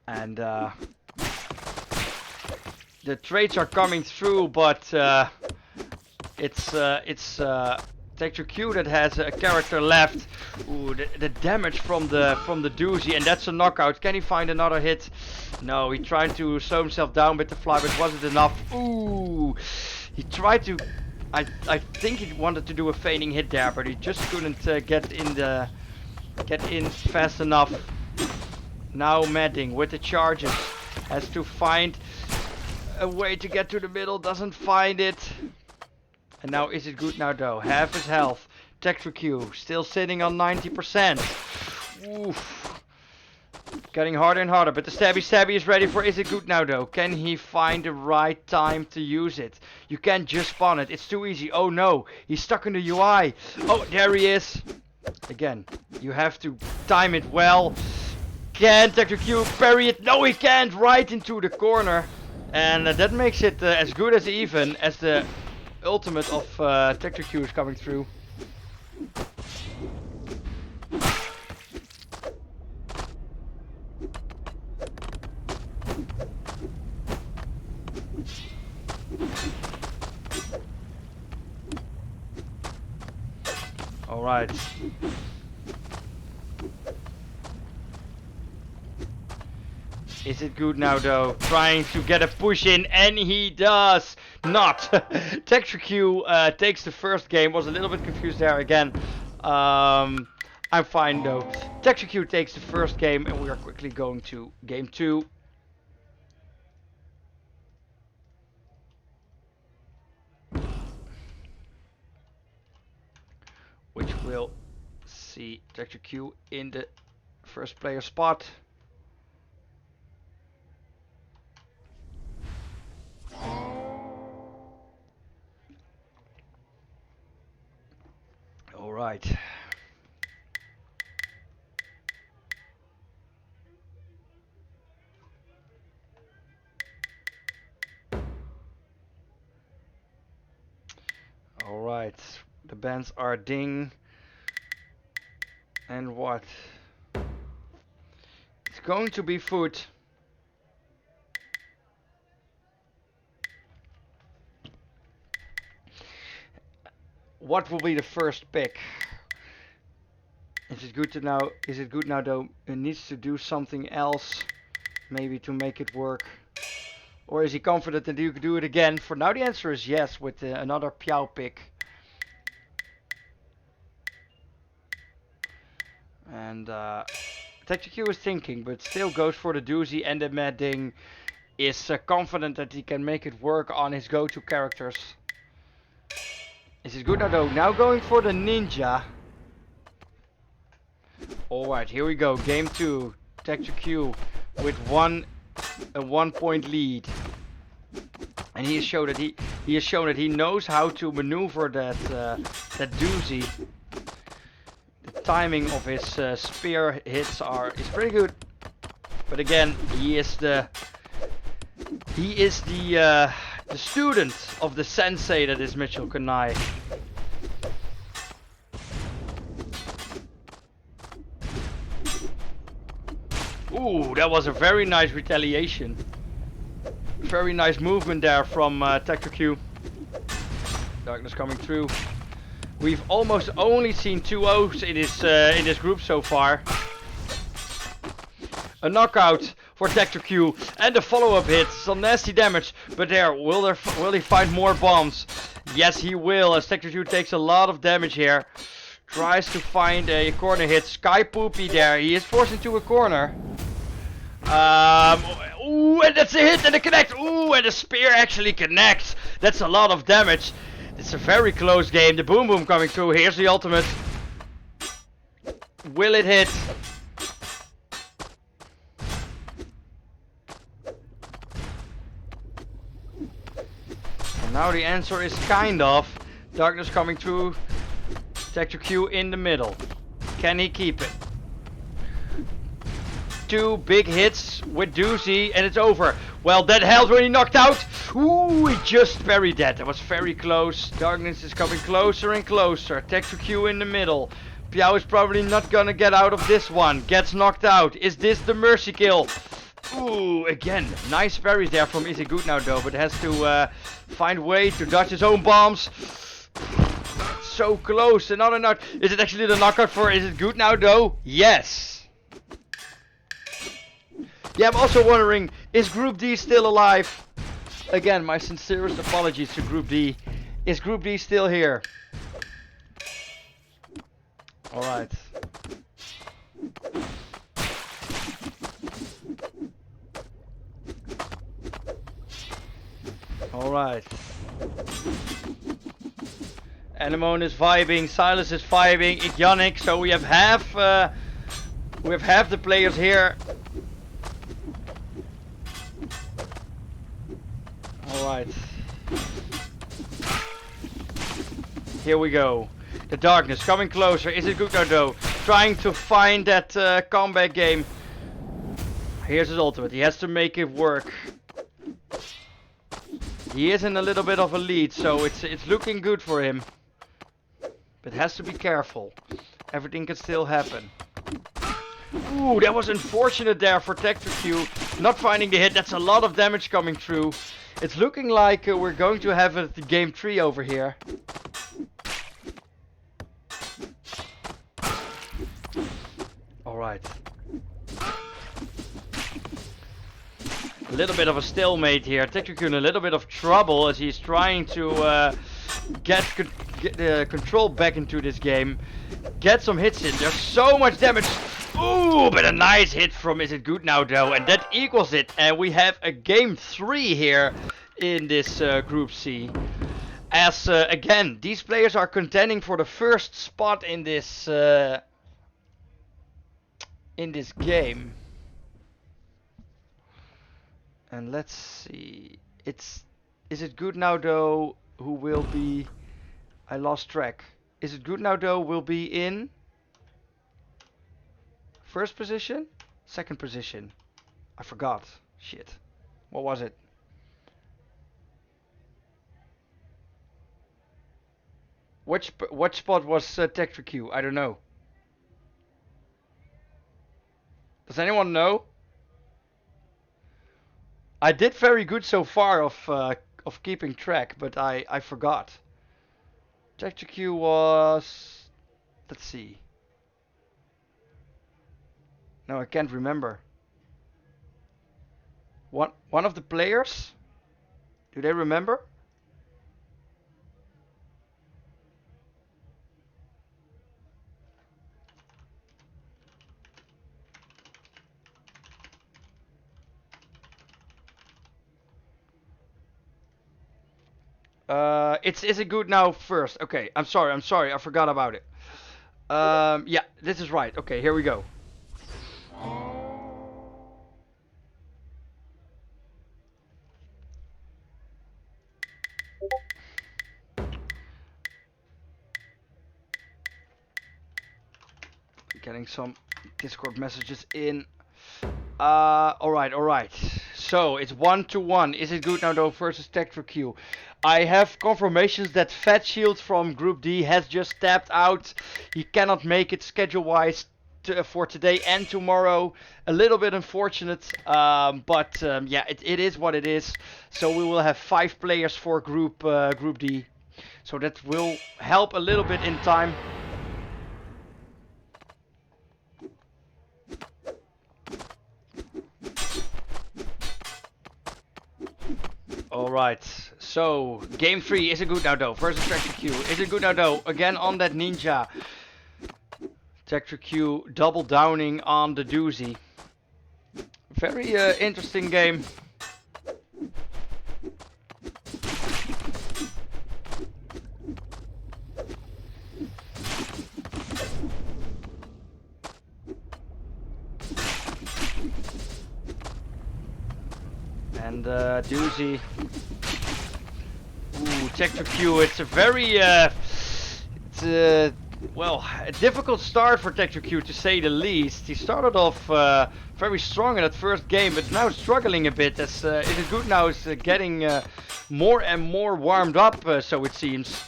And the trades are coming through, but it's Tector Q that has a character left. Ooh, the damage from the Doozy, and that's a knockout. Can he find another hit? No, he tried to slow himself down with the fly, but wasn't enough. Ooh, he tried to. I think he wanted to do a feigning hit there, but he just couldn't get in fast enough. Now Madding with the charges has to find a way to get to the middle, doesn't find it. And now is it good now though? Half his health. Tector Q still sitting on 90%. Oof. Getting harder and harder, but the stabby is ready for is it good now though? Can he find the right time to use it? You can't just spawn it, it's too easy. Oh no, he's stuck in the UI. Oh, there he is. Again, you have to time it well. Can Tector Q parry it? No, he can't. Right into the corner. And that makes it as good as even as the ultimate of Tector Q is coming through. All right. Is it good now though? Trying to get a push in, and he does not. Tector Q takes the first game. Was a little bit confused there again. I'm fine though. Tector Q takes the first game, and we are quickly going to game 2. Which will see Tector Q in the first player spot. All right. All right. The bands are ding. And what? It's going to be food. What will be the first pick? Is it good now though? It needs to do something else, maybe to make it work. Or is he confident that you can do it again? For now the answer is yes, with another Piao pick. And Tector Q is thinking, but still goes for the Doozy, and the Madding is confident that he can make it work on his go-to characters. Is it good now though? Now going for the Ninja. Alright, here we go. Game 2. Tector Q with a 1 point lead. And he has shown that he knows how to maneuver that Doozy. The timing of his spear hits is pretty good. But again, he is the student of the sensei that is Mitchell Kanai. Ooh, that was a very nice retaliation. Very nice movement there from Tector Q. Darkness coming through. We've almost only seen 2 O's in this group so far. A knockout for Tector Q and a follow-up hit, some nasty damage. But will he find more bombs? Yes, he will, as Tector Q takes a lot of damage here. Tries to find a corner hit. Sky Poopy there. He is forced into a corner. Ooh, and that's a hit and a connect. Ooh, and the spear actually connects. That's a lot of damage. It's a very close game. The boom boom coming through. Here's the ultimate. Will it hit? And now the answer is kind of. Darkness coming through. Tector Q in the middle. Can he keep it? 2 big hits with Doozy and it's over. Well, that held when he knocked out. Ooh, he just buried that. That was very close. Darkness is coming closer and closer. Tector Q in the middle. Piao is probably not gonna get out of this one. Gets knocked out. Is this the mercy kill? Ooh, again, nice parry there from Is It Good Now though, but has to find a way to dodge his own bombs. So close. Another knock. Is it actually the knockout for Is It Good Now though? Yes. Yeah, I'm also wondering, is Group D still alive? Again, my sincerest apologies to Group D. Is Group D still here? Alright. Alright. Animone is vibing, Silas is vibing, Iggionic, so we have half the players here. Alright. Here we go. The darkness coming closer. Is it good now though? Trying to find that comeback game. Here's his ultimate. He has to make it work. He is in a little bit of a lead, so it's looking good for him. But has to be careful. Everything can still happen. Ooh, that was unfortunate there for Tector Q. Not finding the hit. That's a lot of damage coming through. It's looking like we're going to have a game 3 over here. Alright. A little bit of a stalemate here. Tector Q in a little bit of trouble as he's trying to get the control back into this game. Get some hits in. There's so much damage. Ooh, but a nice hit from Is It Good Now though, and that equals it. And we have a game 3 here in this Group C. As again, these players are contending for the first spot in this game. And let's see. Is It Good Now though who will be... I lost track. Is It Good Now though will be in... First position? Second position? I forgot. Shit. What was it? What spot was Tector Q? I don't know. Does anyone know? I did very good so far of keeping track, but I forgot. Tector Q was... Let's see. No, I can't remember. One of the players? Do they remember? Is it good now first? Okay, I'm sorry, I forgot about it. Yeah, this is right. Okay, here we go. Getting some Discord messages in. Alright. So it's 1-1. Is it good now though versus Tector Q? I have confirmations that Fat Shield from Group D has just tapped out. He cannot make it schedule-wise. for today and tomorrow. A little bit unfortunate, but yeah, it is what it is. So we will have 5 players for Group D. So that will help a little bit in time. Alright, so game 3, is it good now though? Versus Tector Q. Is it good now though? Again on that ninja. Tector Q double downing on the doozy. Very interesting game. And doozy. Ooh, Tector Q. It's a very well, a difficult start for Tector Q to say the least. He started off very strong in that first game, but now struggling a bit. As Is It Good now is getting more and more warmed up, so it seems.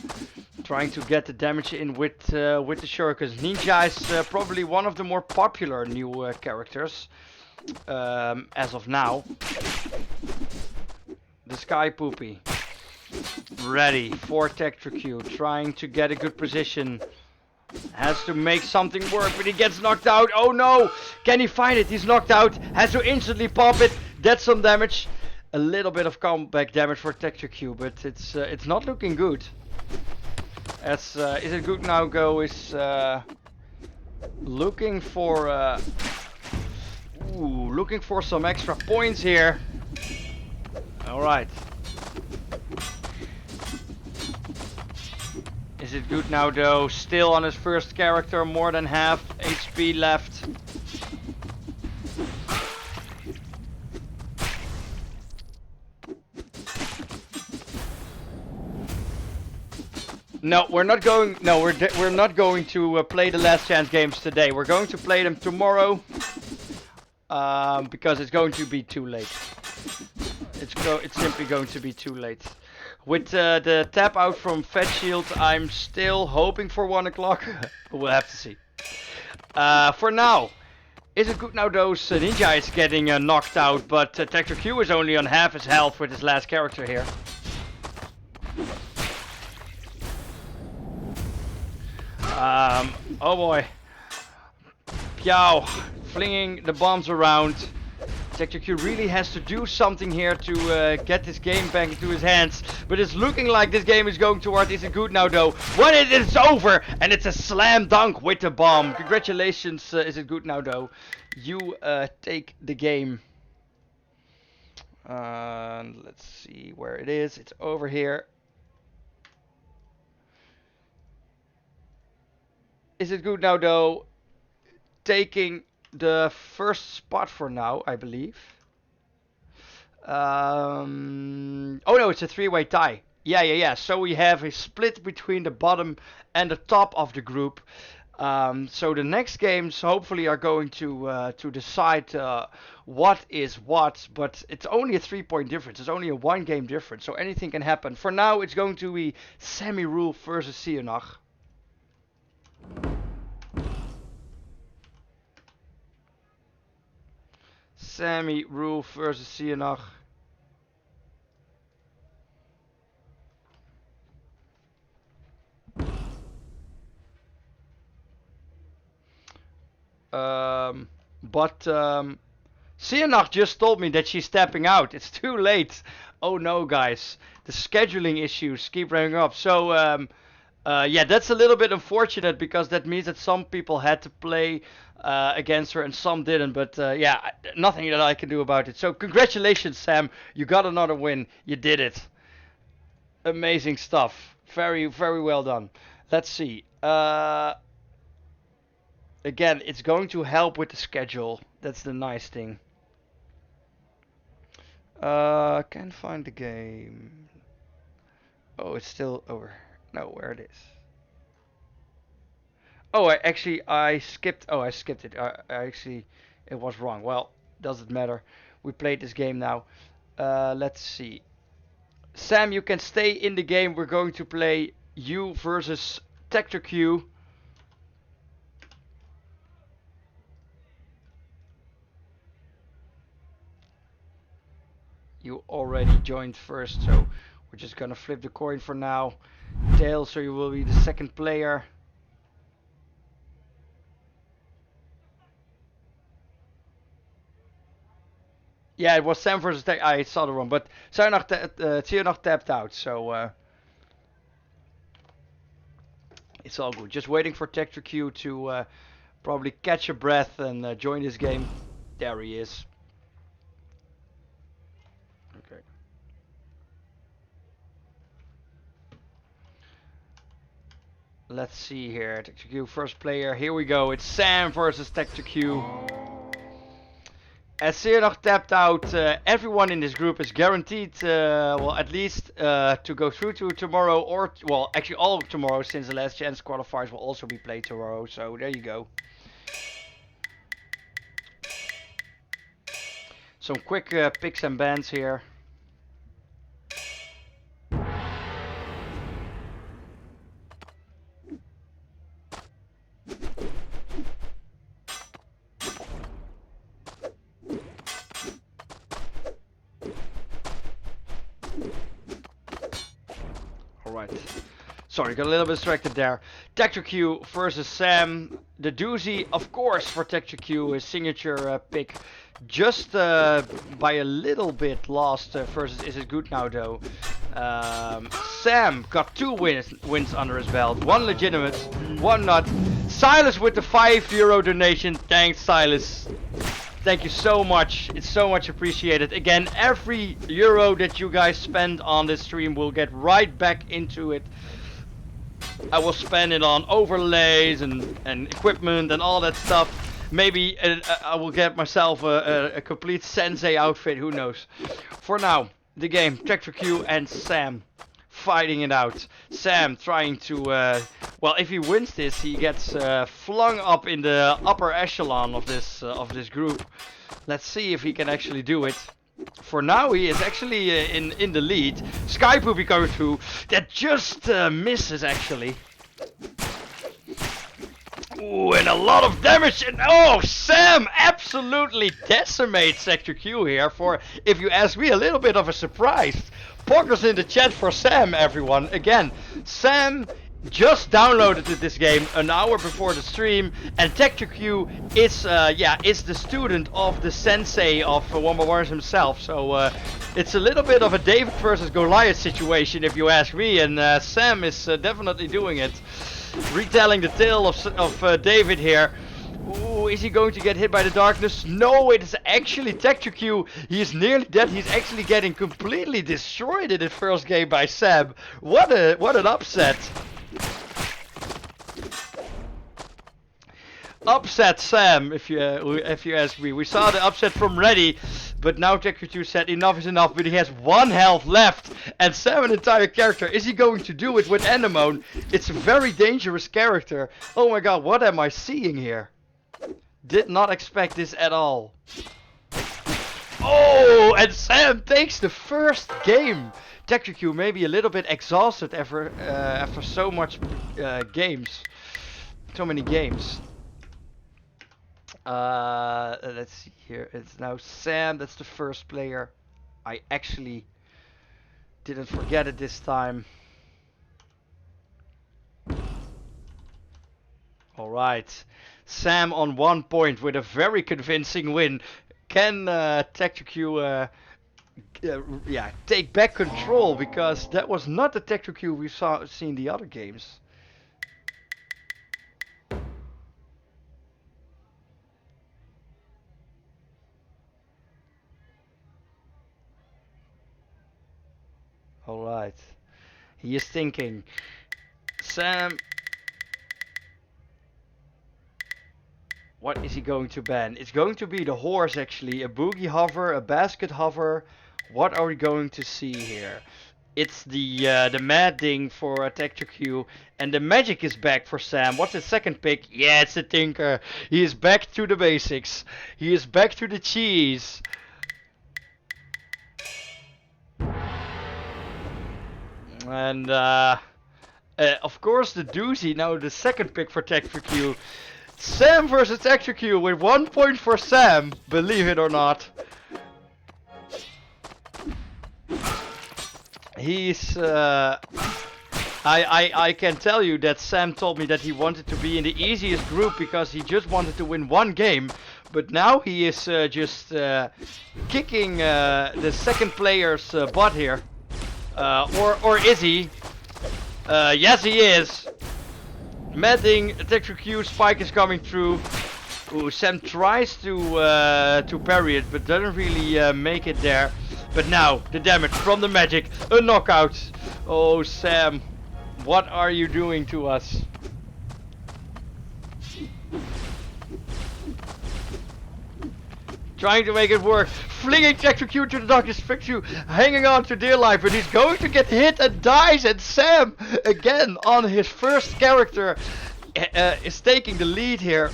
Trying to get the damage in with the shurikens. Ninja is probably one of the more popular new characters as of now. The Sky Poopy. Ready for Tector Q. Trying to get a good position. Has to make something work, but he gets knocked out. Oh no! Can he find it? He's knocked out. Has to instantly pop it. That's some damage. A little bit of comeback damage for Tector Q, but it's not looking good. As Is It Good Now Go is looking for looking for some extra points here. All right. Is It Good Now though? Still on his first character, more than half HP left. No, we're not going. No, we're not going to play the last chance games today. We're going to play them tomorrow because it's going to be too late. It's simply going to be too late. With the tap out from Fed Shield, I'm still hoping for 1 o'clock. We'll have to see. For now, Is It Good Now though? Ninja is getting knocked out, but Tector Q is only on half his health with his last character here. Oh boy. Yow, flinging the bombs around. Tector Q really has to do something here to get this game back into his hands. But it's looking like this game is going toward Is It Good Now though. When it is over, and it's a slam dunk with the bomb. Congratulations, Is It Good Now though. You take the game. Let's see where it is. It's over here. Is It Good Now though? Taking the first spot for now, I believe. Oh no, it's a 3-way tie. Yeah. So we have a split between the bottom and the top of the group. So the next games hopefully are going to decide what is what. But it's only a 3-point difference. It's only a 1-game difference. So anything can happen. For now, it's going to be Semi-Rule versus Iggionic. Semi-Rule versus Iggionic. But Iggionic just told me that she's stepping out. It's too late. Oh no, guys. The scheduling issues keep ramping up. So, yeah, that's a little bit unfortunate because that means that some people had to play against her and some didn't. But yeah, nothing that I can do about it. So congratulations, Sam. You got another win. You did it. Amazing stuff. Very, very well done. Let's see. Again, it's going to help with the schedule. That's the nice thing. Can't find the game. Oh, it's still over. No, where it is. Oh, I skipped. Oh, I skipped it. It was wrong. Well, doesn't matter. We played this game now. Let's see. Sam, you can stay in the game. We're going to play you versus Tector Q. you already joined first, so we're just gonna flip the coin for now. Dale, so you will be the second player. Yeah, it was Sam versus Tech. I saw the wrong, but Tzionach tapped out, so it's all good. Just waiting for Tector Q to probably catch a breath and join this game. There he is. Okay. Let's see here. Tector Q, first player. Here we go. It's Sam versus Tector Q. As Tzionach tapped out, everyone in this group is guaranteed, well, at least to go through to tomorrow, or, well, actually all of tomorrow, since the last chance qualifiers will also be played tomorrow, so there you go. Some quick picks and bans here. Sorry, got a little bit distracted there. Tector Q versus Sam. The doozy, of course, for Tector Q, his signature pick. Just by a little bit lost versus Is It Good Now, though. Sam got 2 wins under his belt. 1 legitimate, 1 not. Silas with the €5 donation. Thanks, Silas. Thank you so much. It's so much appreciated. Again, every euro that you guys spend on this stream will get right back into it. I will spend it on overlays and equipment and all that stuff. Maybe I will get myself a complete sensei outfit, who knows. For now, the game, Tector Q and Sam fighting it out. Sam trying to, well, if he wins this, he gets flung up in the upper echelon of this group. Let's see if he can actually do it. For now, he is actually in the lead. Skype will be going through. That just misses, actually. Ooh, and a lot of damage. And oh, Sam absolutely decimates Tector Q here. For, if you ask me, a little bit of a surprise. Poggers in the chat for Sam, everyone. Again, Sam just downloaded this game an hour before the stream, and Tector Q is the student of the sensei of Wanba Warriors himself. So it's a little bit of a David versus Goliath situation, if you ask me, and Sam is definitely doing it, retelling the tale of David here. Ooh, is he going to get hit by the darkness? No, it is actually Tector Q. He is nearly dead. He's actually getting completely destroyed in the first game by Sam. What an upset. Upset Sam, if you ask me. We saw the upset from Reddy, but now Tector Q said enough is enough, but he has 1 health left, and Sam an entire character. Is he going to do it with Animone? It's a very dangerous character. Oh my god, what am I seeing here? Did not expect this at all. Oh, and Sam takes the first game. Tector Q may be a little bit exhausted after so much games. So many games. Let's see here. It's now Sam. That's the first player. I actually didn't forget it this time. Alright. Sam on 1 point with a very convincing win. Can Tector Q take back control, because that was not the Tector Q we've seen the other games. Alright. He is thinking. Sam. What is he going to ban? It's going to be the horse, actually. A boogie hover, a basket hover. What are we going to see here? It's the mad thing for Tector Q. And the magic is back for Sam. What's his second pick? Yeah, it's the Tinker. He is back to the basics. He is back to the cheese. And of course the doozy, now the second pick for Tector Q. Sam versus Tector Q with 1 point for Sam, believe it or not. He's I can tell you that Sam told me that he wanted to be in the easiest group because he just wanted to win one game, but now he is just kicking the second player's butt here. Or is he? Yes, he is. Medding, Tector Q spike is coming through. Ooh, Sam tries to parry it, but doesn't really make it there. But now, the damage from the magic, a knockout. Oh, Sam, what are you doing to us? Trying to make it work, flinging Tector Q to the darkness, Tector Q hanging on to dear life, but he's going to get hit and dies, and Sam, again, on his first character, is taking the lead here,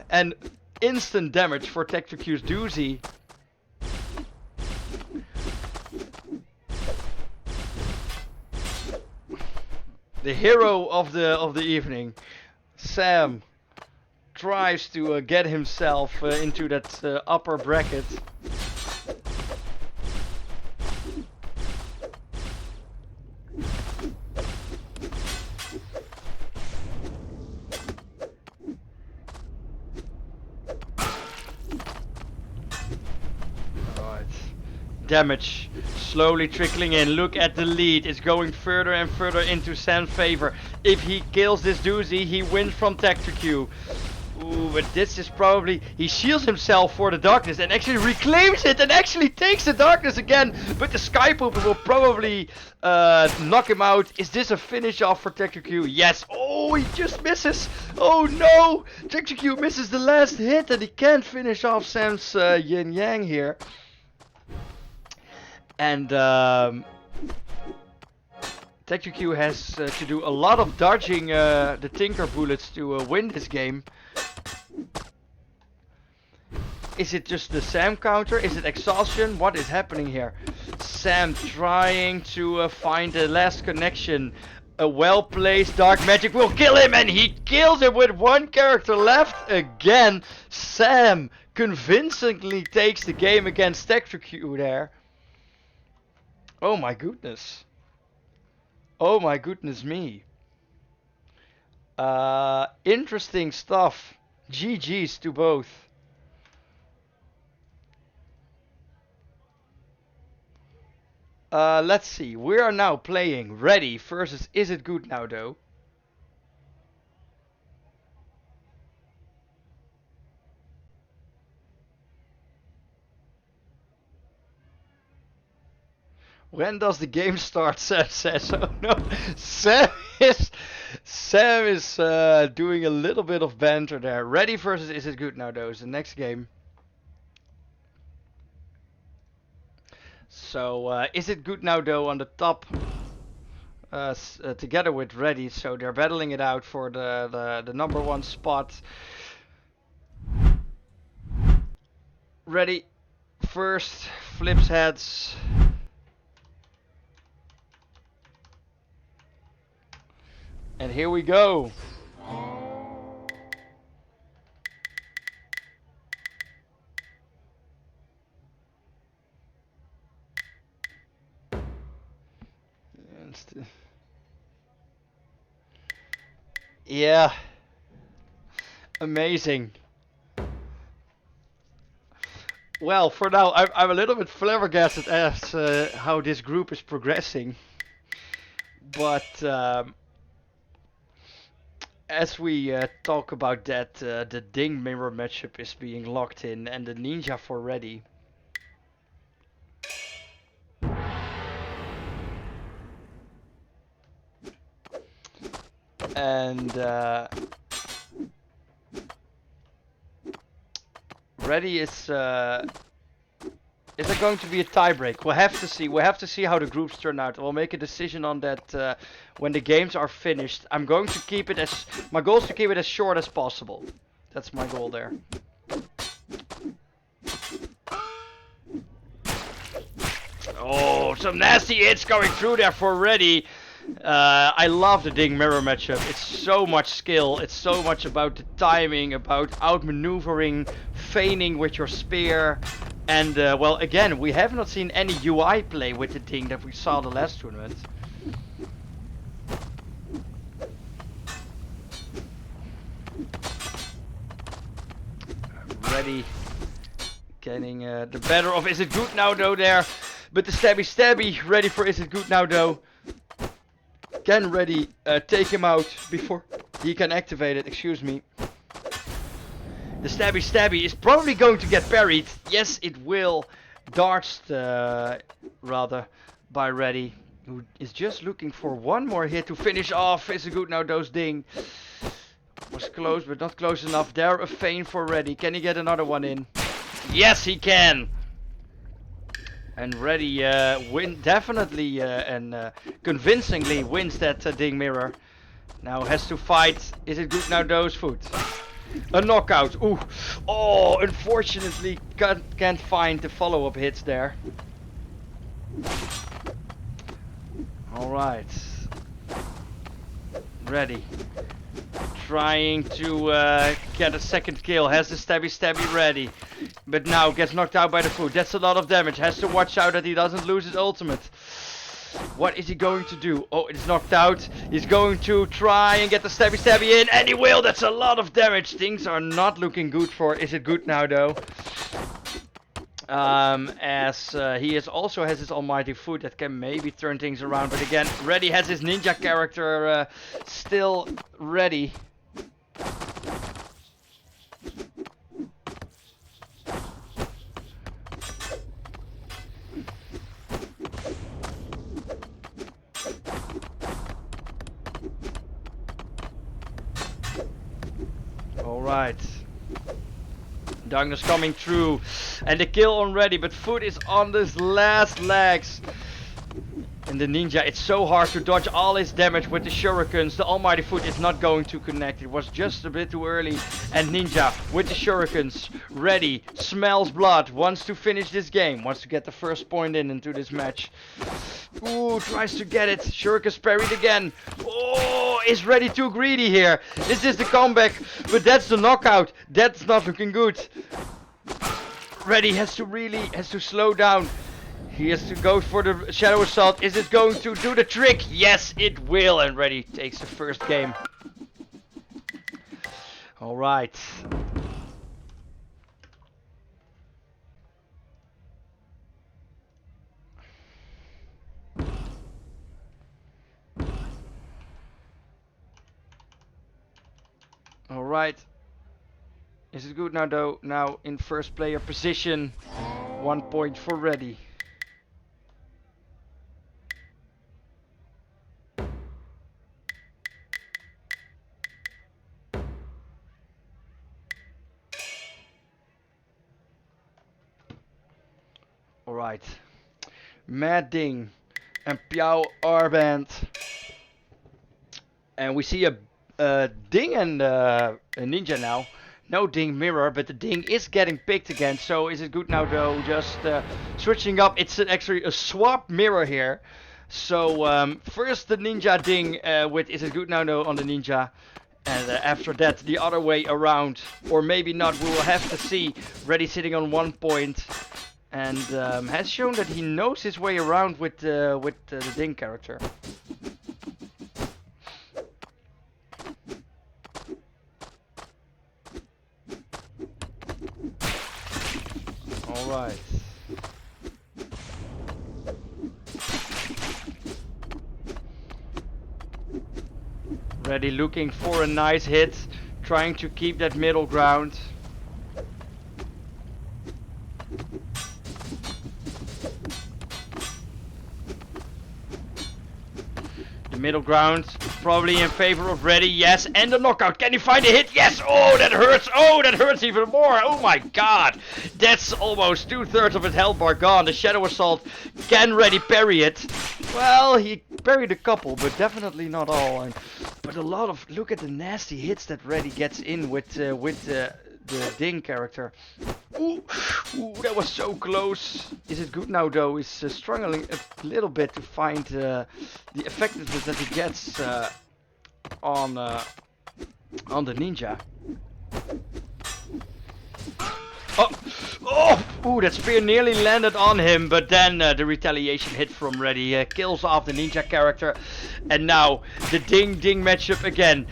and instant damage for Tector Q's doozy. The hero of the evening, Sam, tries to get himself into that upper bracket. Alright. Damage slowly trickling in. Look at the lead. It's going further and further into Sam's favor. If he kills this doozy, he wins from Tector Q. Ooh, but this is probably... He shields himself for the darkness and actually reclaims it and actually takes the darkness again. But the Sky Pooper will probably knock him out. Is this a finish off for Tector Q? Yes. Oh, he just misses. Oh no. Tector Q misses the last hit and he can't finish off Sam's yin yang here. And Tector Q has to do a lot of dodging the Tinker bullets to win this game. Is it just the Sam counter? Is it exhaustion? What is happening here? Sam trying to find the last connection. A well-placed dark magic will kill him, and he kills him with one character left. Again, Sam convincingly takes the game against Tector Q there. Oh my goodness. Oh my goodness me. Interesting stuff. GG's to both. Let's see. We are now playing Ready versus Is It Good Now Though? When does the game start? Sam says. Oh no. Sam is doing a little bit of banter there. Ready versus Is It Good Now Though is the next game. So Is It Good Now Though on the top together with Ready. So they're battling it out for the number one spot. Ready first, flips heads. And here we go. Yeah. Amazing. Well, for now, I'm a little bit flabbergasted as how this group is progressing. But as we talk about that, the Ding mirror matchup is being locked in and the Ninja for Ready. And Ready is there going to be a tiebreak? We'll have to see. We'll have to see how the groups turn out. We'll make a decision on that when the games are finished. I'm going to keep it as... My goal is to keep it as short as possible. That's my goal there. Oh, some nasty hits going through there for Ready. I love the Ding mirror matchup. It's so much skill. It's so much about the timing, about outmaneuvering, feigning with your spear, And well, again, we have not seen any UI play with the Ding that we saw the last tournament. Ready, getting the better of Is It Good Now though there, but the stabby ready for Is It Good Now though. Can ready take him out before he can activate it, excuse me. The stabby is probably going to get parried. Yes, it will. Darts rather by Ready, who is just looking for one more hit to finish off Is It Good Now those Ding. Was close but not close enough. There a feint for Ready. Can he get another one in? Yes, he can. And Ready definitely and convincingly wins that Ding mirror. Now has to fight Is It Good Now those foot. A knockout. Ooh. Oh, unfortunately can't find the follow-up hits there. Alright. Ready. Trying to get a second kill. Has the stabby ready. But now gets knocked out by the foot. That's a lot of damage. Has to watch out that he doesn't lose his ultimate. What is he going to do? Oh, it's knocked out. He's going to try and get the stabby in. And he will. That's a lot of damage. Things are not looking good for Is It Good Now though. As he also has his almighty foot that can maybe turn things around. But again, Ready has his ninja character still ready. Alright. Darkness coming through. And the kill on Ready, but foot is on his last legs. And the ninja, it's so hard to dodge all his damage with the shurikens. The almighty foot is not going to connect. It was just a bit too early. And ninja with the shurikens. Ready, smells blood, wants to finish this game. Wants to get the first point into this match. Ooh, tries to get it. Shurikens parried again. Oh, is Ready too greedy here? This is the comeback, but that's the knockout. That's not looking good. Ready has to slow down. He has to go for the Shadow Assault. Is it going to do the trick? Yes, it will. And Ready takes the first game. Alright. Alright. Is it good now though? Now in first player position. 1 point for Ready. Alright. Mad Ding and Piao Arband. And we see a Ding and a ninja now. No Ding mirror, but the Ding is getting picked again. So is it good now though? Just switching up. It's actually a swap mirror here. So first the ninja Ding with Is It Good Now though on the ninja. And after that the other way around. Or maybe not, we will have to see. Ready sitting on 1 point. And has shown that he knows his way around with the Ding character. Alright. Ready looking for a nice hit, trying to keep that middle ground. Middle ground, probably in favor of Ready, yes, and the knockout. Can he find a hit? Yes! Oh, that hurts even more. Oh my god, that's almost 2/3 of his health bar gone. The Shadow Assault, can Ready parry it? Well, he parried a couple, but definitely not all. But a lot of, look at the nasty hits that Ready gets in with the Ding character. Ooh, that was so close. Is it good now though? He's struggling a little bit to find the effectiveness that he gets on the ninja. Oh! Ooh, that spear nearly landed on him, but then the retaliation hit from Reddy kills off the ninja character. And now, the ding-ding matchup again.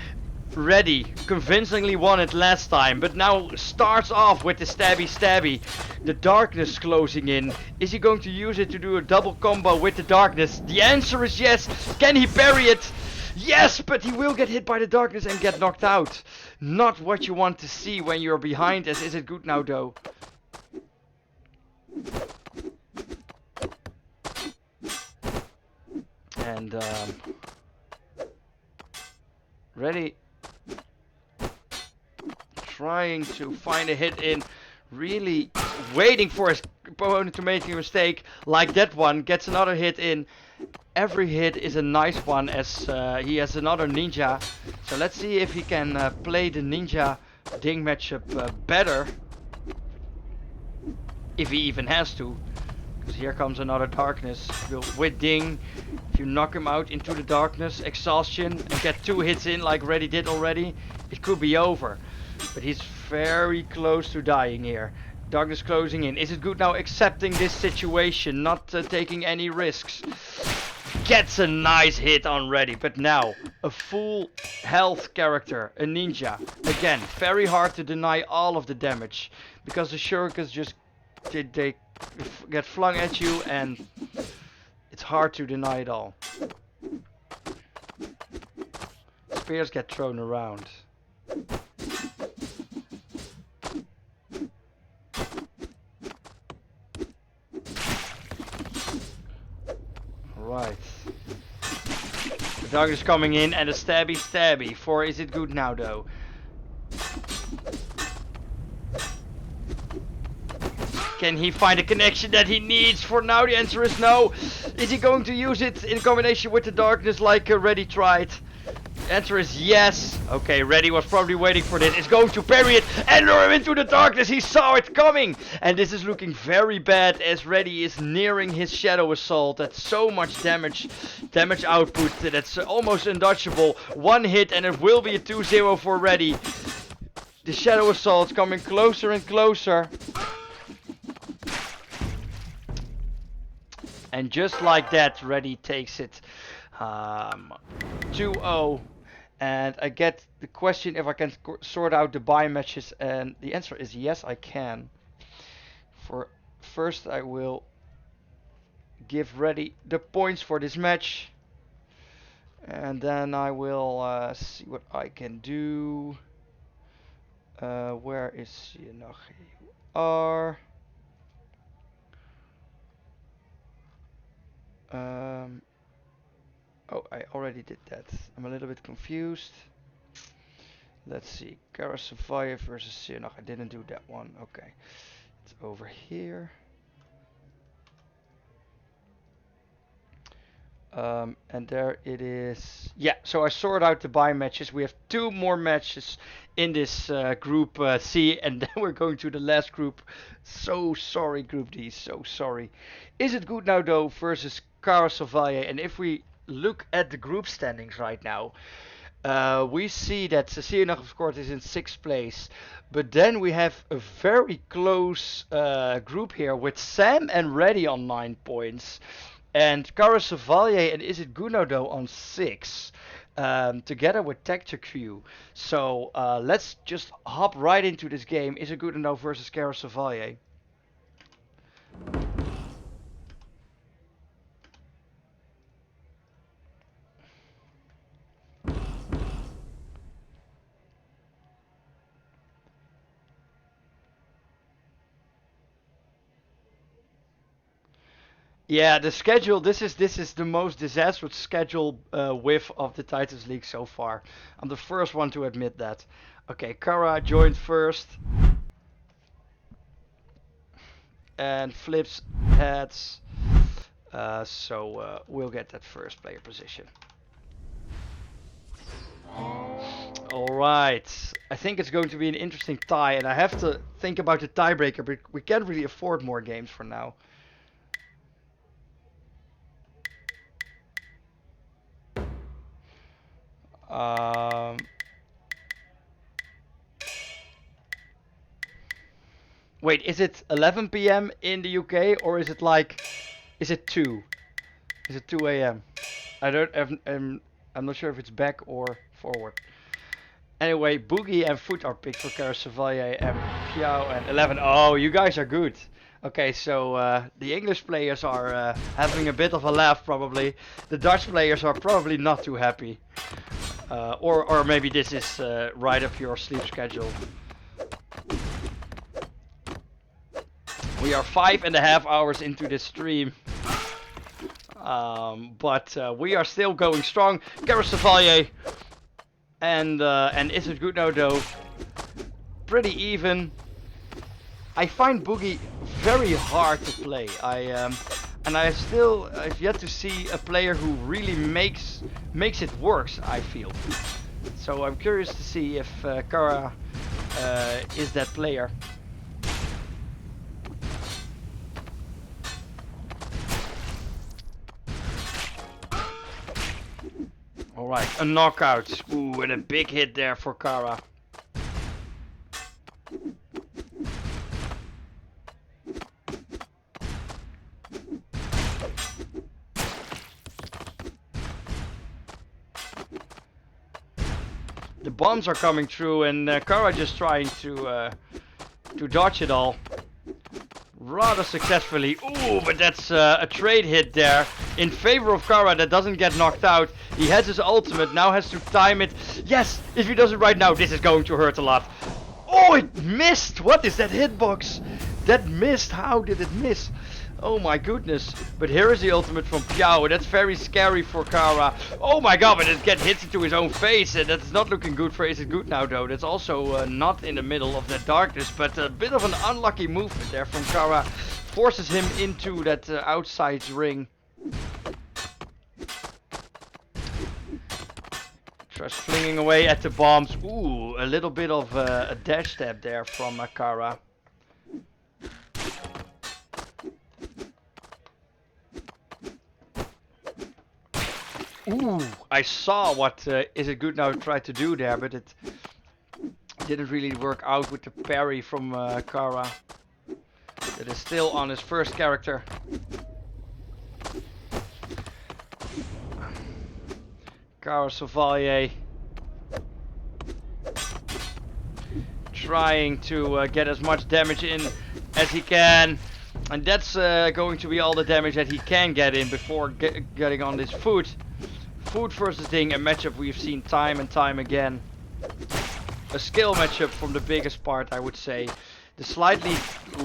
Reddy convincingly won it last time, but now starts off with the stabby. The darkness closing in. Is he going to use it to do a double combo with the darkness? The answer is yes. Can he parry it? Yes, but he will get hit by the darkness and get knocked out. Not what you want to see when you're behind as Is It Good Now though? And Reddy trying to find a hit in, really waiting for his opponent to make a mistake like that one, gets another hit in. Every hit is a nice one as he has another ninja. So let's see if he can play the ninja ding matchup better. If he even has to. Because here comes another darkness. With ding, if you knock him out into the darkness, exhaustion, and get 2 hits in like Reddy did already, it could be over. But he's very close to dying here. Darkness closing in. Is It Good Now accepting this situation, not taking any risks? Gets a nice hit on Reddy, but now a full health character, a ninja. Again, very hard to deny all of the damage, because the shurikens just they get flung at you and it's hard to deny it all. Spears get thrown around. Right. The dog is coming in and a stabby for Is It Good Now though? Can he find a connection that he needs? For now the answer is no. Is he going to use it in combination with the darkness like Reddy tried? The answer is yes. Okay, Reddy was probably waiting for this. Is going to parry it and lure him into the darkness. He saw it coming. And this is looking very bad as Reddy is nearing his Shadow Assault. That's so much damage output. That's almost undodgeable. One hit and it will be a 2-0 for Reddy. The Shadow Assault's coming closer and closer. And just like that, Reddy takes it 2-0. And I get the question if I can sort out the buy matches, and the answer is yes, I can. For first, I will give Reddy the points for this match, and then I will see what I can do. Where is Iggionic? You are. Oh, I already did that. I'm a little bit confused. Let's see. Cara versus Iggionic. I didn't do that one. Okay. It's over here. And there it is. Yeah, so I sorted out the buy matches. We have 2 more matches in this group C, and then we're going to the last group. So sorry, Group D. So sorry. Is It Good Now though versus Cara. And if we look at the group standings right now, we see that Iggionic of course is in 6th place, but then we have a very close group here with Sam and Reddy on 9 points, and Cara and Is It Good Now though on 6, together with Tector. So let's just hop right into this game. Is It Good Now versus Cara. Yeah, the schedule. This is the most disastrous schedule whiff of the Titans League so far. I'm the first one to admit that. Okay, Cara joined first and flips heads. So we'll get that first player position. Alright, I think it's going to be an interesting tie, and I have to think about the tiebreaker, but we can't really afford more games for now. Wait, is it 11 p.m. in the UK or is it like, is it 2? Is it 2 a.m.? I'm not sure if it's back or forward. Anyway, Boogie and Foot are picked for Cara, Chevalier and Piao and 11. Oh, you guys are good. Okay, so the English players are having a bit of a laugh probably. The Dutch players are probably not too happy. Or maybe this is right up your sleep schedule. We are 5.5 hours into this stream. But we are still going strong. Cara, Chevalier and Is It Good Now Though? Pretty even. I find Boogie very hard to play. I've yet to see a player who really makes it works, I feel. So I'm curious to see if Cara is that player. Alright, a knockout. Ooh, and a big hit there for Cara. The bombs are coming through and Cara just trying to dodge it all. Rather successfully. Ooh, but that's a trade hit there in favor of Cara that doesn't get knocked out. He has his ultimate, now has to time it. Yes, if he does it right now, this is going to hurt a lot. Oh, it missed! What is that hitbox? That missed, how did it miss? Oh my goodness. But here is the ultimate from Piao. That's very scary for Cara. Oh my god, but it gets hit into his own face. And that's not looking good for Is It Good Now though. That's also not in the middle of that darkness. But a bit of an unlucky movement there from Cara. Forces him into that outside ring. Just flinging away at the bombs. Ooh, a little bit of a dash step there from Cara. Ooh, I saw what Is It Good Now tried to do there, but it didn't really work out with the parry from Cara. That is still on his first character. Cara Chevalier trying to get as much damage in as he can. And that's going to be all the damage that he can get in before getting on this foot. Food versus Ding, a matchup we've seen time and time again. A skill matchup from the biggest part, I would say. The slightly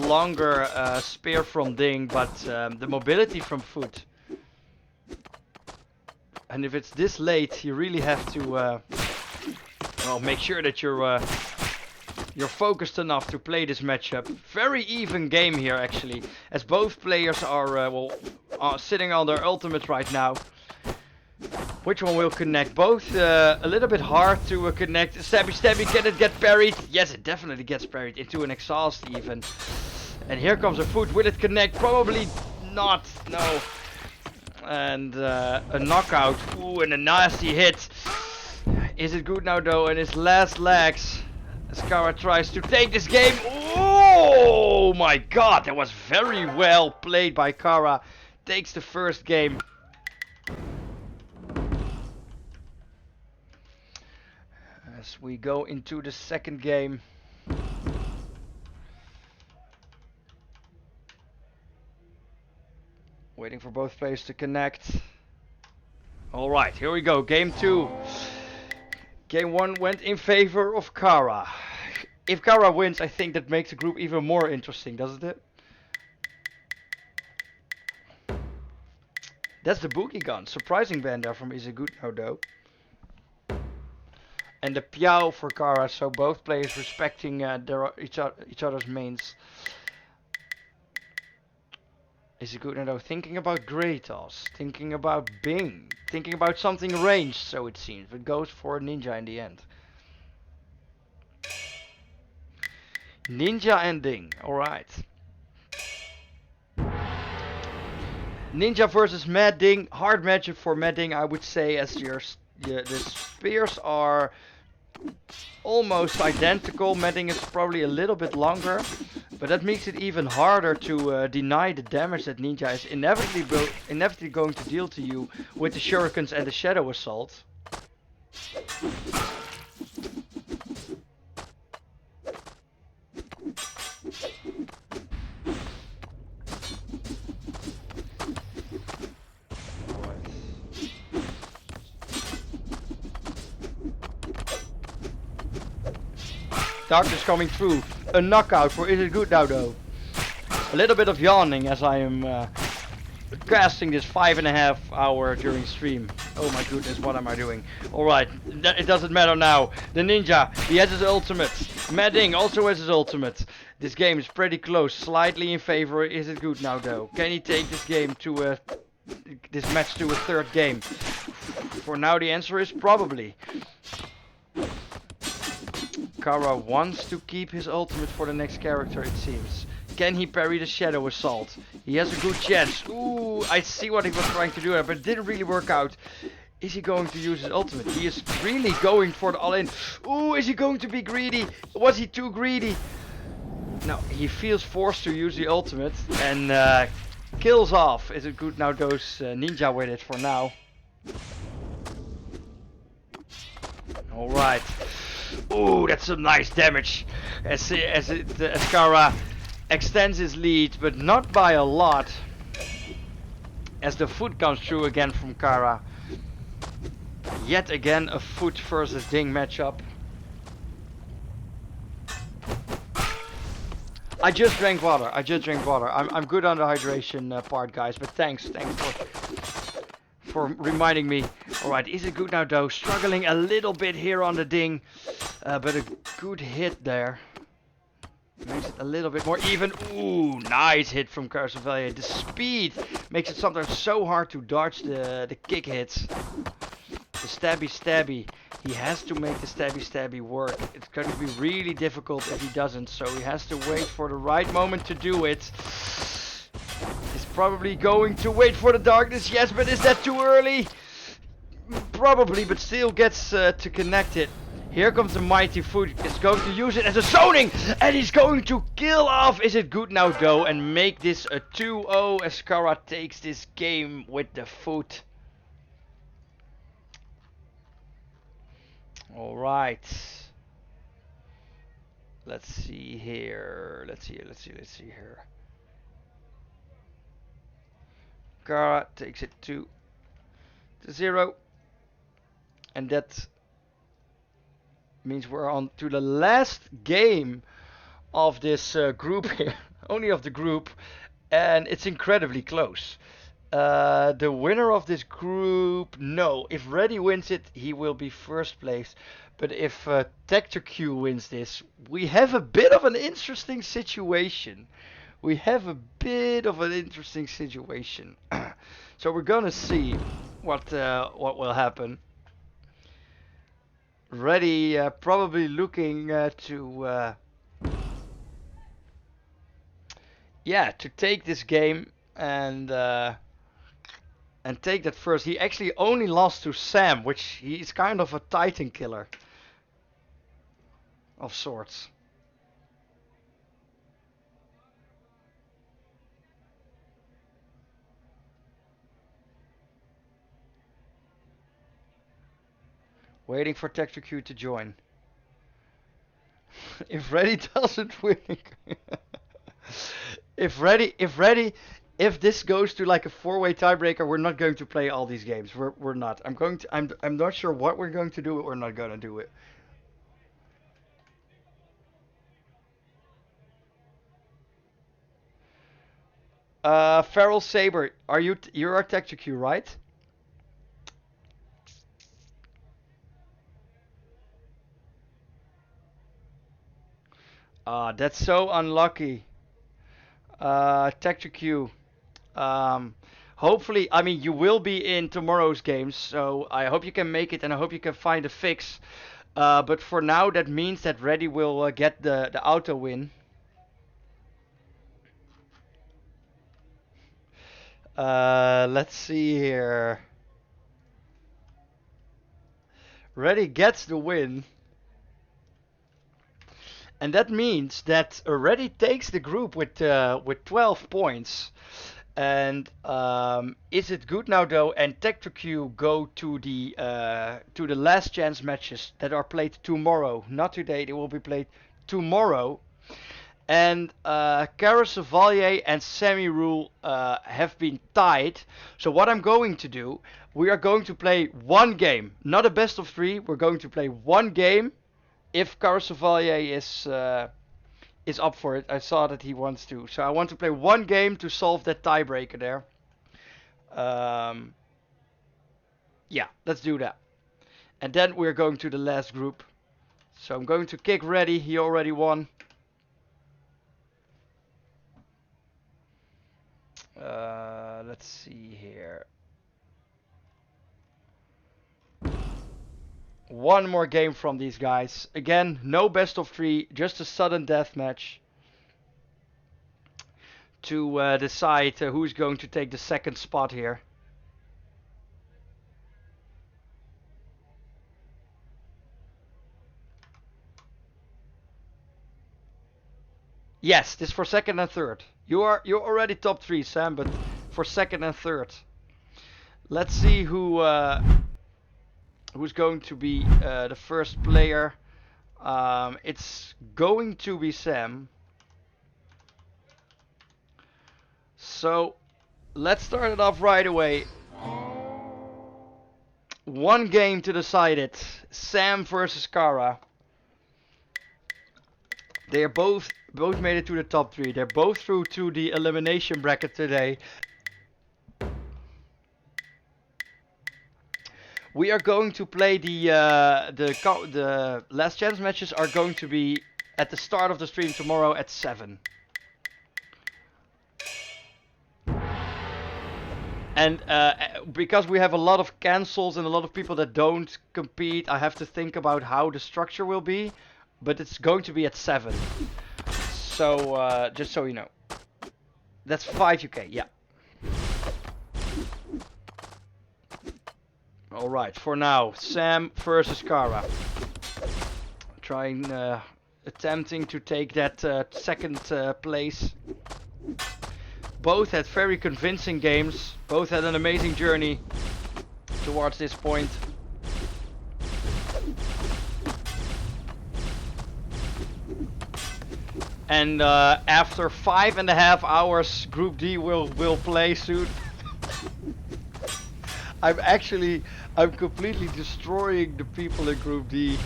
longer spear from Ding, but the mobility from Food. And if it's this late, you really have to well, make sure that you're focused enough to play this matchup. Very even game here, actually, as both players are sitting on their ultimate right now. Which one will connect? Both a little bit hard to connect. Stabby, stabby, can it get parried? Yes, it definitely gets parried into an exhaust even. And here comes a Foot. Will it connect? Probably not. No. And a knockout. Ooh, and a nasty hit. Is It Good Now though? In his last legs, as Cara tries to take this game. Oh my god, that was very well played by Cara. Takes the first game. As we go into the second game. Waiting for both players to connect. Alright, here we go. Game 2. Game 1 went in favor of Cara. If Cara wins, I think that makes the group even more interesting, doesn't it? That's the Boogie Gun. Surprising ban there from Is It Good Now though. And the Piao for Cara, so both players respecting each other's mains. Is It Good Now though? Thinking about Kratos, thinking about Bing, thinking about something ranged, so it seems. But goes for Ninja in the end. Ninja and Ding, alright. Ninja versus Mad Ding, hard matchup for Mad Ding, I would say, as the spears are almost identical. Medding is probably a little bit longer, but that makes it even harder to deny the damage that Ninja is inevitably going to deal to you with the shurikens and the shadow assault. Darkness coming through. A knockout for Is It Good Now though? A little bit of yawning as I am casting this 5.5 hour during stream. Oh my goodness, what am I doing? Alright, it doesn't matter now. The ninja, he has his ultimate. Medding also has his ultimate. This game is pretty close, slightly in favor. Is It Good Now though? Can he take this game to this match to a third game? For now the answer is probably. Cara wants to keep his ultimate for the next character, it seems. Can he parry the shadow assault? He has a good chance. Ooh, I see what he was trying to do there, but it didn't really work out. Is he going to use his ultimate? He is really going for the all-in. Ooh, is he going to be greedy? Was he too greedy? No, he feels forced to use the ultimate and kills off. Is It Good Now goes ninja with it for now. Alright. Ooh, that's some nice damage as Cara extends his lead, but not by a lot. As the foot comes through again from Cara. Yet again a foot versus ding matchup. I just drank water. I'm good on the hydration part, guys, but thanks for reminding me. Alright, Is It Good Now though? Struggling a little bit here on the ding. But a good hit there. Makes it a little bit more even. Ooh, nice hit from Cara. The speed makes it sometimes so hard to dodge the kick hits. The stabby. He has to make the stabby work. It's going to be really difficult if he doesn't. So he has to wait for the right moment to do it. He's probably going to wait for the darkness. Yes, but is that too early? Probably, but still gets to connect it. Here comes the mighty foot. He's going to use it as a zoning, and he's going to kill off Is It Good Now though and make this a 2-0 as Cara takes this game with the foot. Alright. Let's see here. Let's see here. Cara takes it to 0. And that means we're on to the last game of this group here. Only of the group. And it's incredibly close. The winner of this group, no. If Reddy wins it, he will be first place. But if Tector wins this, we have a bit of an interesting situation. So we're gonna see what will happen. Reddy probably looking to take this game and take that first. He actually only lost to Sam, which he's kind of a Titan killer of sorts. Waiting for Tector to join. If Reddy doesn't win, if this goes to like a 4-way tiebreaker, we're not going to play all these games. We're not. I'm not sure what we're going to do, but we're not going to do it. Feral Saber, you're Tector, right? That's so unlucky. Tector. Hopefully, I mean, you will be in tomorrow's games, so I hope you can make it and I hope you can find a fix. But for now, that means that Reddy will get the auto win. Let's see here. Reddy gets the win. And that means that already takes the group with 12 points. And is it good now though? And Tector Q go to the last chance matches that are played tomorrow. Not today. They will be played tomorrow. And Cara, Chevalier, and Semi Rule have been tied. So what I'm going to do, we are going to play one game, not a best of 3. We're going to play one game. If Cara Chevalier is up for it, I saw that he wants to. So I want to play one game to solve that tiebreaker there. Yeah, let's do that. And then we're going to the last group. So I'm going to kick ready. He already won. Let's see here. One more game from these guys. Again, no best of 3, just a sudden death match to decide who's going to take the second spot here. Yes, this is for second and third. You're already top 3, Sam, but for second and third. Let's see who's going to be the first player. It's going to be Sam. So let's start it off right away. One game to decide it. Sam versus Cara. They are both made it to the top 3. They're both through to the elimination bracket today. We are going to play the last chance matches are going to be at the start of the stream tomorrow at 7. And because we have a lot of cancels and a lot of people that don't compete, I have to think about how the structure will be. But it's going to be at 7. So, just so you know. That's 5 UK, yeah. Alright, for now, Sam versus Cara. Attempting to take that second place. Both had very convincing games. Both had an amazing journey towards this point. And after 5.5 hours, Group D will play soon. I'm completely destroying the people in Group D.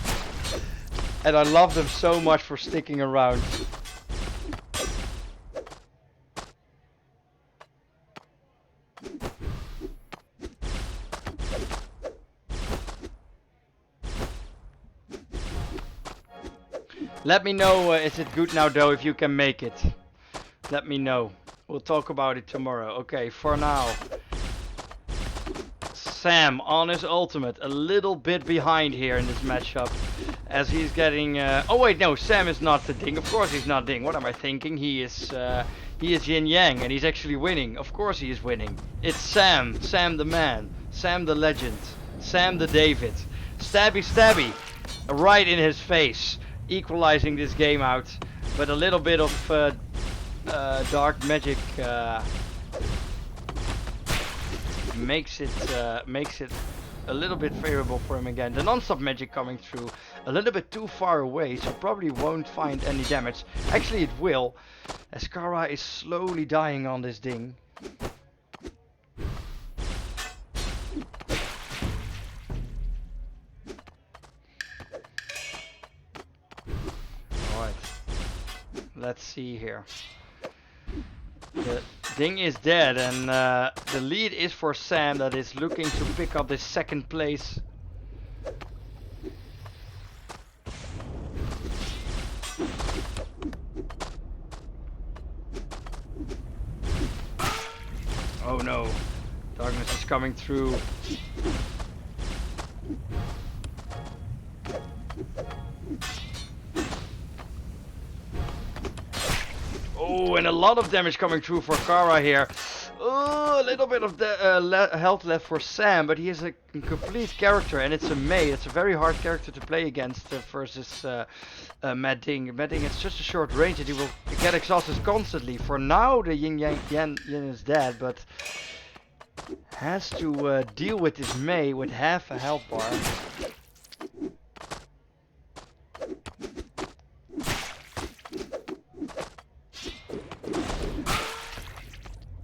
And I love them so much for sticking around. Let me know, is it good now though, if you can make it. Let me know. We'll talk about it tomorrow. Okay, for now. Sam on his ultimate, a little bit behind here in this matchup. As he's getting... oh wait, no, Sam is not the Ding. Of course he's not Ding. What am I thinking? He is Yin Yang and he's actually winning. Of course he is winning. It's Sam. Sam the man. Sam the legend. Sam the David. Stabby stabby. Right in his face. Equalizing this game out, but a little bit of dark magic makes it a little bit favorable for him again. The non-stop magic coming through a little bit too far away, so probably won't find any damage. Actually it will, as Cara is slowly dying on this Ding. Let's see here. The Ding is dead and the lead is for Sam, that is looking to pick up this second place. Oh no, darkness is coming through. Oh, and a lot of damage coming through for Cara here. still a little bit of the health left for Sam, but he is a complete character, and it's a Mei. It's a very hard character to play against versus Mad Ding. Mad Ding has just a short range, and he will get exhausted constantly. For now, the Yin is dead, but has to deal with this Mei with half a health bar.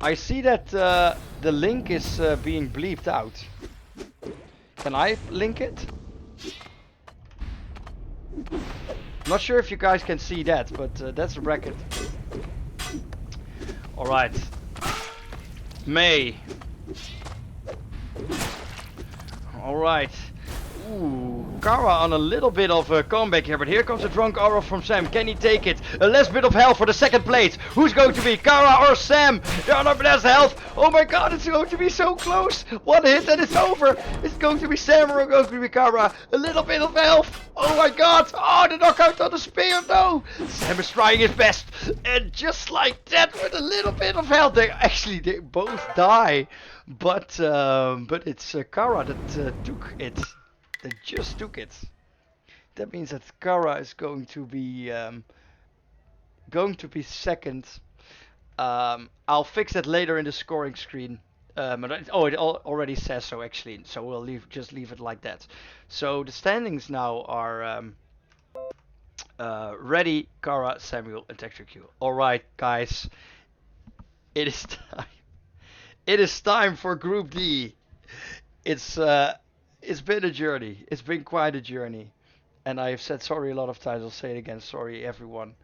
I see that the link is being bleeped out. Can I link it? Not sure if you guys can see that, but that's the bracket. Alright. Mei. Alright. Ooh, Cara on a little bit of a comeback here, but here comes a drunk aura from Sam. Can he take it? A last bit of health for the second place. Who's going to be Cara or Sam? They're on less health. Oh my god, it's going to be so close. One hit and it's over. It's going to be Sam or going to be Cara. A little bit of health. Oh my god. Oh, the knockout on the spear. No. Sam is trying his best. And just like that, with a little bit of health, they both die. But it's Cara that took it. They just took it. That means that Cara is going to be second. I'll fix that later in the scoring screen. It already says so actually. So we'll just leave it like that. So the standings now are Ready, Cara, Samuel, and Tector Q. All right, guys. It is time. It is time for Group D. It's been a journey. It's been quite a journey. And I have said sorry a lot of times. I'll say it again. Sorry, everyone,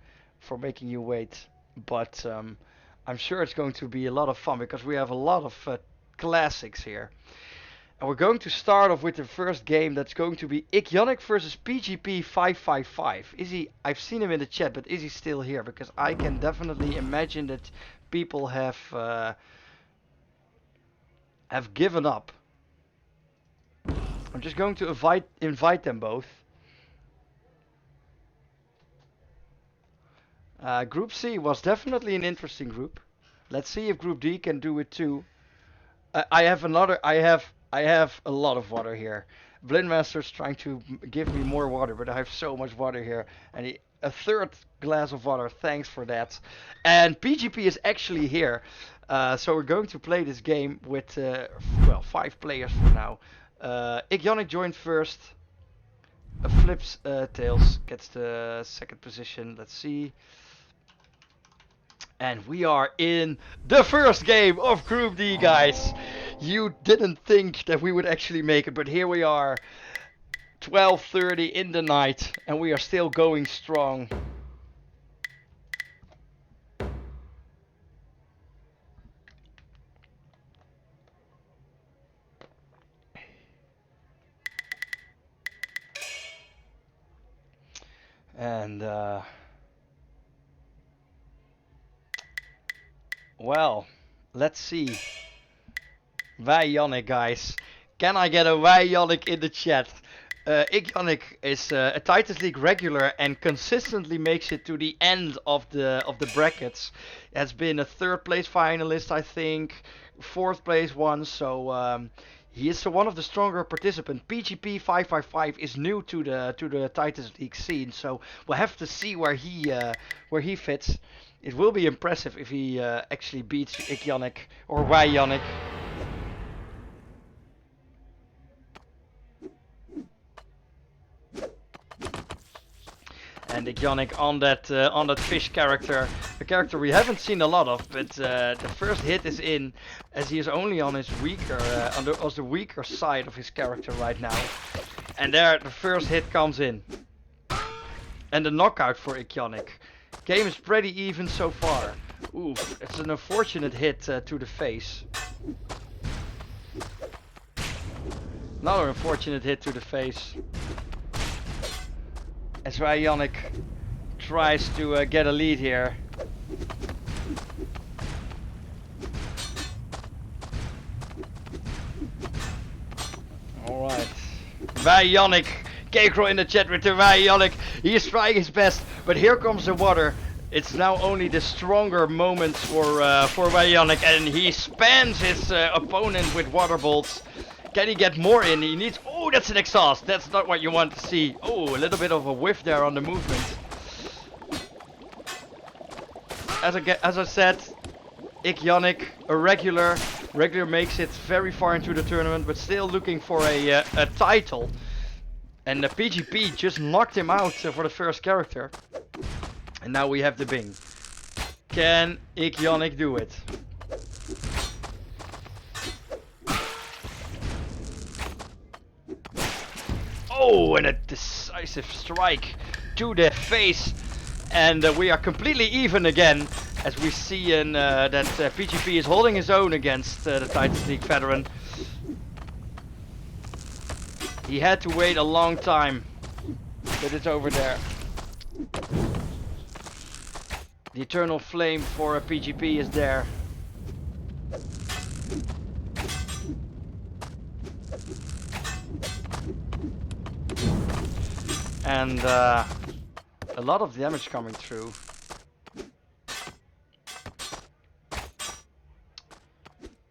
for making you wait. But I'm sure it's going to be a lot of fun because we have a lot of classics here. And we're going to start off with the first game. That's going to be Iggionic versus PGP 555. I've seen him in the chat, but is he still here? Because I can definitely imagine that people have given up. I'm just going to invite them both. Group C was definitely an interesting group. Let's see if Group D can do it too. I have a lot of water here. Blindmaster's trying to give me more water, but I have so much water here, and a third glass of water. Thanks for that. And PGP is actually here, so we're going to play this game with 5 players for now. Iggionic joined first. Flips tails, gets the second position. Let's see. And we are in the first game of Group D, guys. You didn't think that we would actually make it, but here we are. 12:30 in the night, and we are still going strong. And well, let's see. Iggionic, guys. Can I get a Iggionic in the chat? Iggionic is a Titans League regular and consistently makes it to the end of the brackets. Has been a 3rd place finalist, I think, 4th place once. So he is one of the stronger participants. PGP 555 is new to the Titans League scene, so we'll have to see where he fits. It will be impressive if he actually beats Iggionic or Iggionic. And Iggionic on that fish character, a character we haven't seen a lot of, but the first hit is in, as he is only on his weaker, on the weaker side of his character right now. And there, the first hit comes in, and the knockout for Iggionic. Game is pretty even so far. Oof, it's an unfortunate hit to the face. Another unfortunate hit to the face. As Iggionic tries to get a lead here. Alright. Iggionic. Kekro in the chat with the Iggionic. He is trying his best. But here comes the water. It's now only the stronger moments for Iggionic, and he spans his opponent with water bolts. Can he get more in? He needs... Oh, that's an exhaust. That's not what you want to see. Oh, a little bit of a whiff there on the movement. As I said, Iggionic, a regular makes it very far into the tournament, but still looking for a title. And the PGP just knocked him out for the first character. And now we have the Bing. Can Iggionic do it? Oh, and a decisive strike to the face. And we are completely even again. As we see in that PGP is holding his own against the Titans League veteran. He had to wait a long time. But it's over there. The eternal flame for a PGP is there. And a lot of damage coming through.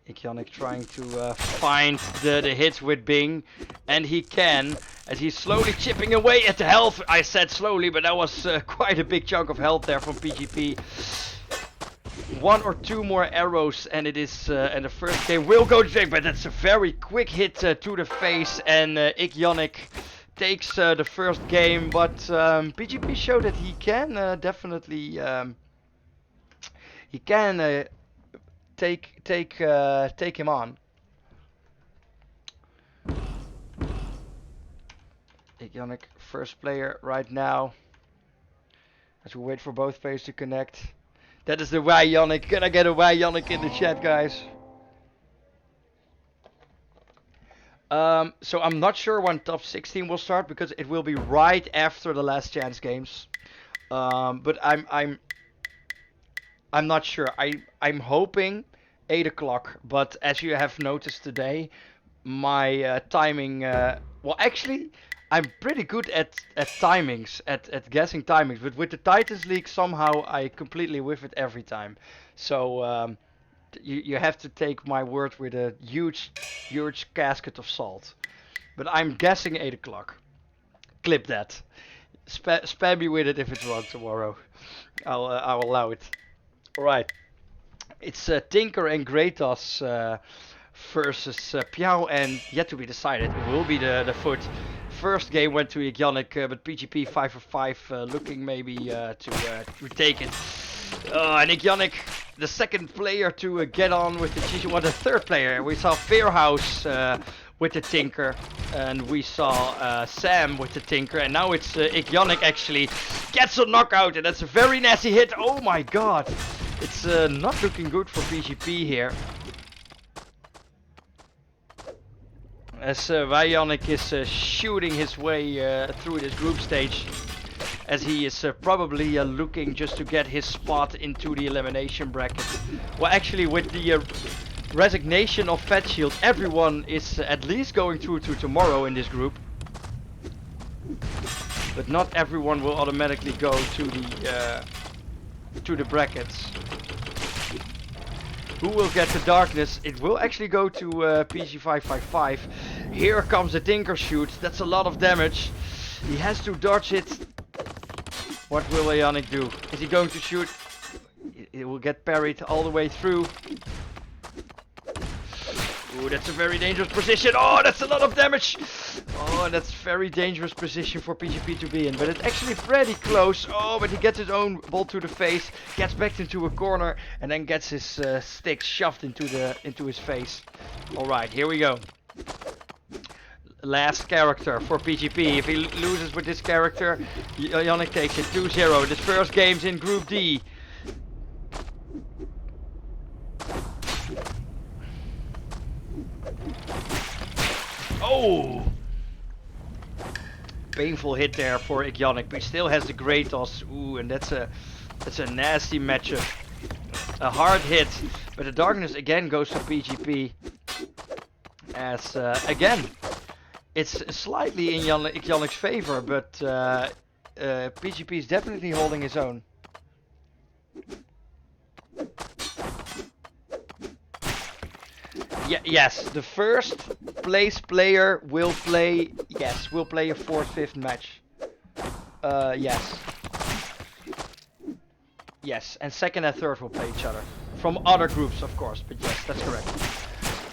Iggionic trying to find the hits with Bing, and he can, as he's slowly chipping away at the health. I said slowly, but that was quite a big chunk of health there from PGP. One or two more arrows, and it is, and the first game will go to Jake, but that's a very quick hit to the face, and Iggionic takes the first game, but PGP showed that he can definitely, he can take him on. Iggionic, first player right now. As we wait for both players to connect. That is the Iggionic. Can I get a Iggionic in the chat, guys? So I'm not sure when top 16 will start because it will be right after the last chance games. But I'm not sure. I'm hoping 8 o'clock. But as you have noticed today, my timing. Well, actually, I'm pretty good at timings, at guessing timings. But with the Titans League, somehow I completely whiff it every time. So you have to take my word with a huge casket of salt. But I'm guessing 8 o'clock. Clip that. Spam me with it if it's wrong tomorrow. I'll allow it. Alright. It's Tinker and Kratos versus Piao, and yet to be decided. It will be the foot. First game went to Iggionic, but PGP 5 for 5 looking maybe to retake it. And Iggionic, the second player to get on with the Chichi. Well, the third player. We saw Fairhouse with the Tinker, and we saw Sam with the Tinker, and now it's Iggionic actually gets a knockout, and that's a very nasty hit. Oh my god, it's not looking good for PGP here. As Iggionic is shooting his way through this group stage, as he is probably looking just to get his spot into the elimination bracket. Well, actually, with the resignation of Fat Shield, everyone is at least going through to tomorrow in this group. But not everyone will automatically go to the brackets. Who will get the darkness? It will actually go to PG555. Here comes the Tinker shoot. That's a lot of damage. He has to dodge it. What will Iggionic do? Is he going to shoot? It will get parried all the way through. Ooh, that's a very dangerous position. Oh, that's a lot of damage. Oh, and that's very dangerous position for PGP to be in. But it's actually pretty close. Oh, but he gets his own ball to the face, gets back into a corner, and then gets his stick shoved into his face. All right, here we go. Last character for PGP. If he loses with this character, Iggionic takes it 2-0. This first game's in Group D. Oh! Painful hit there for Iggionic, but he still has the Kratos. Ooh, and that's a nasty matchup. A hard hit, but the darkness again goes to PGP. As again, it's slightly in Iggionic's favor, but PGP is definitely holding his own. Yes, the first place player will play. Yes, will play a 4th, 5th match. Yes. Yes, and 2nd and 3rd will play each other. From other groups, of course, but yes, that's correct.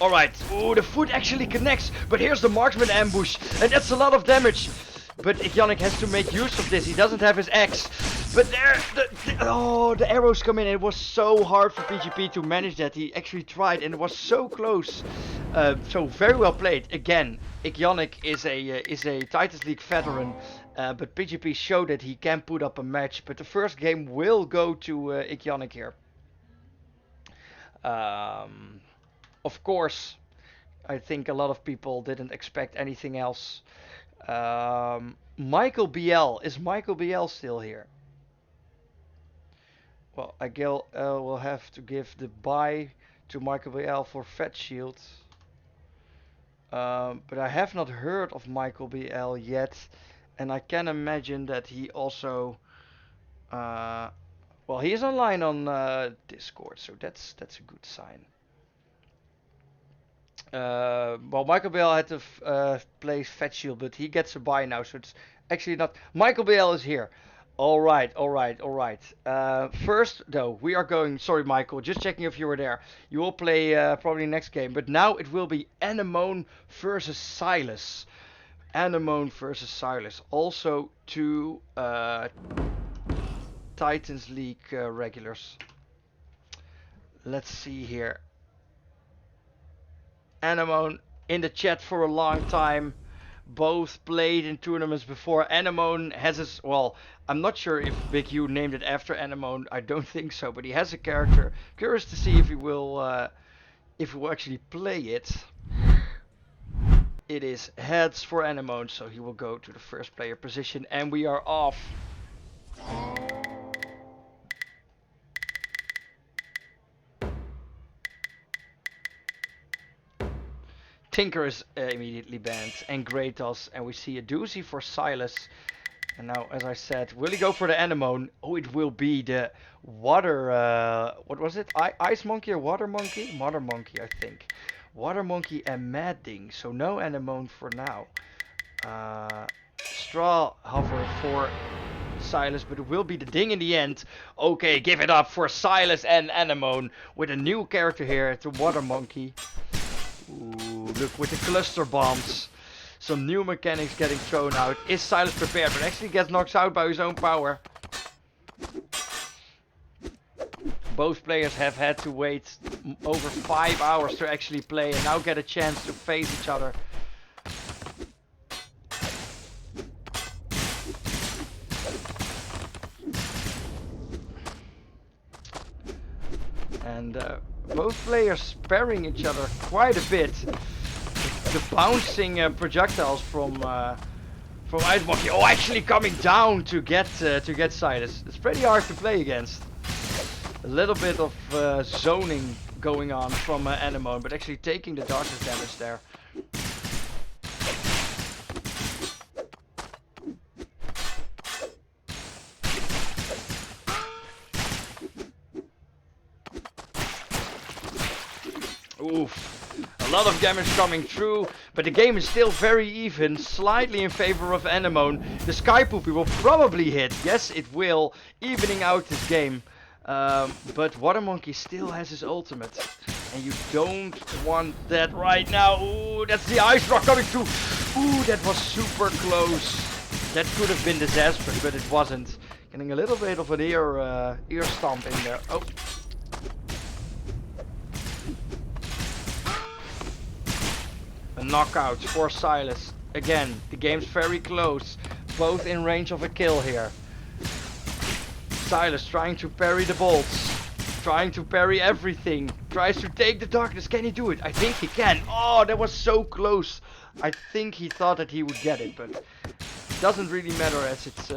Alright, ooh, the foot actually connects, but here's the marksman ambush, and that's a lot of damage. But Iggionic has to make use of this, he doesn't have his axe. But there, the arrows come in. It was so hard for PGP to manage that. He actually tried, and it was so close. So very well played. Again, Iggionic is a Titans League veteran, but PGP showed that he can put up a match. But the first game will go to Iggionic here. Of course, I think a lot of people didn't expect anything else. Michael BL, is Michael BL still here? Well, I will have to give the buy to Michael BL for Fat Shield. But I have not heard of Michael BL yet. And I can imagine that he also... well, he is online on Discord, so that's a good sign. Well, Michael BL had to play Fat Shield, but he gets a buy now, so it's actually not... Michael BL is here. Alright. First, though, we are going... Sorry, Michael, just checking if you were there. You will play probably next game, but now it will be Animone versus Silas. Animone versus Silas. Also two Titans League regulars. Let's see here. Animone in the chat for a long time. Both played in tournaments before. Animone has his... Well, I'm not sure if Big U named it after Animone. I don't think so, but he has a character. Curious to see if he will actually play it. It is heads for Animone, so he will go to the first player position, and we are off. Tinker is immediately banned, and Kratos, and we see a doozy for Silas. And now, as I said, will he go for the Animone? Oh, it will be the water, what was it? Ice Monkey or Water Monkey? Water Monkey, I think. Water Monkey and Mad Ding, so no Animone for now. Straw Hover for Silas, but it will be the Ding in the end. Okay, give it up for Silas and Animone with a new character here, the Water Monkey. Ooh, look, with the cluster bombs. Some new mechanics getting thrown out. Is Silas prepared? But actually gets knocked out by his own power. Both players have had to wait over 5 hours to actually play and now get a chance to face each other. And both players sparing each other quite a bit. The bouncing projectiles from Ice Monkey. Oh, actually coming down to get Silas. It's pretty hard to play against. A little bit of zoning going on from Animone, but actually taking the darkness damage there. Oof. A lot of damage coming through, but the game is still very even, slightly in favor of Animone. The Sky Poopy will probably hit, yes it will, evening out this game. But Water Monkey still has his ultimate, and you don't want that right now. Ooh, that's the Ice Rock coming through. Ooh, that was super close. That could have been disastrous, but it wasn't. Getting a little bit of an ear stomp in there. Oh. A knockout for Silas. Again, the game's very close. Both in range of a kill here. Silas trying to parry the bolts. Trying to parry everything. Tries to take the darkness. Can he do it? I think he can. Oh, that was so close. I think he thought that he would get it, but it doesn't really matter as it's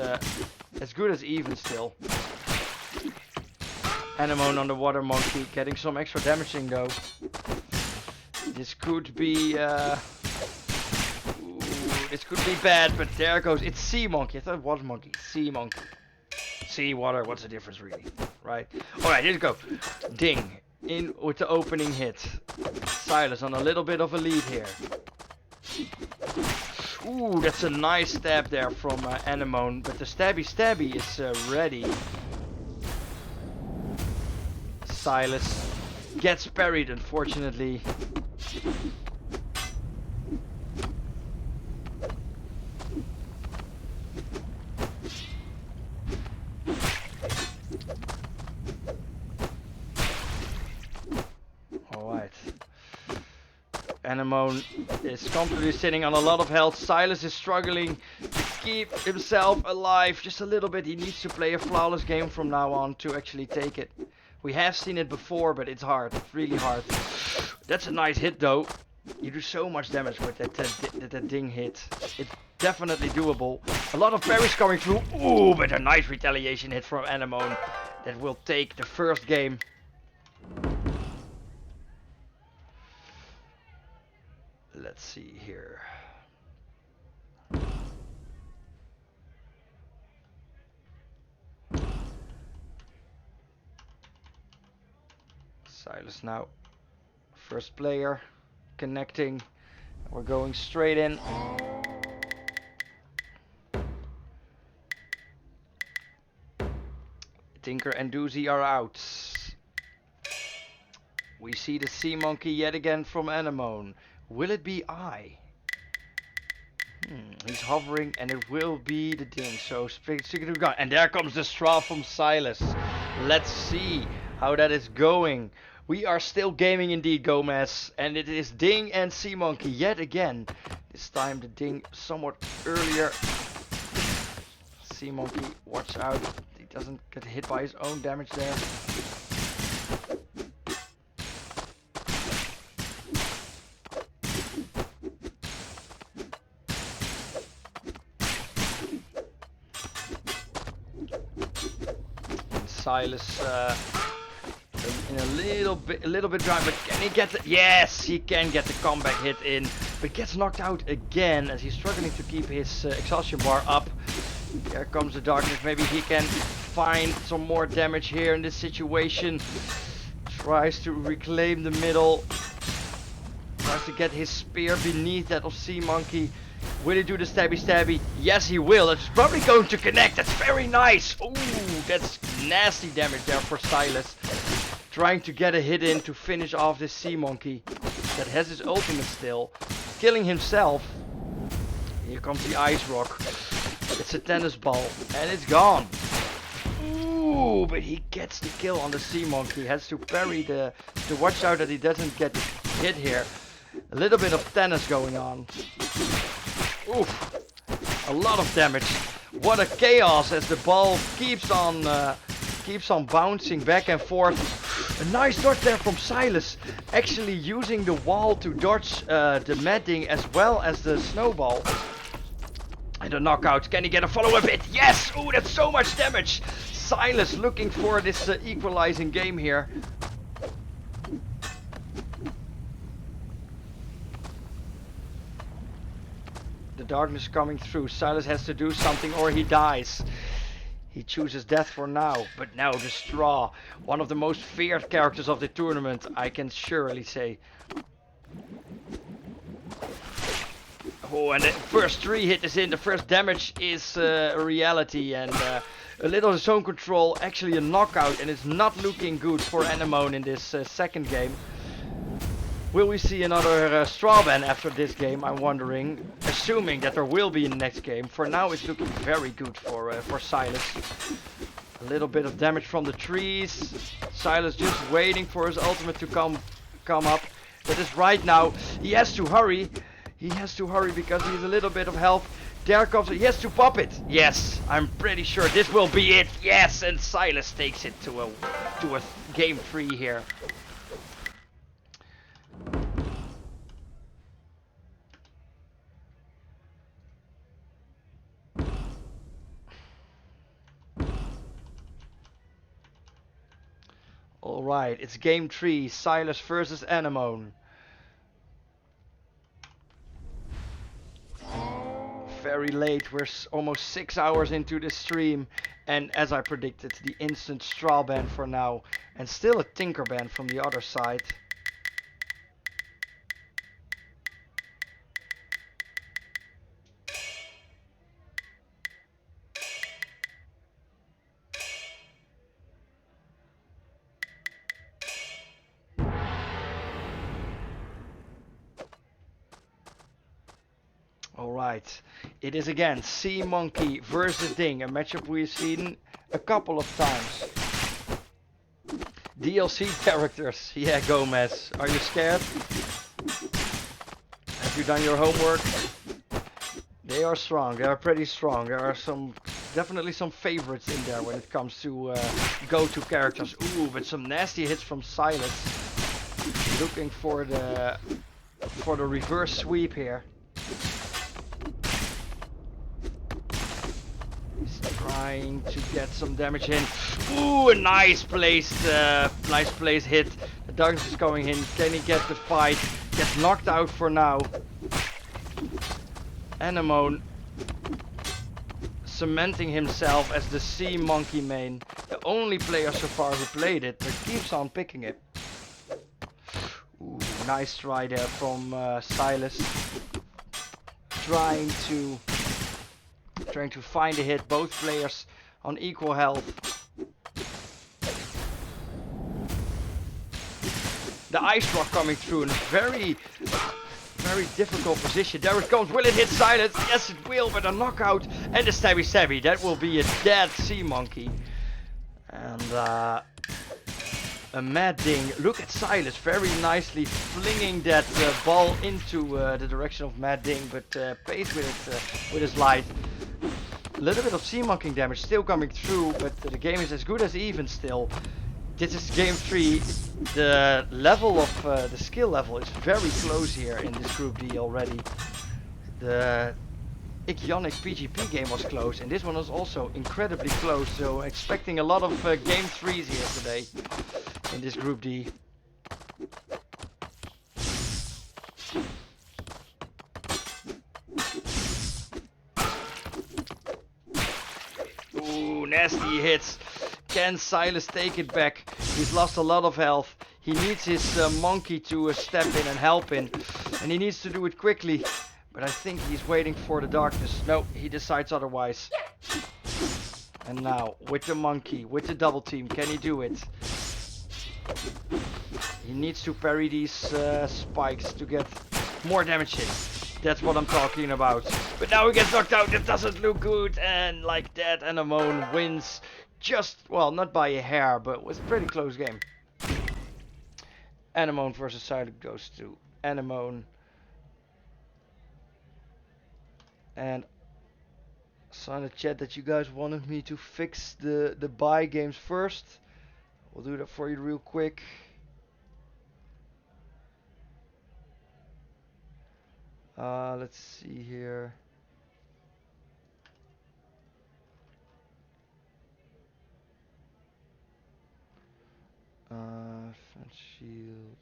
as good as even still. Animone on the Water Monkey. Getting some extra damaging though. This could be this could be bad, but there goes. It's Sea Monkey. I thought Water Monkey. Sea Monkey. Sea, water, what's the difference really? Right? Alright, here we go. Ding. in with the opening hit. Silas on a little bit of a lead here. Ooh, that's a nice stab there from Animone, but the stabby is ready. Silas gets parried, unfortunately. Alright. Animone is comfortably sitting on a lot of health. Silas is struggling to keep himself alive just a little bit. He needs to play a flawless game from now on to actually take it. We have seen it before, but it's hard. It's really hard. That's a nice hit though. You do so much damage with that ding hit. It's definitely doable. A lot of parries coming through. Ooh, but a nice retaliation hit from Animone that will take the first game. Let's see here. Silas now. First player. Connecting. We're going straight in. Tinker and Doozy are out. We see the sea monkey yet again from Animone. Will it be I? He's hovering and it will be the ding. So and there comes the straw from Silas. Let's see how that is going. We are still gaming indeed, Gomez. And it is ding and sea monkey yet again. This time the ding somewhat earlier. Sea monkey, watch out. He doesn't get hit by his own damage there. Silas in a little bit dry, but can he get the, yes, he can get the comeback hit in, but gets knocked out again as he's struggling to keep his exhaustion bar up. There comes the darkness. Maybe he can find some more damage here in this situation. Tries to reclaim the middle. Tries to get his spear beneath that of Sea Monkey. Will he do the stabby? Yes, he will. It's probably going to connect. That's very nice. Ooh, that's nasty damage there for Silas. Trying to get a hit in to finish off this Sea Monkey that has his ultimate still. Killing himself. Here comes the Ice Rock. It's a tennis ball and it's gone. Ooh, but he gets the kill on the Sea Monkey. Has to parry to watch out that he doesn't get hit here. A little bit of tennis going on. Oof, a lot of damage. What a chaos as the ball keeps on bouncing back and forth. A nice dodge there from Silas, actually using the wall to dodge the matting as well as the snowball. And a knockout. Can he get a follow-up hit? Yes! Ooh, that's so much damage. Silas looking for this equalizing game here. The darkness coming through. Silas has to do something or he dies. He chooses death for now. But now the Straw. One of the most feared characters of the tournament, I can surely say. Oh, and the first 3 hit is in. The first damage is a reality. And a little zone control. Actually a knockout. And it's not looking good for Animone in this second game. Will we see another straw ban after this game? I'm wondering. Assuming that there will be in the next game. For now it's looking very good for Silas. A little bit of damage from the trees. Silas just waiting for his ultimate to come up. That is right now. He has to hurry. He has to hurry because he has a little bit of health. There comes it. He has to pop it. Yes, I'm pretty sure this will be it. Yes, and Silas takes it to a game 3 here. Alright, it's game 3, Silas versus Animone. Very late, we're almost 6 hours into the stream And as I predicted, the instant straw ban for now. And still a Tinker ban from the other side. Alright, it is again Sea Monkey versus Ding, a matchup we've seen a couple of times. DLC characters, yeah Gomez, are you scared? Have you done your homework? They are strong, they are pretty strong, there are definitely some favorites in there when it comes to go-to characters. Ooh, but some nasty hits from Silas, looking for the reverse sweep here. Trying to get some damage in. Ooh, a nice placed hit. The Darkness is going in. Can he get the fight? Gets knocked out for now. Animone cementing himself as the Sea Monkey main. The only player so far who played it, but keeps on picking it. Ooh, nice try there from Silas. Trying to find a hit, both players on equal health. The Ice Rock coming through in a very difficult position. There it comes, will it hit Silas? Yes it will, but a knockout and a stabby. That will be a dead Sea Monkey. And a Mad Ding. Look at Silas very nicely flinging that ball into the direction of Mad Ding, but pays with his light. A little bit of Sea Monkey damage still coming through, but the game is as good as even still. This is game 3. The level of the skill level is very close here in this group D already. The Iggionic PGP game was close, and this one was also incredibly close. So expecting a lot of game 3s here today in this group D. Ooh, nasty hits. Can Silas take it back? He's lost a lot of health. He needs his monkey to step in and help him. And he needs to do it quickly. But I think he's waiting for the Darkness. No, he decides otherwise. And now, with the monkey, with the double team, can he do it? He needs to parry these spikes to get more damage in. That's what I'm talking about. But now he gets knocked out. That doesn't look good. And like that, Animone wins. Just, well, not by a hair, but it was a pretty close game. Animone versus Silas goes to Animone. And I saw in the chat that you guys wanted me to fix the buy games first. We'll do that for you real quick. Let's see here. Front shield.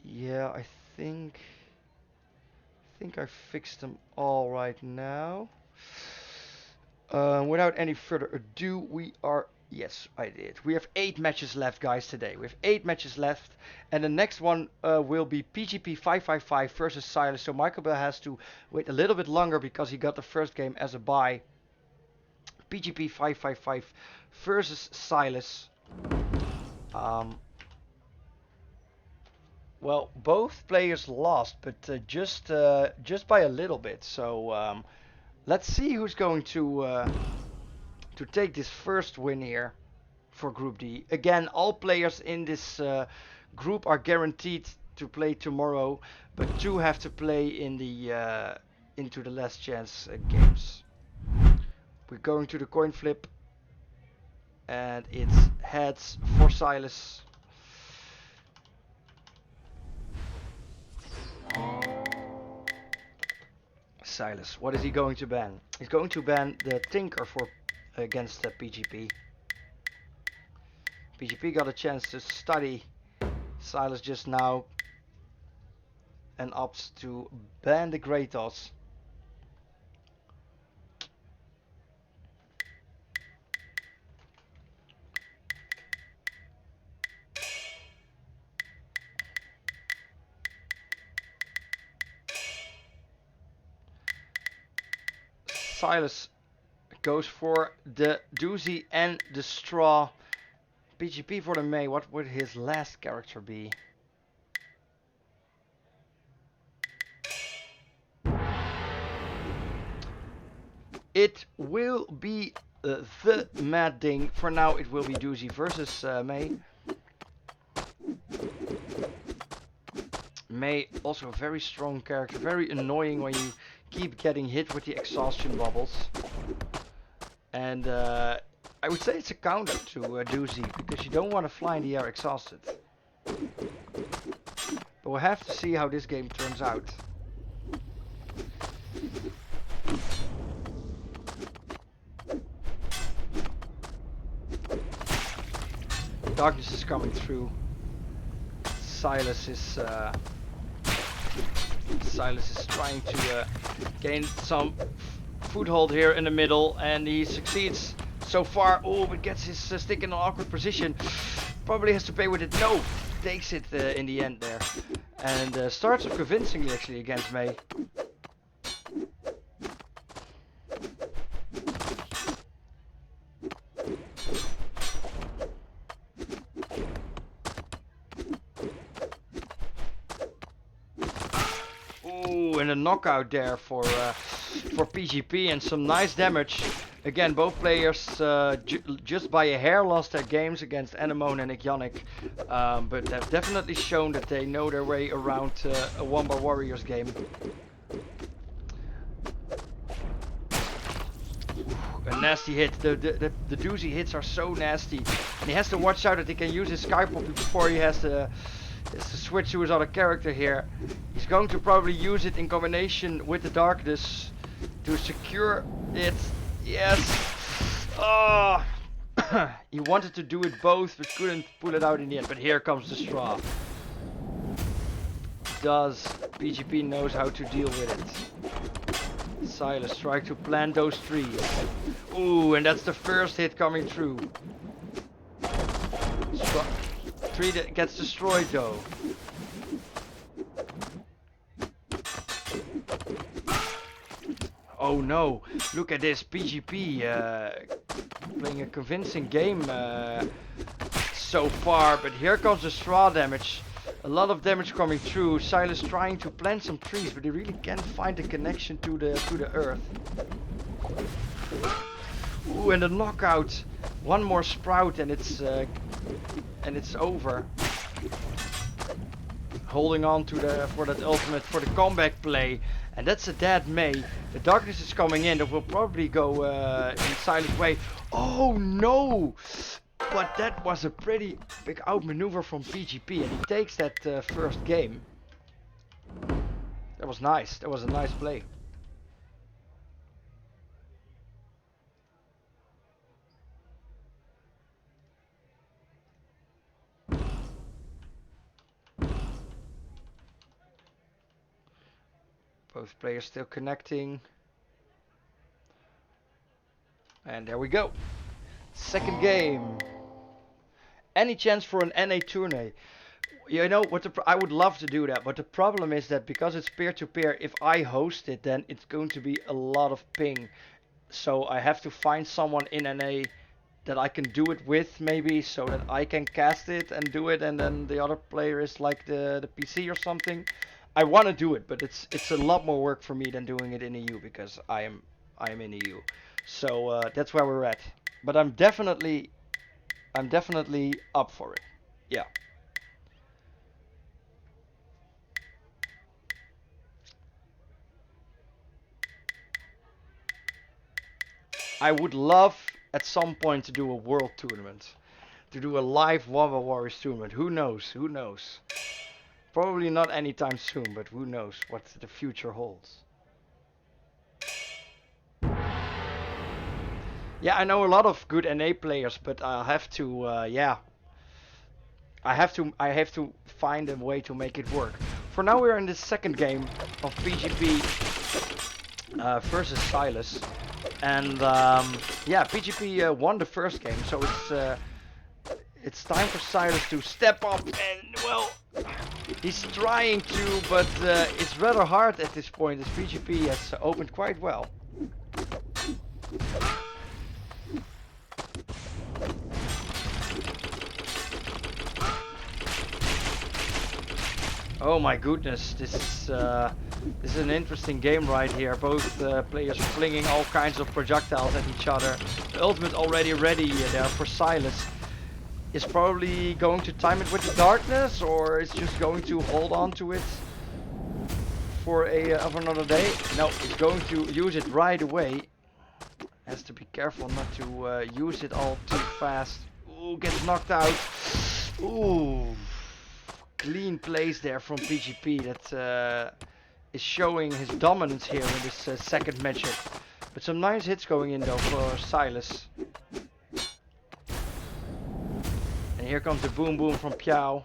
Yeah, I think I fixed them all right now. Without any further ado, we are... Yes, I did. We have 8 matches left, guys, today. We have 8 matches left. And the next one will be PGP 555 versus Silas. So Michael Bell has to wait a little bit longer because he got the first game as a bye. PGP 555 versus Silas. Well, both players lost, but just by a little bit. So let's see who's going to take this first win here for Group D. Again, all players in this group are guaranteed to play tomorrow, but 2 have to play in the into the last chance games. We're going to the coin flip, and it's heads for Silas. Silas, what is he going to ban? He's going to ban the Tinker for against the PGP. PGP got a chance to study Silas just now. and opts to ban the Kratos. Silas goes for the doozy and the straw. PGP for the May. What would his last character be? It will be the Mad Ding. For now, it will be doozy versus May. May, also a very strong character. Very annoying when you keep getting hit with the exhaustion bubbles. And I would say it's a counter to doozy, because you don't want to fly in the air exhausted. But we'll have to see how this game turns out. Darkness is coming through. Silas is trying to gain some foothold here in the middle, and he succeeds so far. Oh, but gets his stick in an awkward position. Probably has to pay with it. No, takes it in the end there, and starts off convincingly actually against May. And a knockout there for PGP, and some nice damage. Again, both players just by a hair lost their games against Animone and Iggionic, but have definitely shown that they know their way around a Wanba Warriors game. A nasty hit. The doozy hits are so nasty, and he has to watch out that he can use his Skype before he has to switch to his other character here. He's going to probably use it in combination with the darkness to secure it. Yes. Oh. He wanted to do it both, but couldn't pull it out in the end. But here comes the straw. Does PGP knows how to deal with it? Silas trying to plant those trees. Ooh, and that's the first hit coming through. Tree that gets destroyed though. Oh no, look at this. PGP playing a convincing game so far, but here comes the straw damage. A lot of damage coming through. Silas trying to plant some trees, but he really can't find the connection to the earth. Ooh, and the knockout. One more sprout and it's over. Holding on to for that ultimate, for the comeback play, and that's a dead May. The darkness is coming in. That will probably go in Silas' way. Oh no! But that was a pretty big outmaneuver from PGP, and he takes that first game. That was nice. That was a nice play. Both players still connecting. And there we go. Second game. Any chance for an NA tourney? You know what? I would love to do that, but the problem is that because it's peer-to-peer, if I host it, then it's going to be a lot of ping. So I have to find someone in NA that I can do it with, maybe, so that I can cast it and do it, and then the other player is like the PC or something. I want to do it, but it's a lot more work for me than doing it in EU, because I am in EU. So that's where we're at. But I'm definitely up for it. Yeah. I would love at some point to do a world tournament, to do a live Wanba Warriors tournament. Who knows? Who knows? Probably not anytime soon, but who knows what the future holds. Yeah, I know a lot of good NA players, but I'll have to, yeah. I have to find a way to make it work. for now we're in the second game of PGP versus Silas. And yeah, PGP won the first game, so it's time for Silas to step up, and well, he's trying to, but it's rather hard at this point as PGP has opened quite well. Oh my goodness, this is an interesting game right here. Both players flinging all kinds of projectiles at each other. The ultimate already ready there for Silas. Is probably going to time it with the darkness, or is just going to hold on to it for another day. No, he's going to use it right away. Has to be careful not to use it all too fast. Ooh, gets knocked out. Ooh. Clean plays there from PGP that is showing his dominance here in this second matchup. But some nice hits going in though for Silas. And here comes the boom boom from Piao.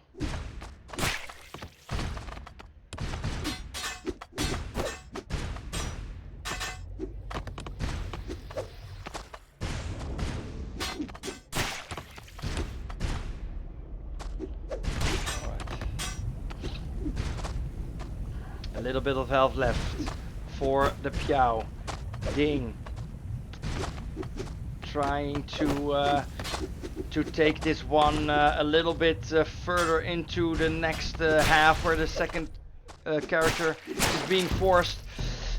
A little bit of health left for the Piao. Ding. Trying to take this one a little bit further into the next half, where the second character is being forced.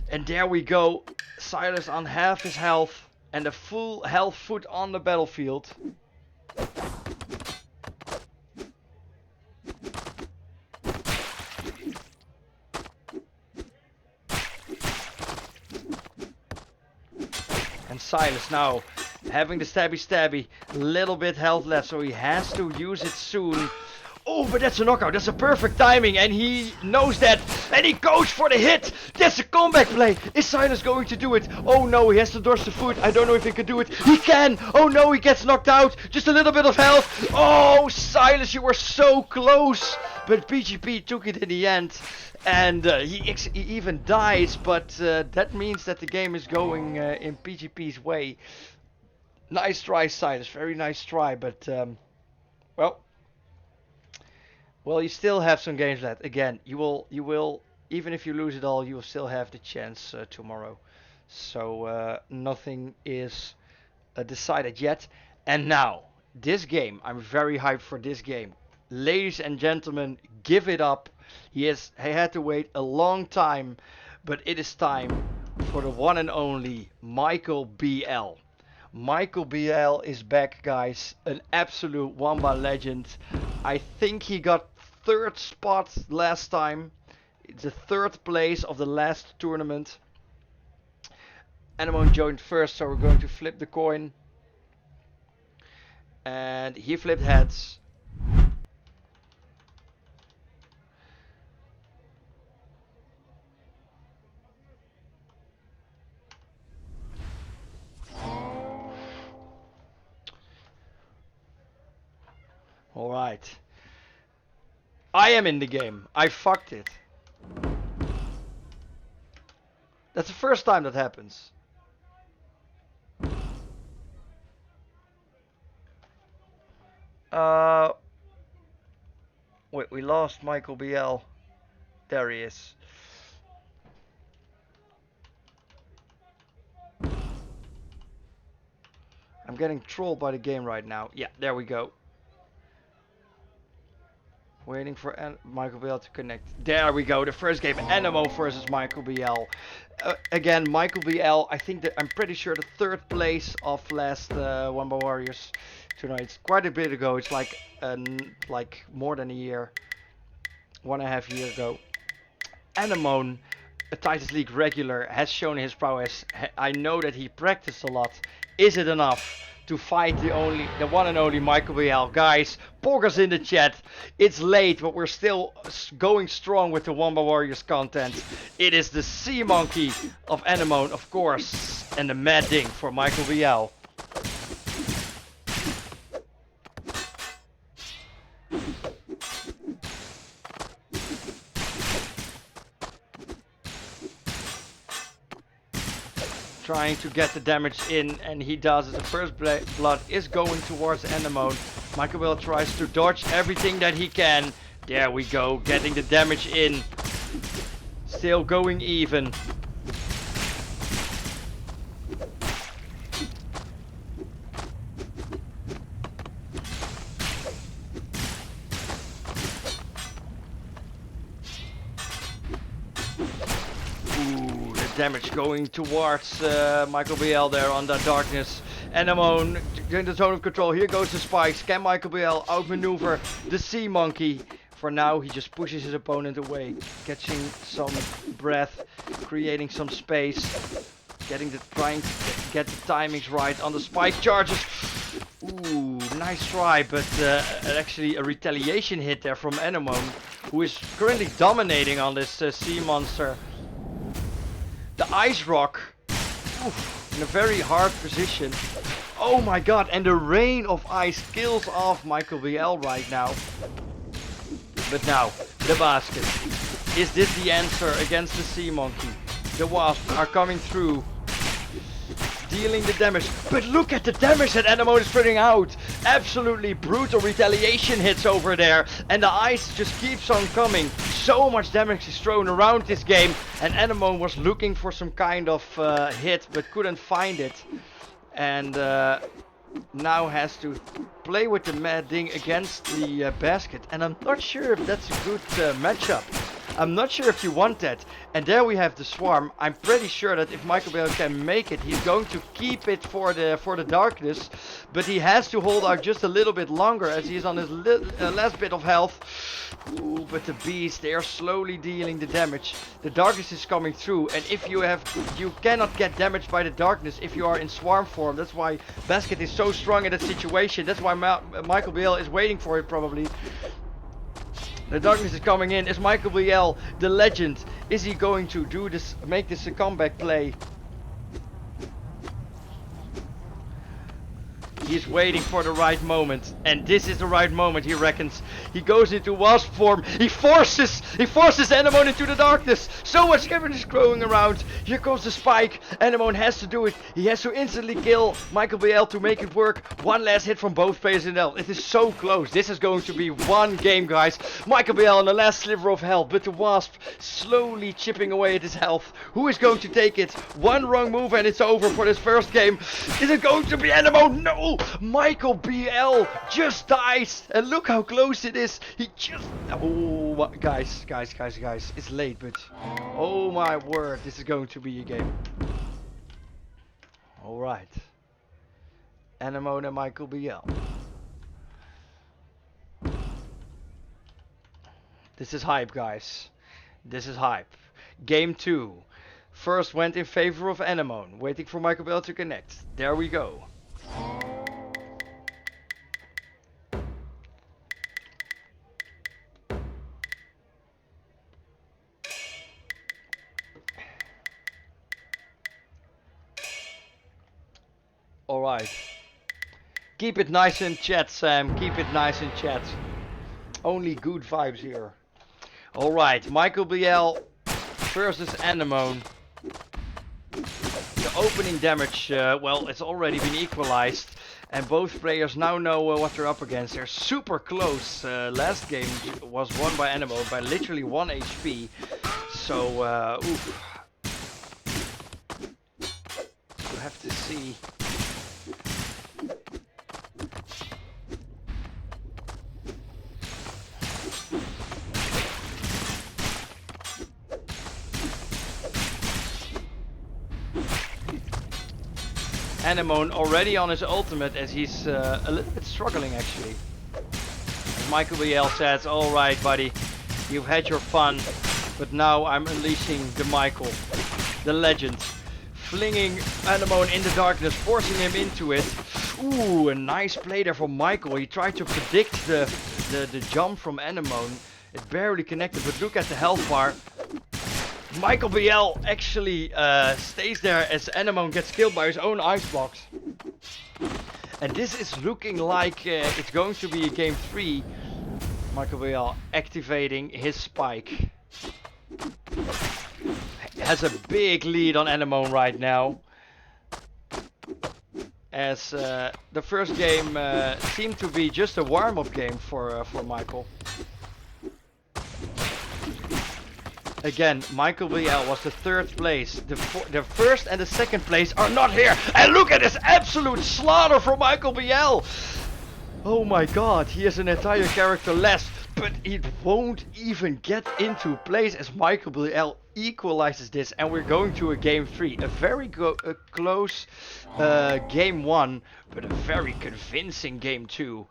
And there we go. Silas on half his health and a full health foot on the battlefield. And Silas now having the stabby, little bit health left, so he has to use it soon. Oh, but that's a knockout, that's a perfect timing, and he knows that, and he goes for the hit. That's a comeback play. Is Silas going to do it? Oh no, he has to dodge the foot. I don't know if he can do it. He can. Oh no, he gets knocked out. Just a little bit of health. Oh, Silas, you were so close, but PGP took it in the end. And he even dies, but that means that the game is going in PGP's way. Nice try, Silas. Very nice try, but well, you still have some games left. Again, you will, even if you lose it all, you will still have the chance tomorrow. So nothing is decided yet. And now, this game, I'm very hyped for this game. Ladies and gentlemen, give it up. He had to wait a long time, but it is time for the one and only Michael BL. Michael BL is back, guys. An absolute Wanba legend. I think he got third spot last time. It's the third place of the last tournament. Animone joined first, so we're going to flip the coin. And he flipped heads. Alright. I am in the game. I fucked it. That's the first time that happens. Wait, we lost Michael BL. There he is. I'm getting trolled by the game right now. Yeah, there we go. Waiting for Michael BL to connect. There we go. The first game, Animone versus Michael BL. Again, Michael BL. I think that I'm pretty sure the third place of last Wanba Warriors tonight. It's quite a bit ago. It's like more than a year, 1.5 years ago. Animone, a Titans League regular, has shown his prowess. I know that he practiced a lot. Is it enough to fight the one and only Michael BL? Guys, poggers in the chat. It's late, but we're still going strong with the Wanba Warriors content. It is the sea monkey of Animone, of course, and the mad ding for Michael BL. trying to get the damage in, and he does it. The first blood is going towards Animone. Michael Bell tries to dodge everything that he can. There we go, getting the damage in. Still going even. Damage going towards Michael BL there on that darkness. Animone in the zone of control. Here goes the spikes. Can Michael BL outmaneuver the Sea Monkey? For now, he just pushes his opponent away, catching some breath, creating some space, trying to get the timings right on the spike charges. Ooh, nice try, but actually a retaliation hit there from Animone, who is currently dominating on this sea monster. The ice rock, oof, in a very hard position. Oh my god, and the rain of ice kills off Michael BL right now. But now, the basket. Is this the answer against the Sea Monkey? The Wasps are coming through, dealing the damage. But look at the damage that Animone is putting out. Absolutely brutal retaliation hits over there. And the ice just keeps on coming. So much damage is thrown around this game. And Animone was looking for some kind of hit, but couldn't find it. And now has to play with the mad thing against the basket. And I'm not sure if that's a good matchup. I'm not sure if you want that. And there we have the swarm. I'm pretty sure that if Michael Bell can make it, he's going to keep it for the darkness. But he has to hold out just a little bit longer as he's on his last bit of health. Ooh, but the bees, they are slowly dealing the damage. The darkness is coming through, and if you cannot get damaged by the darkness if you are in swarm form. That's why Basket is so strong in that situation. That's why Michael Bell is waiting for it probably. The darkness is coming in. Is Michael BL the legend? Is he going to do this, make this a comeback play? He's waiting for the right moment, and this is the right moment, he reckons. He goes into wasp form. He forces Animone into the darkness. So much damage is growing around. Here comes the spike. Animone has to do it. He has to instantly kill Michael BL to make it work. One last hit from both players in hell. It is so close. This is going to be one game, guys. Michael BL on the last sliver of health, but the wasp slowly chipping away at his health. Who is going to take it? One wrong move and it's over for this first game. Is it going to be Animone? No! Michael BL just dies, and look how close it is. He just, oh guys, it's late, but oh my word, this is going to be a game. All right, Animone and Michael BL. This is hype, guys. This is hype. Game 2. First went in favor of Animone, waiting for Michael BL to connect. There we go. Alright. Keep it nice in chat, Sam. Keep it nice in chat. Only good vibes here. Alright, Michael BL versus Animone. The opening damage, well, it's already been equalized. And both players now know what they're up against. They're super close. Last game was won by Animone by literally 1 HP. So, oof. We'll have to see. Animone already on his ultimate as he's a little bit struggling actually. As Michael BL says, alright buddy, you've had your fun, but now I'm unleashing the Michael, the legend. Flinging Animone in the darkness, forcing him into it. Ooh, a nice play there from Michael. He tried to predict the jump from Animone. It barely connected, but look at the health bar. Michael BL actually stays there as Animone gets killed by his own icebox. And this is looking like it's going to be a game 3. Michael BL activating his spike. Has a big lead on Animone right now. as the first game seemed to be just a warm-up game for Michael. Again, Michael BL was the third place. The first and the second place are not here. And look at this absolute slaughter from Michael BL. Oh my god, he has an entire character less. But it won't even get into place as Michael BL equalizes this. And we're going to a game 3. A very close game 1, but a very convincing game 2.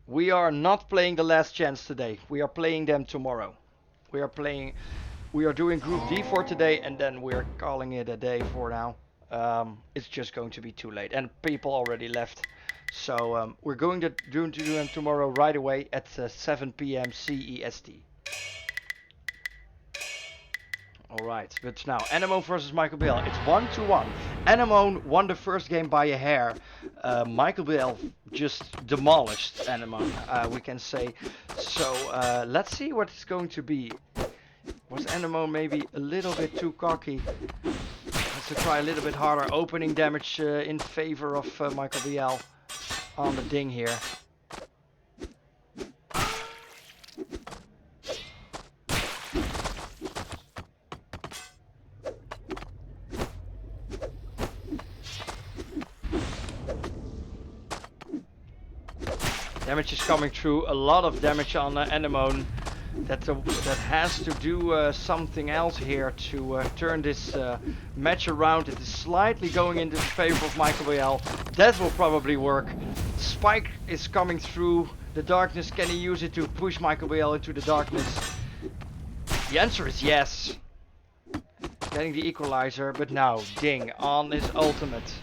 We are not playing the last chance today. We are playing them tomorrow. We are doing Group D for today, and then we're calling it a day for now. It's just going to be too late, and people already left. So we're going to do them tomorrow right away at 7 p.m. CEST. Alright, but now Animone versus Michael BL. It's 1-1. Animone won the first game by a hair. Michael BL just demolished Animone, we can say. So let's see what it's going to be. Was Animone maybe a little bit too cocky? Let's try a little bit harder. Opening damage in favor of Michael BL on the ding here. Damage is coming through, a lot of damage on Animone. That has to do something else here to turn this match around. It is slightly going into the favor of Michael BL. That will probably work. Spike is coming through the darkness. Can he use it to push Michael BL into the darkness? The answer is yes. Getting the equalizer, but now ding on his ultimate.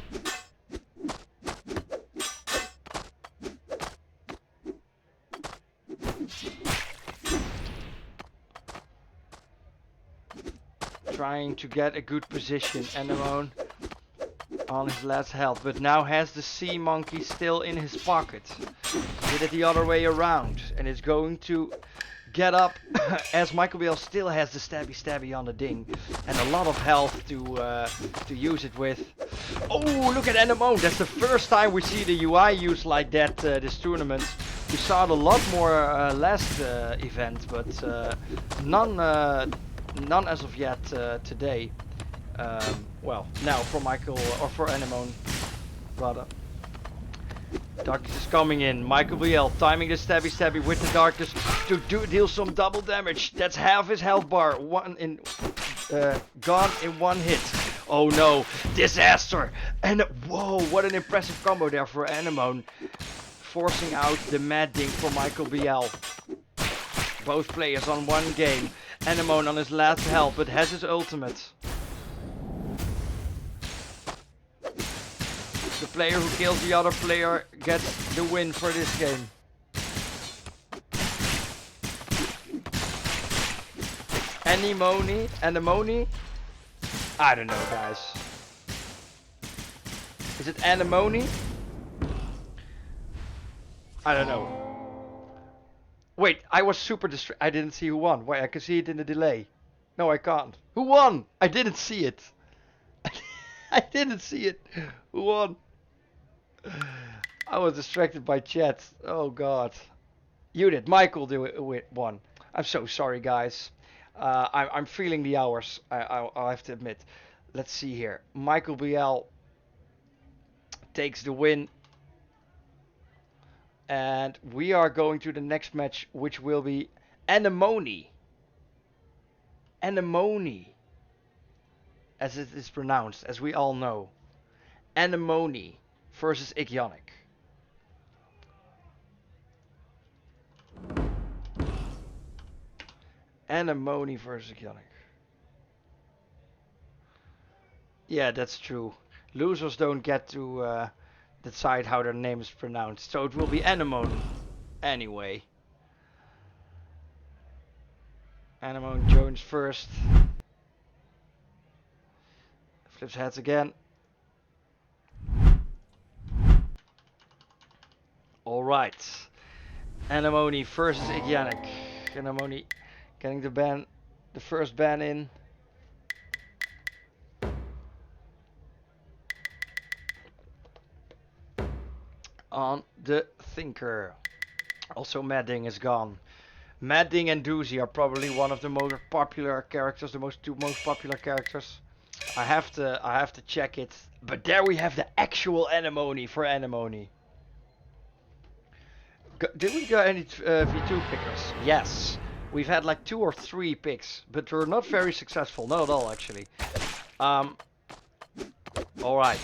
Trying to get a good position. Animone on his last health, but now has the sea monkey still in his pocket. Did it the other way around, and it's going to get up as Michael BL still has the stabby on the ding and a lot of health to use it with. Oh, look at Animone. That's the first time we see the UI used like that this tournament. We saw it a lot more last event, but none as of yet today. Well, now for Michael or for Animone, rather. Darkness is coming in. Michael BL timing the stabby with the darkness to deal some double damage. That's half his health bar. Gone in one hit. Oh no, disaster! And whoa, what an impressive combo there for Animone, forcing out the mad ding for Michael BL. Both players on one game. Animone on his last health, but has his ultimate. The player who kills the other player gets the win for this game. Animone? I don't know, guys. Is it Animone? I don't know. Wait, I was super distracted. I didn't see who won. Wait, I can see it in the delay. No, I can't. Who won? I didn't see it. I didn't see it. Who won? I was distracted by chat. Oh god. You did. Michael won. I'm so sorry, guys. I'm feeling the hours. I'll have to admit. Let's see here. Michael BL takes the win. And we are going to the next match, which will be Animone. Animone, as it is pronounced, as we all know. Animone versus Iggionic. Animone versus Iggionic. Yeah, that's true. Losers don't get to decide how their name is pronounced, so it will be Animone anyway. Animone joins first. Flips heads again. Alright. Animone versus Iggionic. Animone getting the first ban in. On the Thinker. Also Madding is gone. Madding and Doozy are probably one of the most popular characters, the two most popular characters. I have to check it. But there we have the actual Animone for Animone. Did we get any V2 pickers? Yes. We've had like 2 or 3 picks, but we're not very successful. Not at all, actually. Alright.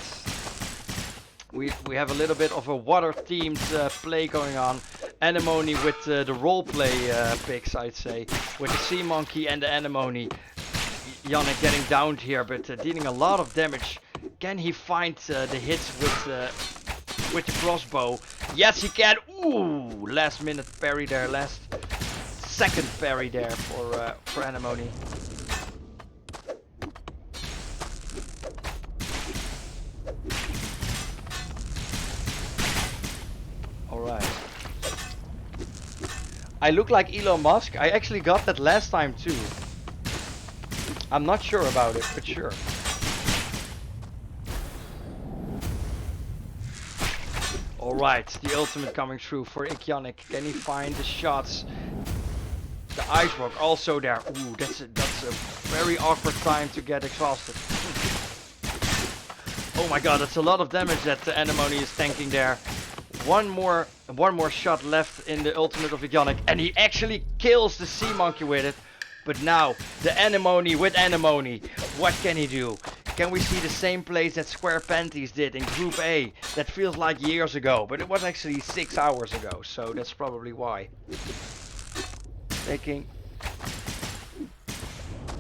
We have a little bit of a water-themed play going on. Animone with the roleplay picks, I'd say. With the Sea Monkey and the Animone. Iggionic getting downed here, but dealing a lot of damage. Can he find the hits with the crossbow? Yes, he can. Ooh, last minute parry there, last second parry there for Animone. All right. I look like Elon Musk. I actually got that last time too. I'm not sure about it, but sure. Alright, the ultimate coming through for Iggionic. Can he find the shots? The ice rock also there. Ooh, that's a very awkward time to get exhausted. Oh my god, that's a lot of damage that the Animone is tanking there. One more shot left in the ultimate of Iggionic, and he actually kills the Sea Monkey with it. But now, the Animone with Animone. What can he do? Can we see the same plays that Square Panties did in Group A? That feels like years ago, but it was actually 6 hours ago, so that's probably why. Taking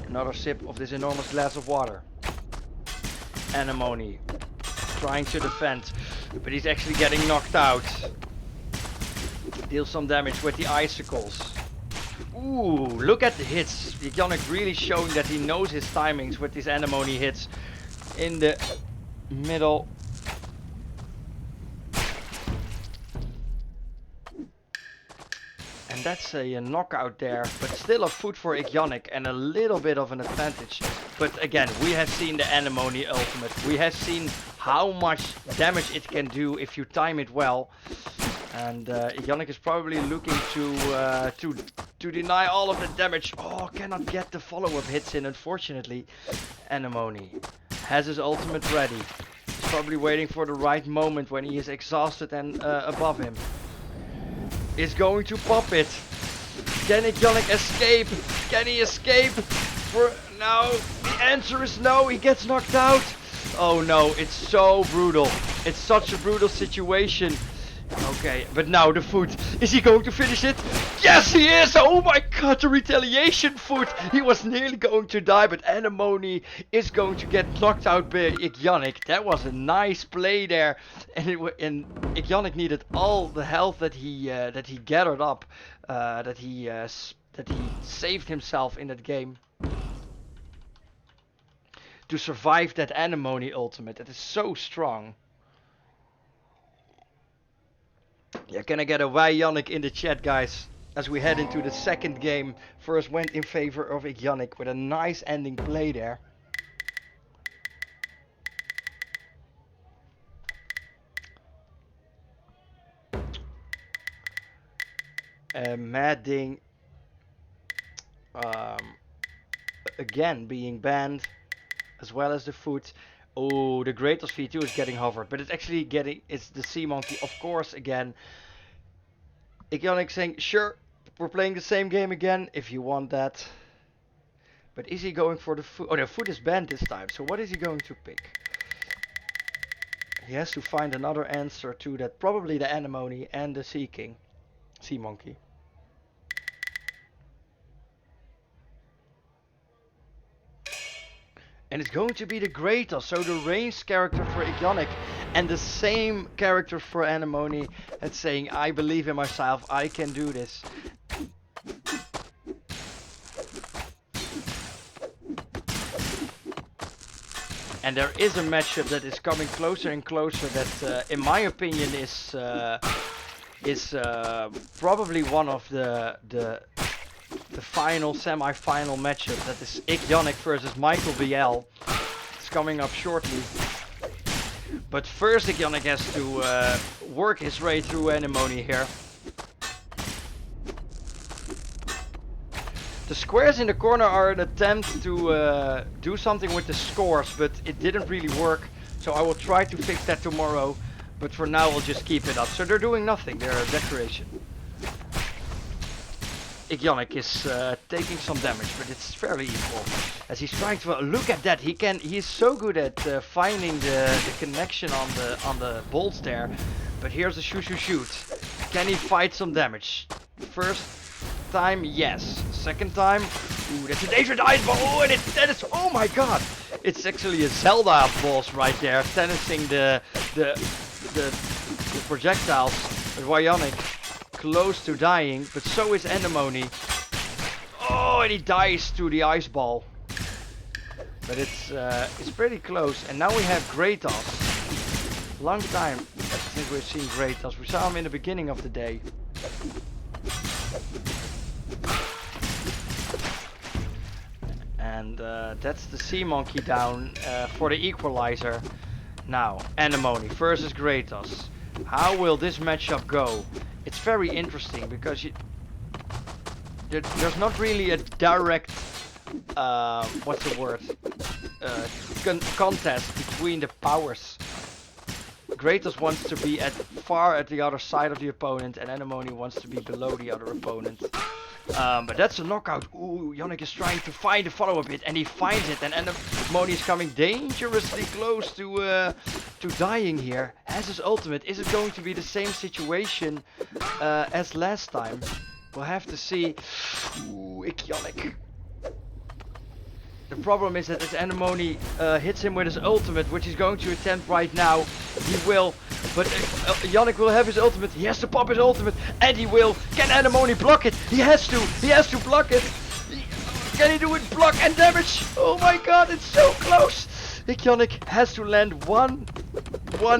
another sip of this enormous glass of water. Animone trying to defend, but he's actually getting knocked out. Deal some damage with the icicles. Ooh, look at the hits. Iggionic really showing that he knows his timings with these Animone hits in the middle. And that's a knockout there, but still a foot for Iggionic and a little bit of an advantage. But again, we have seen the Animone ultimate. We have seen how much damage it can do if you time it well. And Iggionic is probably looking to deny all of the damage. Oh, cannot get the follow-up hits in, unfortunately. Animone has his ultimate ready. He's probably waiting for the right moment when he is exhausted and above him. Is going to pop it. Can Iggionic escape? Can he escape? For now, the answer is no. He gets knocked out. Oh no, it's so brutal. It's such a brutal situation. Okay, but now the foot. Is he going to finish it? Yes, he is! Oh my god, the retaliation foot! He was nearly going to die, but Animone is going to get knocked out by Iggionic. That was a nice play there. And Iggionic needed all the health that he gathered up. That he saved himself in that game. To survive that Animone ultimate. That is so strong. Yeah, can I get a Iggionic in the chat, guys? As we head into the second game. First went in favor of Iggionic with a nice ending play there. Madding again being banned, as well as the foot. Oh, the Greatest V2 is getting hovered, but it's actually it's the Sea Monkey, of course, again. Iggionic saying, sure, we're playing the same game again, if you want that. But is he going for the foot? Oh, the foot is banned this time, so what is he going to pick? He has to find another answer to that, probably the Animone and the Sea Monkey. And it's going to be the Greater, so the ranged character for Iggionic and the same character for Animone. That's saying, I believe in myself, I can do this. And there is a matchup that is coming closer and closer that, in my opinion, is is probably one of the final semi-final matchup. That is Iggionic versus Michael BL. It's coming up shortly. But first Iggionic has to work his way through Animone here. The squares in the corner are an attempt to do something with the scores, but it didn't really work. So I will try to fix that tomorrow. But for now we'll just keep it up. So they're doing nothing, they're a decoration. Iggionic is taking some damage, but it's fairly equal. As he's trying to look at that, he's so good at finding the connection on the bolts there. But here's a shoot. Can he fight some damage? First time, yes. Second time, ooh, that's a dangerous ice ball. Oh, and that is, oh my god! It's actually a Zelda boss right there, tennising the projectiles. But Iggionic close to dying, but so is Animone. Oh, and he dies to the ice ball. But it's pretty close. And now we have Kratos. Long time since we've seen Kratos. We saw him in the beginning of the day. And that's the sea monkey down for the equalizer. Now, Animone versus Kratos. How will this matchup go? It's very interesting because there's not really a direct what's the word contest between the powers. Kratos wants to be far at the other side of the opponent, and Animone wants to be below the other opponent. But that's a knockout. Ooh, Iggionic is trying to find the follow-up hit, and he finds it. And Animone is coming dangerously close to dying here. Has his ultimate. Is it going to be the same situation as last time? We'll have to see. Ooh, Iggionic. The problem is that as Animone hits him with his ultimate, which he's going to attempt right now, he will. But Iggionic will have his ultimate. He has to pop his ultimate, and he will. Can Animone block it? He has to. He has to block it. Can he do it? Block and damage. Oh my god, it's so close. Iggionic has to land one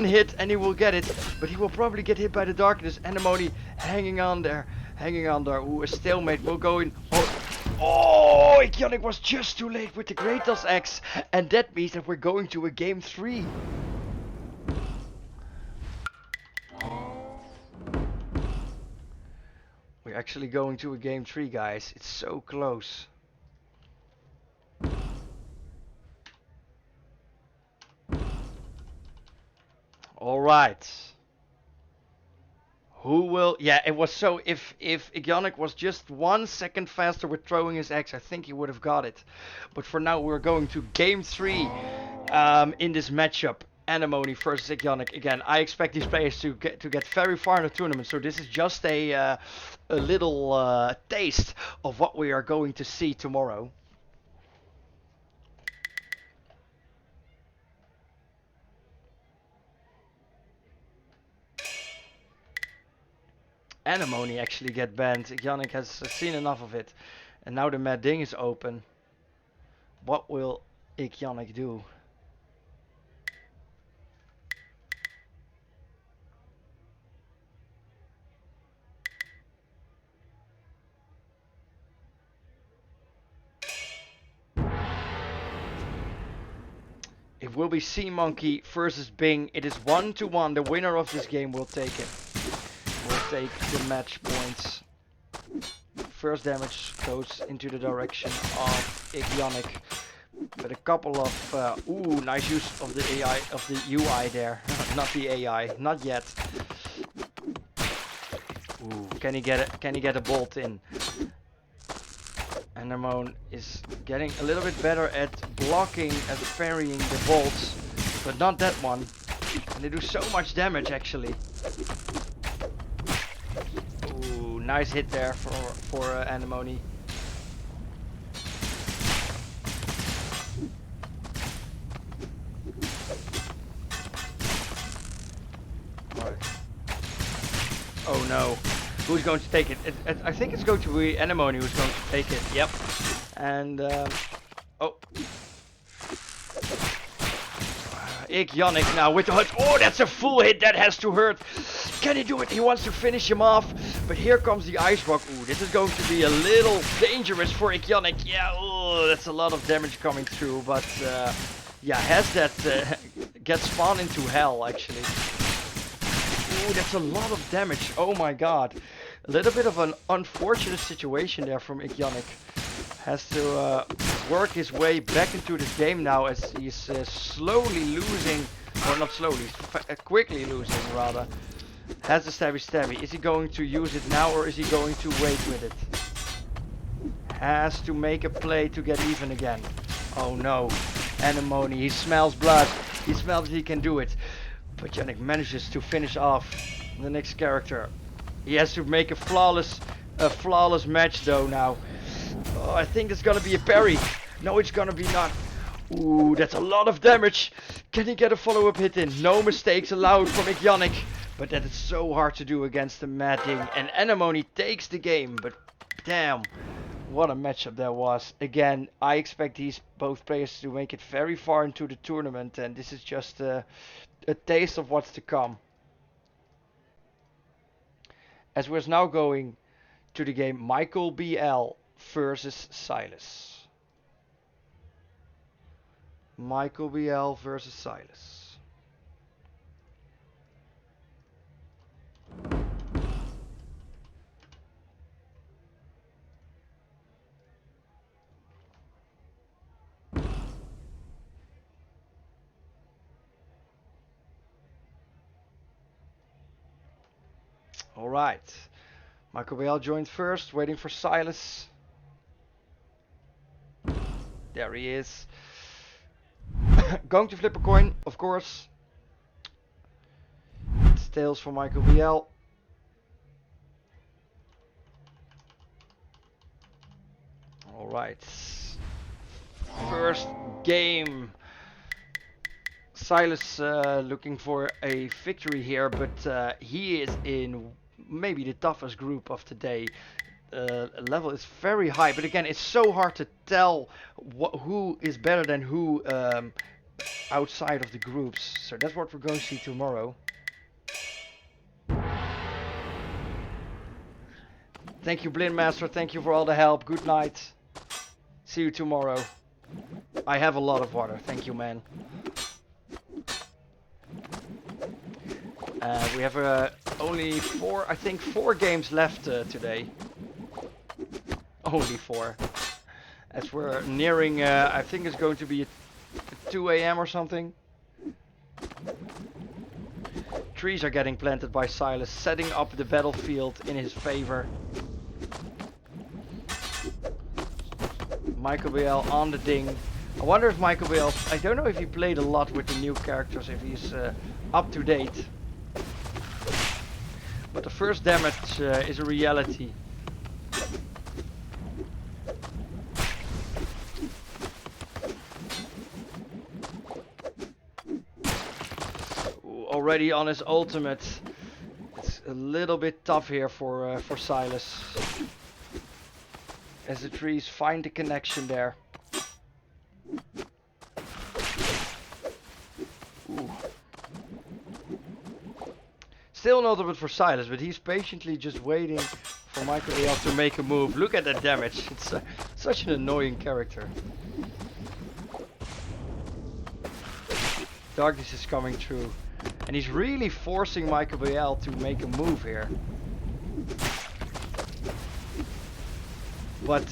hit, and he will get it. But he will probably get hit by the darkness. Animone hanging on there. Ooh, a stalemate will go in. Oh, Iggionic was just too late with the Kratos X. And that means that we're going to a game 3. We're actually going to a game 3, guys. It's so close. Alright. Who will... Yeah, it was so... If Iggionic was just 1 second faster with throwing his axe, I think he would have got it. But for now, we're going to game 3 in this matchup. Animone versus Iggionic. Again, I expect these players to get very far in the tournament. So this is just a little taste of what we are going to see tomorrow. Animone actually get banned. Iggionic has seen enough of it. And now the mad ding is open. What will Iggionic do? It will be Sea Monkey versus Bing. It is 1-1. The winner of this game will take it. Will take the match points. First damage goes into the direction of Iggionic. But a couple of ooh, nice use of the AI, of the UI there. Not the AI, not yet. Ooh, can he get a bolt in? Animone is getting a little bit better at blocking and parrying the bolts, but not that one. And they do so much damage actually. Ooh, nice hit there for Animone. Oh no. Who's going to take it? I think it's going to be Animone who's going to take it. Yep. And oh, Iggionic now with the hut. Oh, that's a full hit. That has to hurt. Can he do it? He wants to finish him off, but here comes the Ice Rock. Ooh, this is going to be a little dangerous for Iggionic. Yeah, ooh, that's a lot of damage coming through, but yeah, has that get spawned into hell actually. Ooh, that's a lot of damage. Oh my god. A little bit of an unfortunate situation there from Iggionic. Has to work his way back into this game now as he's slowly losing, or not slowly, quickly losing rather. Has the stabby stabby. Is he going to use it now or is he going to wait with it? Has to make a play to get even again. Oh no. Animone, he smells blood. He smells he can do it. But Iggionic manages to finish off the next character. He has to make a flawless match though now. Oh, I think it's gonna be a parry. No, it's gonna be not. Ooh, that's a lot of damage. Can he get a follow-up hit in? No mistakes allowed from Iggionic. But that is so hard to do against the Mad Ding. And Animone takes the game. But damn, what a matchup that was. Again, I expect these both players to make it very far into the tournament. And this is just a taste of what's to come. As we're now going to the game Michael BL versus Silas. Michael BL versus Silas. Alright. Michael BL joined first, waiting for Silas. There he is. Going to flip a coin, of course. It's tails for Michael BL. Alright. First game. Silas looking for a victory here, but he is in maybe the toughest group of today. Level is very high, but again, it's so hard to tell who is better than who outside of the groups. So that's what we're going to see tomorrow. Thank you, Blindmaster. Thank you for all the help. Good night. See you tomorrow. I have a lot of water. Thank you, man. We have only four games left today. Only 4. As we're nearing, I think it's going to be 2 AM or something. Trees are getting planted by Silas, setting up the battlefield in his favor. Michael BL on the ding. I wonder if Michael BL, I don't know if he played a lot with the new characters, if he's up to date. But the first damage is a reality. Already on his ultimate. It's a little bit tough here for Silas. As the trees find the connection there. Ooh. Still an ultimate for Silas, but he's patiently just waiting for Michael BL to make a move. Look at that damage. It's such an annoying character. Darkness is coming through. And he's really forcing Michael BL to make a move here. But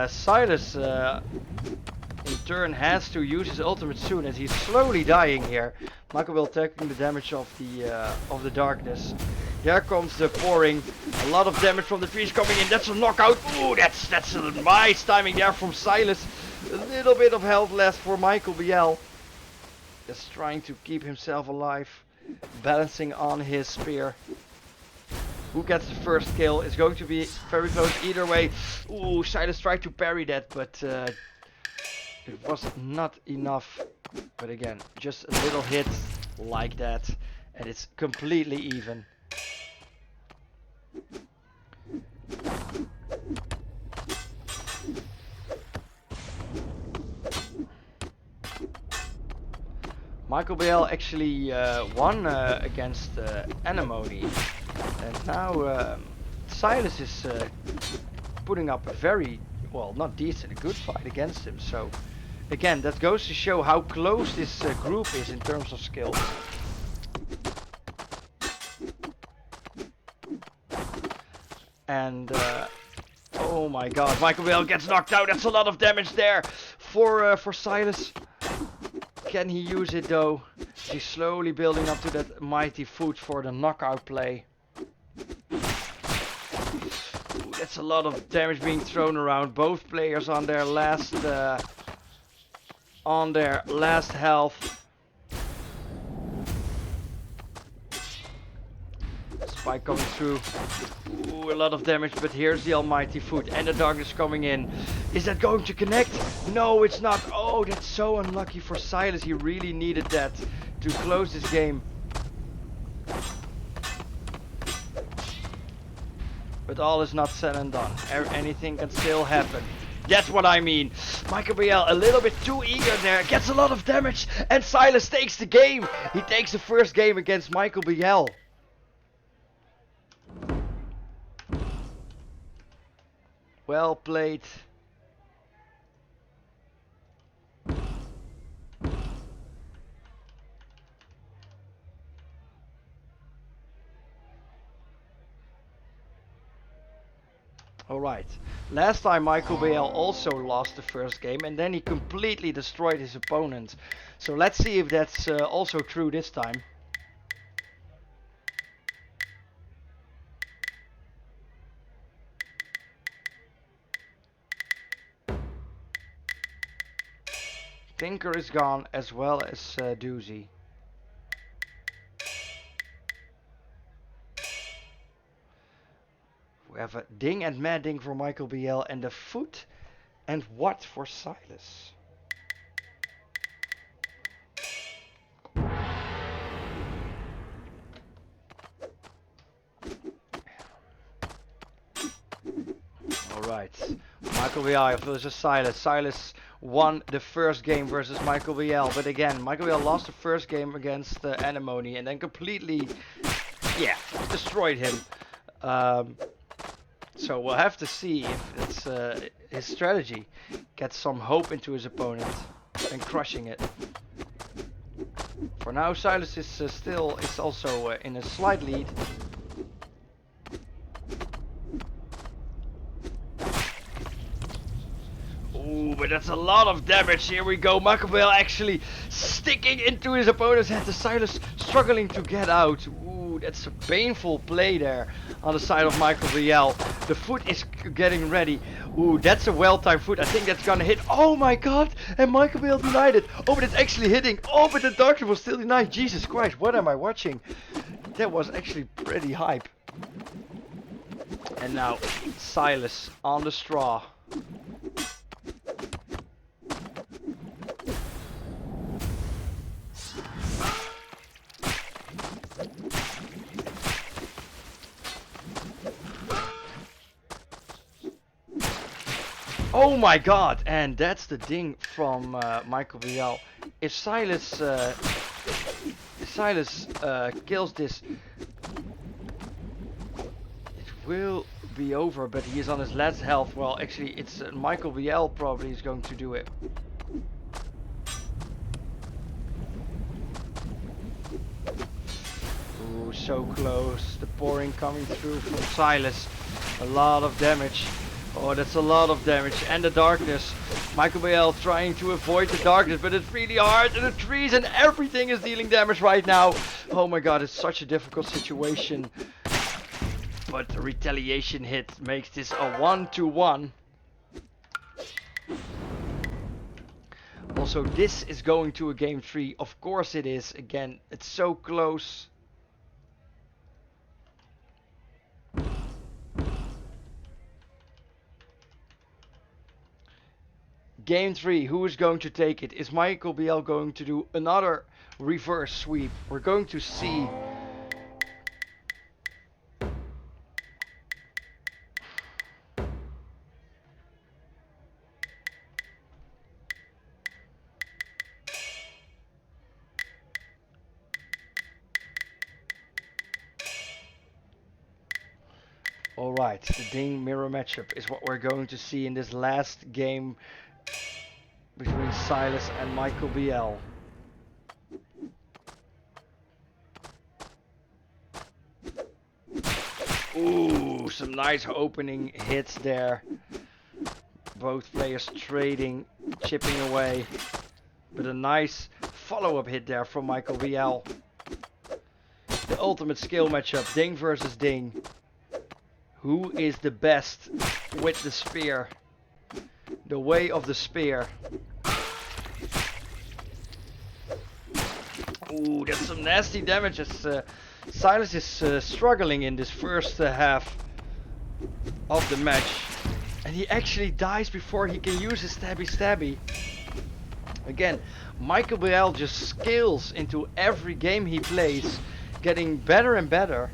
Silas in turn has to use his ultimate soon as he's slowly dying here. Michael BL taking the damage of the darkness. There comes the pouring. A lot of damage from the trees coming in. That's a knockout. Ooh, that's a nice timing there from Silas. A little bit of health left for Michael BL. Just trying to keep himself alive, balancing on his spear. Who gets the first kill is going to be very close either way. Ooh, Silas tried to parry that, but it was not enough. But again, just a little hit like that, and it's completely even. Michael Bale actually won against Animone, and now Silas is putting up a very, well, not decent, a good fight against him. So again, that goes to show how close this group is in terms of skill. And oh my god, Michael Bale gets knocked out. That's a lot of damage there for Silas. Can he use it though? He's slowly building up to that mighty foot for the knockout play. Ooh, that's a lot of damage being thrown around. Both players on their last health. Spike coming through. Ooh, a lot of damage, but here's the almighty foot and the darkness coming in. Is that going to connect? No, it's not. Oh, that's so unlucky for Silas. He really needed that to close this game. But all is not said and done. Anything can still happen. That's what I mean. Michael Bale a little bit too eager there. Gets a lot of damage. And Silas takes the game. He takes the first game against Michael Bale. Well played. Alright, last time Michael Bale also lost the first game and then he completely destroyed his opponent. So let's see if that's also true this time. Tinker is gone as well as Doozy. We have a ding and mad ding for Michael Bale and a foot and what for Silas. Alright, Michael Bale versus Silas. Silas won the first game versus Michael Bale, but again, Michael Bale lost the first game against Animone and then completely, destroyed him. So we'll have to see if it's his strategy gets some hope into his opponent and crushing it. For now, Silas is also in a slight lead. Ooh, but that's a lot of damage. Here we go. Michael Bale actually sticking into his opponent's head. The Silas struggling to get out. Ooh, that's a painful play there on the side of Michael Bale. The foot is getting ready. Ooh, that's a well-timed foot. I think that's gonna hit. Oh my god! And Michael Bale denied it. Oh, but it's actually hitting. Oh, but the darkness was still denied. Jesus Christ, what am I watching? That was actually pretty hype. And now Silas on the straw. Oh my god, and that's the ding from Michael Bale. If Silas kills this, it will be over, but he is on his last health. Well, actually, it's Michael Bale probably is going to do it. Ooh, so close. The pouring coming through from Silas. A lot of damage. Oh, that's a lot of damage. And the darkness. Michael Bale trying to avoid the darkness, but it's really hard. And the trees and everything is dealing damage right now. Oh my god, it's such a difficult situation. But the retaliation hit makes this a 1-1. Also, this is going to a game 3. Of course it is. Again, it's so close. Game 3, who is going to take it? Is Michael Bale going to do another reverse sweep? We're going to see. Alright, the Ding mirror matchup is what we're going to see in this last game between Silas and Michael BL. Ooh, some nice opening hits there. Both players trading, chipping away. But a nice follow-up hit there from Michael BL. The ultimate skill matchup, Ding versus Ding. Who is the best with the spear? The way of the spear. Ooh, that's some nasty damage as Silas is struggling in this first half of the match. And he actually dies before he can use his stabby. Again, Michael BL just scales into every game he plays, getting better and better.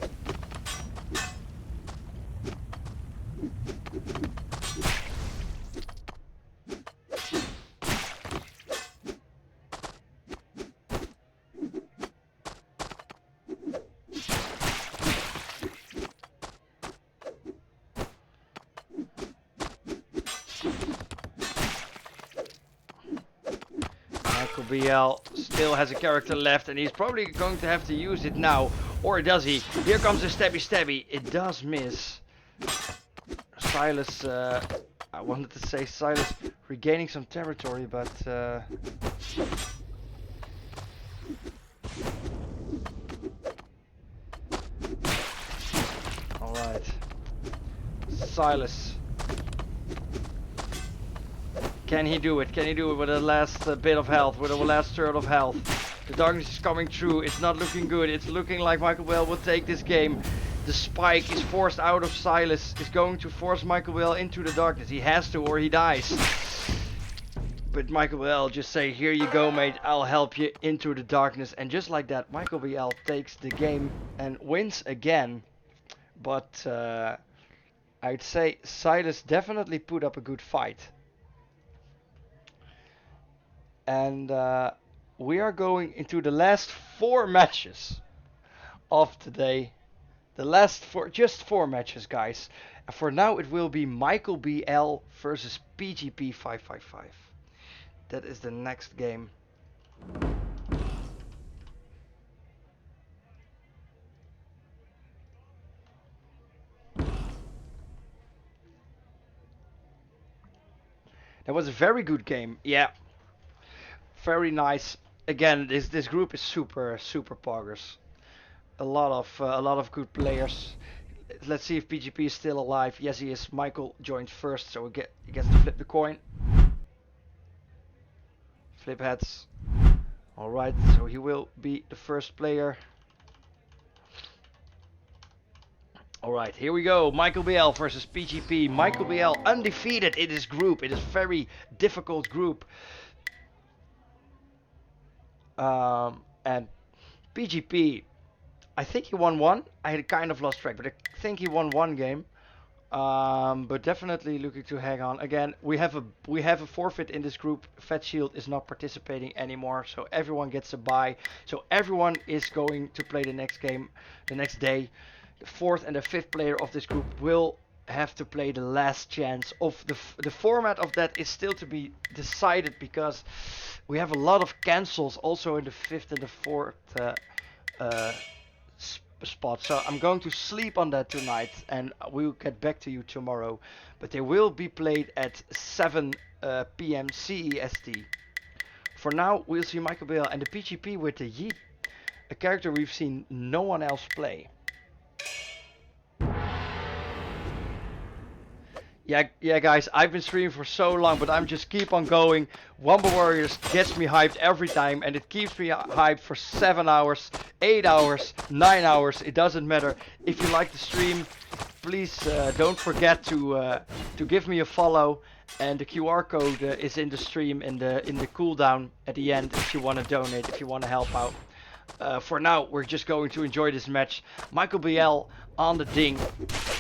BL still has a character left and he's probably going to have to use it now. Or does he? Here comes the stabby. It does miss. Silas, I wanted to say Silas regaining some territory, but alright. Silas. Can he do it? Can he do it with the last bit of health, with the last third of health? The darkness is coming through. It's not looking good. It's looking like Michael BL will take this game. The spike is forced out of Silas. Is going to force Michael BL into the darkness. He has to or he dies. But Michael BL just say, here you go mate, I'll help you into the darkness. And just like that, Michael BL takes the game and wins again. But I'd say Silas definitely put up a good fight. And we are going into the last 4 matches of today. The last just 4 matches, guys. And for now, it will be Michael BL versus PGP 555. That is the next game. That was a very good game. Yeah. Very nice. Again, this group is super poggers. A lot of good players. Let's see if PGP is still alive. Yes, he is. Michael joined first, so he gets to flip the coin. Flip heads. All right, so he will be the first player. All right, here we go. Michael BL versus PGP. Michael BL undefeated in this group. It is a very difficult group. And PGP, I think he won 1. I had kind of lost track, but I think he won 1 game. But definitely looking to hang on. Again, we have a forfeit in this group. Fat Shield is not participating anymore, so everyone gets a bye. So everyone is going to play the next game the next day. The 4th and the 5th player of this group will have to play the last chance of the format of that is still to be decided because we have a lot of cancels also in the 5th and the 4th spot. So I'm going to sleep on that tonight and we'll get back to you tomorrow. But they will be played at 7 PM CEST. For now, we'll see Michael BL and the PGP with the Yi, a character we've seen no one else play. Yeah, guys, I've been streaming for so long, but I'm just keep on going. Wanba Warriors gets me hyped every time, and it keeps me hyped for 7 hours, 8 hours, 9 hours. It doesn't matter. If you like the stream, please don't forget to give me a follow. And the QR code is in the stream in the cooldown at the end if you want to donate, if you want to help out. For now, we're just going to enjoy this match. Michael BL on the Ding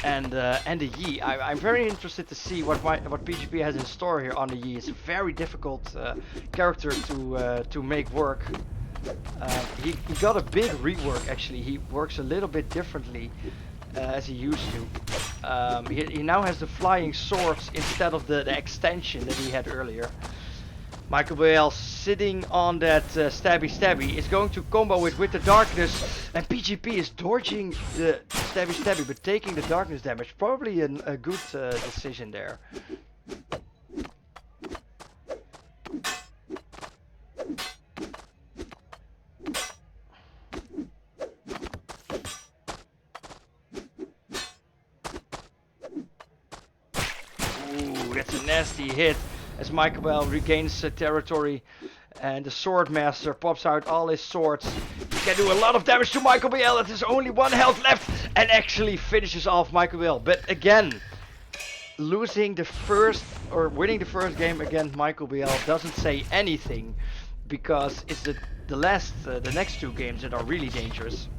and the Yi. I'm very interested to see what PGP has in store here on the Yi. It's a very difficult character to make work. He got a big rework actually. He works a little bit differently. as he used to. He now has the flying swords instead of the extension that he had earlier. Michael Bale sitting on that stabby is going to combo it with the darkness, and PGP is dodging the stabby but taking the darkness damage. Probably a good decision there. Ooh, that's a nasty hit. As Michael Bell regains territory, and the Swordmaster pops out all his swords. He can do a lot of damage to Michael Bell. There's only 1 health left, and actually finishes off Michael Bell. But again, losing the first or winning the first game against Michael Bell doesn't say anything, because it's the next 2 games that are really dangerous.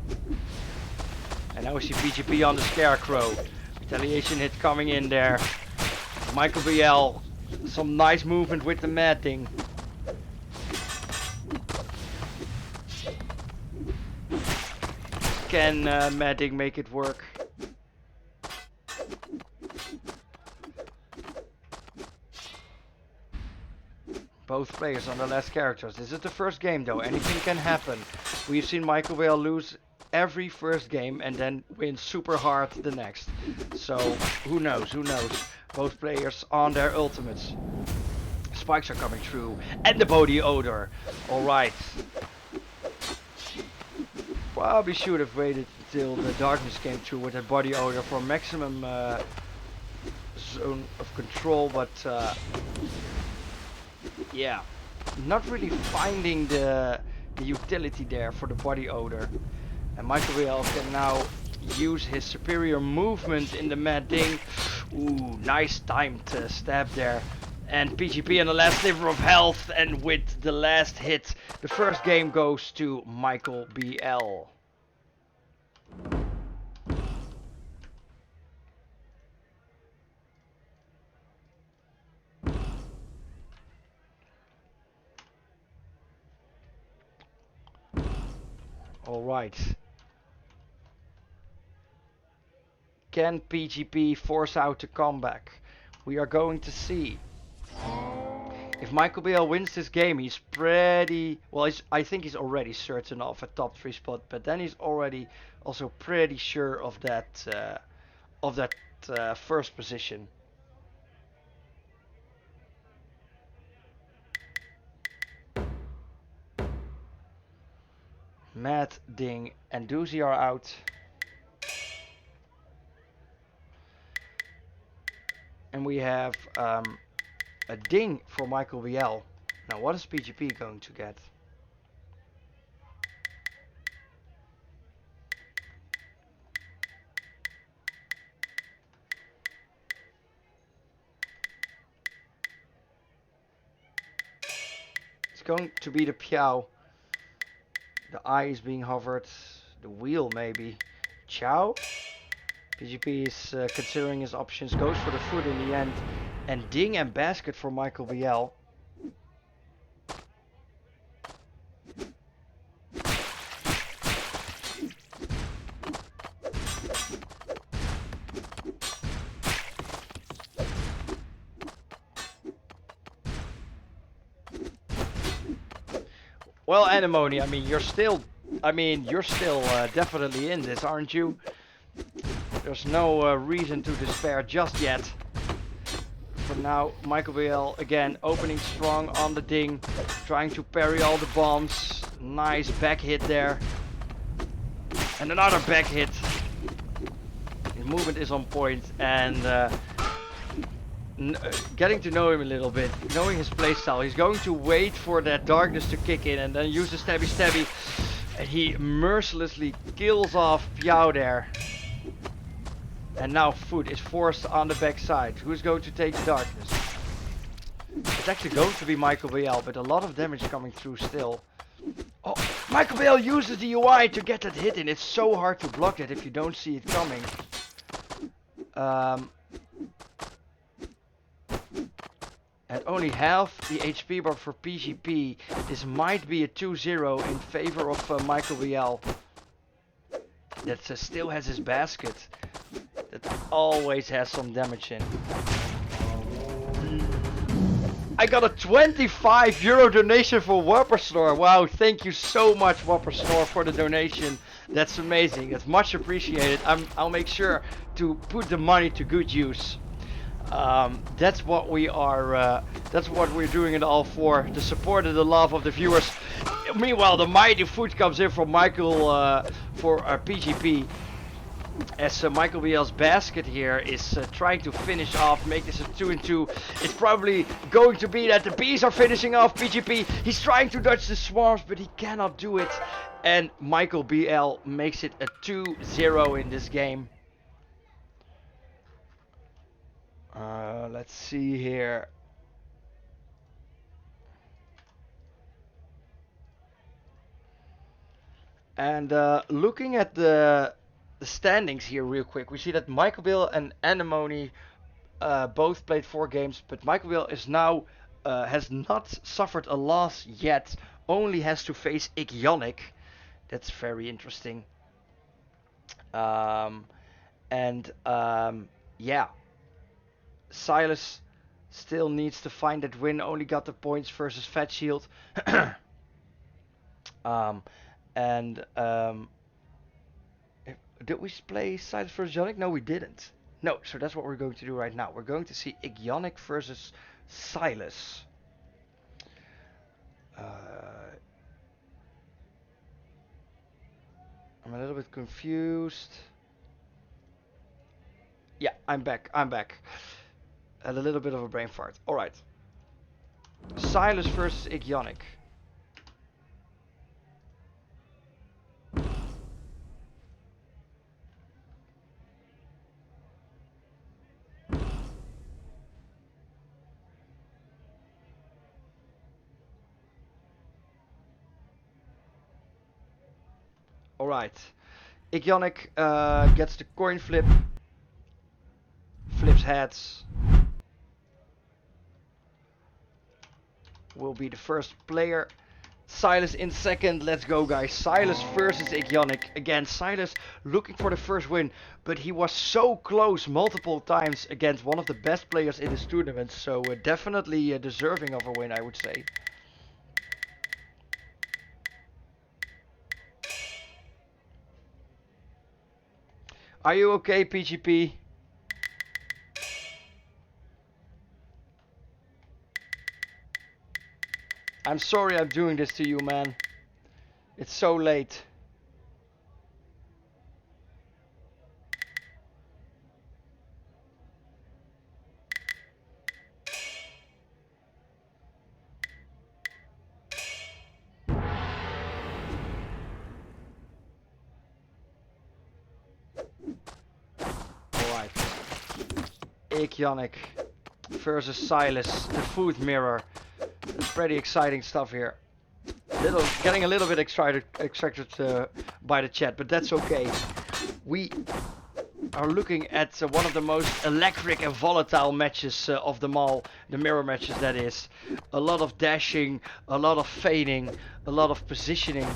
And now we see PGP on the Scarecrow. Retaliation hit coming in there. Michael Bell. Some nice movement with the Mad Ding. Can Mad Ding make it work? Both players on the last characters. This is the first game though, anything can happen. We've seen Michael Bale lose every first game and then win super hard the next. So who knows, who knows. Both players on their ultimates. Spikes are coming through. And the body odor. Alright. Probably should have waited until the darkness came through with that body odor for maximum zone of control. But yeah. Not really finding the utility there for the body odor. And Michael Bale can now use his superior movement in the Mad Ding. Ooh, nice timed stab there. And PGP on the last sliver of health, and with the last hit, the first game goes to Michael BL. Alright. Can PGP force out a comeback? We are going to see. If Michael Bale wins this game, he's pretty... Well, I think he's already certain of a top 3 spot, but then he's already also pretty sure of that first position. Mad Ding and Doozy are out. And we have a ding for Michael BL. Now what is PGP going to get? It's going to be the Piao. The eye is being hovered. The wheel maybe. Chow. PGP is considering his options. Goes for the foot in the end. And ding and basket for Michael BL. Well, Animone, you're still definitely in this, aren't you? There's no reason to despair just yet. For now, Michael BL again opening strong on the ding, trying to parry all the bombs. Nice back hit there. And another back hit. His movement is on point, and getting to know him a little bit, knowing his playstyle, he's going to wait for that darkness to kick in and then use the stabby, and he mercilessly kills off Piao there. And now Foot is forced on the backside. Who's going to take the darkness? It's actually going to be Michael BL, but a lot of damage coming through still. Oh, Michael BL uses the UI to get that hit in. It's so hard to block it if you don't see it coming. And only half the HP bar for PGP. This might be a 2-0 in favor of Michael BL. That still has his basket. always has some damage in. I got a 25 euro donation for Whoppersnore. Wow, thank you so much, Whoppersnore, for the donation. That's amazing. That's much appreciated. I'll make sure to put the money to good use. That's what we are. That's what we're doing it all for. The support and the love of the viewers. Meanwhile, the mighty food comes in from Michael for our PGP. As Michael BL's basket here is trying to finish off, make this a 2-2. It's probably going to be that the bees are finishing off PGP. He's trying to dodge the swarms, but he cannot do it. And Michael BL makes it a 2-0 in this game. Let's see here. And looking at the standings here real quick, we see that Michael Bill and Animone both played 4 games, but Michael Bill is now has not suffered a loss yet, only has to face Iggionic. That's very interesting. Yeah, Silas still needs to find that win, only got the points versus Fat Shield. Did we play Silas versus Iggionic? No, we didn't. No, so that's what we're going to do right now. We're going to see Iggionic versus Silas. I'm a little bit confused. Yeah, I'm back. Had a little bit of a brain fart. Alright. Silas versus Iggionic. Alright. Iggionic gets the coin flip. Flips heads. Will be the first player. Silas in second. Let's go, guys. Silas versus Iggionic. Again, Silas looking for the first win, but he was so close multiple times against one of the best players in this tournament. So definitely deserving of a win, I would say. Are you okay, PGP? I'm sorry I'm doing this to you, man. It's so late. Alright. Iggionic versus Silas, the food mirror. It's pretty exciting stuff here. Getting a little bit excited by the chat, but that's okay. We are looking at one of the most electric and volatile matches of them all. The mirror matches, that is. A lot of dashing, a lot of fading, a lot of positioning.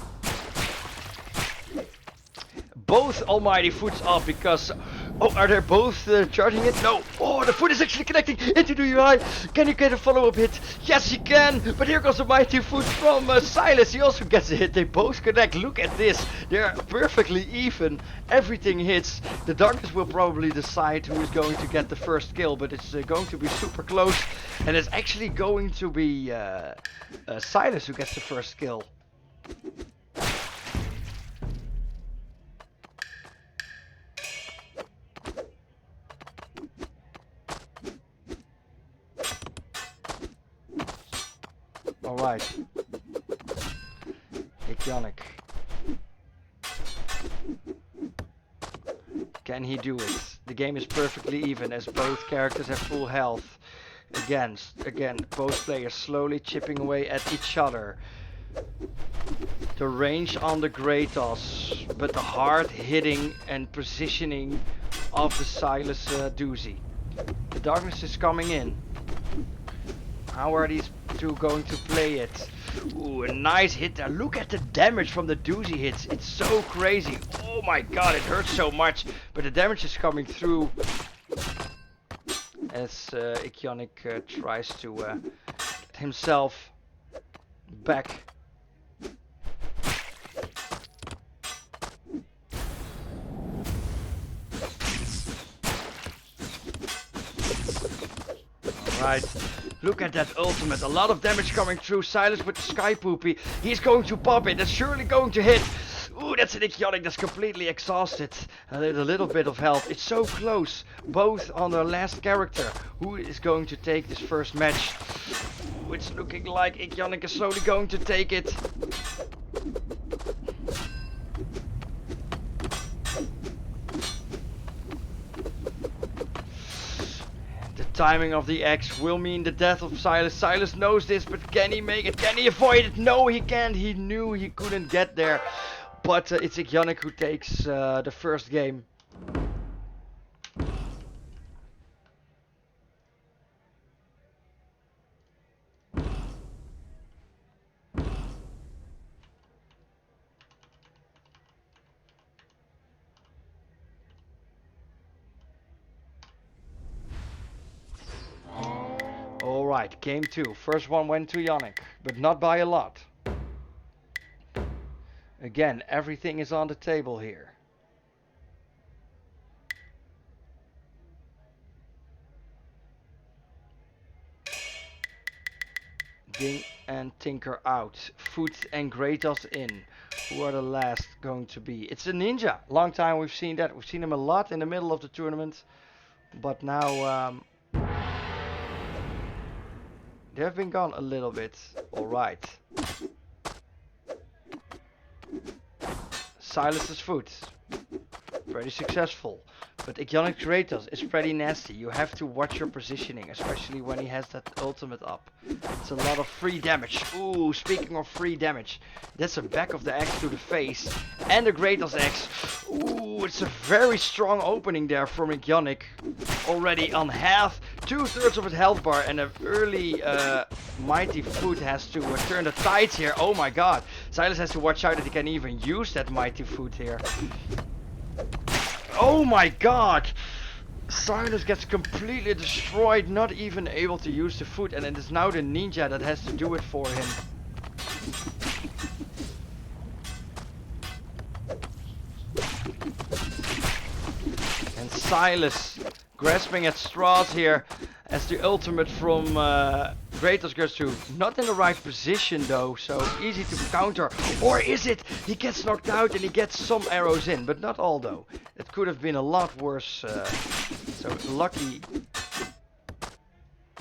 Both almighty foots up because... Oh, are they both charging it? No. Oh, the foot is actually connecting into the UI. Can you get a follow-up hit? Yes, you can. But here goes the mighty foot from Silas. He also gets a hit. They both connect. Look at this. They're perfectly even. Everything hits. The darkness will probably decide who is going to get the first kill. But it's going to be super close. And it's actually going to be Silas who gets the first kill. Alright. Iggionic. Can he do it? The game is perfectly even as both characters have full health. Again, both players slowly chipping away at each other. The range on the Kratos, but the hard hitting and positioning of the Silas doozy. The darkness is coming in. How are these two going to play it? Ooh, a nice hit there. Look at the damage from the doozy hits. It's so crazy. Oh my god, it hurts so much. But the damage is coming through. as Iggionic tries to get himself back. Alright, look at that ultimate, a lot of damage coming through. Silas with the Sky Poopy, he's going to pop it, that's surely going to hit. Ooh, that's an Iggionic that's completely exhausted. A little bit of health, it's so close, both on their last character. Who is going to take this first match? Ooh, it's looking like Iggionic is slowly going to take it. Timing of the X will mean the death of Silas. Silas knows this, but can he make it? Can he avoid it? No, he can't. He knew he couldn't get there. But it's Iggionic who takes the first game. Alright, game 2. First one went to Iggionic, but not by a lot. Again, everything is on the table here. Ding and Tinker out. Foot and Kratos in. Who are the last going to be? It's a Ninja. Long time we've seen that. We've seen him a lot in the middle of the tournament. But now they have been gone a little bit. Alright. Silas's foot. Very successful. But Iggionic Kratos is pretty nasty. You have to watch your positioning, especially when he has that ultimate up. It's a lot of free damage. Ooh, speaking of free damage, that's a back of the axe to the face and a Kratos axe. Ooh, it's a very strong opening there from Iggionic. Already on half, 2/3 of his health bar, and an early mighty foot has to turn the tides here. Oh my god, Silas has to watch out that he can even use that mighty foot here. Oh my god! Silas gets completely destroyed, not even able to use the foot, and it is now the ninja that has to do it for him. And Silas grasping at straws here as the ultimate from Kratos goes through. Not in the right position though, so easy to counter. Or is it? He gets knocked out and he gets some arrows in, but not all though. It could have been a lot worse. So lucky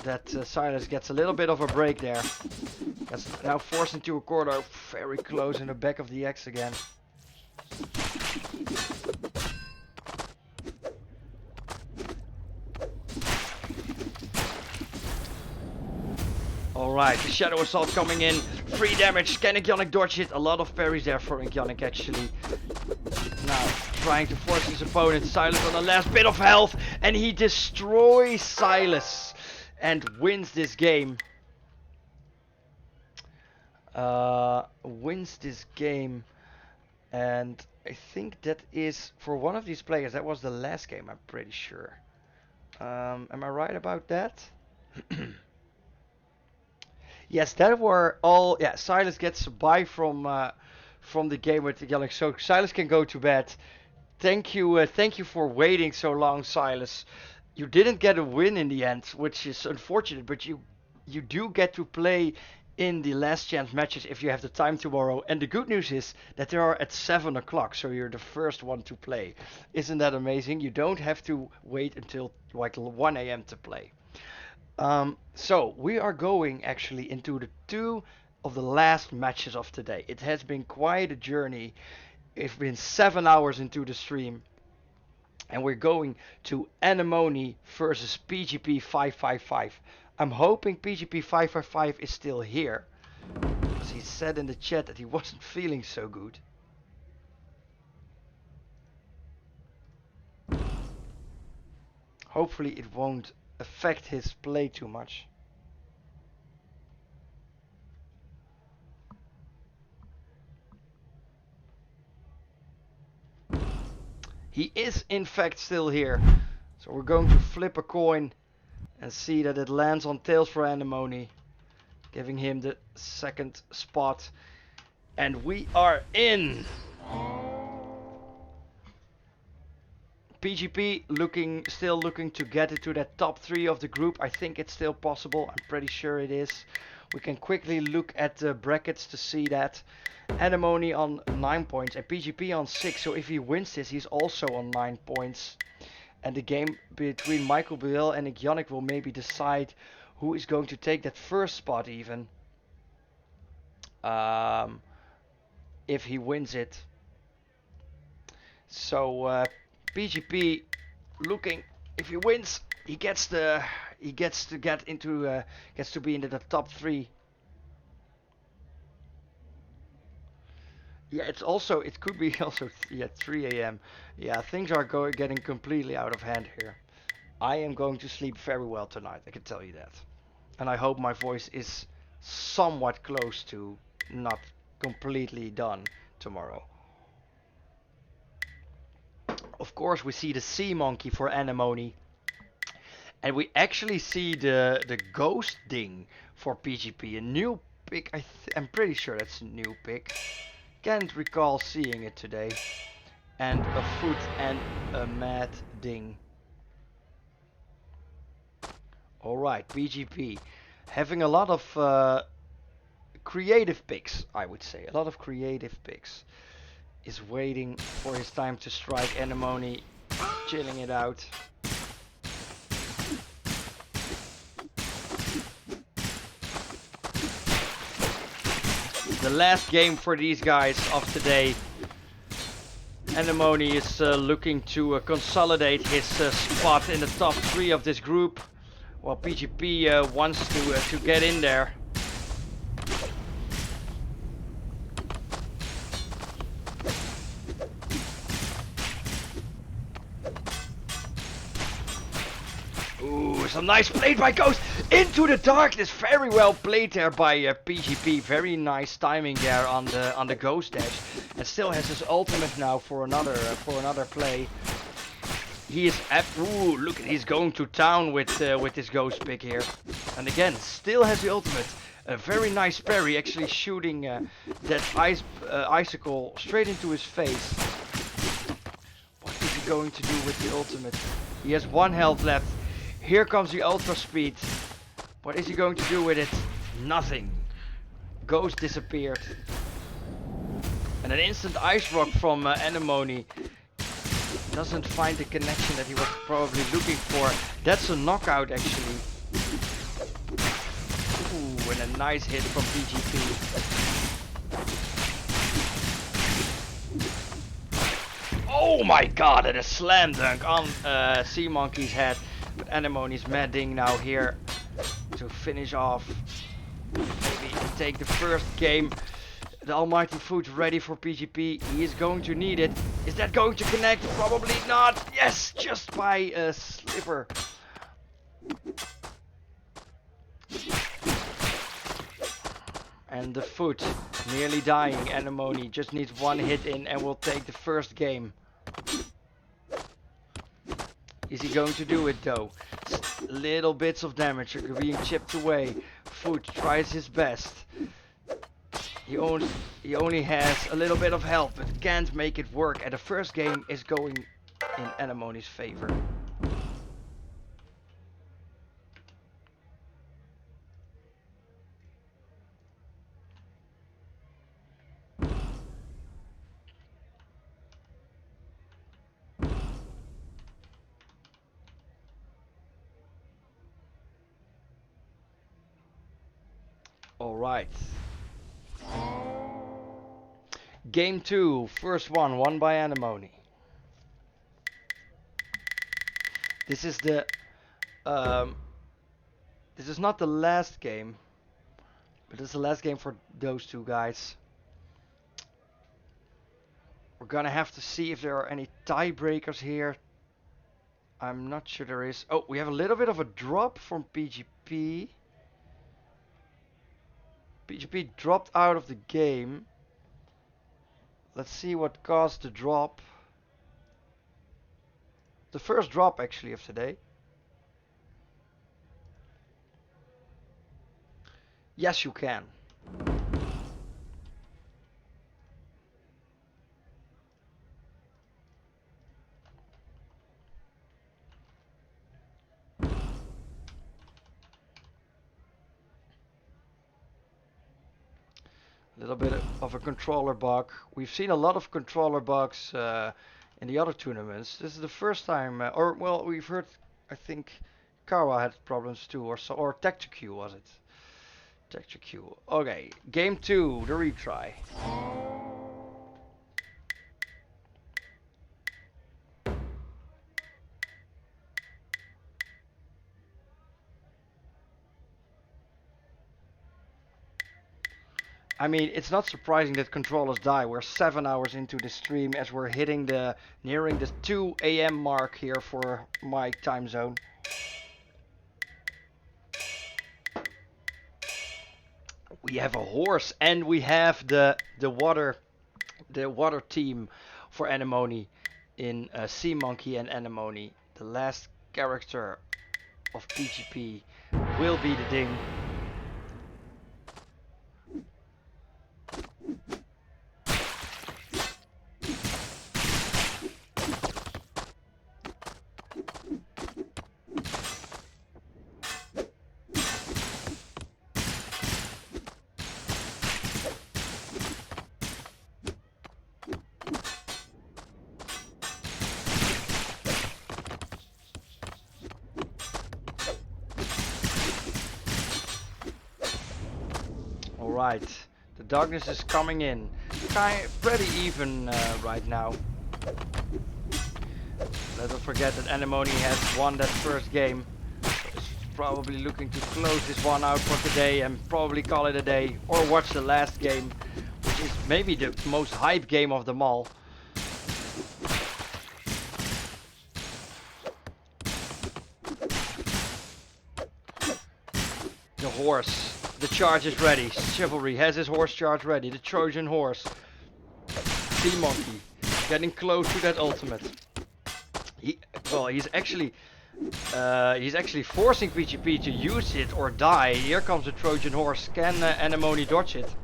that Silas gets a little bit of a break there. Gets now forced into a corner, very close in the back of the X again. Alright, the Shadow Assault coming in. Free damage. Can Iggionic dodge it? A lot of parries there for Iggionic actually. Now, trying to force his opponent. Silas on the last bit of health. And he destroys Silas. And wins this game. Wins this game. And I think that is, for one of these players, that was the last game, I'm pretty sure. Am I right about that? Yes, that were all. Yeah, Silas gets a bye from the game with Iggionic, so Silas can go to bed. Thank you for waiting so long, Silas. You didn't get a win in the end, which is unfortunate, but you do get to play in the last chance matches if you have the time tomorrow. And the good news is that they are at 7 o'clock, so you're the first one to play. Isn't that amazing? You don't have to wait until like 1 a.m. to play. So we are going actually into the 2 of the last matches of today. It has been quite a journey. It's been 7 hours into the stream, and we're going to Animone versus PGP 555. I'm hoping PGP 555 is still here, because he said in the chat that he wasn't feeling so good. Hopefully it won't affect his play too much. He is in fact still here, so we're going to flip a coin and see that it lands on tails for Animone, giving him the second spot. And we are in. PGP still looking to get into that top 3 of the group. I think it's still possible. I'm pretty sure it is. We can quickly look at the brackets to see that. Animone on 9 points and PGP on 6. So if he wins this, he's also on 9 points. And the game between Michael Bill and Iggionic will maybe decide who is going to take that first spot even. If he wins it. So PGP looking, if he wins, he gets to be into the top 3. Yeah, it could be also 3 a.m. Yeah, things are getting completely out of hand here. I am going to sleep very well tonight, I can tell you that. And I hope my voice is somewhat close to not completely done tomorrow. Of course, we see the sea monkey for Animone. And we actually see the ghost ding for PGP. A new pick, I'm pretty sure that's a new pick. Can't recall seeing it today. And a foot and a mad ding. Alright, PGP. Having a lot of creative picks, I would say. A lot of creative picks. Is waiting for his time to strike. Animone chilling it out. The last game for these guys of today. Animone is looking to consolidate his spot in the top 3 of this group, while PGP wants to get in there. Ooh, some nice play by Ghost into the darkness. Very well played there by PGP. Very nice timing there on the Ghost dash, and still has his ultimate now for another play. He is ooh, look, he's going to town with his Ghost pick here, and again still has the ultimate. A very nice parry, actually shooting that icicle straight into his face. What is he going to do with the ultimate? He has 1 health left. Here comes the ultra speed. What is he going to do with it? Nothing. Ghost disappeared. And an instant ice rock from Animone. Doesn't find the connection that he was probably looking for. That's a knockout actually. Ooh, and a nice hit from PGP. Oh my god, and a slam dunk on Sea Monkey's head. But Animone's madding now here to finish off. Maybe take the first game. The almighty foot ready for PGP. He is going to need it. Is that going to connect? Probably not. Yes, just by a sliver. And the foot nearly dying. Animone just needs 1 hit in and will take the first game. Is he going to do it though? Little bits of damage are being chipped away. Foot tries his best. He only has a little bit of health, but can't make it work. And the first game is going in Animone's favor. Alright. Game 2, first one, won by Animone. This is the this is not the last game, but it's the last game for those two guys. We're gonna have to see if there are any tiebreakers here. I'm not sure there is. Oh, we have a little bit of a drop from PGP. PGP dropped out of the game. Let's see what caused the drop. The first drop actually of today. Yes, you can. A little bit of a controller bug. We've seen a lot of controller bugs in the other tournaments. This is the first time, or well, we've heard. I think Cara had problems too, or so, or Tector was it? Tector. Okay, game 2, the retry. I mean, it's not surprising that controllers die. We're 7 hours into the stream as we're nearing the 2 a.m. mark here for my time zone. We have a horse and we have the water team for Animone in Sea Monkey and Animone. The last character of PGP will be the Ding. Right, the darkness is coming in. Pretty even right now. Let's not forget that Animone has won that first game. It's probably looking to close this one out for today and probably call it a day. Or watch the last game, which is maybe the most hype game of them all. The horse. The charge is ready. Chivalry has his horse charge ready. The Trojan horse. Sea Monkey getting close to that ultimate. He's actually forcing PGP to use it or die. Here comes the Trojan horse. Can Animone dodge it?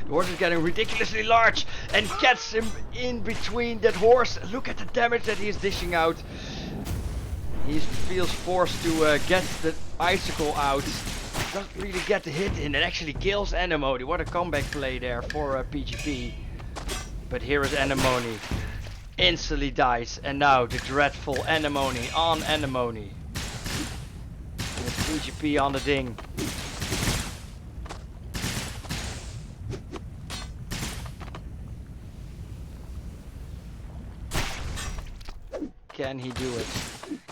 The horse is getting ridiculously large and gets him in between that horse. Look at the damage that he is dishing out. He feels forced to get the icicle out. Doesn't really get the hit in and actually kills Animone. What a comeback play there for PGP. But here is Animone. Instantly dies. And now the dreadful Animone on Animone. With PGP on the Ding. Can he do it?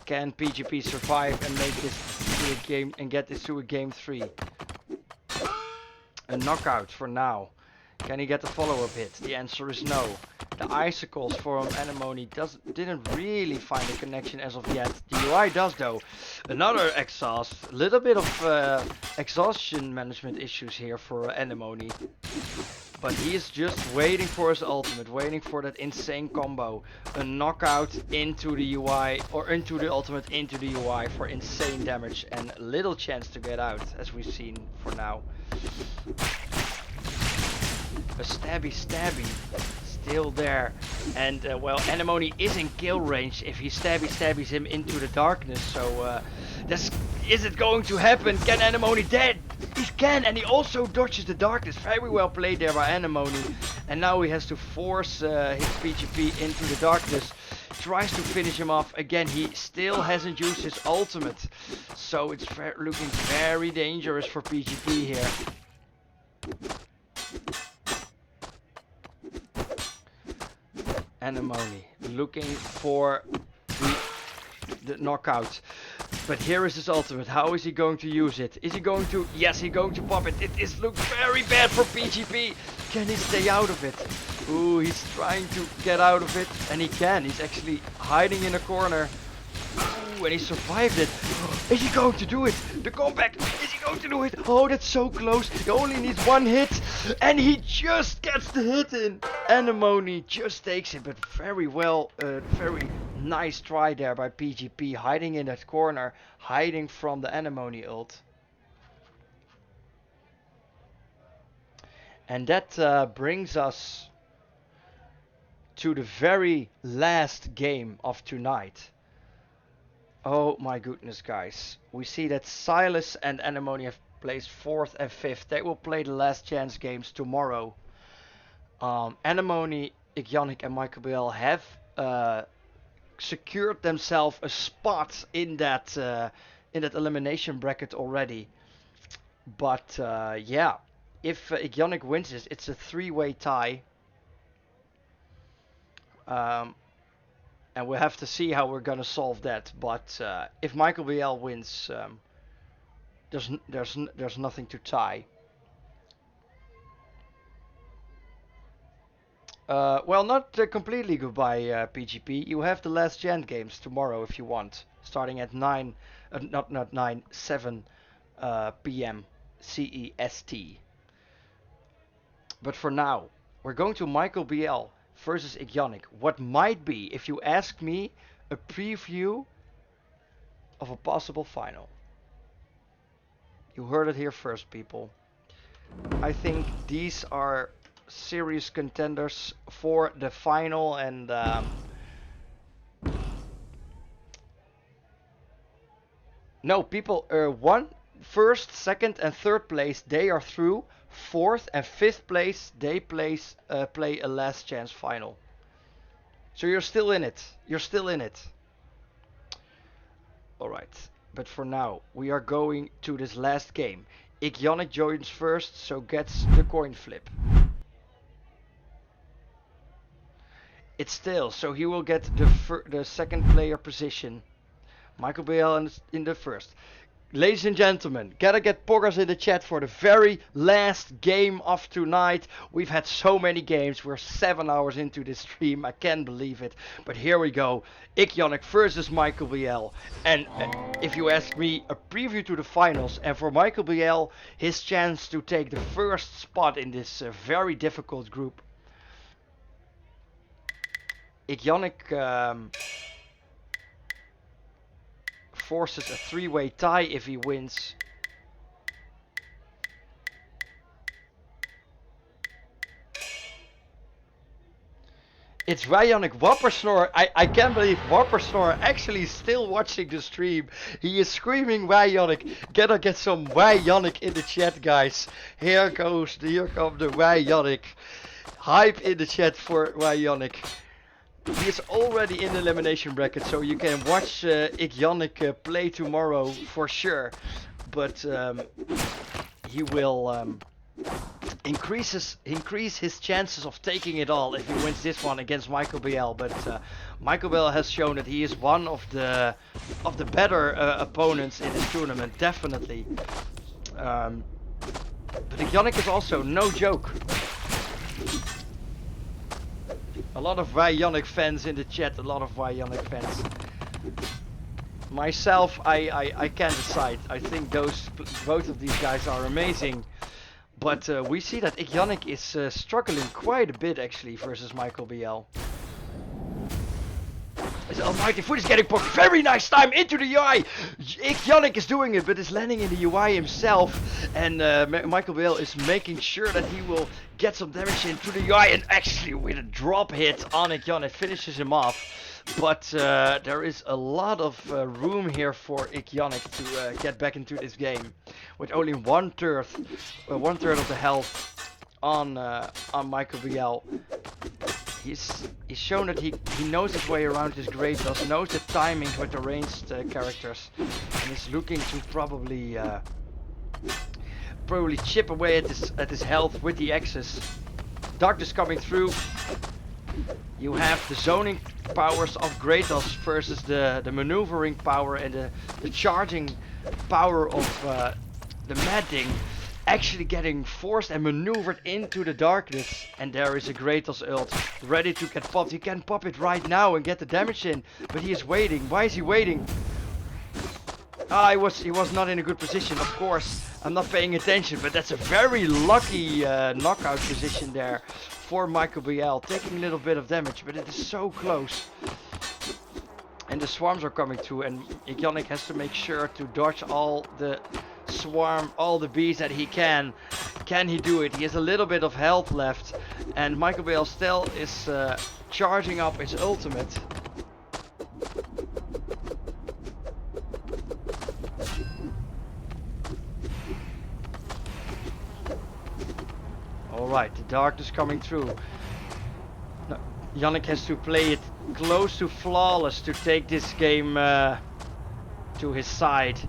Can PGP survive and make this to a game and get this to a game 3? A knockout for now. Can he get the follow-up hit? The answer is no. The icicles from Animone didn't really find a connection as of yet. The UI does though. Another exhaust. A little bit of exhaustion management issues here for Animone. But he's just waiting for his ultimate, waiting for that insane combo. A knockout into the UI, or into the ultimate into the UI for insane damage and little chance to get out, as we've seen for now. A stabby, still there. And well, Animone is in kill range if he stabbies him into the darkness. So is it going to happen? Can Animone dead? He can, and he also dodges the darkness. Very well played there by Animone. And now he has to force his PGP into the darkness. Tries to finish him off. Again, he still hasn't used his ultimate. So it's looking very dangerous for PGP here. Animone looking for the knockout. But here is his ultimate. How is he going to use it? Is he going to... Yes, he's going to pop it. It looks very bad for PGP. Can he stay out of it? Ooh, he's trying to get out of it. And he can. He's actually hiding in a corner. Ooh, and he survived it. Is he going to do it? The comeback. Is he going to do it? Oh, that's so close. He only needs one hit. And he just gets the hit in. Animone just takes it. But very well. Very nice try there by PGP. Hiding in that corner. Hiding from the Animone ult. And that brings us to the very last game of tonight. Oh my goodness, guys. We see that Silas and Animone have placed 4th and 5th. They will play the last chance games tomorrow. Animone, Iggionic and Michael Bell have secured themselves a spot in that elimination bracket already. But yeah, if Iggionic wins this, it's a 3-way tie. And we'll have to see how we're gonna solve that. But if Michael BL wins, there's nothing to tie. Well, not completely goodbye, PGP. You have the last gen games tomorrow if you want, starting at 9, not 9, 7 p.m. CEST. But for now, we're going to Michael BL versus Iggionic. What might be, if you ask me, a preview of a possible final. You heard it here first, people. I think these are serious contenders for the final, and no, people, 1st, 2nd and 3rd place, they are through. 4th and 5th place, they play a last chance final. So you're still in it. You're still in it. Alright, but for now, we are going to this last game. Iggionic joins first, so gets the coin flip. It's still, so he will get the second player position. Michael BL in the first. Ladies and gentlemen, gotta get poggers in the chat for the very last game of tonight. We've had so many games. We're 7 hours into this stream. I can't believe it. But here we go. Iggionic versus Michael BL. And if you ask me, a preview to the finals. And for Michael BL, his chance to take the first spot in this very difficult group. Iggionic forces a 3-way tie if he wins. It's Iggionic Whoppersnore. I can't believe Whoppersnore actually is still watching the stream. He is screaming Iggionic. Gotta get some Iggionic in the chat, guys. Here come the Iggionic. Hype in the chat for Iggionic. He is already in the elimination bracket, so you can watch Iggionic play tomorrow for sure. But he will increase his chances of taking it all if he wins this one against Michael BL. But Michael BL has shown that he is one of the better opponents in this tournament, definitely. But Iggionic is also no joke. A lot of Iggionic fans in the chat, a lot of Iggionic fans. Myself, I can't decide. I think both of these guys are amazing. But we see that Iggionic is struggling quite a bit actually versus Michael BL. His almighty foot is getting poked. Very nice time into the UI. Iggionic is doing it, but is landing in the UI himself. And Michael BL is making sure that he will get some damage into the UI. And actually with a drop hit on Iggionic finishes him off. But there is a lot of room here for Iggionic to get back into this game. With only one third of the health on Michael BL. He's shown that he knows his way around his Greatels, knows the timings with the ranged characters, and is looking to probably chip away at his health with the X's. Darkness coming through. You have the zoning powers of Greatels versus the maneuvering power and the charging power of the Madding. Actually getting forced and maneuvered into the darkness, and there is a Greatels ult ready to get popped. He can pop it right now and get the damage in, but he is waiting. Why is he waiting? He was not in a good position, of course. I'm not paying attention, but that's a very lucky knockout position there for Michael BL, taking a little bit of damage, but it is so close. And the swarms are coming through, and Iggionic has to make sure to dodge all the swarm, all the bees that he can. Can he do it? He has a little bit of health left, and Michael Bale still is charging up his ultimate. Alright, the darkness coming through. No, Iggionic has to play it close to flawless to take this game to his side.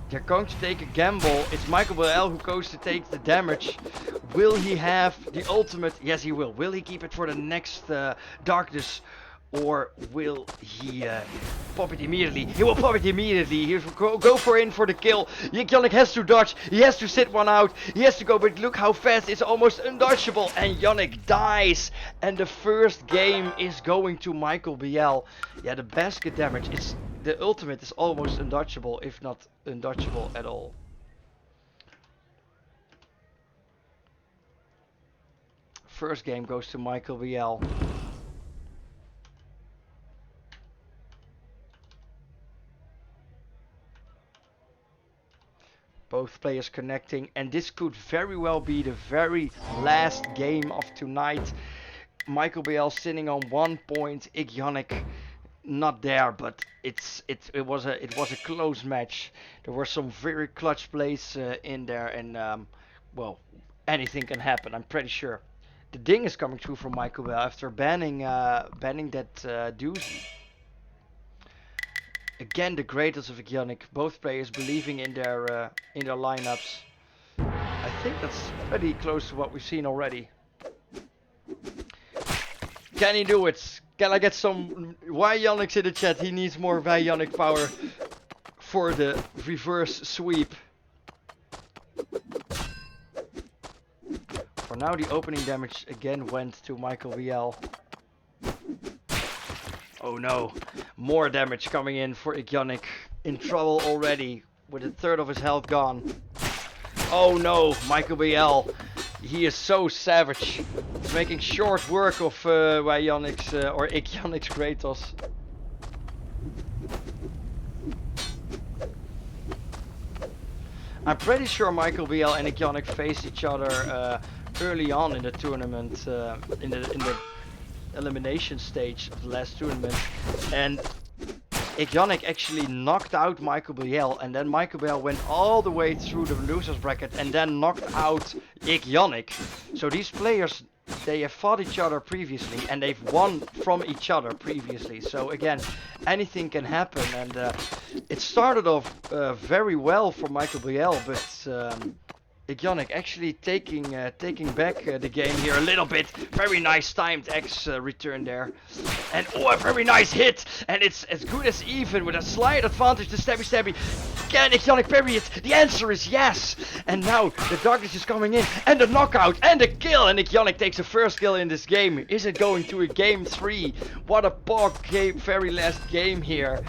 They're going to take a gamble. It's Michael Bale who goes to take the damage. Will he have the ultimate? Yes, he will. Will he keep it for the next darkness? Or will he pop it immediately? He will pop it immediately. He will go for the kill. Iggionic has to dodge. He has to sit one out. He has to go, but look how fast. It's almost undodgeable. And Iggionic dies. And the first game is going to Michael Bale. Yeah, the basket damage. The ultimate is almost undodgeable, if not undodgeable at all. First game goes to Michael Bale. Both players connecting, and this could very well be the very last game of tonight. Michael Bale sitting on 1 point, Iggionic not there, but it was a close match. There were some very clutch plays in there, and well, anything can happen. I'm pretty sure. The ding is coming through from Michael Bale after banning that doozy. Again, the greatest of Iggionic. Both players believing in their lineups. I think that's pretty close to what we've seen already. Can he do it? Can I get some Iggionics in the chat? He needs more Iggionic power for the reverse sweep. For now, the opening damage again went to Michael Bale. Oh no, more damage coming in for Iggionic. In trouble already, with a third of his health gone. Oh no, Michael Bale. He is so savage. He's making short work of Iggionics Kratos. I'm pretty sure Michael Bale and Iggionic faced each other early on in the tournament, in the elimination stage of the last tournament, and Iggionic actually knocked out Michael Bale, and then Michael Bale went all the way through the losers bracket and then knocked out Iggionic. So these players, they have fought each other previously and they've won from each other previously. So again, anything can happen, and it started off very well for Michael Bale, but Iggionic actually taking back the game here a little bit. Very nice timed X return there. And oh, a very nice hit. And it's as good as even with a slight advantage to Stabby. Can Iggionic parry it? The answer is yes. And now the darkness is coming in. And the knockout and the kill. And Iggionic takes the first kill in this game. Is it going to a game 3? What a pog game, very last game here.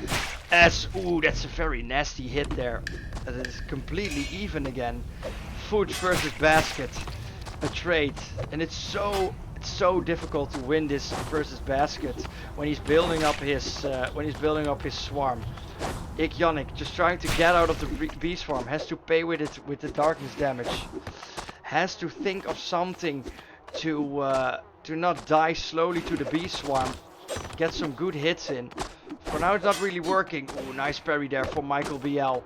Ooh, that's a very nasty hit there. That is completely even again. Foot versus basket, a trade, and it's so difficult to win this versus basket when he's building up his swarm. Iggionic just trying to get out of the bee swarm, has to pay with it with the darkness damage, has to think of something to not die slowly to the bee swarm, get some good hits in. For now it's not really working. Ooh, nice parry there from Michael Bale.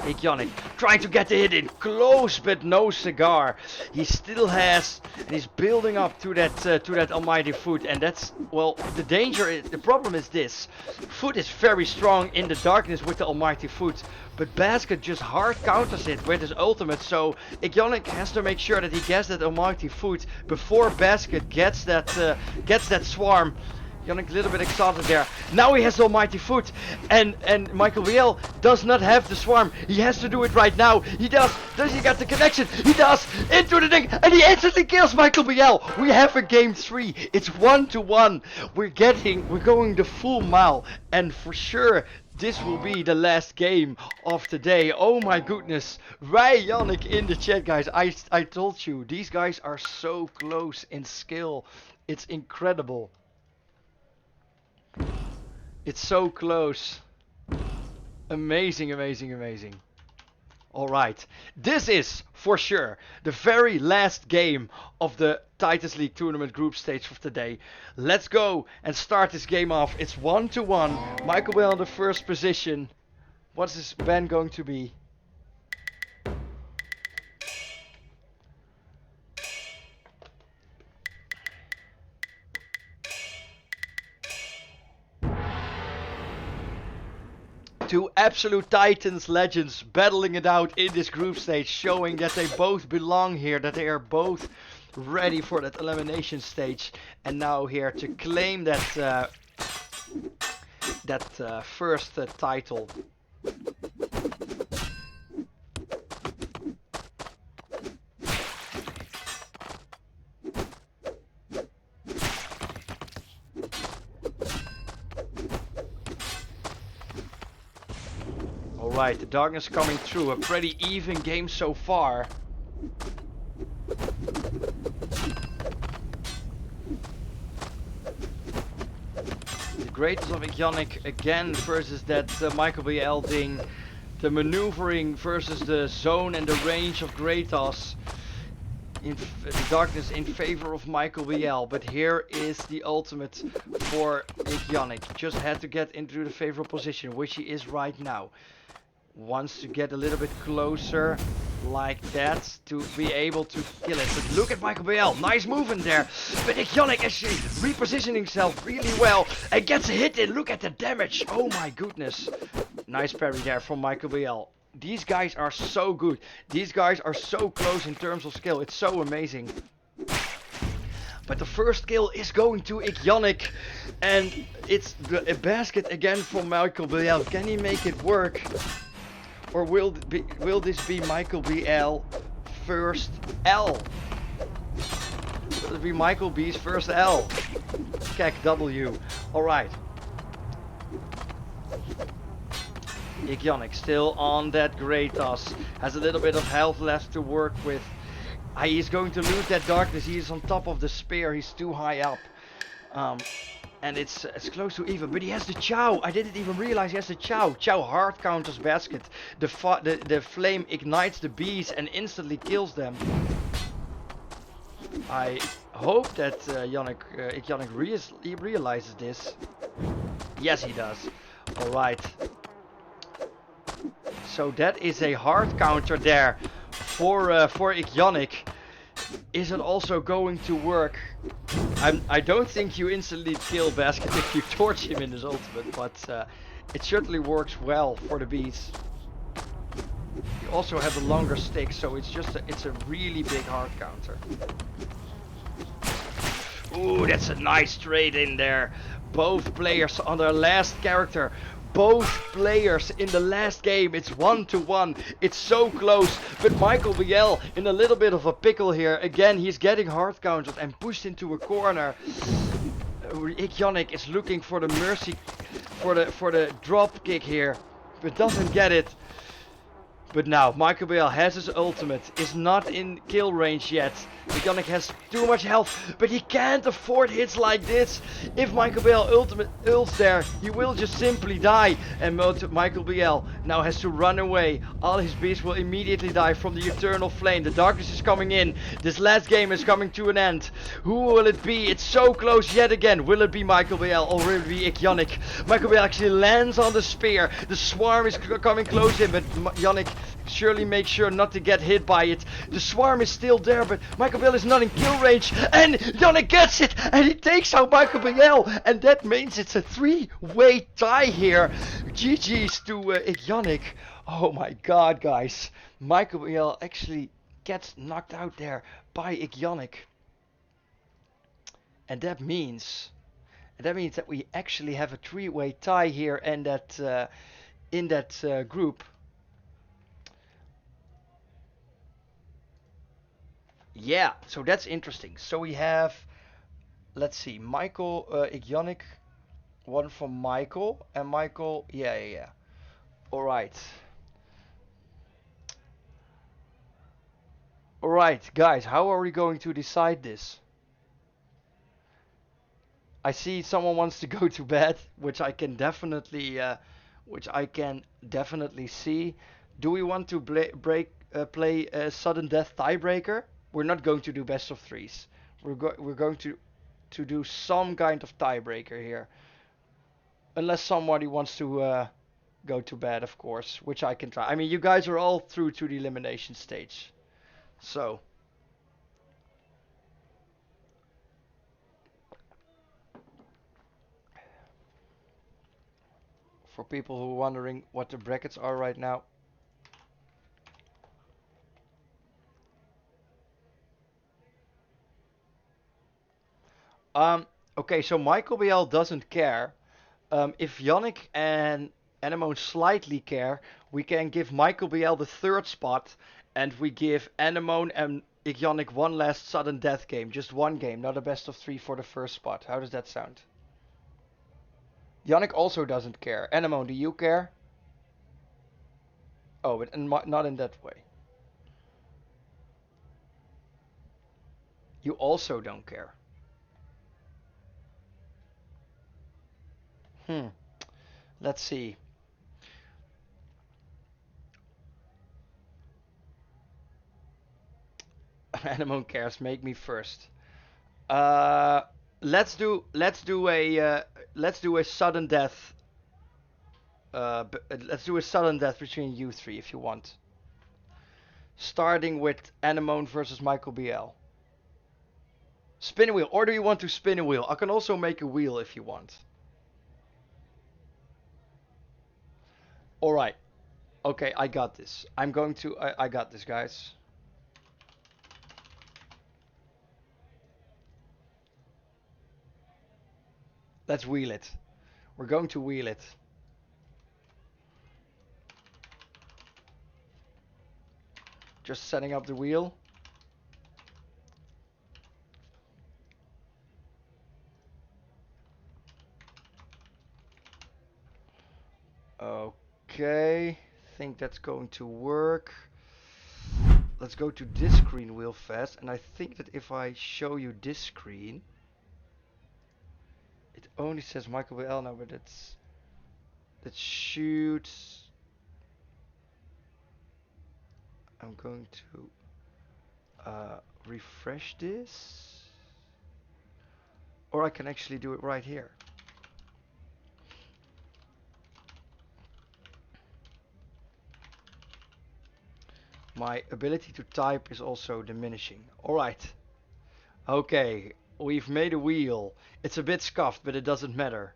Iggionic trying to get the hit in, close but no cigar. He still has, and he's building up to that almighty foot, and that's, well, the problem is this. Foot is very strong in the darkness with the almighty foot, but basket just hard counters it with his ultimate, so Iggionic has to make sure that he gets that almighty foot before basket gets that swarm. Iggionic a little bit excited there. Now he has the almighty foot, and Michael Bale does not have the swarm. He has to do it right now. He does. Does he get the connection? He does. Into the thing, and he instantly kills Michael Bale. We have a game 3. It's 1-1. We're going the full mile, and for sure this will be the last game of the day. Oh my goodness. Iggionic in the chat, guys. I told you, these guys are so close in skill. It's incredible. It's so close. Amazing. Alright, this is, for sure, the very last game of the Titans League Tournament group stage of today. Let's go and start this game off. It's 1-1. Michael Bell in the first position. What's his ban going to be? Two absolute Titans legends battling it out in this group stage, showing that they both belong here, that they are both ready for that elimination stage, and now here to claim that first title. Alright, the darkness coming through. A pretty even game so far. The greatness of Iggionic again versus that Michael BL thing. The maneuvering versus the zone and the range of Kratos. The darkness in favor of Michael BL, but here is the ultimate for Iggionic. Just had to get into the favorable position, which he is right now. Wants to get a little bit closer like that to be able to kill it. But look at Michael BL, nice movement there. But Iggionic actually repositioning himself really well and gets a hit in. Look at the damage, oh my goodness. Nice parry there from Michael BL. These guys are so good. These guys are so close in terms of skill, it's so amazing. But the first kill is going to Iggionic, and it's a basket again from Michael BL. Can he make it work? Or will this be Michael BL first L? Will it be Michael B's first L? Kek W. Alright. Iggionic still on that Kratos. Has a little bit of health left to work with. He's going to lose that darkness. He is on top of the spear. He's too high up. And it's close to even, but he has the Chow. I didn't even realize he has the Chow. Chow hard counters basket. The flame ignites the bees and instantly kills them. I hope that Iggionic realizes this. Yes, he does. Alright. So that is a hard counter there for Iggionic. Is it also going to work? I don't think you instantly kill Basket if you torch him in his ultimate, but it certainly works well for the bees. You also have a longer stick, so it's a really big hard counter. Ooh, that's a nice trade in there. Both players on their last character. Both players in the last game. It's 1-1. It's so close. But Michael BL in a little bit of a pickle here. Again, he's getting hard countered and pushed into a corner. Iggionic is looking for the mercy, for the drop kick here, but doesn't get it. But now Michael BL has his ultimate, is not in kill range yet. Iggionic has too much health, but he can't afford hits like this. If Michael BL ults there, he will just simply die. And Michael BL now has to run away. All his beasts will immediately die from the eternal flame. The darkness is coming in. This last game is coming to an end. Who will it be? It's so close yet again. Will it be Michael BL or will it be Iggionic? Michael BL actually lands on the spear. The swarm is coming close in, but Iggionic surely makes sure not to get hit by it. The swarm is still there, but Michael BL is not in kill range, and Iggionic gets it, and he takes out Michael BL, and that means it's a 3-way tie here. GG's to Iggionic. Oh my god, guys. Michael BL actually gets knocked out there by Iggionic. And that means that we actually have a 3-way tie here in that group. Yeah, so that's interesting. So we have, let's see, Michael, Iggionic, one from Michael, and Michael, yeah. Alright. Alright, guys, how are we going to decide this? I see someone wants to go to bed, which I can definitely see. Do we want to play a sudden death tiebreaker? We're not going to do best of threes. We're going to do some kind of tiebreaker here, unless somebody wants to go to bed, of course, which I can try. I mean, you guys are all through to the elimination stage, so. For people who are wondering what the brackets are right now. Um, okay, so Michael BL doesn't care. If Yannick and Animone slightly care, we can give Michael BL the third spot, and we give Animone and Iggionic one last sudden death game. Just one game, not a best of three for the first spot. How does that sound? Yannick also doesn't care. Animone, do you care? Oh, but not in that way. You also don't care. Let's see. Animone cares. Make me first. Uh, let's do a sudden death. Let's do a sudden death between you three if you want. Starting with Animone versus Michael BL. Spin a wheel, or do you want to spin a wheel? I can also make a wheel if you want. All right. Okay, I got this. I'm going to. I got this, guys. Let's wheel it. We're going to wheel it. Just setting up the wheel. Okay, think that's going to work. Let's go to this screen real fast, and I think that if I show you this screen, it only says Michael BL now, but that shoots. I'm going to refresh this, or I can actually do it right here. My ability to type is also diminishing. Alright. Okay, we've made a wheel. It's a bit scuffed, but it doesn't matter.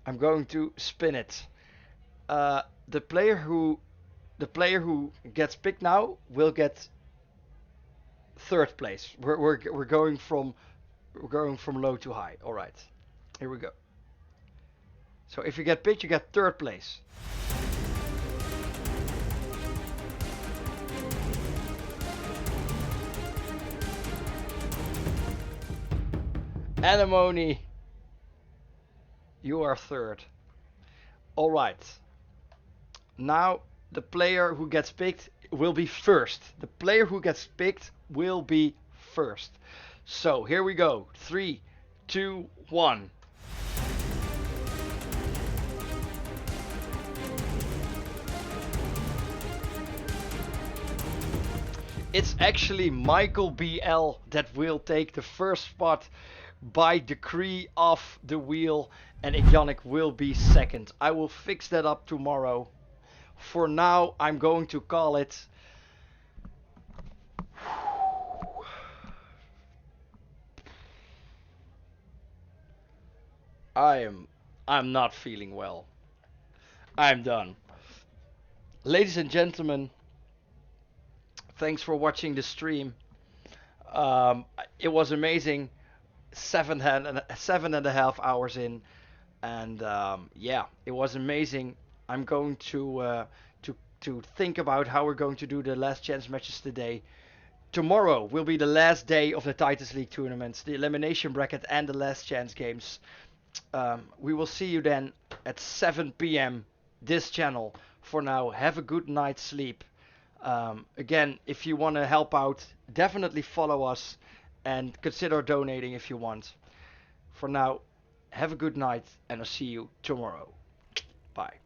I'm going to spin it. The player who gets picked now will get third place. We're going from low to high. All right, here we go. So if you get picked, you get third place. Animone, you are third. All right. Now the player who gets picked will be first. The player who gets picked will be first. So here we go. 3, 2, 1. It's actually Michael BL that will take the first spot by decree of the wheel, and Iggionic will be second. I will fix that up tomorrow. For now, I'm going to call it. I'm not feeling well. I'm done. Ladies and gentlemen, thanks for watching the stream. It was amazing. 7.5 hours in, and yeah, it was amazing. I'm going to think about how we're going to do the last chance matches today. Tomorrow will be the last day of the Titans League tournaments, the elimination bracket, and the last chance games. We will see you then at 7 p.m. this channel. For now, have a good night's sleep. Again, if you want to help out, definitely follow us and consider donating if you want. For now, have a good night, and I'll see you tomorrow. Bye.